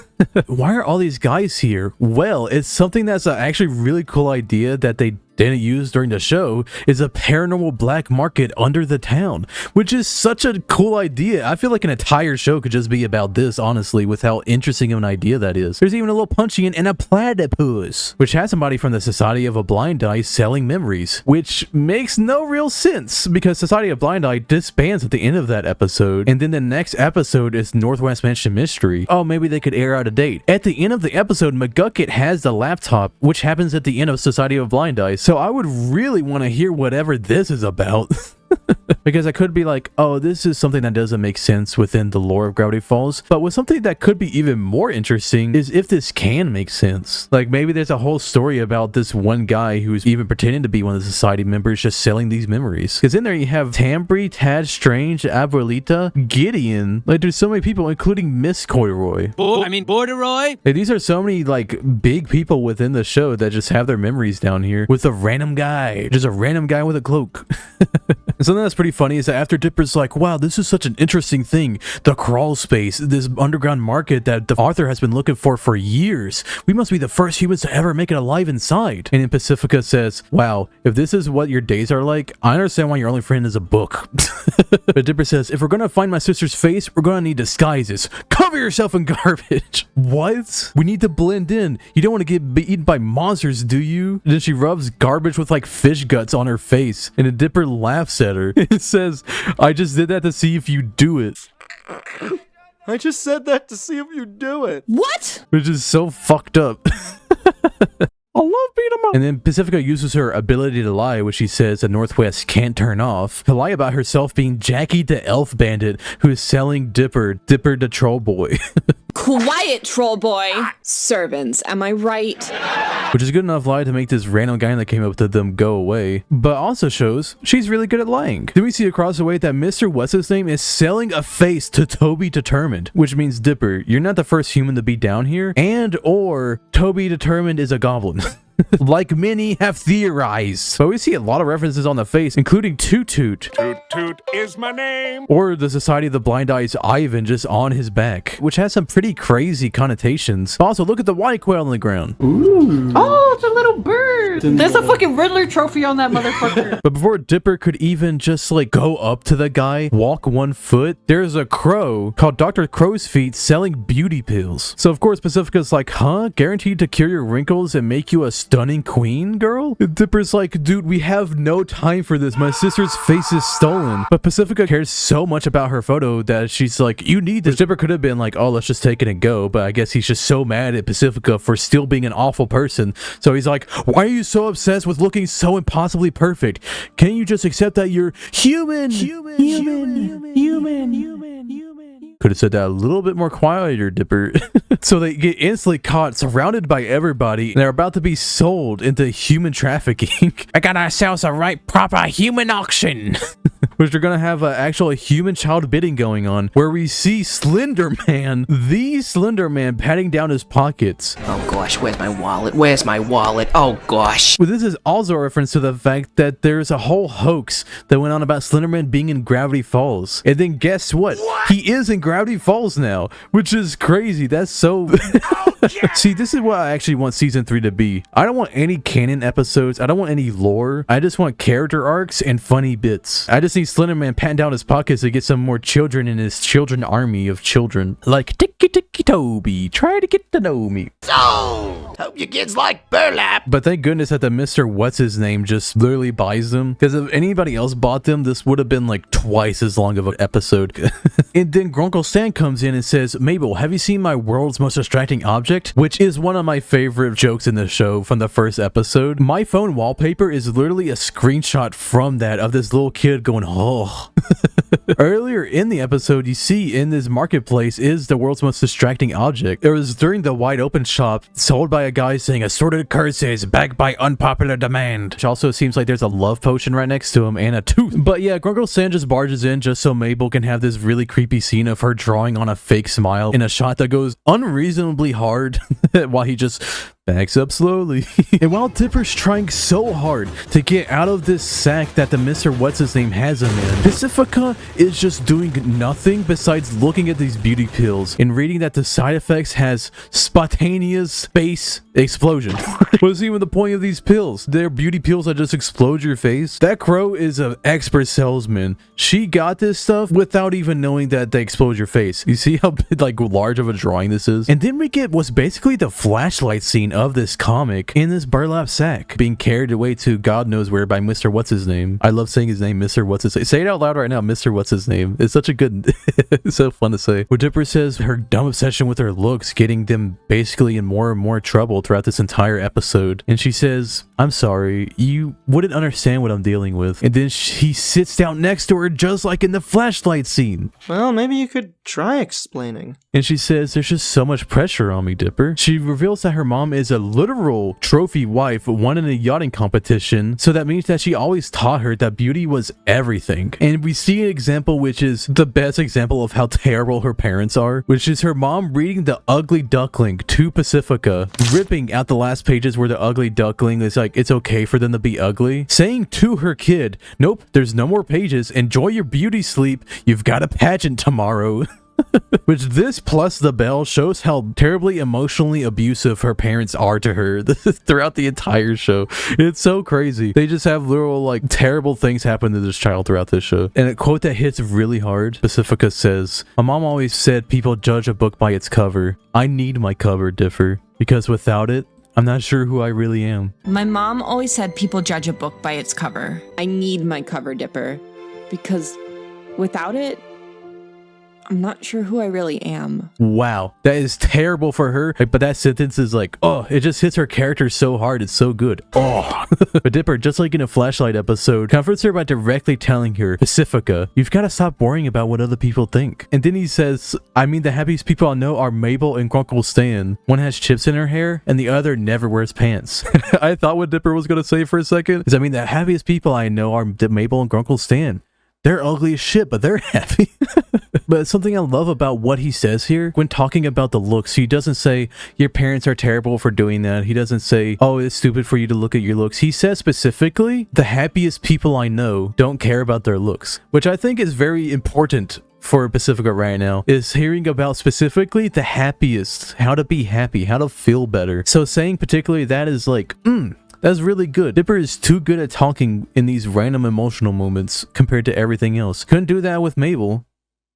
Why are all these guys here? Well, it's something that's actually really cool idea that they didn't use during the show, is a paranormal black market under the town, which is such a cool idea. I feel like an entire show could just be about this, honestly, with how interesting of an idea that is. There's even a little punching and a platypus, which has somebody from the Society of a Blind Eye selling memories, which makes no real sense because Society of Blind Eye disbands at the end of that episode, and then the next episode is Northwest Mansion Mystery. Oh, maybe they could air out a date. At the end of the episode, McGucket has the laptop, which happens at the end of Society of Blind Eye. So I would really want to hear whatever this is about. Because I could be like, oh, this is something that doesn't make sense within the lore of Gravity Falls. But with something that could be even more interesting is if this can make sense. Like maybe there's a whole story about this one guy who's even pretending to be one of the society members just selling these memories. Because in there you have Tambry, Tad Strange, Abuelita, Gideon. Like there's so many people, including Miss Coyroy. Borderoy? Like, these are so many like big people within the show that just have their memories down here with a random guy. Just a random guy with a cloak. And something that's pretty funny is that after Dipper's like, wow, this is such an interesting thing. The crawl space, this underground market that the author has been looking for years. We must be the first humans to ever make it alive inside. And then Pacifica says, wow, if this is what your days are like, I understand why your only friend is a book. But Dipper says, if we're gonna find my sister's face, we're gonna need disguises. Cover yourself in garbage. What? We need to blend in. You don't want to get eaten by monsters, do you? And then she rubs garbage with like fish guts on her face. And then Dipper laughs at her. It says, I just did that to see if you do it. I just said that to see if you do it. What? Which is so fucked up. I love beat 'em up. And then Pacifica uses her ability to lie, which she says the Northwest can't turn off, to lie about herself being Jackie the Elf Bandit who is selling Dipper the Troll Boy. Quiet, troll boy. Servants, am I right? Which is a good enough lie to make this random guy that came up to them go away, but also shows she's really good at lying. Then we see across the way that Mr. What's-His-Name is selling a face to Toby Determined, which means Dipper, you're not the first human to be down here, and or Toby Determined is a goblin. like many have theorized. But we see a lot of references on the face, including Toot Toot. Toot Toot is my name. Or the Society of the Blind Eyes Ivan just on his back, which has some pretty crazy connotations. Also, look at the white quail on the ground. Ooh. Oh, it's a little bird. There's a fucking Riddler trophy on that motherfucker. But before Dipper could even just like go up to the guy, walk 1 foot, there's a crow called Dr. Crow's Feet selling beauty pills. So of course Pacifica's like, huh? Guaranteed to cure your wrinkles and make you a stunning queen, girl? And Dipper's like, dude, we have no time for this. My sister's face is stolen. But Pacifica cares so much about her photo that she's like, you need this. Dipper could have been like, oh, let's just take it and go. But I guess he's just so mad at Pacifica for still being an awful person. So he's like, why are you so obsessed with looking so impossibly perfect? Can't you just accept that you're human? Could have said that a little bit more quieter, Dipper. So they get instantly caught, surrounded by everybody, and they're about to be sold into human trafficking. I got ourselves a right proper human auction. Which are gonna have an actual human child bidding going on, where we see Slender Man, the Slender Man, patting down his pockets. Oh gosh, where's my wallet? Where's my wallet? Oh gosh. Well, this is also a reference to the fact that there's a whole hoax that went on about Slender Man being in Gravity Falls. And then guess what? He is in Gravity Falls now, which is crazy. That's so... See, this is what I actually want season 3 to be. I don't want any canon episodes. I don't want any lore. I just want character arcs and funny bits. I just need Slender Man patting down his pockets to get some more children in his children army of children. Like Ticky Ticky Toby, try to get to know me. So, hope your kids like burlap. But thank goodness that the Mr. What's-His-Name just literally buys them. Because if anybody else bought them, this would have been like twice as long of an episode. And then Grunkle Stan comes in and says, Mabel, have you seen my world's most distracting object? Which is one of my favorite jokes in the show from the first episode. My phone wallpaper is literally a screenshot from that of this little kid going, oh. Earlier in the episode, you see in this marketplace is the world's most distracting object. It was during the wide open shop sold by a guy saying assorted curses backed by unpopular demand. Which also seems like there's a love potion right next to him and a tooth. But yeah, Grunkle Stan just barges in just so Mabel can have this really creepy scene of her drawing on a fake smile in a shot that goes unreasonably hard while he just backs up slowly. And while Dipper's trying so hard to get out of this sack that the Mr. What's-His-Name has him in, Pacifica is just doing nothing besides looking at these beauty pills and reading that the side effects has spontaneous space explosion. What's even the point of these pills? They're beauty pills that just explode your face? That crow is an expert salesman. She got this stuff without even knowing that they explode your face. You see how like large of a drawing this is? And then we get what's basically the flashlight scene of this comic in this burlap sack being carried away to God knows where by Mr. What's-His-Name. I love saying his name, Mr. What's-His-Name. Say it out loud right now, Mr. What's-His-Name. It's such a good, it's so fun to say. Where Dipper says her dumb obsession with her looks getting them basically in more and more trouble throughout this entire episode. And she says, I'm sorry, you wouldn't understand what I'm dealing with. And then he sits down next to her just like in the flashlight scene. Well, maybe you could try explaining. And she says, there's just so much pressure on me, Dipper. She reveals that her mom is a literal trophy wife won in a yachting competition. So that means that she always taught her that beauty was everything. And we see an example which is the best example of how terrible her parents are, which is her mom reading The Ugly Duckling to Pacifica, ripping out the last pages where the ugly duckling is like, it's okay for them to be ugly, saying to her kid, nope, there's no more pages, enjoy your beauty sleep, you've got a pageant tomorrow. Which this plus the bell shows how terribly emotionally abusive her parents are to her throughout the entire show. It's so crazy. They just have little like terrible things happen to this child throughout this show. And a quote that hits really hard, Pacifica says, my mom always said people judge a book by its cover. I need my cover, Dipper, because without it, I'm not sure who I really am. My mom always said people judge a book by its cover. I need my cover, Dipper, because without it, I'm not sure who I really am. Wow, that is terrible for her. But that sentence is like, oh, it just hits her character so hard. It's so good. Oh. But Dipper, just like in a Flashlight episode, comforts her by directly telling her, Pacifica, you've got to stop worrying about what other people think. And then he says, I mean, the happiest people I know are Mabel and Grunkle Stan. One has chips in her hair and the other never wears pants. I thought what Dipper was going to say for a second is, I mean, the happiest people I know are Mabel and Grunkle Stan. They're ugly as shit, but they're happy. But something I love about what he says here, when talking about the looks, he doesn't say, your parents are terrible for doing that. He doesn't say, oh, it's stupid for you to look at your looks. He says specifically, the happiest people I know don't care about their looks, which I think is very important for Pacifica right now, is hearing about specifically the happiest, how to be happy, how to feel better. So saying particularly that is like, that's really good. Dipper is too good at talking in these random emotional moments compared to everything else. Couldn't do that with Mabel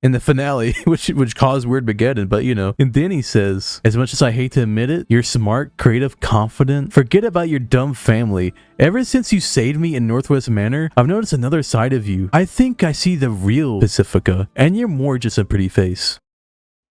in the finale, which caused Weirdmageddon, but you know. And then he says, as much as I hate to admit it, you're smart, creative, confident. Forget about your dumb family. Ever since you saved me in Northwest Manor, I've noticed another side of you. I think I see the real Pacifica, and you're more just a pretty face.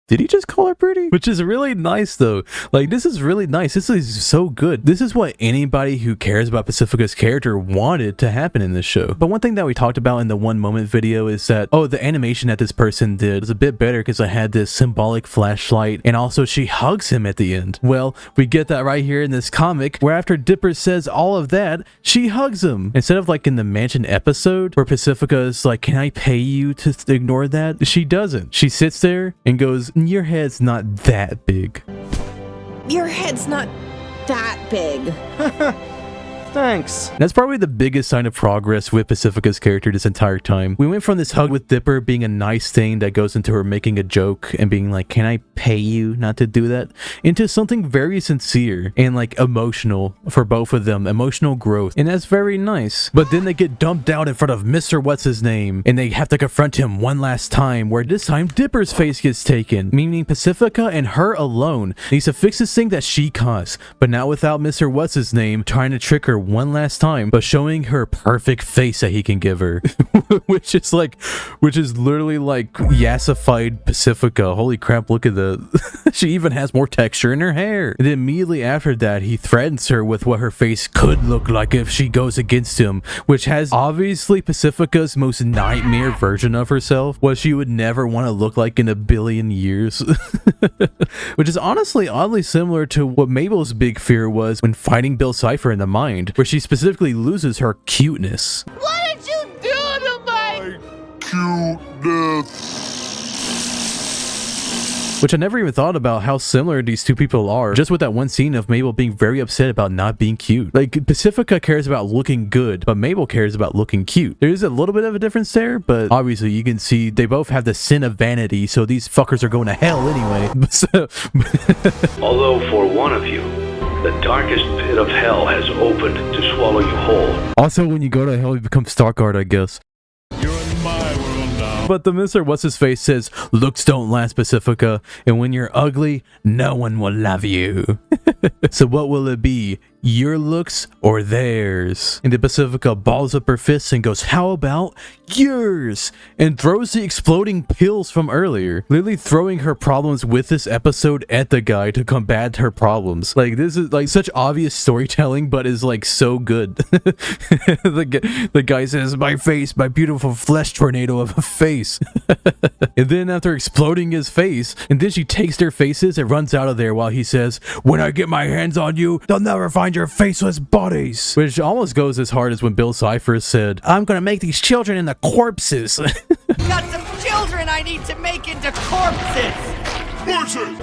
Did he just call her pretty? Which is really nice though. Like, this is really nice. This is so good. This is what anybody who cares about Pacifica's character wanted to happen in this show. But one thing that we talked about in the 1 moment video is that, oh, the animation that this person did was a bit better because I had this symbolic flashlight, and also she hugs him at the end. Well, we get that right here in this comic, where after Dipper says all of that, she hugs him. Instead of like in the mansion episode where Pacifica is like, can I pay you to ignore that? She doesn't. She sits there and goes, your head's not that big. Your head's not that big. Thanks. That's probably the biggest sign of progress with Pacifica's character this entire time. We went from this hug with Dipper being a nice thing that goes into her making a joke and being like, can I pay you not to do that? Into something very sincere and like emotional for both of them. Emotional growth. And that's very nice. But then they get dumped out in front of Mr. What's-His-Name and they have to confront him one last time, where this time Dipper's face gets taken. Meaning Pacifica and her alone needs to fix this thing that she caused. But now without Mr. What's-His-Name trying to trick her one last time, but showing her perfect face that he can give her. which is literally like yassified Pacifica. Holy crap, look at the she even has more texture in her hair. And then immediately after that, he threatens her with what her face could look like if she goes against him, which has obviously Pacifica's most nightmare version of herself, what she would never want to look like in a billion years. Which is honestly oddly similar to what Mabel's big fear was when fighting Bill Cipher in the mind, where she specifically loses her cuteness. What did you do to my cuteness? Which I never even thought about how similar these two people are, just with that one scene of Mabel being very upset about not being cute. Like, Pacifica cares about looking good, but Mabel cares about looking cute. There is a little bit of a difference there, but obviously you can see they both have the sin of vanity, so these fuckers are going to hell anyway. Although for one of you, the darkest pit of hell has opened to swallow you whole. Also, when you go to hell, you become Starguard, I guess. You're in my world now. But the Mr. What's-His-Face says, looks don't last, Pacifica, and when you're ugly, no one will love you. So what will it be? Your looks or theirs? And the Pacifica balls up her fists and goes, how about yours? And throws the exploding pills from earlier, literally throwing her problems with this episode at the guy to combat her problems. Like, this is like such obvious storytelling, but is like so good. The guy says, my face, my beautiful flesh tornado of a face. And then after exploding his face, and then she takes their faces and runs out of there while he says, when I get my hands on you, they'll never find your faceless bodies. Which almost goes as hard as when Bill Cipher said, I'm gonna make these children into corpses. Got some children I need to make into corpses.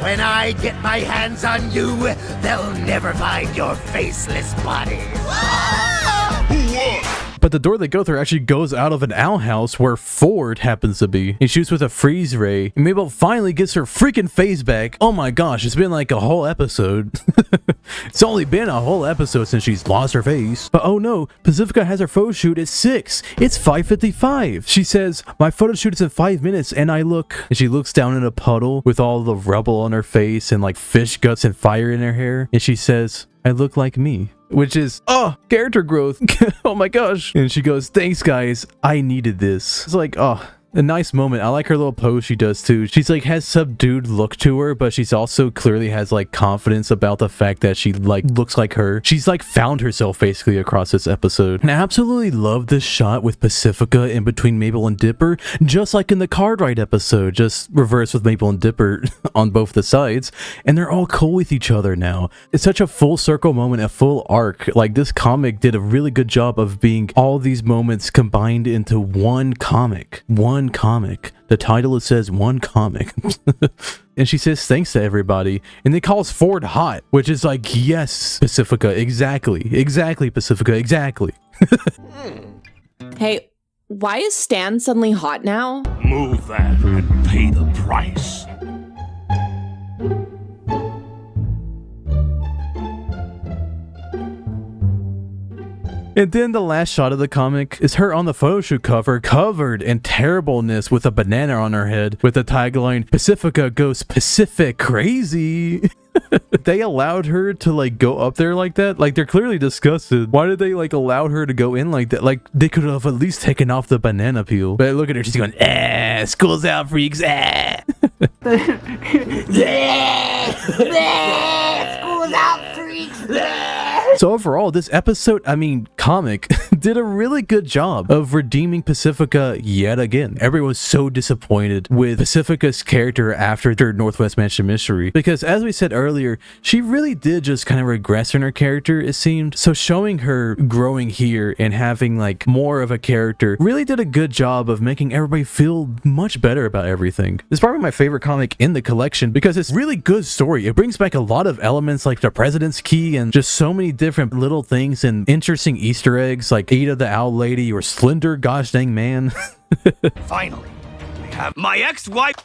When I get my hands on you, they'll never find your faceless bodies. But the door they go through actually goes out of an outhouse where Ford happens to be. He shoots with a freeze ray, and Mabel finally gets her freaking face back. Oh my gosh, it's been like a whole episode. It's only been a whole episode since she's lost her face. But oh no, Pacifica has her photo shoot at 6. It's 5:55. She says, my photo shoot is in 5 minutes, and I look. And she looks down in a puddle with all the rubble on her face and like fish guts and fire in her hair. And she says, I look like me. Which is, oh, character growth. Oh my gosh. And she goes, thanks guys, I needed this. It's like, oh, A nice moment. I like her little pose she does too. She's like has subdued look to her, but she's also clearly has like confidence about the fact that she like looks like her. She's like found herself basically across this episode. And I absolutely love this shot with Pacifica in between Mabel and Dipper, just like in the Cartwright episode, just reverse with Mabel and Dipper on both the sides, and they're all cool with each other now. It's such a full circle moment, a full arc. Like this comic did a really good job of being all these moments combined into one comic. One comic. The title, it says one comic. And she says thanks to everybody, and they calls Ford hot, which is like, yes, Pacifica, exactly Pacifica, exactly. Hey, why is Stan suddenly hot now? Move that and pay the price. And then the last shot of the comic is her on the photo shoot cover, covered in terribleness with a banana on her head, with the tagline, Pacifica goes Pacific crazy. They allowed her to like go up there like that? Like they're clearly disgusted. Why did they like allow her to go in like that? Like they could have at least taken off the banana peel. But look at her, she's going, school's out, freaks, School's out, freaks. So overall, this episode, comic, did a really good job of redeeming Pacifica yet again. Everyone's so disappointed with Pacifica's character after their Northwest Mansion mystery, because as we said earlier, she really did just kind of regress in her character, it seemed. So showing her growing here and having like more of a character really did a good job of making everybody feel much better about everything. It's probably my favorite comic in the collection because it's really good story. It brings back a lot of elements like the President's Key and just so many different little things and interesting Easter eggs like Ada the Owl Lady or Slender Gosh Dang Man. Finally, we have my ex-wife.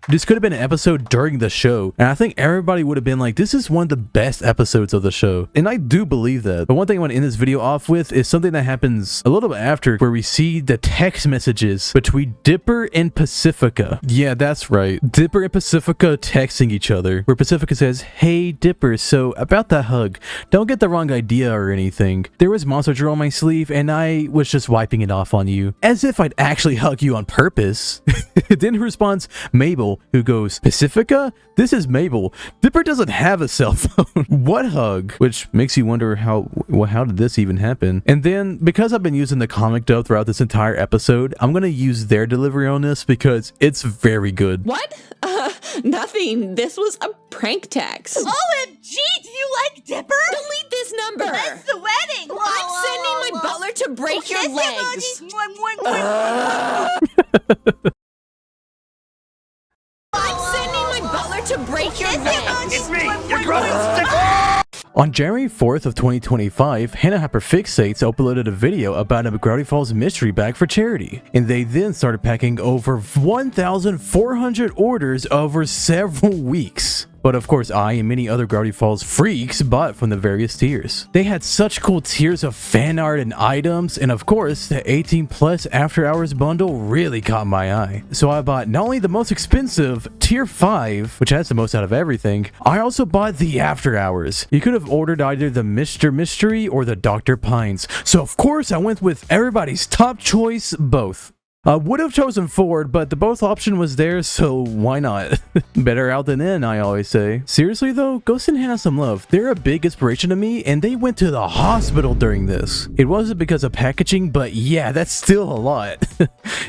This could have been an episode during the show, and I think everybody would have been like, this is one of the best episodes of the show. And I do believe that. But one thing I want to end this video off with is something that happens a little bit after, where we see the text messages between Dipper and Pacifica. Yeah, that's right. Dipper and Pacifica texting each other, where Pacifica says, hey Dipper, so about that hug, don't get the wrong idea or anything. There was monster drill on my sleeve, and I was just wiping it off on you. As if I'd actually hug you on purpose. Then responds Mabel, who goes, Pacifica? This is Mabel. Dipper doesn't have a cell phone. What hug? Which makes you wonder how did this even happen? And then, because I've been using the comic dub throughout this entire episode, I'm gonna use their delivery on this because it's very good. What? Nothing. This was a prank text. OMG, do you like Dipper? Delete this number. That's the wedding. I'm sending my butler to break your legs. I'm sending my butler to break your legs. It's me, your growing stick. On January 4th of 2025, Hannah Hyperfixates uploaded a video about a Gravity Falls mystery bag for charity, and they then started packing over 1,400 orders over several weeks. But of course, I and many other Gravity Falls freaks bought from the various tiers. They had such cool tiers of fan art and items, and of course, the 18+ After Hours bundle really caught my eye. So I bought not only the most expensive Tier 5, which has the most out of everything, I also bought the After Hours. You could have ordered either the Mr. Mystery or the Dr. Pines. So of course, I went with everybody's top choice, both. I would have chosen Ford, but the both option was there, so why not? Better out than in, I always say. Seriously though, go send Hannah some love. They're a big inspiration to me, and they went to the hospital during this. It wasn't because of packaging, but yeah, that's still a lot.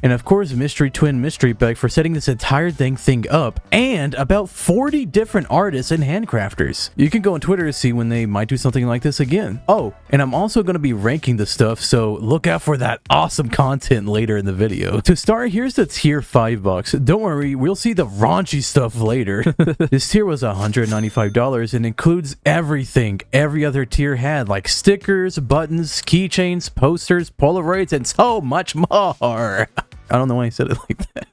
And of course, Mystery Twin Mystery Bag for setting this entire thing up, and about 40 different artists and handcrafters. You can go on Twitter to see when they might do something like this again. Oh, and I'm also going to be ranking the stuff, so look out for that awesome content later in the video. To start, here's the tier 5 box. Don't worry, we'll see the raunchy stuff later. This tier was $195 and includes everything every other tier had, like stickers, buttons, keychains, posters, Polaroids, and so much more. I don't know why I said it like that.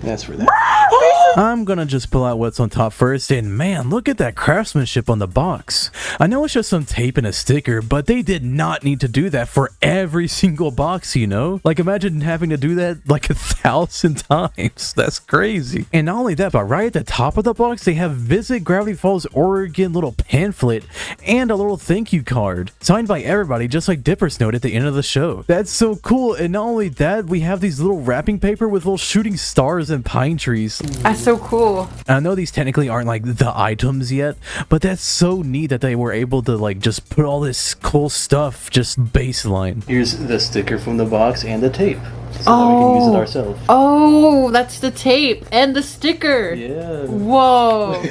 That's for that. I'm gonna just pull out what's on top first, and man, look at that craftsmanship on the box. I know it's just some tape and a sticker, but they did not need to do that for every single box, you know? Like, imagine having to do that like 1,000 times. That's crazy. And not only that, but right at the top of the box, they have Visit Gravity Falls, Oregon little pamphlet and a little thank you card signed by everybody, just like Dipper's note at the end of the show. That's so cool. And not only that, we have these little wrapping paper with little shooting stars and pine trees. That's so cool. I know these technically aren't like the items yet, but that's so neat that they were able to like just put all this cool stuff just baseline. Here's the sticker from the box and the tape, so that we can use it ourselves. Oh, that's the tape and the sticker. Yeah. Whoa.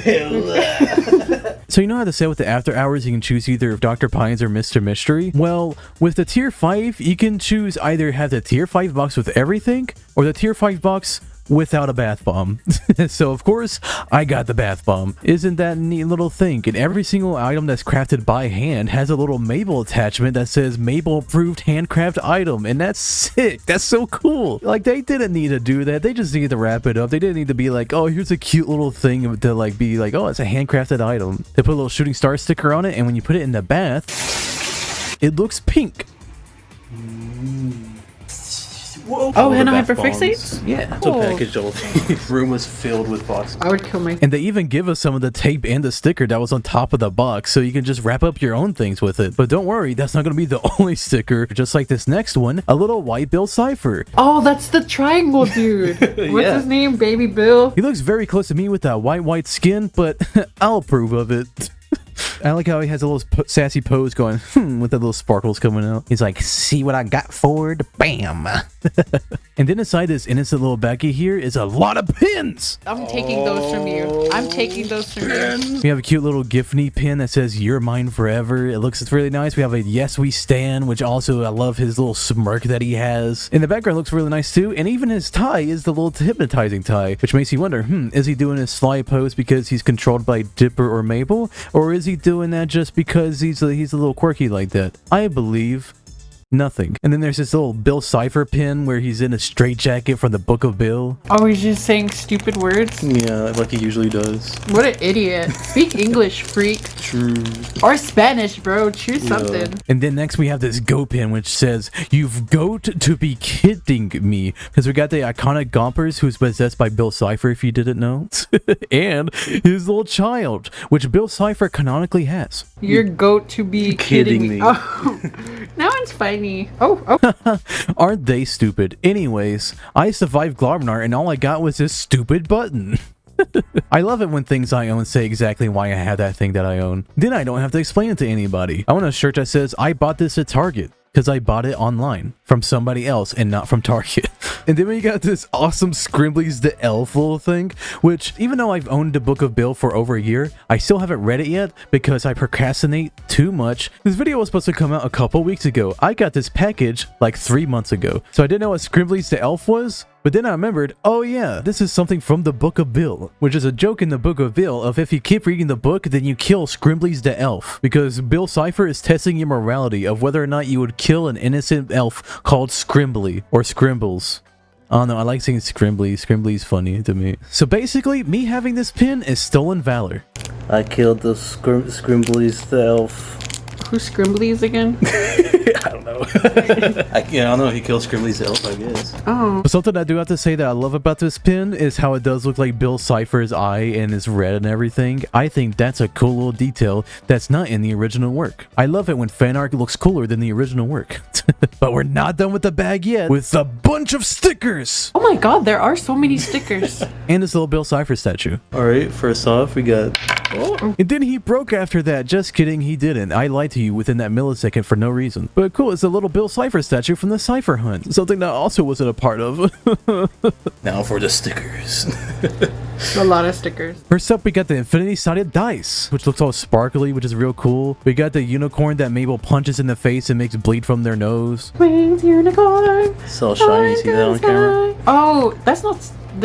So you know how to say with the after hours you can choose either Dr. Pines or Mr. Mystery? Well, with the tier 5, you can choose either have the tier 5 box with everything or the tier 5 box without a bath bomb. So of course I got the bath bomb. Isn't that a neat little thing? And every single item that's crafted by hand has a little Mabel attachment that says Mabel approved handcraft item, and that's sick. That's so cool. Like, they didn't need to do that. They just needed to wrap it up. They didn't need to be like, oh, here's a cute little thing to like be like, oh, it's a handcrafted item. They put a little shooting star sticker on it, and when you put it in the bath, it looks pink. Whoa. Oh, and hyperfixate? Yeah. Cool. So packaged all the room was filled with boxes. I would kill my. And they even give us some of the tape and the sticker that was on top of the box, so you can just wrap up your own things with it. But don't worry, that's not going to be the only sticker. Just like this next one, a little white Bill Cipher. Oh, that's the triangle dude. What's his name? Baby Bill? He looks very close to me with that white skin, but I'll approve of it. I like how he has a little sassy pose going, with the little sparkles coming out. He's like, see what I got for it? Bam! And then inside this innocent little baggie here is a lot of pins! I'm taking those from you. I'm taking those from you. We have a cute little Giffany pin that says, you're mine forever. It looks really nice. We have a yes we stand, which also, I love his little smirk that he has. And the background looks really nice too. And even his tie is the little hypnotizing tie, which makes you wonder, is he doing a sly pose because he's controlled by Dipper or Mabel? Or is he doing that just because he's a little quirky like that? I believe nothing. And then there's this little Bill Cipher pin where he's in a straitjacket from the Book of Bill. Oh, he's just saying stupid words? Yeah, like he usually does. What an idiot. Speak English, freak. True. Or Spanish, bro. Choose something. And then next we have this go pin which says, you've got to be kidding me. Because we got the iconic Gompers who's possessed by Bill Cipher, if you didn't know. And his little child, which Bill Cipher canonically has. Your goat to be kidding me. Oh, now it's funny. Oh. Aren't they stupid? Anyways, I survived Globnar and all I got was this stupid button. I love it when things I own say exactly why I have that thing that I own. Then I don't have to explain it to anybody. I want a shirt that says, I bought this at Target. Because I bought it online from somebody else and not from Target. And then we got this awesome Scrimbly's the Elf little thing, which even though I've owned the Book of Bill for over a year, I still haven't read it yet because I procrastinate too much. This video was supposed to come out a couple weeks ago. I got this package like 3 months ago. So I didn't know what Scrimbly's the Elf was. But then I remembered, oh yeah, this is something from the Book of Bill, which is a joke in the Book of Bill of if you keep reading the book, then you kill Scrimbly's the Elf. Because Bill Cipher is testing your morality of whether or not you would kill an innocent elf called Scrimbly or Scrimbles. I don't know, I like saying Scrimbly. Scrimbly's funny to me. So basically, me having this pin is stolen valor. I killed the Scrimbly's the Elf. Who's Scrimbly's again? I don't know. I don't know. He kills Scrimbly's elf, I guess. Oh. But something I do have to say that I love about this pin is how it does look like Bill Cipher's eye and is red and everything. I think that's a cool little detail that's not in the original work. I love it when fan art looks cooler than the original work. But we're not done with the bag yet with a bunch of stickers. Oh my god, there are so many stickers. And this little Bill Cipher statue. Alright, first off, we got... Oh. And then he broke after that. Just kidding, he didn't. I lied to you within that millisecond for no reason. But cool, it's a little Bill Cipher statue from the Cipher Hunt. Something that also wasn't a part of. Now for the stickers. A lot of stickers. First up, we got the infinity-sided dice, which looks all sparkly, which is real cool. We got the unicorn that Mabel punches in the face and makes bleed from their nose. Wings unicorn. It's all shiny, see that on camera? Oh, that's not.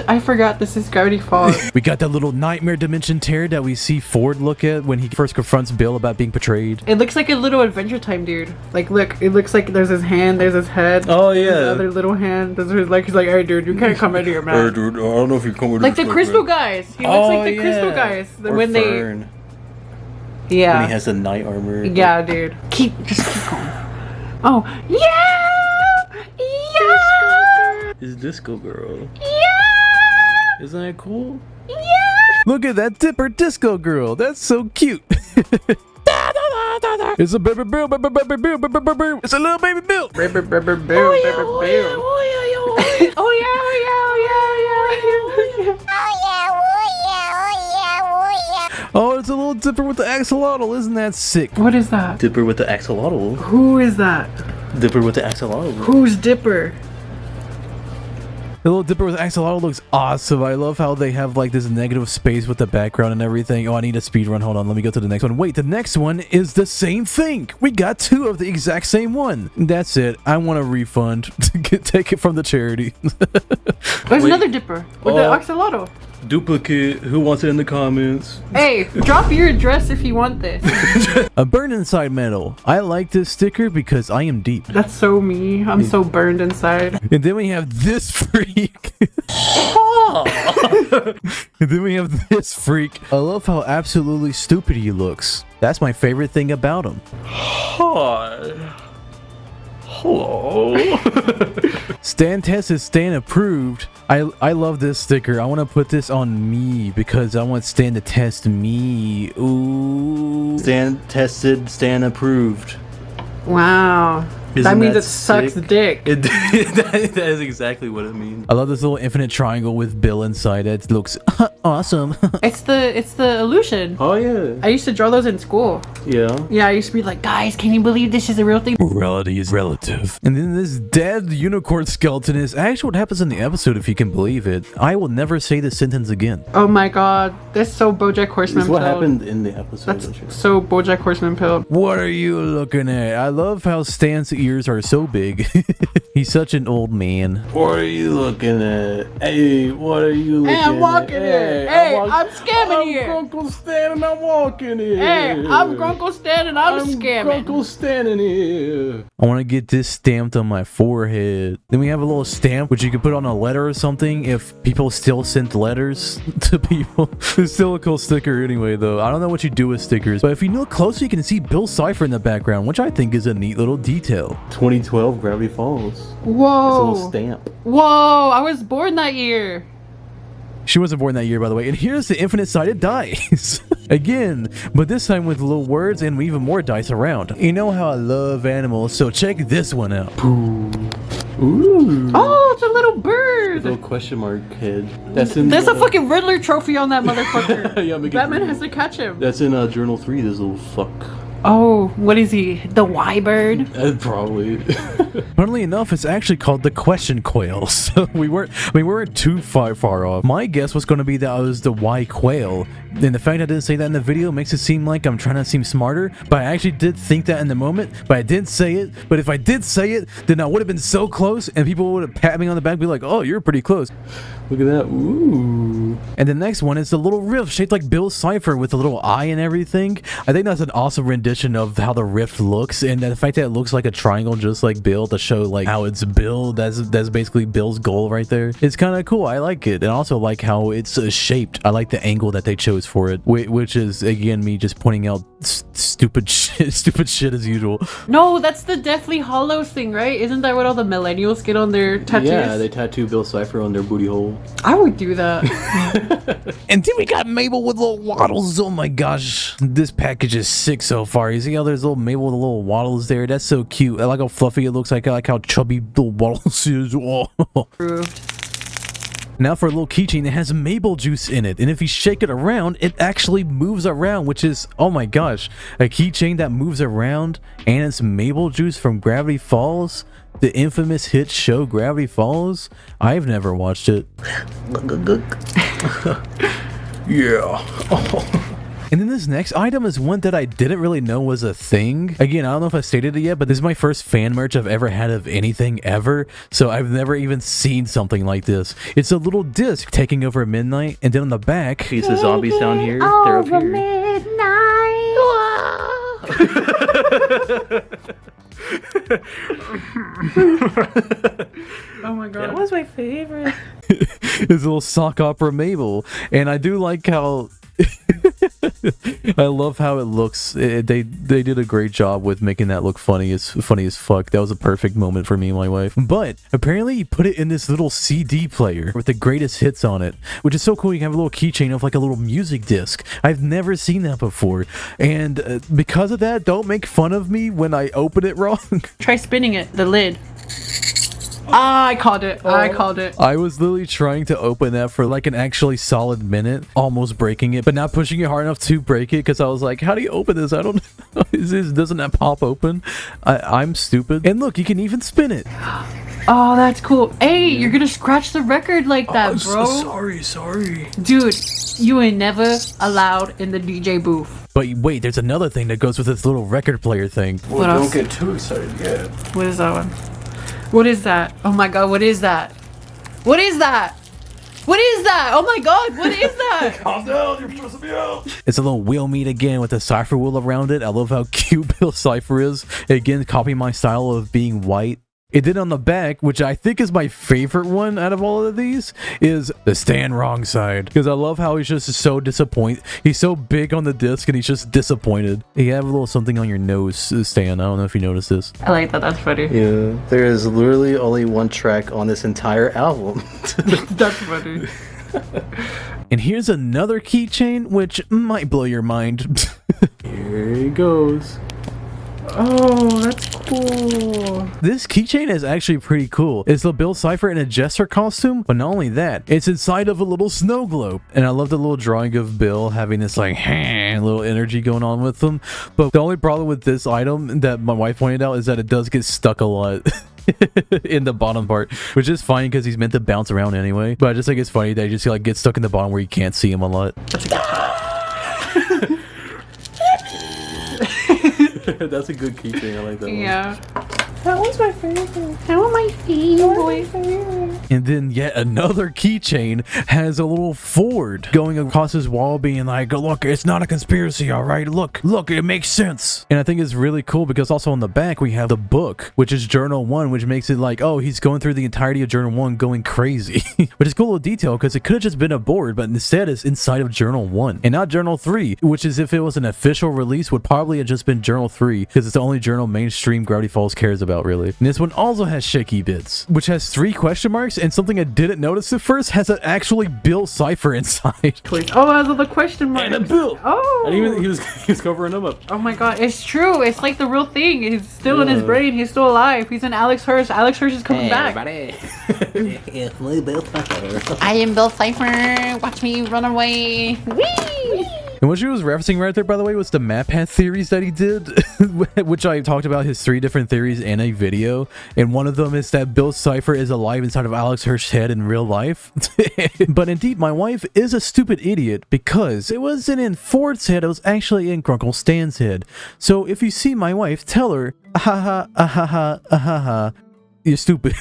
I forgot this is Gravity Falls. We got that little nightmare dimension tear that we see Ford look at when he first confronts Bill about being betrayed. It looks like a little Adventure Time dude. Like, look, it looks like there's his hand, there's his head. Oh, yeah. There's the other little hand. There's his, like, he's like, hey, dude, you can't come in here, man. Hey, dude, I don't know if you come with Like the Crystal guys. He looks like the Crystal guys. Or When Fern. Yeah. When he has the knight armor. Yeah, dude. Just keep going. Oh, yeah! Yeah! Is Disco Girl. Yeah! Isn't that cool? Yeah! Look at that Dipper Disco Girl. That's so cute. It's a baby Bill, baby Bill. It's a little baby Bill. Baby Bill, baby Bill. Oh yeah, Oh, it's a little Dipper with the axolotl. Isn't that sick? What is that? Dipper with the axolotl. Who is that? Dipper with the axolotl. Who's Dipper? The little Dipper with axolotl looks awesome. I love how they have like this negative space with the background and everything. Oh, I need a speed run. Hold on, let me go to the next one. Wait, the next one is the same thing. We got two of the exact same one. That's it. I want a refund. Take it from the charity. There's another Dipper with the axolotl. Duplicate. Who wants it in the comments? Hey, drop your address if you want this. A burn inside medal. I like this sticker because I am deep. That's so me. I'm so burned inside. And then we have this freak. And then we have this freak. I love how absolutely stupid he looks. That's my favorite thing about him. Hi. Hello. Stan test is Stan approved. I love this sticker. I want to put this on me because I want Stan to test me. Ooh. Stan tested, Stan approved. Wow. That means it sucks dick. That is exactly what it means. I love this little infinite triangle with Bill inside it. It looks awesome. It's the illusion. Oh yeah. I used to draw those in school. Yeah. Yeah, I used to be like, guys, can you believe this is a real thing? Morality is relative. And then this dead unicorn skeleton is actually what happens in the episode, if you can believe it. I will never say this sentence again. Oh my god. That's so BoJack Horseman This is what pilled. happened in the episode. That's so BoJack Horseman pilled. What are you looking at? I love how Stan's ears are so big. He's such an old man. What are you looking at? Hey, what are you looking at? Hey, I'm walking here. Hey, I'm scamming here. I'm Grunkle Stan and I'm walking here. Hey, I'm Grunkle Stan and I'm scamming. Grunkle standing here. I want to get this stamped on my forehead. Then we have a little stamp which you can put on a letter or something if people still sent letters to people. It's still a cool sticker anyway though. I don't know what you do with stickers, but if you look closer you can see Bill Cipher in the background, which I think is a neat little detail. 2012 Gravity Falls. Whoa. It's a little stamp. Whoa, I was born that year. She wasn't born that year, by the way. And here's the infinite-sided dice. Again, but this time with little words and even more dice around. You know how I love animals, so check this one out. Ooh. Oh, it's a little bird. Little question mark head. There's a fucking Riddler trophy on that motherfucker. Yeah, Batman has to catch him. That's in Journal 3, this little fuck. Oh, what is he? The Y bird? Probably. Funnily enough, it's actually called the question quail. So we weren't too far off. My guess was going to be that I was the Y quail. And the fact I didn't say that in the video makes it seem like I'm trying to seem smarter. But I actually did think that in the moment, but I didn't say it. But if I did say it, then I would have been so close and people would have pat me on the back and be like, oh, you're pretty close. Look at that. Ooh. And the next one is the little rift shaped like Bill Cipher with a little eye and everything. I think that's an awesome rendition of how the rift looks, and the fact that it looks like a triangle just like Bill to show like how it's Bill. That's basically Bill's goal right there. It's kind of cool. I like it, and I also like how it's shaped. I like the angle that they chose for it, which is again me just pointing out stupid shit as usual. No, that's the Deathly Hollows thing, right? Isn't that what all the millennials get on their tattoos? Yeah, they tattoo Bill Cipher on their booty hole. I would do that. And then we got Mabel with little waddles. Oh my gosh, this package is sick so far. You see how there's little Mabel with the little waddles there? That's so cute. I like how fluffy it looks. I like how chubby little waddles is. Oh. Now for a little keychain that has Mabel juice in it, and if you shake it around, it actually moves around, which is, oh my gosh, a keychain that moves around, and it's Mabel juice from Gravity Falls, the infamous hit show Gravity Falls. I've never watched it. Yeah. And then this next item is one that I didn't really know was a thing. Again, I don't know if I stated it yet, but this is my first fan merch I've ever had of anything ever. So I've never even seen something like this. It's a little disc taking over midnight, and then on the back, piece of zombies down here. They're up here. Oh my god. That was my favorite. It's a little sock opera Mabel. And I do like how I love how it looks. They did a great job with making that look funny as fuck. That was a perfect moment for me and my wife. But apparently you put it in this little CD player with the greatest hits on it, which is so cool. You can have a little keychain of like a little music disc. I've never seen that before. And because of that, don't make fun of me when I open it wrong. Try spinning it, the lid. Ah, I called it. I called it. I was literally trying to open that for like an actually solid minute, almost breaking it, but not pushing it hard enough to break it because I was like, how do you open this? I don't know. Doesn't that pop open? I'm stupid. And look, you can even spin it. Oh, that's cool. Hey, you're gonna scratch the record like that, bro. Sorry. Dude, you ain't never allowed in the DJ booth. But wait, there's another thing that goes with this little record player thing. Well, don't get too excited yet. What is that one? What is that? Oh my god, what is that? What is that? What is that? Oh my god, what is that? Calm down, you're stressing me out. It's a little wheel meat again with a cipher wheel around it. I love how cute Bill's cipher is. Again, copying my style of being white. It did on the back, which I think is my favorite one out of all of these, is the stand wrong side. Because I love how he's just so disappointed. He's so big on the disc and he's just disappointed. You have a little something on your nose, Stan. I don't know if you noticed this. I like that. That's funny. Yeah, there is literally only one track on this entire album. That's funny. And here's another keychain, which might blow your mind. Here he goes. Oh, that's cool. This keychain is actually pretty cool. It's the Bill Cipher in a jester costume, but not only that, it's inside of a little snow globe. And I love the little drawing of Bill having this like little energy going on with him. But the only problem with this item that my wife pointed out is that it does get stuck a lot. In the bottom part, which is fine because he's meant to bounce around anyway. But I just think it's funny that he just like gets stuck in the bottom where you can't see him a lot. That's a good keychain. I like that one. Yeah. That was my favorite. That was my favorite. And then yet another keychain has a little Ford going across his wall being like, look, it's not a conspiracy, all right? Look, it makes sense. And I think it's really cool because also on the back we have the book, which is Journal 1, which makes it like, oh, he's going through the entirety of Journal 1 going crazy. But it's a cool little detail because it could have just been a board, but instead it's inside of Journal 1 and not Journal 3, which is if it was an official release would probably have just been Journal 3 because it's the only journal mainstream Gravity Falls cares about. Really. And this one also has shaky bits, which has 3 question marks, and something I didn't notice at first has an actually built cipher inside. Oh, that's all the question marks. And a bill. Oh. And even he was covering them up. Oh my god, it's true. It's like the real thing. He's still in his brain. He's still alive. He's in Alex Hirsch. Alex Hirsch is coming back. It's me, Bill Cipher. I am Bill Cipher. Watch me run away. Whee! And what she was referencing right there, by the way, was the map path theories that he did, which I talked about his 3 different theories in a video. And one of them is that Bill Cipher is alive inside of Alex Hirsch's head in real life. But indeed, my wife is a stupid idiot because it wasn't in Ford's head, it was actually in Grunkle Stan's head. So if you see my wife, tell her, ahaha, ahaha, ahaha. You're stupid.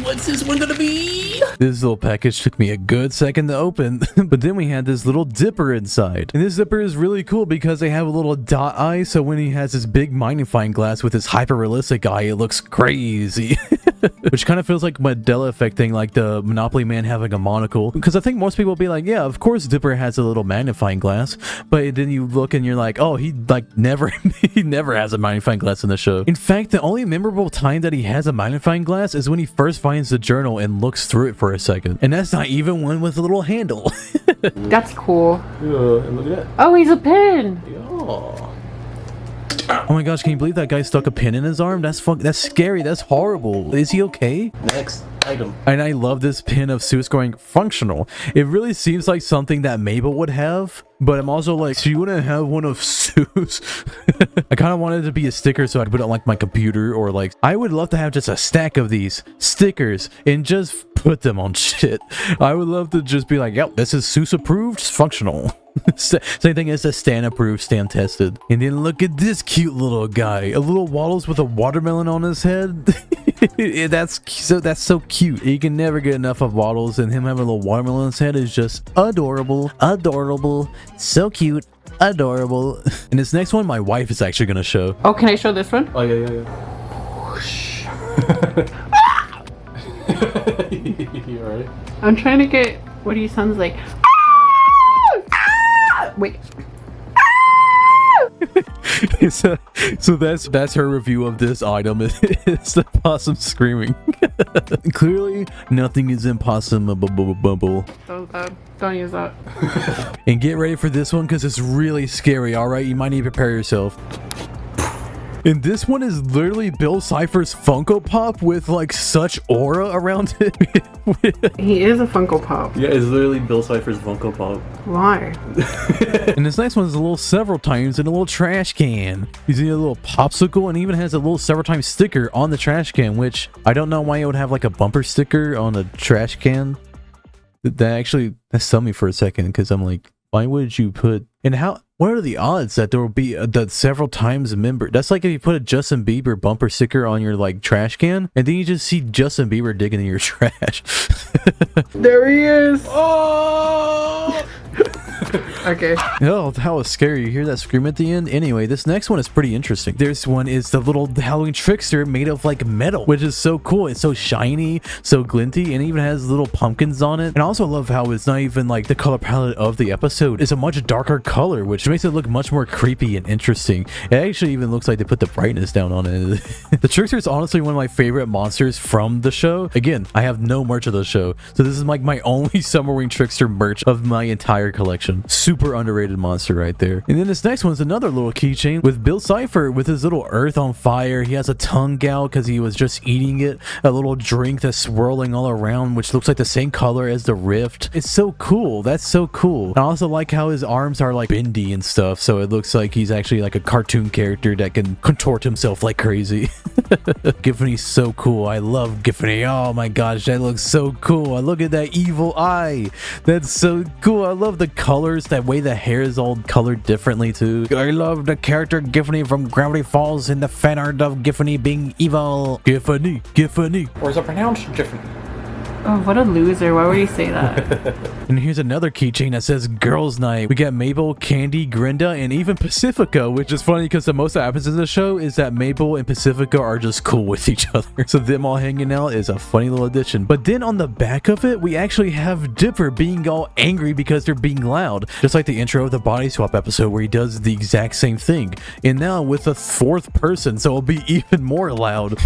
What's this one gonna be? This little package took me a good second to open, but then we had this little dipper inside. And this dipper is really cool because they have a little dot eye, so when he has this big magnifying glass with his hyper-realistic eye, it looks crazy. Which kind of feels like Mandela effect thing, like the Monopoly man having a monocle. Because I think most people will be like, yeah, of course Dipper has a little magnifying glass. But then you look and you're like, oh, he never has a magnifying glass in the show. In fact, the only memorable time that he has a magnifying glass is when he first finds the journal and looks through it for a second. And that's not even one with a little handle. That's cool. Yeah, and look at that. Oh, he's a pin. Oh. Oh my gosh, can you believe that guy stuck a pin in his arm? That's scary. That's horrible. Is he okay? Next item. And I love this pin of Seuss going functional. It really seems like something that Mabel would have, but I'm also like, so you wouldn't have one of Seuss? I kind of wanted it to be a sticker so I'd put it on like my computer, or like, I would love to have just a stack of these stickers and just put them on shit. I would love to just be like, yep, this is Seuss approved, it's functional. Same thing as a stand approved, stand tested. And then look at this cute little guy. A little Waddles with a watermelon on his head. That's so cute. You can never get enough of Waddles, and him having a little watermelon on his head is just adorable. Adorable. So cute. Adorable. And this next one, my wife is actually gonna show. Oh, can I show this one? Oh, yeah. You alright? I'm trying to get what he sounds like. Wait. So that's her review of this item. It's the possum screaming. Clearly, nothing is impossible. Don't use that. And get ready for this one because it's really scary. All right, you might need to prepare yourself. And this one is literally Bill Cipher's Funko Pop with like such aura around it. He is a Funko Pop. Yeah, it's literally Bill Cipher's Funko Pop. Why? And this next one's a little several times in a little trash can. He's in a little popsicle and even has a little several times sticker on the trash can, which I don't know why it would have like a bumper sticker on a trash can. That stunned me for a second because I'm like, why would you put, and what are the odds that there will be that several times a member? That's like if you put a Justin Bieber bumper sticker on your like trash can and then you just see Justin Bieber digging in your trash. There he is. Oh. Okay. Oh, that was scary. You hear that scream at the end? Anyway, this next one is pretty interesting. This one is the little Halloween trickster made of like metal, which is so cool. It's so shiny, so glinty, and it even has little pumpkins on it. And I also love how it's not even like the color palette of the episode. It's a much darker color, which makes it look much more creepy and interesting. It actually even looks like they put the brightness down on it. The trickster is honestly one of my favorite monsters from the show. Again, I have no merch of the show, so this is like my only Summerwing trickster merch of my entire collection. Super underrated monster right there. And then this next one's another little keychain with Bill Cipher with his little earth on fire. He has a tongue gout because he was just eating it. A little drink that's swirling all around, which looks like the same color as the rift. It's so cool. That's so cool. I also like how his arms are like bendy and stuff, so it looks like he's actually like a cartoon character that can contort himself like crazy. Giffany's so cool. I love Giffany. Oh my gosh, that looks so cool. Look at that evil eye. That's so cool. I love the colors, that way the hair is all colored differently too. I love the character Giffany from Gravity Falls in the fan art of Giffany being evil. Giffany. Or is it pronounced Giffany? Oh, what a loser. Why would he say that? And here's another keychain that says Girls Night. We got Mabel, Candy, Grinda, and even Pacifica, which is funny because the most that happens in the show is that Mabel and Pacifica are just cool with each other. So them all hanging out is a funny little addition. But then on the back of it, we actually have Dipper being all angry because they're being loud. Just like the intro of the Body Swap episode where he does the exact same thing. And now with a fourth person, so it'll be even more loud.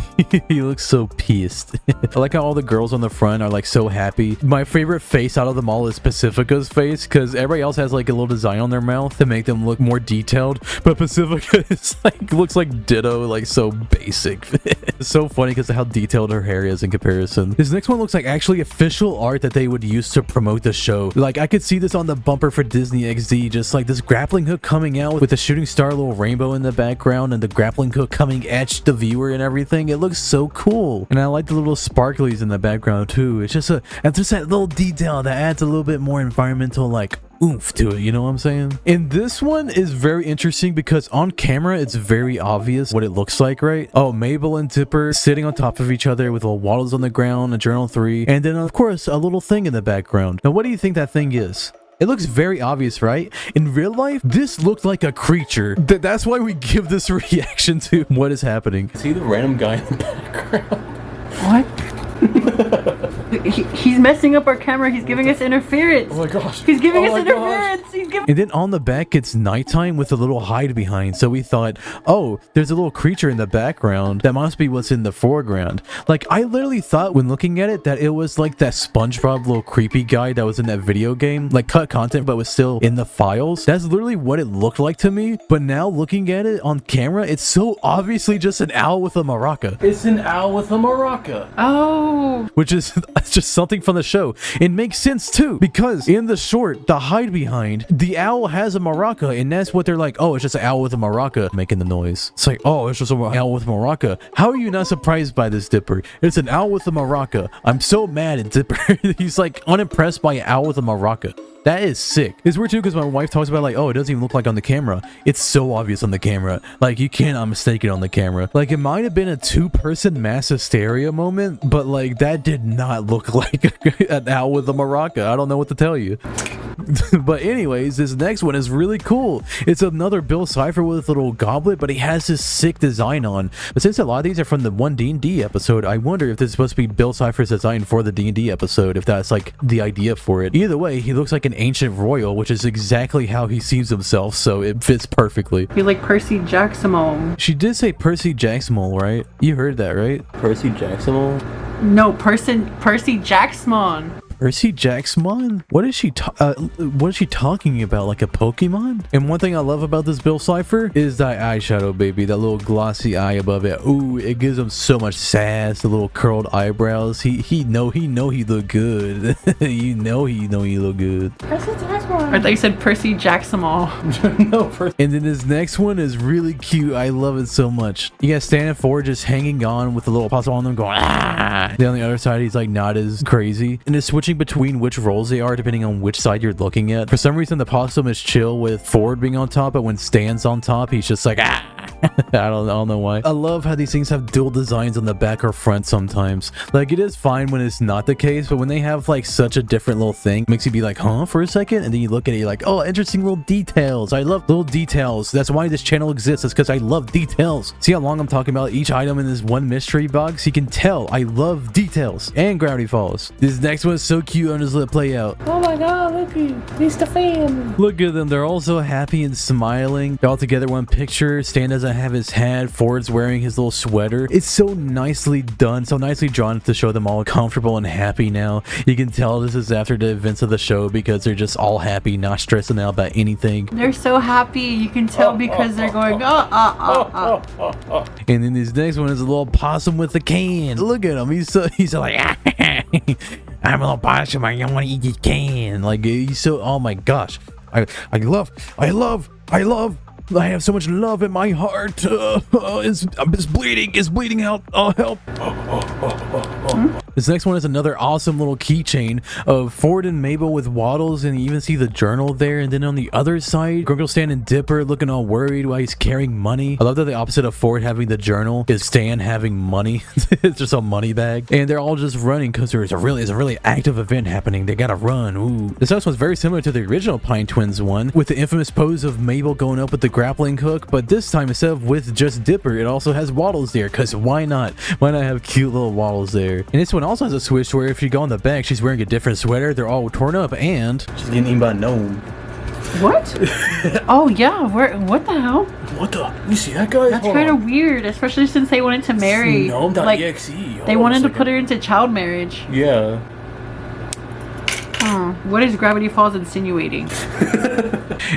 He looks so pissed. I like how all the girls on the front are like so happy. My favorite face out of them all is Pacifica's face because everybody else has like a little design on their mouth to make them look more detailed, but Pacifica is like looks like ditto, like so basic. It's so funny because of how detailed her hair is in comparison. This next one looks like actually official art that they would use to promote the show. Like I could see this on the bumper for Disney XD, just like this grappling hook coming out with a shooting star little rainbow in the background and the grappling hook coming at the viewer and everything. It looks so cool. And I like the little sparklies in the background too. It's just that little detail that adds a little bit more environmental like oomph to it, you know what I'm saying? And this one is very interesting because on camera it's very obvious what it looks like, right? Oh, Mabel and Dipper sitting on top of each other with little Waddles on the ground, a Journal 3, and then of course a little thing in the background. Now what do you think that thing is? It looks very obvious, right? In real life, this looked like a creature. That's why we give this reaction to what is happening. See the random guy in the background? What? He's messing up our camera. He's giving us interference. Oh my gosh. He's giving us interference. And then on the back, it's nighttime with a little hide behind. So we thought, oh, there's a little creature in the background. That must be what's in the foreground. Like, I literally thought when looking at it that it was like that SpongeBob little creepy guy that was in that video game. Like, cut content, but was still in the files. That's literally what it looked like to me. But now looking at it on camera, it's so obviously just an owl with a maraca. It's an owl with a maraca. Oh. Which is just something from the show. It makes sense too, because in the short, the hide behind, the owl has a maraca, and that's what they're like, oh, it's just an owl with a maraca making the noise. It's like, oh, it's just an owl with a maraca. How are you not surprised by this, Dipper? It's an owl with a maraca. I'm so mad at Dipper. He's like unimpressed by an owl with a maraca. That is sick. It's weird too because my wife talks about like, oh, it doesn't even look like on the camera. It's so obvious on the camera. Like you cannot mistake it on the camera. Like it might have been a 2-person mass hysteria moment, but like that did not look like an owl with a maraca. I don't know what to tell you. But anyways, this next one is really cool. It's another Bill Cipher with a little goblet, but he has this sick design on. But since a lot of these are from the one D&D episode, I wonder if this is supposed to be Bill Cipher's design for the D&D episode, if that's like the idea for it. Either way, he looks like an ancient royal, which is exactly how he sees himself, so it fits perfectly. You like Percy Jackson. She did say Percy Jackson, right? You heard that, right? Percy Jackson? No, Percy Jackson. Percy Jackson? What is she talking about? Like a Pokemon? And one thing I love about this Bill Cipher is that eyeshadow, baby. That little glossy eye above it. Ooh, it gives him so much sass. The little curled eyebrows. He know he look good. he look good. Percy Jackson. I thought you said Percy Jackson. No, and then this next one is really cute. I love it so much. You got standing forward, just hanging on with the little possum on them, going ah. Then on the other side, he's like not as crazy, and it's switching between which roles they are depending on which side you're looking at. For some reason, the possum is chill with Ford being on top, but when Stan's on top, he's just like ah. I don't know why. I love how these things have dual designs on the back or front sometimes. Like it is fine when it's not the case, but when they have like such a different little thing, it makes you be like, huh, for a second, and then you look at it, you're like, oh, interesting little details. I love little details. That's why this channel exists. It's because I love details. See how long I'm talking about each item in this one mystery box? You can tell I love details. And Gravity Falls. This next one is so cute. I'm just let it play out. Oh my god, look at it's the family. Look at them. They're all so happy and smiling. They're all together one picture. Stan doesn't have his hat. Ford's wearing his little sweater. It's so nicely done, so nicely drawn to show them all comfortable and happy now. You can tell this is after the events of the show because they're just all happy, not stressing out about anything. They're so happy. You can tell because they're going And then this next one is a little possum with a can. Look at him. He's like I'm a little possum. I want to eat this can. Like he's so. Oh my gosh. I have so much love in my heart. It's bleeding out. Oh, help. This next one is another awesome little keychain of Ford and Mabel with Waddles, and you even see the journal there. And then on the other side, Grunkle Stan and Dipper looking all worried while he's carrying money. I love that the opposite of Ford having the journal is Stan having money. It's just a money bag. And they're all just running because there's a really active event happening. They gotta run. Ooh. This next one's very similar to the original Pine Twins one, with the infamous pose of Mabel going up with the grappling hook, but this time instead of with just Dipper, it also has Waddles there, because why not? Why not have cute little Waddles there? And this one also has a switch where if you go on the back, she's wearing a different sweater. They're all torn up, and she's getting eaten by a gnome. What? Oh yeah, what the hell? What the? You see that guy? That's kind of weird, especially since they wanted to marry. Gnome.exe. They wanted to put her into child marriage. Yeah. What is Gravity Falls insinuating?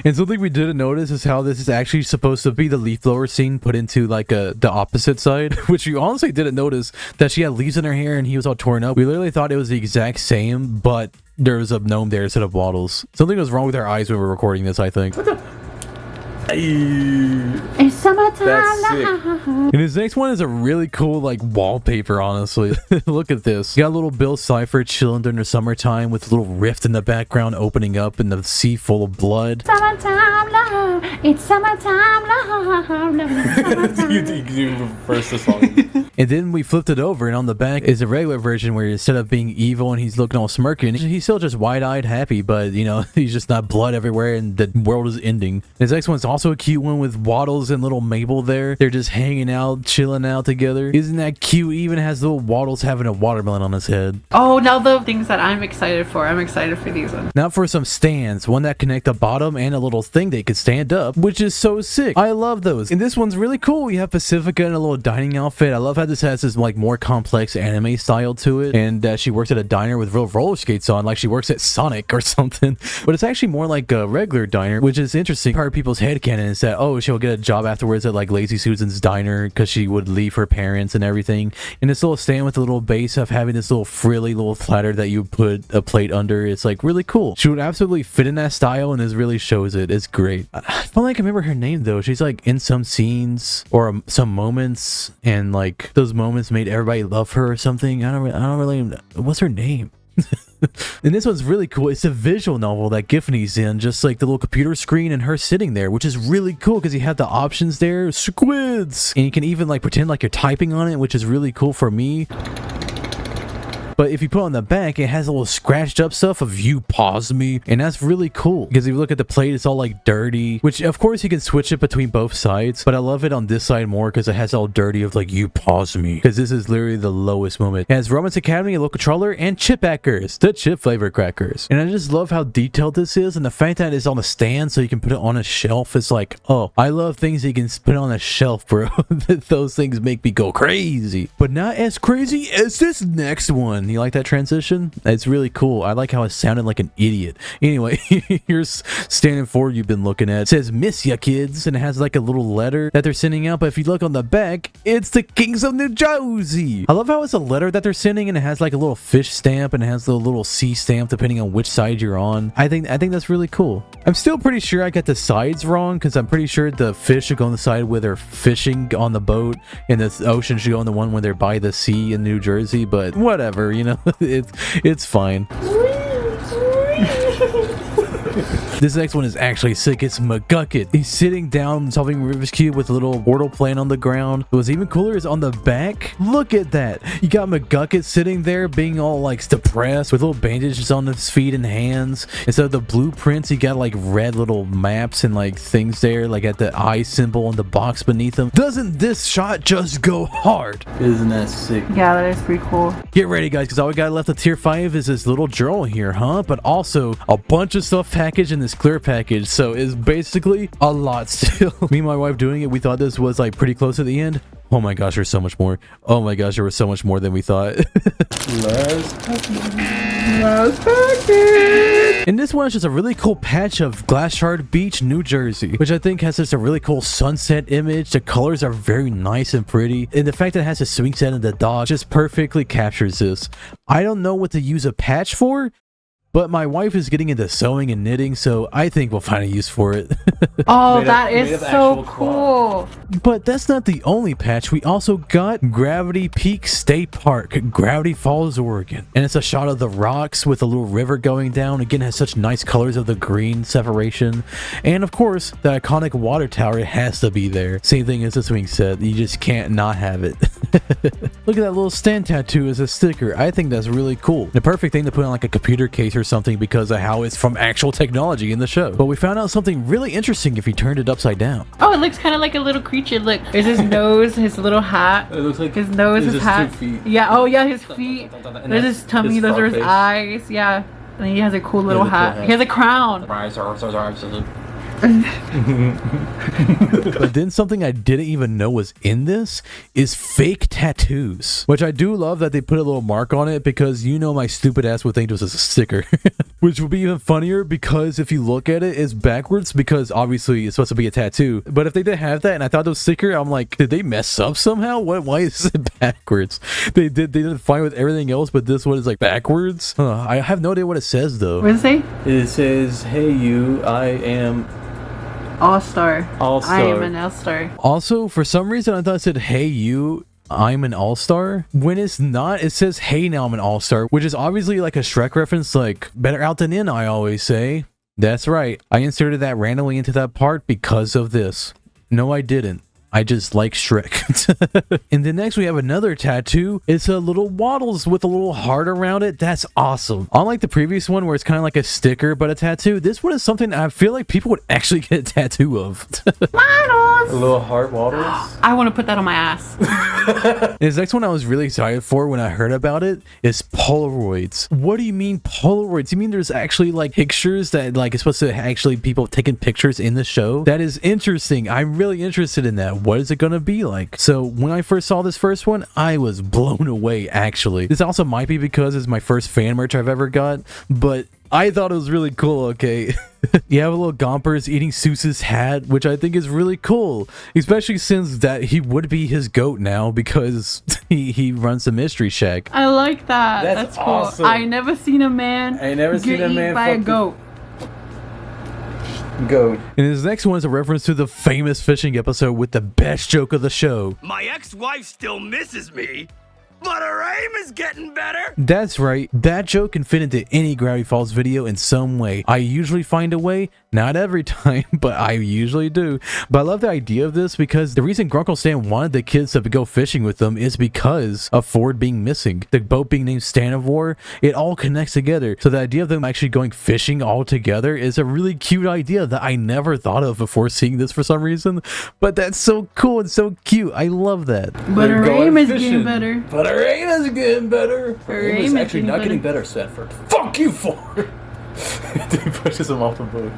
And something we didn't notice is how this is actually supposed to be the leaf blower scene put into like the opposite side, which you honestly didn't notice that she had leaves in her hair and he was all torn up. We literally thought it was the exact same, but there was a gnome there instead of Waddles. Something was wrong with our eyes when we were recording this, I think. What the? It's summertime. That's sick. And his next one is a really cool like wallpaper, honestly. Look at this. You got a little Bill Cipher chilling during the summertime with a little rift in the background opening up and the sea full of blood. Summertime love. It's summertime love. You reverse the song. And then we flipped it over, and on the back is a regular version where instead of being evil and he's looking all smirking, he's still just wide-eyed happy, but you know, he's just not blood everywhere and the world is ending. His next one's also a cute one with Waddles and little Mabel there. They're just hanging out, chilling out together. Isn't that cute? He even has little Waddles having a watermelon on his head. Oh, now the things that I'm excited for. I'm excited for these ones. Now for some stands, one that connect the bottom and a little thing they could stand up, which is so sick. I love those. And this one's really cool. You have Pacifica in a little dining outfit. I love how this has this like more complex anime style to it, and she works at a diner with real roller skates on, like she works at Sonic or something. But it's actually more like a regular diner, which is interesting. Part of people's headcanon is that, oh, she'll get a job afterwards at like Lazy Susan's diner because she would leave her parents and everything. And this little stand with a little base of having this little frilly little platter that you put a plate under, it's like really cool. She would absolutely fit in that style, and this really shows it. It's great. I don't like I remember her name though. She's like in some scenes or some moments, and like those moments made everybody love her or something. I don't really. What's her name? And this one's really cool. It's a visual novel that Giffany's in, just like the little computer screen and her sitting there, which is really cool because you have the options there, squids, and you can even like pretend like you're typing on it, which is really cool for me. But if you put on the back, it has a little scratched up stuff of "you pause me," and that's really cool because if you look at the plate, it's all like dirty, which of course you can switch it between both sides, but I love it on this side more because it has all dirty of like "you pause me," because this is literally the lowest moment. It has Romance Academy, a local controller, and chip hackers, the chip flavor crackers. And I just love how detailed this is, and the fact that it's on a stand so you can put it on a shelf is like, oh, I love things you can put on a shelf, bro. Those things make me go crazy, but not as crazy as this next one. You like that transition? It's really cool. I like how it sounded like an idiot. Anyway, here's standing forward you've been looking at. It says "Miss ya kids," and it has like a little letter that they're sending out, but if you look on the back, it's the Kings of New Jersey. I love how it's a letter that they're sending and it has like a little fish stamp and it has the little C stamp depending on which side you're on. I think that's really cool. I'm still pretty sure I got the sides wrong because I'm pretty sure the fish should go on the side where they're fishing on the boat and the ocean should go on the one where they're by the sea in New Jersey, but whatever, you know. It's fine. This next one is actually sick. It's McGucket. He's sitting down solving Rubik's Cube with a little portal plant on the ground. What's even cooler is on the back. Look at that. You got McGucket sitting there being all like depressed with little bandages on his feet and hands. Instead of the blueprints, you got like red little maps and like things there, like at the eye symbol on the box beneath him. Doesn't this shot just go hard? Isn't that sick? Yeah, that is pretty cool. Get ready, guys, because all we got left of tier 5 is this little journal here, huh? But also a bunch of stuff packaged in this clear package, so it's basically a lot still. Me and my wife doing it, we thought this was like pretty close to the end. Oh my gosh, there's so much more. Oh my gosh, there was so much more than we thought. Last package. And this one is just a really cool patch of Glass Shard Beach, New Jersey, which I think has just a really cool sunset image. The colors are very nice and pretty, and the fact that it has a swing set and the dog just perfectly captures this. I don't know what to use a patch for, but my wife is getting into sewing and knitting, so I think we'll find a use for it. Oh, that is so cool. But that's not the only patch. We also got Gravity Peak State Park, Gravity Falls, Oregon. And it's a shot of the rocks with a little river going down. Again, it has such nice colors of the green separation. And of course, the iconic water tower, it has to be there. Same thing as the swing set. You just can't not have it. Look at that little stand tattoo as a sticker. I think that's really cool. The perfect thing to put on like a computer case or something because of how it's from actual technology in the show. But we found out something really interesting if you turned it upside down. Oh, it looks kind of like a little creature. Look, there's his nose, his little hat. It looks like his nose, his hat. 2 feet. Yeah, oh yeah, his feet. There's his tummy, those are his eyes. Yeah. And then he has a cool little hat. He has a crown. But then something I didn't even know was in this is fake tattoos, which I do love that they put a little mark on it because you know my stupid ass would think it was a sticker. Which would be even funnier because if you look at it, it's backwards because obviously it's supposed to be a tattoo. But if they didn't have that and I thought it was a sticker, I'm like, did they mess up somehow? Why is it backwards? They did fine with everything else, but this one is like backwards. I have no idea what it says though. What does it say? It says, "Hey you, I am All-Star. All-Star. I am an All-Star." Also, for some reason, I thought it said, "Hey you, I'm an all-star." When it's not, it says, "Hey now I'm an all-star," which is obviously like a Shrek reference, like better out than in, I always say. That's right. I inserted that randomly into that part because of this. No, I didn't. I just like Shrek. And then next we have another tattoo. It's a little waddles with a little heart around it. That's awesome. Unlike the previous one where it's kind of like a sticker but a tattoo, this one is something I feel like people would actually get a tattoo of. Waddles! A little heart waddles. I want to put that on my ass. This next one I was really excited for when I heard about it is Polaroids. What do you mean Polaroids? You mean there's actually like pictures that like it's supposed to actually people taking pictures in the show? That is interesting. I'm really interested in that. What is it gonna be like? So when I first saw this first one, I was blown away actually. This also might be because it's my first fan merch I've ever got, but I thought it was really cool, okay? You have a little Gompers eating Seuss's hat, which I think is really cool, especially since that he would be his goat now because he runs the Mystery Shack. I like that. That's cool. Awesome. I never seen a man get eaten by a goat. Goat. And his next one is a reference to the famous fishing episode with the best joke of the show. My ex-wife still misses me. But our aim is getting better. That's right, that joke can fit into any Gravity Falls video in some way. I usually find a way, not every time, but I usually do. But I love the idea of this because the reason Grunkle Stan wanted the kids to go fishing with them is because of Ford being missing. The boat being named Stanivore, it all connects together. So the idea of them actually going fishing all together is a really cute idea that I never thought of before seeing this for some reason. But that's so cool and so cute. I love that. But our aim is getting better. But our aim is getting better. Our aim is actually not getting better, Sanford. Fuck you, Ford. He pushes him off the boat.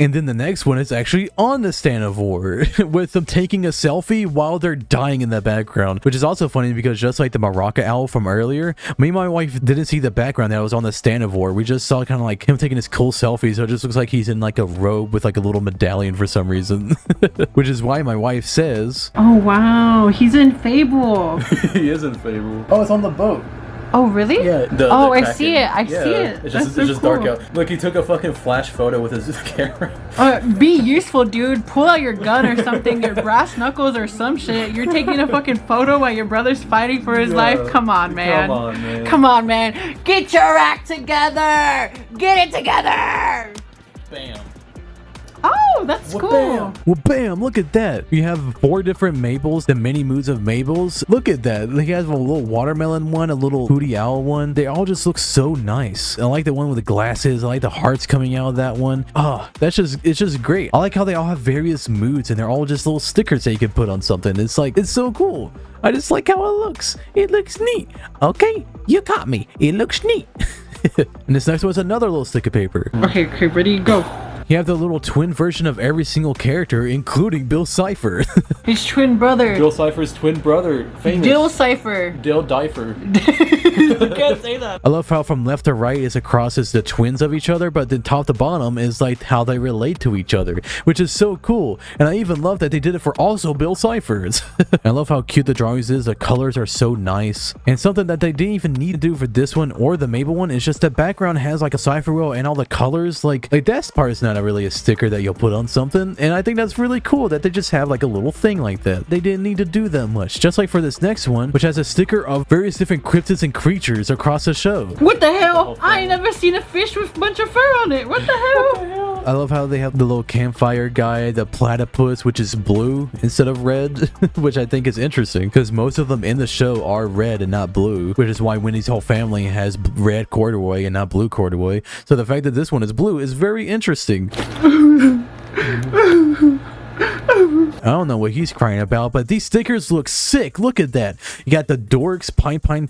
And then the next one is actually on the Stanivore with them taking a selfie while they're dying in the background, which is also funny because just like the Maraca owl from earlier, me and my wife didn't see the background that was on the Stanivore. We just saw kind of like him taking his cool selfie, so it just looks like he's in like a robe with like a little medallion for some reason. Which is why my wife says, oh wow, he's in Fable. He is in Fable. Oh, it's on the boat. Oh really? Yeah. Oh, I see it. I see it. It's That's just cool. dark out. Look, he took a fucking flash photo with his camera. Be useful, dude. Pull out your gun or something, your brass knuckles or some shit. You're taking a fucking photo while your brother's fighting for his life. Come on, man. Come on, man. Come on, man. Get your act together. Get it together. Bam. Oh, that's cool. Bam. Well, bam, look at that. You have 4 different Mabels, the many moods of Mabels. Look at that. He has a little watermelon one, a little Hootie Owl one. They all just look so nice. I like the one with the glasses. I like the hearts coming out of that one. Oh, it's just great. I like how they all have various moods and they're all just little stickers that you can put on something. It's like, it's so cool. I just like how it looks. It looks neat. Okay, you caught me. It looks neat. And this next one's another little stick of paper. Okay, ready, go. You have the little twin version of every single character, including Bill Cipher. His twin brother. Bill Cipher's twin brother. Famous. Dill Cipher. Dill Difer. You can't say that. I love how from left to right is across is the twins of each other, but then top to bottom is like how they relate to each other, which is so cool. And I even love that they did it for also Bill Ciphers. I love how cute the drawings is. The colors are so nice. And something that they didn't even need to do for this one or the Mabel one is just the background has like a cipher wheel and all the colors. Like that part is not really a sticker that you'll put on something, and I think that's really cool that they just have like a little thing like that. They didn't need to do that much. Just like for this next one, which has a sticker of various different cryptids and creatures across the show. What the hell? I ain't never seen a fish with a bunch of fur on it. What the hell? I love how they have the little campfire guy, the platypus, which is blue instead of red, which I think is interesting because most of them in the show are red and not blue, which is why Wendy's whole family has red corduroy and not blue corduroy. So the fact that this one is blue is very interesting. I don't know what he's crying about, but these stickers look sick. Look at that. You got the dorks,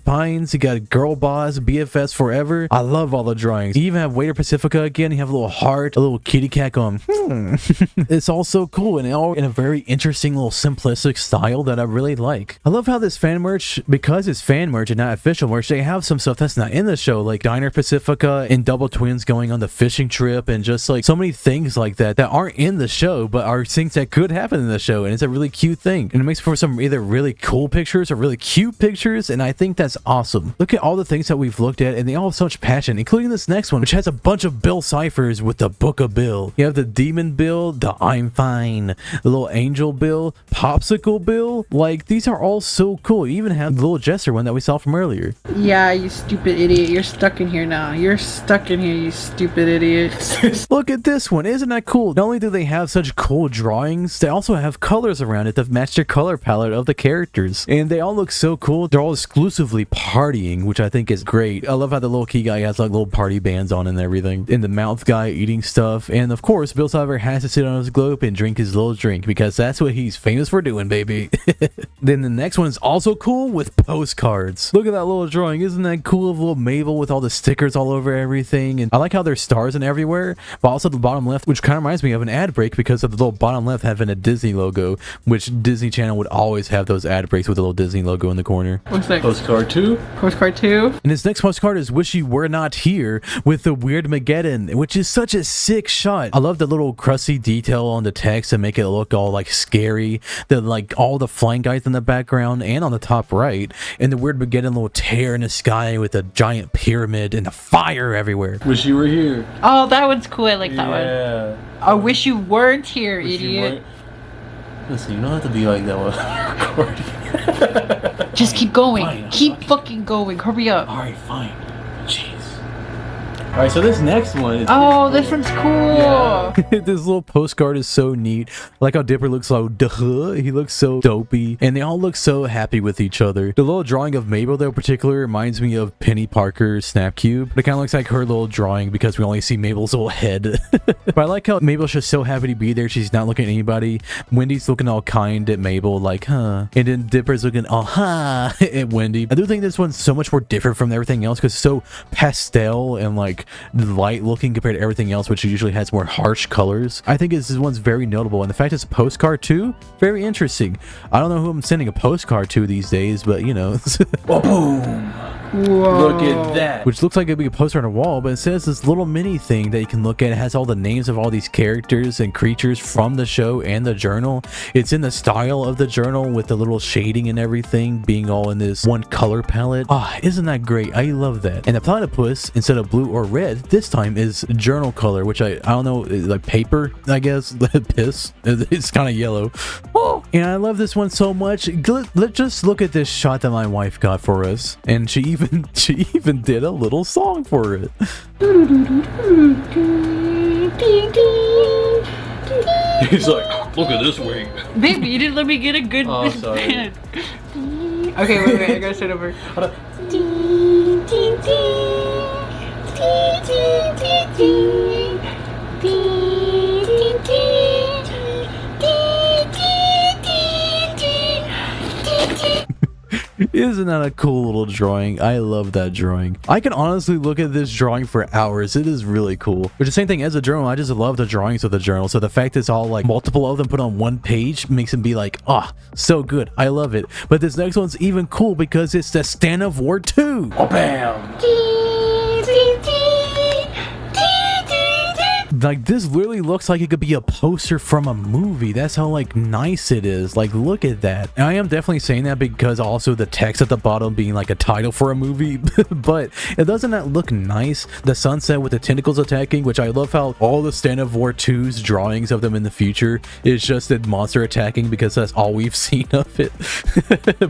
Pines. You got Girl Boss, BFS Forever. I love all the drawings. You even have Waiter Pacifica again. You have a little heart, a little kitty cat going, It's all so cool and all in a very interesting little simplistic style that I really like. I love how this fan merch, because it's fan merch and not official merch, they have some stuff that's not in the show, like Diner Pacifica and Double Twins going on the fishing trip and just like so many things like that that aren't in the show but are things that could happen in the show, and it's a really cute thing, and it makes for some either really cool pictures or really cute pictures, and I think that's awesome. Look at all the things that we've looked at, and they all have so much passion, including this next one, which has a bunch of Bill ciphers with the Book of Bill. You have the Demon Bill, the I'm Fine, the little Angel Bill, Popsicle Bill. Like, these are all so cool. You even have the little Jester one that we saw from earlier. Yeah, you stupid idiot. You're stuck in here now. You're stuck in here, you stupid idiot. Look at this one. Isn't that cool? Not only do they have such cool drawings, they also have colors around it that match their color palette of the characters, and they all look so cool. They're all exclusively partying, which I think is great. I love how the little key guy has like little party bands on and everything, and the mouth guy eating stuff, and of course Bill Cipher has to sit on his globe and drink his little drink because that's what he's famous for doing, baby. Then the next one is also cool with postcards. Look at that little drawing. Isn't that cool of little Mabel with all the stickers all over everything? And I like how there's stars and everywhere, but also the bottom left, which kind of reminds me of an ad break because of the little bottom left having a Disney logo, which Disney Channel would always have those ad breaks with a little Disney logo in the corner. What's next? Postcard 2. Postcard 2. And this next postcard is Wish You Were Not Here with the Weird Mageddon, which is such a sick shot. I love the little crusty detail on the text to make it look all like scary. The like all the flying guys in the background and on the top right, and the Weird Mageddon little tear in the sky with a giant pyramid and the fire everywhere. Wish you were here. Oh, that one's cool. I like that one. Yeah. I wish you weren't here, idiot. Listen, you don't have to be like that while recording. Just keep going. Keep fucking going. Hurry up. Alright, fine. Jeez. Alright, so this next one is this one's cool. Yeah. This little postcard is so neat. I like how Dipper looks so he looks so dopey, and they all look so happy with each other. The little drawing of Mabel though in particular reminds me of Penny Parker's Snap Cube. It kind of looks like her little drawing because we only see Mabel's little head. But I like how Mabel's just so happy to be there. She's not looking at anybody. Wendy's looking all kind at Mabel like, huh. And then Dipper's looking all, ha, at Wendy. I do think this one's so much more different from everything else because it's so pastel and like light looking compared to everything else, which usually has more harsh colors. I think this one's very notable, and the fact it's a postcard too, very interesting. I don't know who I'm sending a postcard to these days, but you know. Boom! Whoa. Look at that. Which looks like it'd be a poster on a wall, but it says this little mini thing that you can look at. It has all the names of all these characters and creatures from the show and the journal. It's in the style of the journal with the little shading and everything being all in this one color palette. Ah, isn't that great? I love that. And the platypus, instead of blue or red, this time is journal color, which I don't know, like paper, I guess. Piss. It's kind of yellow. Oh, and I love this one so much. Let's just look at this shot that my wife got for us, and she even did a little song for it. He's like, look at this wing. Baby, you didn't let me get a good sorry. Okay, wait, I gotta start over. Hold on. Isn't that a cool little drawing? I love that drawing. I can honestly look at this drawing for hours. It is really cool. But the same thing as a journal, I just love the drawings of the journal. So the fact it's all like multiple of them put on one page makes it be like, ah, so good. I love it. But this next one's even cool because it's the Stand of War 2. Oh, bam! Like, this literally looks like it could be a poster from a movie. That's how like nice it is. Like, look at that. And I am definitely saying that because also the text at the bottom being like a title for a movie. But it doesn't that look nice? The sunset with the tentacles attacking, which I love how all the Stand of War 2's drawings of them in the future is just a monster attacking because that's all we've seen of it.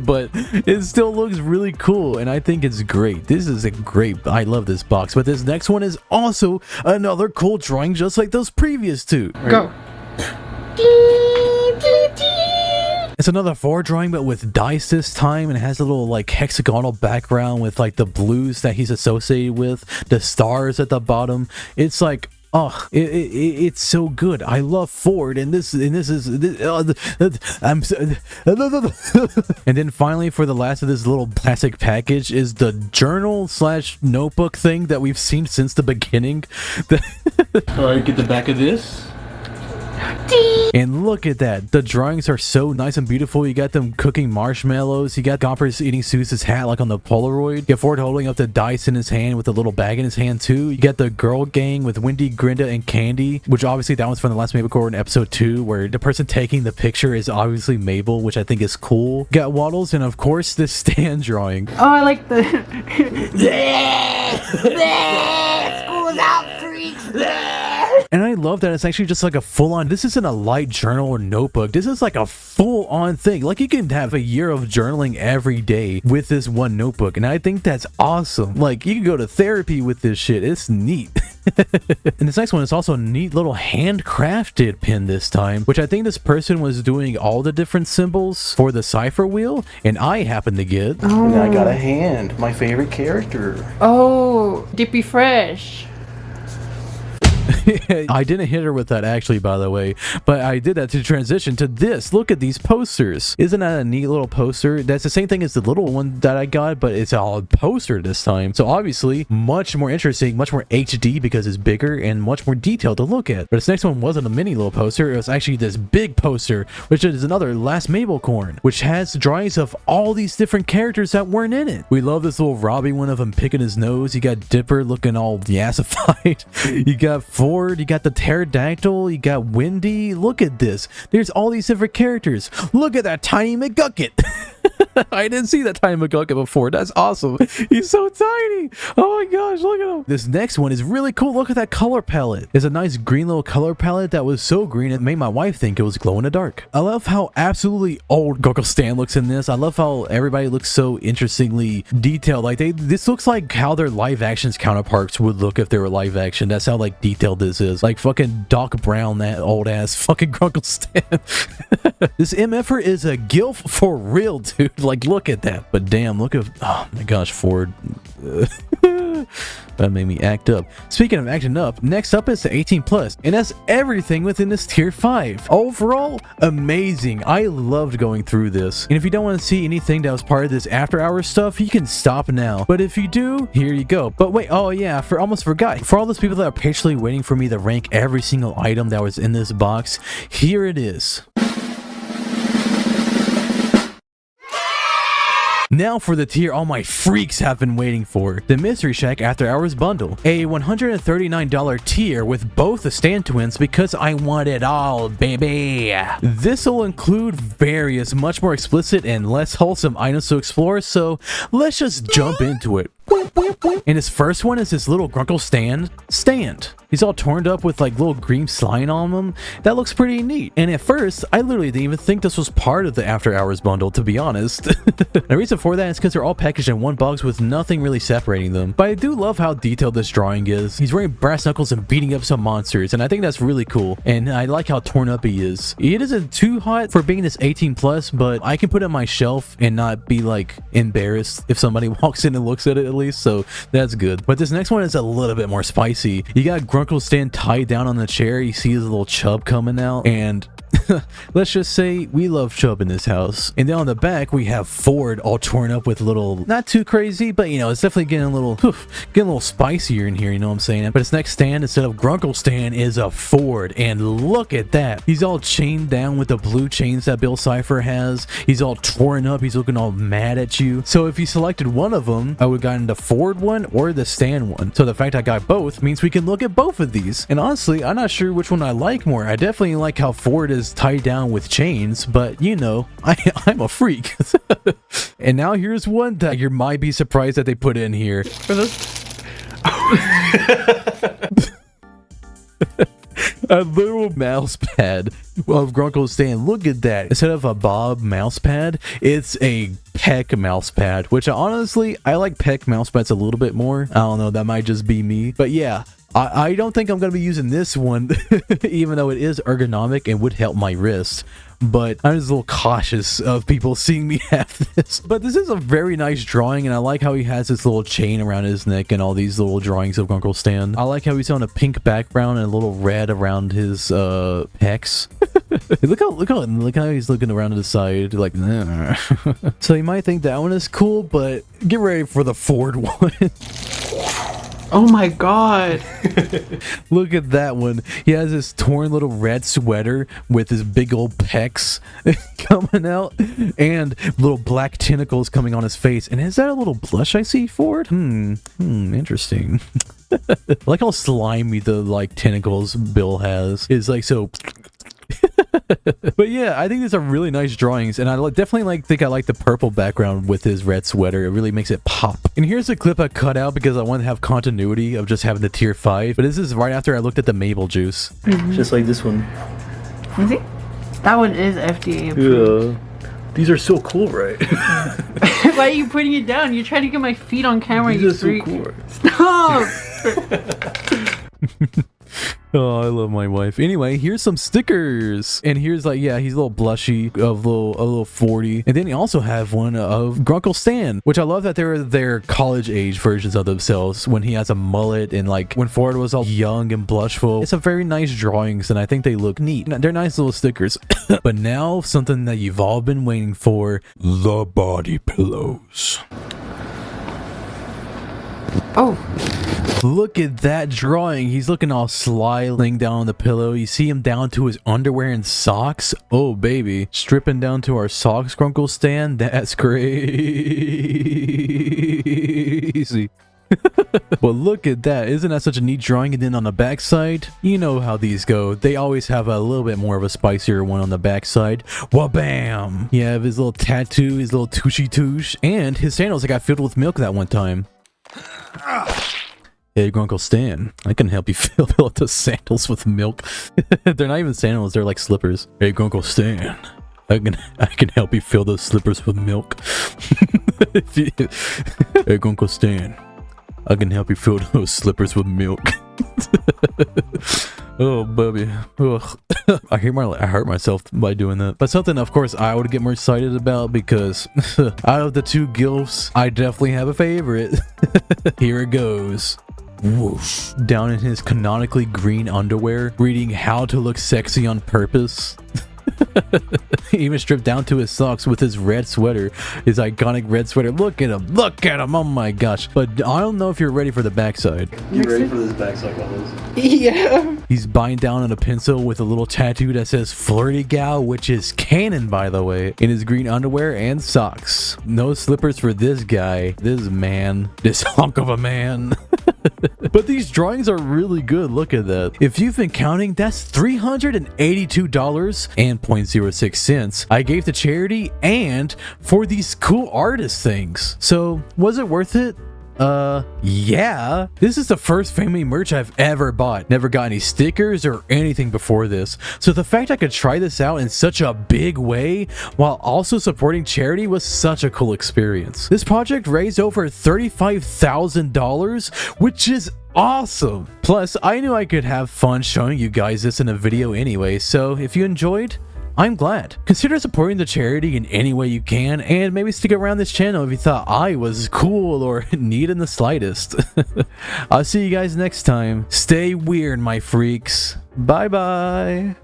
But it still looks really cool, and I think it's great. This is a great, I love this box. But this next one is also another cool drawing just like those previous two. Go. It's another 4 drawing, but with dice this time, and it has a little like hexagonal background with like the blues that he's associated with, the stars at the bottom. It's like, oh, it's so good. I love Ford, and this is I'm and then finally, for the last of this little plastic package, is the journal/notebook thing that we've seen since the beginning. All right, get the back of this. And look at that. The drawings are so nice and beautiful. You got them cooking marshmallows. You got Gompers eating Seuss's hat like on the Polaroid. You got Ford holding up the dice in his hand with a little bag in his hand too. You got the girl gang with Wendy, Grinda, and Candy, which obviously that one's from the last Mabel Core in episode 2, where the person taking the picture is obviously Mabel, which I think is cool. You got Waddles, and of course this Stan drawing. Oh, I like the School's out, freaks! And I love that it's actually just like a full-on, this isn't a light journal or notebook. This is like a full-on thing. Like, you can have a year of journaling every day with this one notebook, and I think that's awesome. Like, you can go to therapy with this shit. It's neat. And this next one is also a neat little handcrafted pin this time, which I think this person was doing all the different symbols for the cipher wheel, and I happen to get. Oh. And I got a hand, my favorite character. Oh, Dippy Fresh. I didn't hit her with that actually, by the way, but I did that to transition to this. Look at these posters. Isn't that a neat little poster? That's the same thing as the little one that I got, but it's a poster this time. So obviously much more interesting, much more HD because it's bigger and much more detailed to look at. But this next one wasn't a mini little poster. It was actually this big poster, which is another Last Mabel Corn, which has drawings of all these different characters that weren't in it. We love this little Robbie one of him picking his nose. You got Dipper looking all yassified. You got Ford, you got the pterodactyl, you got Wendy. Look at this. There's all these different characters. Look at that tiny McGucket. I didn't see that tiny McGucket before. That's awesome. He's so tiny. Oh my gosh, look at him. This next one is really cool. Look at that color palette. It's a nice green little color palette that was so green it made my wife think it was glow in the dark. I love how absolutely old Grunkle Stan looks in this. I love how everybody looks so interestingly detailed. Like this looks like how their live actions counterparts would look if they were live action. That's how like detailed this is. Like fucking Doc Brown, that old ass fucking Grunkle Stan. This MFer is a gilf for real, dude. Like look at that. But damn, look at, oh my gosh, Ford. That made me act up. Speaking of acting up, next up is the 18+, and that's everything within this tier 5. Overall, amazing. I loved going through this. And if you don't want to see anything that was part of this after hours stuff, you can stop now. But if you do, here you go. But wait, oh yeah, almost forgot. For all those people that are patiently waiting for me to rank every single item that was in this box, here it is. Now for the tier all my freaks have been waiting for, the Mystery Shack After Hours Bundle. A $139 tier with both the Stan twins because I want it all, baby. This will include various much more explicit and less wholesome items to explore, so let's just jump into it. And his first one is this little Grunkle stand. He's all torn up with like little green slime on him. That looks pretty neat. And at first, I literally didn't even think this was part of the After Hours bundle, to be honest. The reason for that is because they're all packaged in one box with nothing really separating them. But I do love how detailed this drawing is. He's wearing brass knuckles and beating up some monsters, and I think that's really cool. And I like how torn up he is. It isn't too hot for being this 18+, but I can put it on my shelf and not be like embarrassed if somebody walks in and looks at it at least, so that's good. But this next one is a little bit more spicy. You got Grunkle Stan tied down on the chair. You see his little chub coming out, and let's just say we love chub in this house. And then on the back we have Ford all torn up with little, not too crazy, but you know, it's definitely getting a little spicier in here, you know what I'm saying? But his next stand instead of Grunkle Stan is a Ford, and look at that. He's all chained down with the blue chains that Bill Cipher has. He's all torn up. He's looking all mad at you. So if you selected one of them, I would have gotten the Ford one or the Stan one. So the fact I got both means we can look at both of these. And honestly, I'm not sure which one I like more. I definitely like how Ford is tied down with chains, but you know, I'm a freak. And now here's one that you might be surprised that they put in here. For this? A little mouse pad of Grunkle Stan. Look at that. Instead of a Bob mouse pad, it's a Peck mouse pad, which honestly, I like Peck mouse pads a little bit more. I don't know, that might just be me. But yeah, I don't think I'm going to be using this one, even though it is ergonomic and would help my wrist. But I'm just a little cautious of people seeing me have this. But this is a very nice drawing, and I like how he has this little chain around his neck and all these little drawings of Grunkle Stan. I like how he's on a pink background and a little red around his pecs. look how he's looking around to the side, like, nah. So you might think that one is cool, but get ready for the Ford one. Oh my god. Look at that one. He has this torn little red sweater with his big old pecs coming out and little black tentacles coming on his face. And is that a little blush I see for it? Interesting. I like how slimy the like tentacles Bill has. It's like so. But yeah, I think these are really nice drawings, and I definitely think I like the purple background with his red sweater. It really makes it pop. And here's a clip I cut out because I want to have continuity of just having the tier 5. But this is right after I looked at the Mabel juice. Just like this one. Is it? That one is FDA approved. Yeah. These are so cool, right? Why are you putting it down? You're trying to get my feet on camera. These you are freak. so cool. Stop! Oh, I love my wife. Anyway, here's some stickers. And here's like, yeah, he's a little blushy of a little 40. And then you also have one of Grunkle Stan, which I love that they're their college age versions of themselves when he has a mullet and like when Ford was all young and blushful. It's a very nice drawings and I think they look neat. They're nice little stickers. But now something that you've all been waiting for, the body pillows. Oh. Look at that drawing. He's looking all sly laying down on the pillow. You see him down to his underwear and socks. Oh, baby. Stripping down to our socks, Grunkle Stan. That's crazy. Well, look at that. Isn't that such a neat drawing? And then on the backside, you know how these go. They always have a little bit more of a spicier one on the backside. Wha-bam! You have his little tattoo, his little tushy-tush, and his sandals that got filled with milk that one time. Hey, Uncle Stan, I can help you fill up the sandals with milk. They're not even sandals, they're like slippers. Hey, Uncle Stan, I can help you fill those slippers with milk. Hey, Uncle Stan, I can help you fill those slippers with milk. Oh, baby. Ugh. I hurt myself by doing that. But something, of course, I would get more excited about because out of the two gilfs, I definitely have a favorite. Here it goes. Whoosh. Down in his canonically green underwear, reading How to Look Sexy on Purpose. He even stripped down to his socks with his red sweater, his iconic red sweater. Look at him, oh my gosh. But I don't know if you're ready for the backside. You ready for this backside, Carlos? Yeah. He's biting down on a pencil with a little tattoo that says Flirty Gal, which is canon, by the way, in his green underwear and socks. No slippers for this guy, this man, this hunk of a man. But these drawings are really good. Look at that. If you've been counting, that's $382.06 I gave to charity and for these cool artist things. So was it worth it? Yeah. This is the first family merch I've ever bought. Never got any stickers or anything before this. So the fact I could try this out in such a big way while also supporting charity was such a cool experience. This project raised over $35,000, which is awesome. Plus, I knew I could have fun showing you guys this in a video anyway, so if you enjoyed, I'm glad. Consider supporting the charity in any way you can, and maybe stick around this channel if you thought I was cool or neat in the slightest. I'll see you guys next time. Stay weird, my freaks. Bye bye.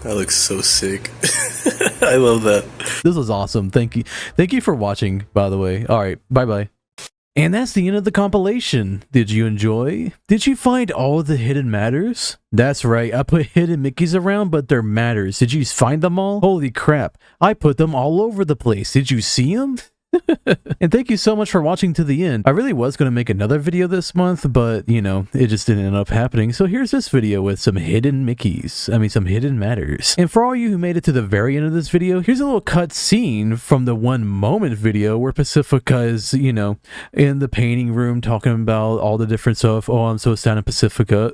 That looks so sick. I love that. This was awesome. Thank you. Thank you for watching, by the way. All right. Bye bye. And that's the end of the compilation. Did you enjoy? Did you find all the hidden matters? That's right, I put hidden Mickeys around, but they're matters. Did you find them all? Holy crap, I put them all over the place. Did you see them? And thank you so much for watching to the end. I really was going to make another video this month, but you know, it just didn't end up happening. So here's this video with some hidden Mickeys. I mean, some hidden matters. And for all you who made it to the very end of this video, here's a little cut scene from the 1 moment video where Pacifica is, you know, in the painting room talking about all the different stuff. Oh, I'm so sad in Pacifica.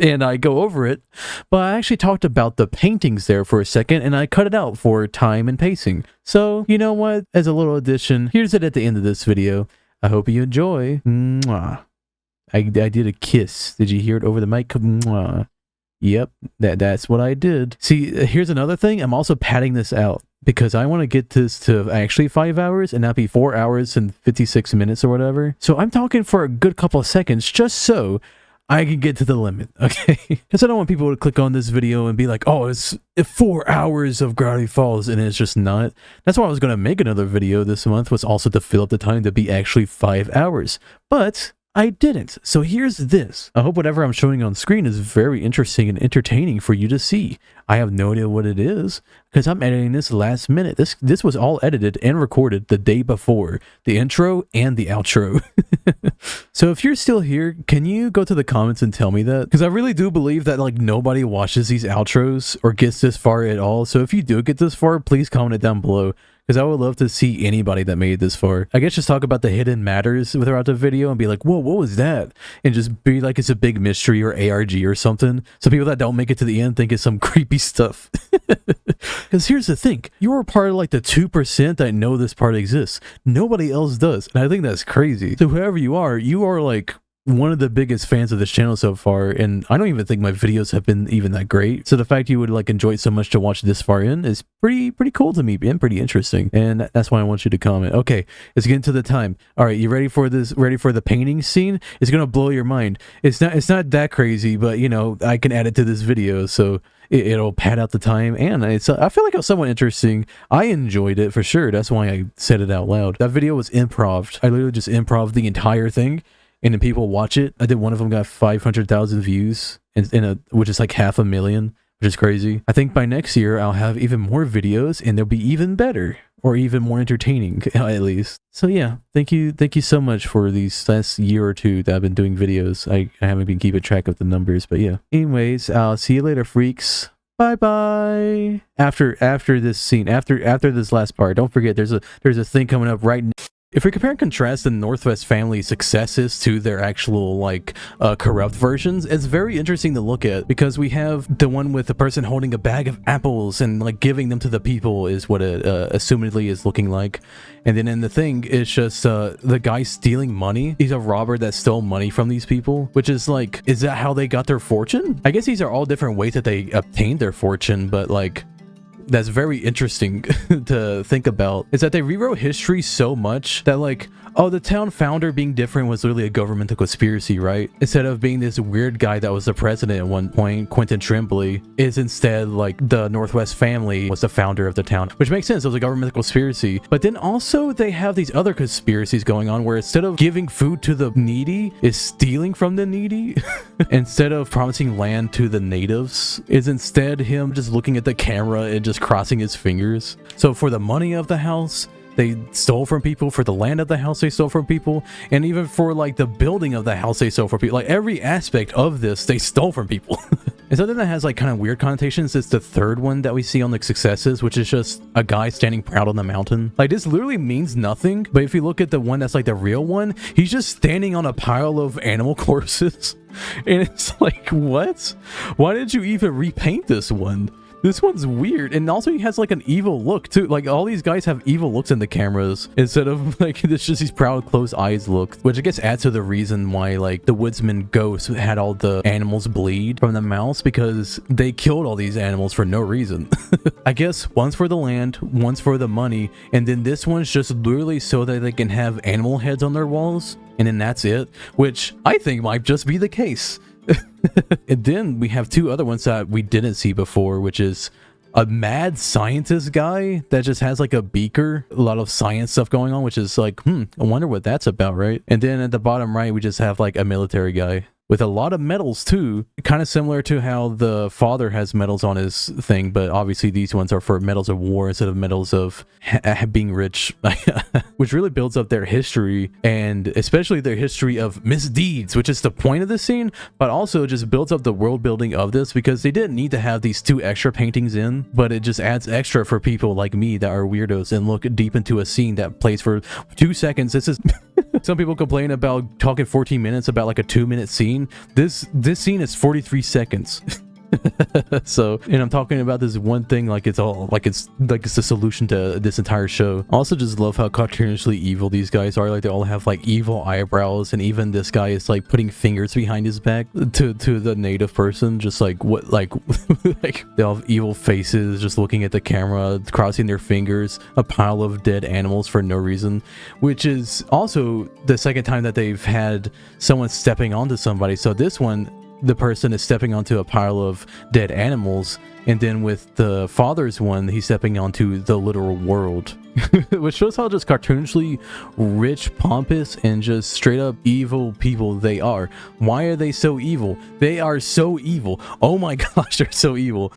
And I go over it, but I actually talked about the paintings there for a second and I cut it out for time and pacing. So, you know what? As a little addition, here's it at the end of this video. I hope you enjoy. Mwah. I did a kiss. Did you hear it over the mic? Mwah. Yep, that's what I did. See, here's another thing. I'm also padding this out because I want to get this to actually 5 hours and not be 4 hours and 56 minutes or whatever. So I'm talking for a good couple of seconds just so I can get to the limit, okay? Because I don't want people to click on this video and be like, oh, it's 4 hours of Gravity Falls, and it's just not. That's why I was going to make another video this month, was also to fill up the time to be actually 5 hours. But I didn't. So here's this. I hope whatever I'm showing on screen is very interesting and entertaining for you to see. I have no idea what it is because I'm editing this last minute. This was all edited and recorded the day before, the intro and the outro. So if you're still here, can you go to the comments and tell me that? Because I really do believe that like nobody watches these outros or gets this far at all. So if you do get this far, please comment it down below. Because I would love to see anybody that made it this far. I guess just talk about the hidden matters throughout the video and be like, whoa, what was that? And just be like it's a big mystery or ARG or something. So people that don't make it to the end think it's some creepy stuff. Because here's the thing. You're part of like the 2% that know this part exists. Nobody else does. And I think that's crazy. So whoever you are like one of the biggest fans of this channel so far, and I don't even think my videos have been even that great. So the fact you would like enjoy it so much to watch this far in is pretty cool to me and pretty interesting. And that's why I want you to comment. Okay, let's get into the time. All right, you ready for this? Ready for the painting scene? It's gonna blow your mind. It's not that crazy, but you know, I can add it to this video, so it'll pad out the time, and I feel like it was somewhat interesting. I enjoyed it for sure. That's why I said it out loud. That video was improv. I literally just improv the entire thing. And then people watch it. I did one of them got 500,000 views, which is like 500,000, which which is crazy. I think by next year, I'll have even more videos and they'll be even better or even more entertaining, at least. So yeah, thank you so much for these last year or two that I've been doing videos. I haven't been keeping track of the numbers, but yeah. Anyways, I'll see you later, freaks. Bye bye. After this scene, after this last part, don't forget there's a thing coming up right now. If we compare and contrast the Northwest family's successes to their actual, like, corrupt versions, it's very interesting to look at, because we have the one with the person holding a bag of apples and, like, giving them to the people is what it assumedly is looking like. And then in the thing, it's just the guy stealing money. He's a robber that stole money from these people, which is like, is that how they got their fortune? I guess these are all different ways that they obtained their fortune, but, like, that's very interesting to think about, is that they rewrote history so much that, like, oh, the town founder being different was literally a governmental conspiracy, right? Instead of being this weird guy that was the president at one point, Quentin Trimbley, is instead like the Northwest family was the founder of the town, which makes sense. It was a governmental conspiracy. But then also they have these other conspiracies going on where instead of giving food to the needy, is stealing from the needy. Instead of promising land to the natives, is instead him just looking at the camera and just crossing his fingers. So for the money of the house, they stole from people. For the land of the house, they stole from people. And even for, like, the building of the house, they stole from people. Like, every aspect of this, they stole from people. And something that has, like, kind of weird connotations is the third one that we see on the successes, which is just a guy standing proud on the mountain. Like, this literally means nothing. But if you look at the one that's, like, the real one, he's just standing on a pile of animal corpses. And it's like, what? Why did you even repaint this one? This one's weird, and also he has like an evil look too. Like, all these guys have evil looks in the cameras instead of like it's just these proud closed eyes look, which I guess adds to the reason why like the woodsman ghost had all the animals bleed from the mouths, because they killed all these animals for no reason. I guess one's for the land, one's for the money, and then this one's just literally so that they can have animal heads on their walls, and then that's it, which I think might just be the case. And then we have two other ones that we didn't see before, which is a mad scientist guy that just has like a beaker, a lot of science stuff going on, which is like, I wonder what that's about, right? And then at the bottom right, we just have like a military guy with a lot of medals too, kind of similar to how the father has medals on his thing, but obviously these ones are for medals of war instead of medals of being rich, which really builds up their history, and especially their history of misdeeds, which is the point of this scene, but also just builds up the world building of this, because they didn't need to have these two extra paintings in, but it just adds extra for people like me that are weirdos and look deep into a scene that plays for 2 seconds. This is some people complain about talking 14 minutes about like a 2-minute scene. This scene is 43 seconds. So, and I'm talking about this one thing like it's the solution to this entire show. I also just love how cartoonishly evil these guys are. Like, they all have like evil eyebrows, and even this guy is like putting fingers behind his back to the native person, just like what, like like they all have evil faces, just looking at the camera, crossing their fingers, a pile of dead animals for no reason, which is also the second time that they've had someone stepping onto somebody. So this one, the person is stepping onto a pile of dead animals, and then with the father's one, he's stepping onto the literal world. Which shows how just cartoonishly rich, pompous, and just straight up evil people they are. Why are they so evil? They are so evil. Oh my gosh, they're so evil.